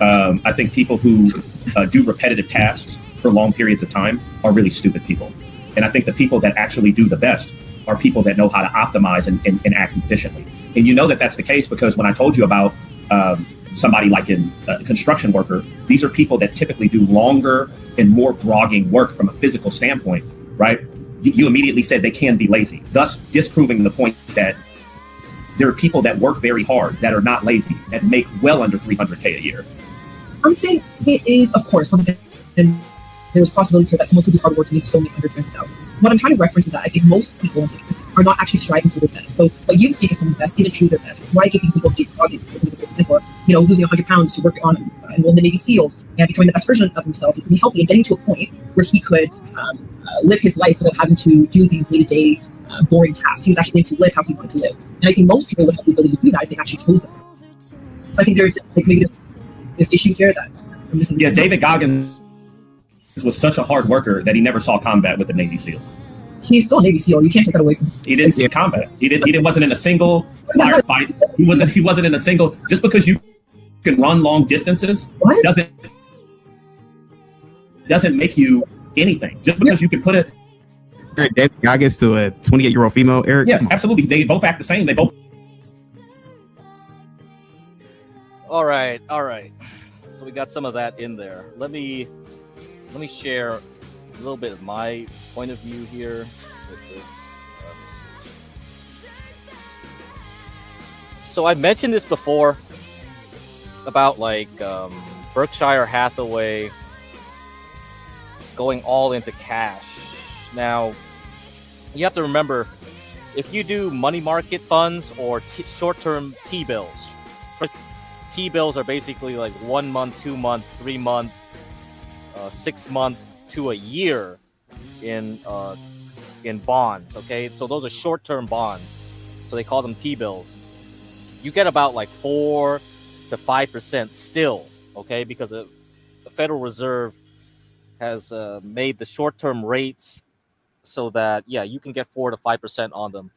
I think people who do repetitive tasks for long periods of time are really stupid people. And I think the people that actually do the best are people that know how to optimize and act efficiently. And you know that that's the case because when I told you about somebody like a construction worker, these are people that typically do longer and more grogging work from a physical standpoint, right? You immediately said they can be lazy, thus disproving the point that there are people that work very hard that are not lazy, that make well under 300K a year. I'm saying it is, of course, and there's possibilities here that someone could be hardworking and still make under 200,000. What I'm trying to reference is that I think most people are not actually striving for their best. So what you think is someone's best isn't truly their best. Why give these people big projects, for example, losing 100 pounds to work on enroll in the Navy SEALs and becoming the best version of himself and be healthy and getting to a point where he could live his life without having to do these day-to-day boring tasks. He was actually able to live how he wanted to live. And I think most people would have the ability to do that if they actually chose themselves. So I think there's maybe this issue here that I'm missing. Yeah, David Goggins was such a hard worker that he never saw combat with the Navy SEALs. He's still a Navy SEAL. You can't take that away from him. He didn't see combat. He wasn't in a single firefight. He wasn't in a single. Just because you can run long distances doesn't make you anything. Just because you can put it. David Goggins to a 28-year-old female, Eric. Yeah, absolutely. They both act the same. They both. All right. So we got some of that in there. Let me share a little bit of my point of view here with this. So I mentioned this before about like Berkshire Hathaway going all into cash. Now, you have to remember, if you do money market funds or short-term T-bills, T-bills are basically like 1 month, 2 month, 3 month, 6 month to a year in bonds. Okay, so those are short-term bonds, so they call them T-bills. You get about like 4 to 5% still. Okay, because the Federal Reserve has made the short-term rates so that, yeah, you can get 4 to 5% on them.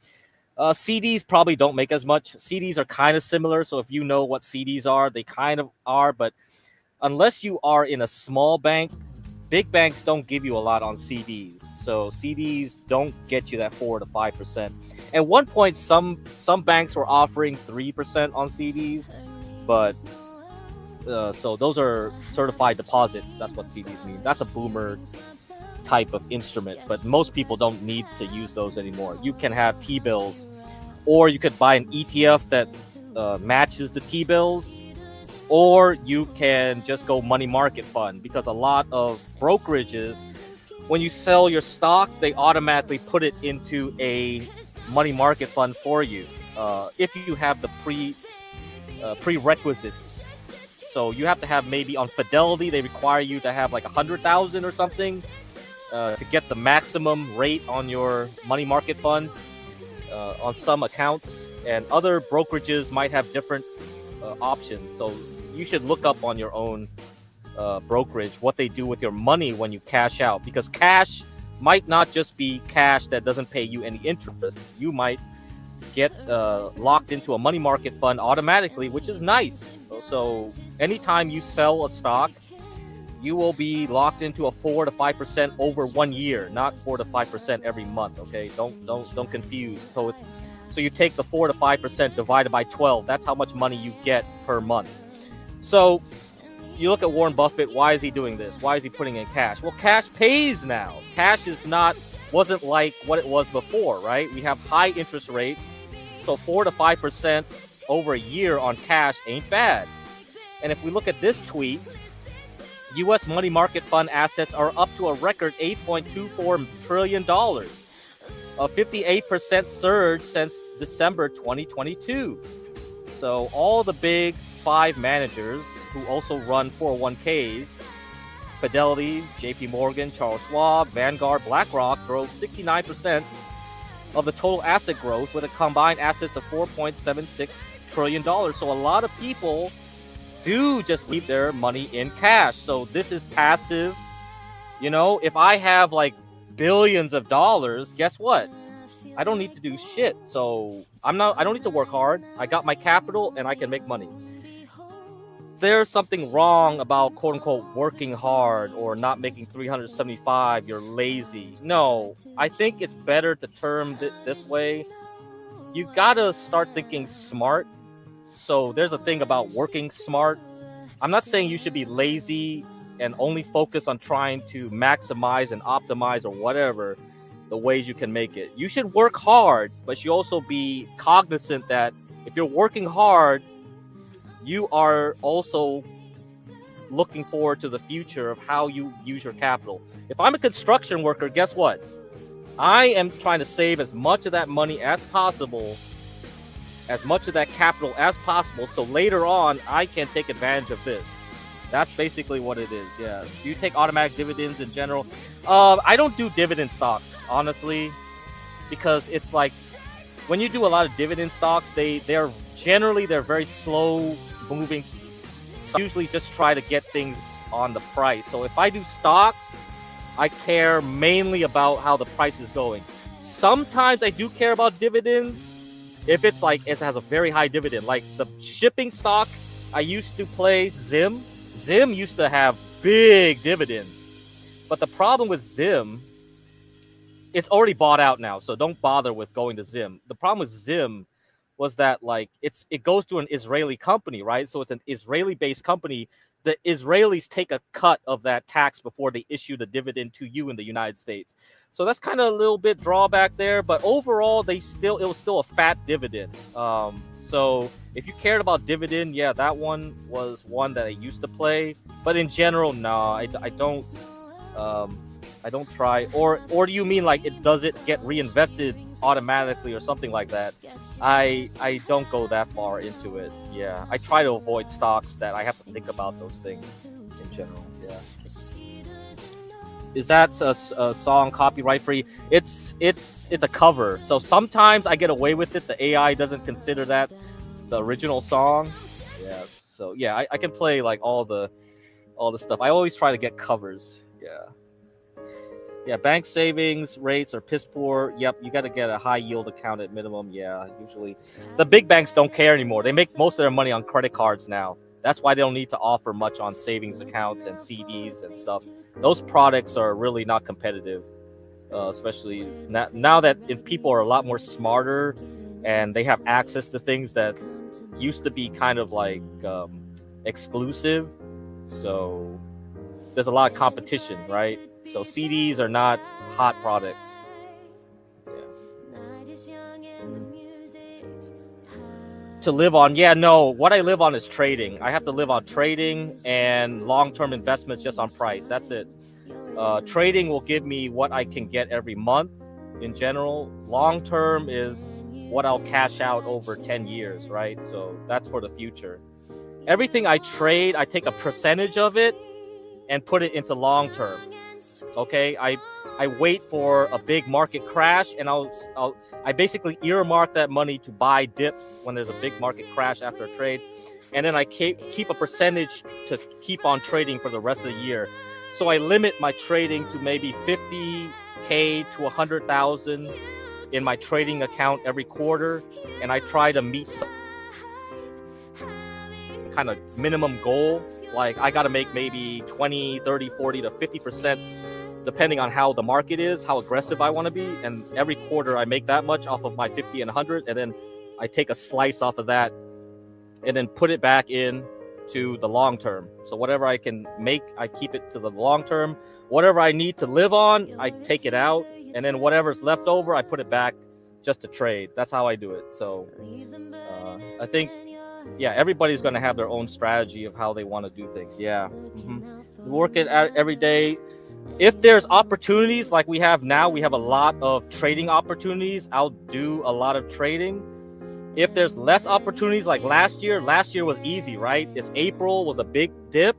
CDs probably don't make as much. CDs are kind of similar, so if you know what CDs are, they kind of are, but unless you are in a small bank, big banks don't give you a lot on CDs. So CDs don't get you that 4 to 5%. At one point, some banks were offering 3% on CDs, but so those are certified deposits. That's what CDs mean. That's a boomer type of instrument, but most people don't need to use those anymore. You can have T-bills, or you could buy an ETF that matches the T-bills, or you can just go money market fund, because a lot of brokerages, when you sell your stock, they automatically put it into a money market fund for you if you have the prerequisites. So you have to have, maybe on Fidelity, they require you to have like 100,000 or something to get the maximum rate on your money market fund on some accounts, and other brokerages might have different options. So you should look up on your own brokerage what they do with your money when you cash out, because cash might not just be cash that doesn't pay you any interest. You might get locked into a money market fund automatically, which is nice. So anytime you sell a stock, you will be locked into a 4 to 5% over 1 year, not 4 to 5% every month. Okay, don't confuse. So you take the 4 to 5% divided by 12. That's how much money you get per month. So you look at Warren Buffett. Why is he doing this? Why is he putting in cash? Well, cash pays now. Cash wasn't like what it was before, right? We have high interest rates, so 4 to 5% over a year on cash ain't bad. And if we look at this tweet, U.S. money market fund assets are up to a record $8.24 trillion, a 58% surge since December 2022. So all the big 5 managers who also run 401ks, Fidelity, JP Morgan, Charles Schwab, Vanguard, BlackRock, drove 69% of the total asset growth with a combined assets of $4.76 trillion. So a lot of people do just leave their money in cash. So this is passive. You know, if I have like billions of dollars, guess what? I don't need to do shit. So I don't need to work hard. I got my capital and I can make money. There's something wrong about quote unquote working hard or not making 375, you're lazy. No, I think it's better to term it this way. You gotta start thinking smart. So there's a thing about working smart. I'm not saying you should be lazy and only focus on trying to maximize and optimize or whatever the ways you can make it. You should work hard, but you also be cognizant that if you're working hard, you are also looking forward to the future of how you use your capital. If I'm a construction worker, guess what? I am trying to save as much of that money as possible, as much of that capital as possible, so later on I can take advantage of this. That's basically what it is. Yeah. Do you take automatic dividends in general? I don't do dividend stocks, honestly, because it's like when you do a lot of dividend stocks, they're very slow moving. So I usually just try to get things on the price. So if I do stocks, I care mainly about how the price is going. Sometimes I do care about dividends if it's like it has a very high dividend. Like the shipping stock I used to play, Zim. Zim used to have big dividends. But the problem with Zim, it's already bought out now, so don't bother with going to Zim. The problem with Zim was that like it goes to an Israeli company, right? So it's an Israeli-based company the Israelis take a cut of that tax before they issue the dividend to you in the United States. So that's kind of a little bit drawback there, but overall it was still a fat dividend. So if you cared about dividend, yeah, that one was one that I used to play. But in general, no, I don't try. Or do you mean like does it get reinvested automatically or something like that? I don't go that far into it. Yeah, I try to avoid stocks that I have to think about those things in general. Yeah. Is that a song copyright free? It's a cover. So sometimes I get away with it. The AI doesn't consider that the original song. Yeah. So yeah, I can play like all the stuff. I always try to get covers. Yeah. Yeah, bank savings rates are piss poor. Yep, you got to get a high yield account at minimum. Yeah, usually the big banks don't care anymore. They make most of their money on credit cards now. That's why they don't need to offer much on savings accounts and CDs and stuff. Those products are really not competitive, especially now that people are a lot more smarter and they have access to things that used to be kind of like exclusive. So there's a lot of competition, right? So CDs are not hot products. To live on, yeah, no, what I live on is trading. I have to live on trading and long-term investments just on price. That's it. Trading will give me what I can get every month in general. Long-term is what I'll cash out over 10 years, right? So that's for the future. Everything I trade, I take a percentage of it and put it into long-term. Okay, I wait for a big market crash, and I basically earmark that money to buy dips when there's a big market crash after a trade, and then I keep a percentage to keep on trading for the rest of the year. So I limit my trading to maybe 50K to 100,000 in my trading account every quarter, and I try to meet some kind of minimum goal. Like I got to make maybe 20, 30, 40 to 50%, depending on how the market is, how aggressive I want to be. And every quarter I make that much off of my 50 and 100. And then I take a slice off of that and then put it back in to the long term. So whatever I can make, I keep it to the long term. Whatever I need to live on, I take it out. And then whatever's left over, I put it back just to trade. That's how I do it. So I think, yeah, everybody's going to have their own strategy of how they want to do things. Yeah. Work it out every day. If there's opportunities like we have now, we have a lot of trading opportunities. I'll do a lot of trading. If there's less opportunities like last year was easy, right? This April was a big dip.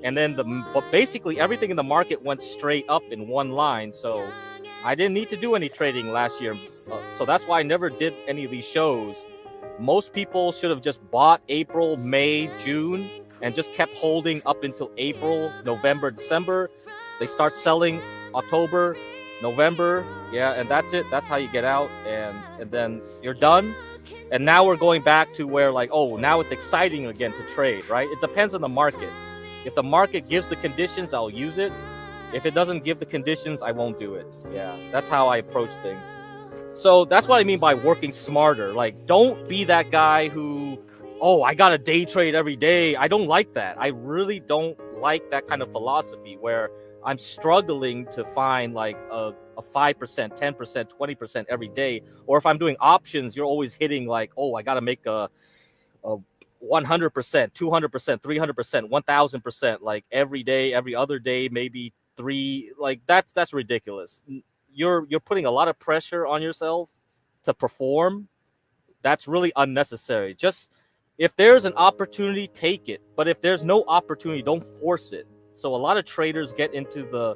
And then but basically everything in the market went straight up in one line. So I didn't need to do any trading last year. So that's why I never did any of these shows. Most people should have just bought April, May, June, and just kept holding up until April, November, December. They start selling October, November. Yeah, and that's it. That's how you get out. And then you're done. And now we're going back to where like, oh, now it's exciting again to trade, right? It depends on the market. If the market gives the conditions, I'll use it. If it doesn't give the conditions, I won't do it. Yeah, that's how I approach things. So that's what I mean by working smarter. Like, don't be that guy who, oh, I got to day trade every day. I don't like that. I really don't like that kind of philosophy where I'm struggling to find like a 5%, 10%, 20% every day. Or if I'm doing options, you're always hitting like, oh, I got to make a 100%, 200%, 300%, 1000%, like every day, every other day, maybe 3. Like that's ridiculous. You're putting a lot of pressure on yourself to perform. That's really unnecessary. Just if there's an opportunity, take it. But if there's no opportunity, don't force it. So a lot of traders get into the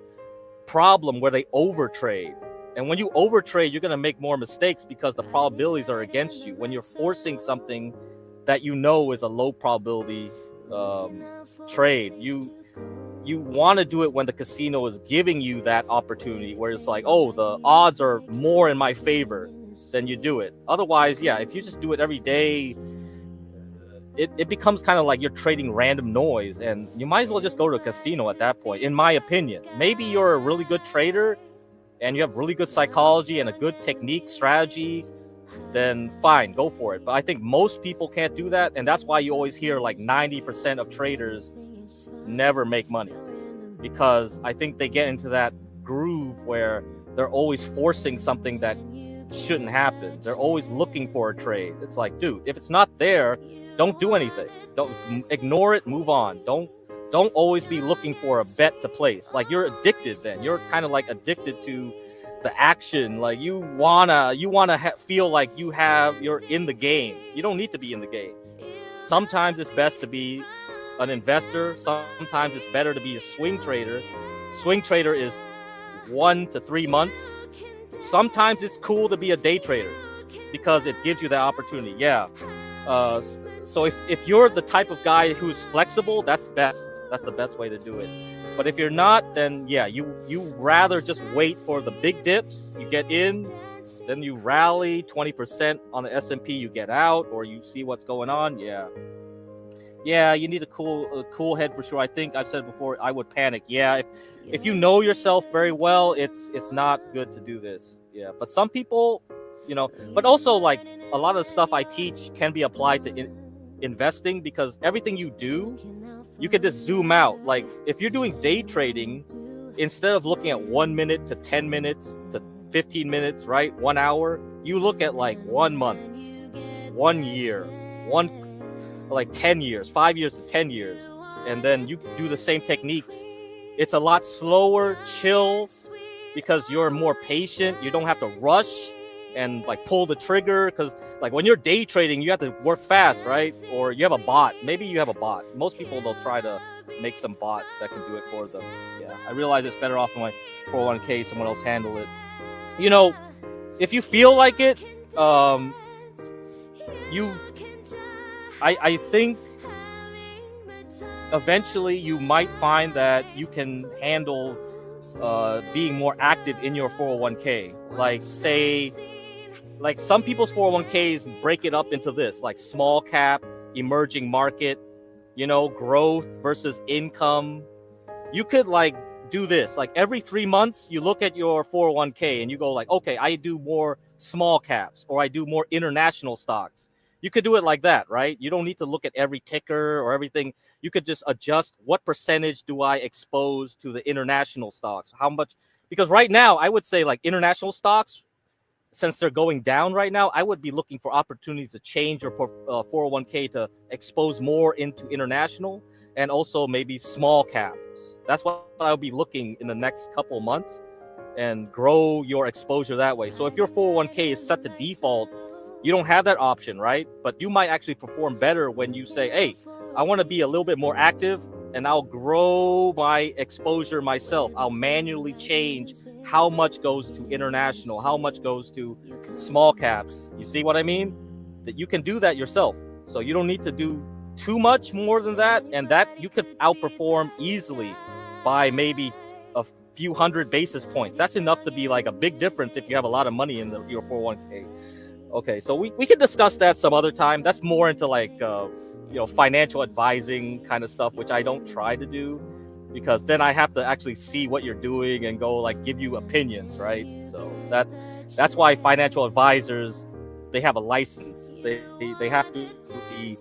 problem where they overtrade. And when you overtrade, you're going to make more mistakes because the probabilities are against you. When you're forcing something that you know is a low probability trade, you want to do it when the casino is giving you that opportunity where it's like, oh, the odds are more in my favor, then you do it. Otherwise, yeah, if you just do it every day, it becomes kind of like you're trading random noise, and you might as well just go to a casino at that point, in my opinion. Maybe you're a really good trader and you have really good psychology and a good technique strategy, then fine, go for it. But I think most people can't do that, and that's why you always hear like 90% of traders never make money, because I think they get into that groove where they're always forcing something that shouldn't happen. They're always looking for a trade. It's like, dude, if it's not there, don't do anything. Don't ignore it, move on. Don't always be looking for a bet to place. Like, you're addicted then. You're kind of like addicted to the action. Like, you wanna feel like you're in the game. You don't need to be in the game. Sometimes it's best to be an investor. Sometimes it's better to be a swing trader. Swing trader is 1 to 3 months. Sometimes it's cool to be a day trader because it gives you that opportunity. Yeah. So if you're the type of guy who's flexible, that's best. That's the best way to do it. But if you're not, then yeah, you rather just wait for the big dips. You get in, then you rally 20% on the S&P, you get out, or you see what's going on. Yeah, you need a cool head for sure. I think I've said before, I would panic. Yeah, if you know yourself very well, it's not good to do this. Yeah, but some people, but also, like, a lot of the stuff I teach can be applied to investing, because everything you do, you can just zoom out. Like, if you're doing day trading, instead of looking at 1 minute to 10 minutes to 15 minutes, right, 1 hour, you look at like 1 month, 1 year, 10 years, 5 years to 10 years, and then you do the same techniques. It's a lot slower, chill, because you're more patient. You don't have to rush and like pull the trigger, because like when you're day trading, you have to work fast, right? Or you have a bot. Maybe you have a bot. Most people, they'll try to make some bot that can do it for them. Yeah, I realize it's better off in my 401k, someone else handle it. If you feel like it, I think eventually you might find that you can handle being more active in your 401k. Like some people's 401ks break it up into this, like small cap, emerging market, growth versus income. You could like do this, like every 3 months you look at your 401k and you go like, okay, I do more small caps, or I do more international stocks. You could do it like that, right? You don't need to look at every ticker or everything. You could just adjust what percentage do I expose to the international stocks? How much? Because right now, I would say like international stocks, since they're going down right now, I would be looking for opportunities to change your 401k to expose more into international and also maybe small caps. That's what I'll be looking in the next couple of months, and grow your exposure that way. So if your 401k is set to default, you don't have that option, right? But you might actually perform better when you say, hey, I want to be a little bit more active, and I'll grow my exposure myself. I'll manually change how much goes to international, how much goes to small caps. You see what I mean? That you can do that yourself. So you don't need to do too much more than that, and that you could outperform easily by maybe a few hundred basis points. That's enough to be like a big difference if you have a lot of money in your 401k. Okay, so we can discuss that some other time. That's more into like financial advising kind of stuff, which I don't try to do, because then I have to actually see what you're doing and go like give you opinions, right? So that's why financial advisors, they have a license. They have to be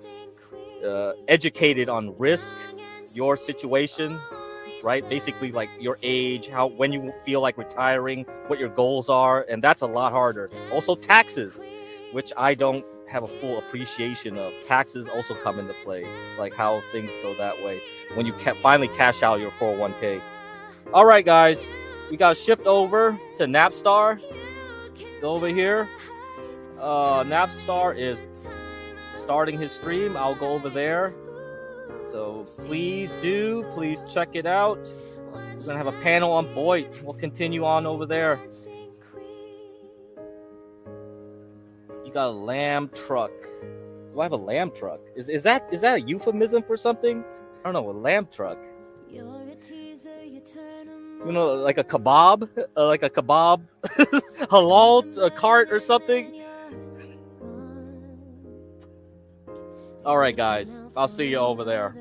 educated on risk, your situation, right? Basically like your age, when you feel like retiring, what your goals are, and that's a lot harder. Also taxes, which I don't have a full appreciation of. Taxes also come into play, like how things go that way when you finally cash out your 401k. All right, guys, we got to shift over to Napstar. Go over here. Napstar is starting his stream. I'll go over there. So please check it out. We're gonna have a panel on Boyd. We'll continue on over there. You got a lamb truck. Do I have a lamb truck? Is that a euphemism for something? I don't know, a lamb truck. Like a kebab, halal cart or something. All right, guys, I'll see you over there.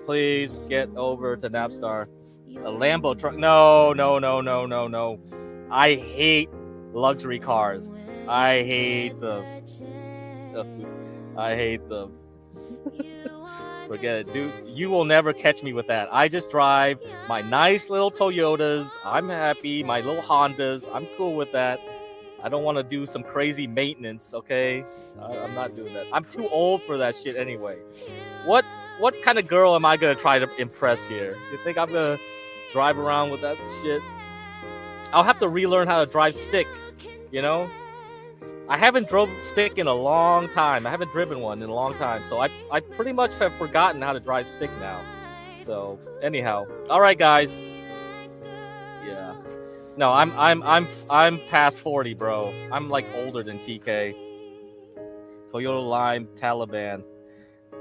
Please get over to Napstar. A Lambo truck? No. I hate luxury cars. I hate them. Forget it, dude. You will never catch me with that. I just drive my nice little Toyotas. I'm happy. My little Hondas. I'm cool with that. I don't want to do some crazy maintenance, okay? I'm not doing that. I'm too old for that shit anyway. What kind of girl am I going to try to impress here? You think I'm going to drive around with that shit? I'll have to relearn how to drive stick, you know? I haven't drove stick in a long time. I haven't driven one in a long time. So I pretty much have forgotten how to drive stick now. So anyhow, all right, guys. Yeah. No, I'm past 40, bro. I'm like older than TK. Toyota Lime, Taliban.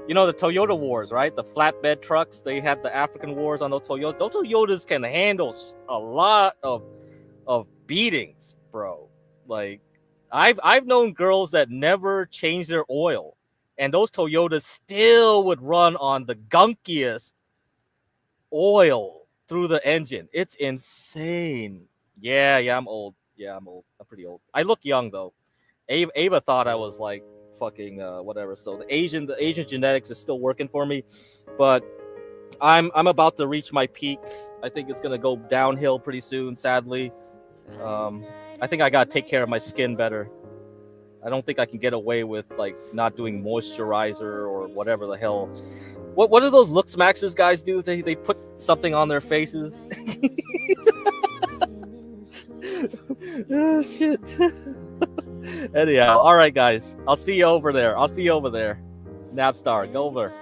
You know the Toyota wars, right? The flatbed trucks. They had the African wars on those Toyotas. Those Toyotas can handle a lot of beatings, bro. Like. I've known girls that never changed their oil, and those Toyotas still would run on the gunkiest oil through the engine. It's insane. Yeah, I'm old. Yeah, I'm old. I'm pretty old. I look young though. Ava thought I was like fucking whatever. So the Asian genetics is still working for me, but I'm about to reach my peak. I think it's gonna go downhill pretty soon. Sadly. I think I gotta take care of my skin better. I don't think I can get away with like not doing moisturizer or whatever the hell. What do those Looks Maxers guys do? They put something on their faces. Oh shit. Anyhow, all right guys. I'll see you over there. Napstar, go over.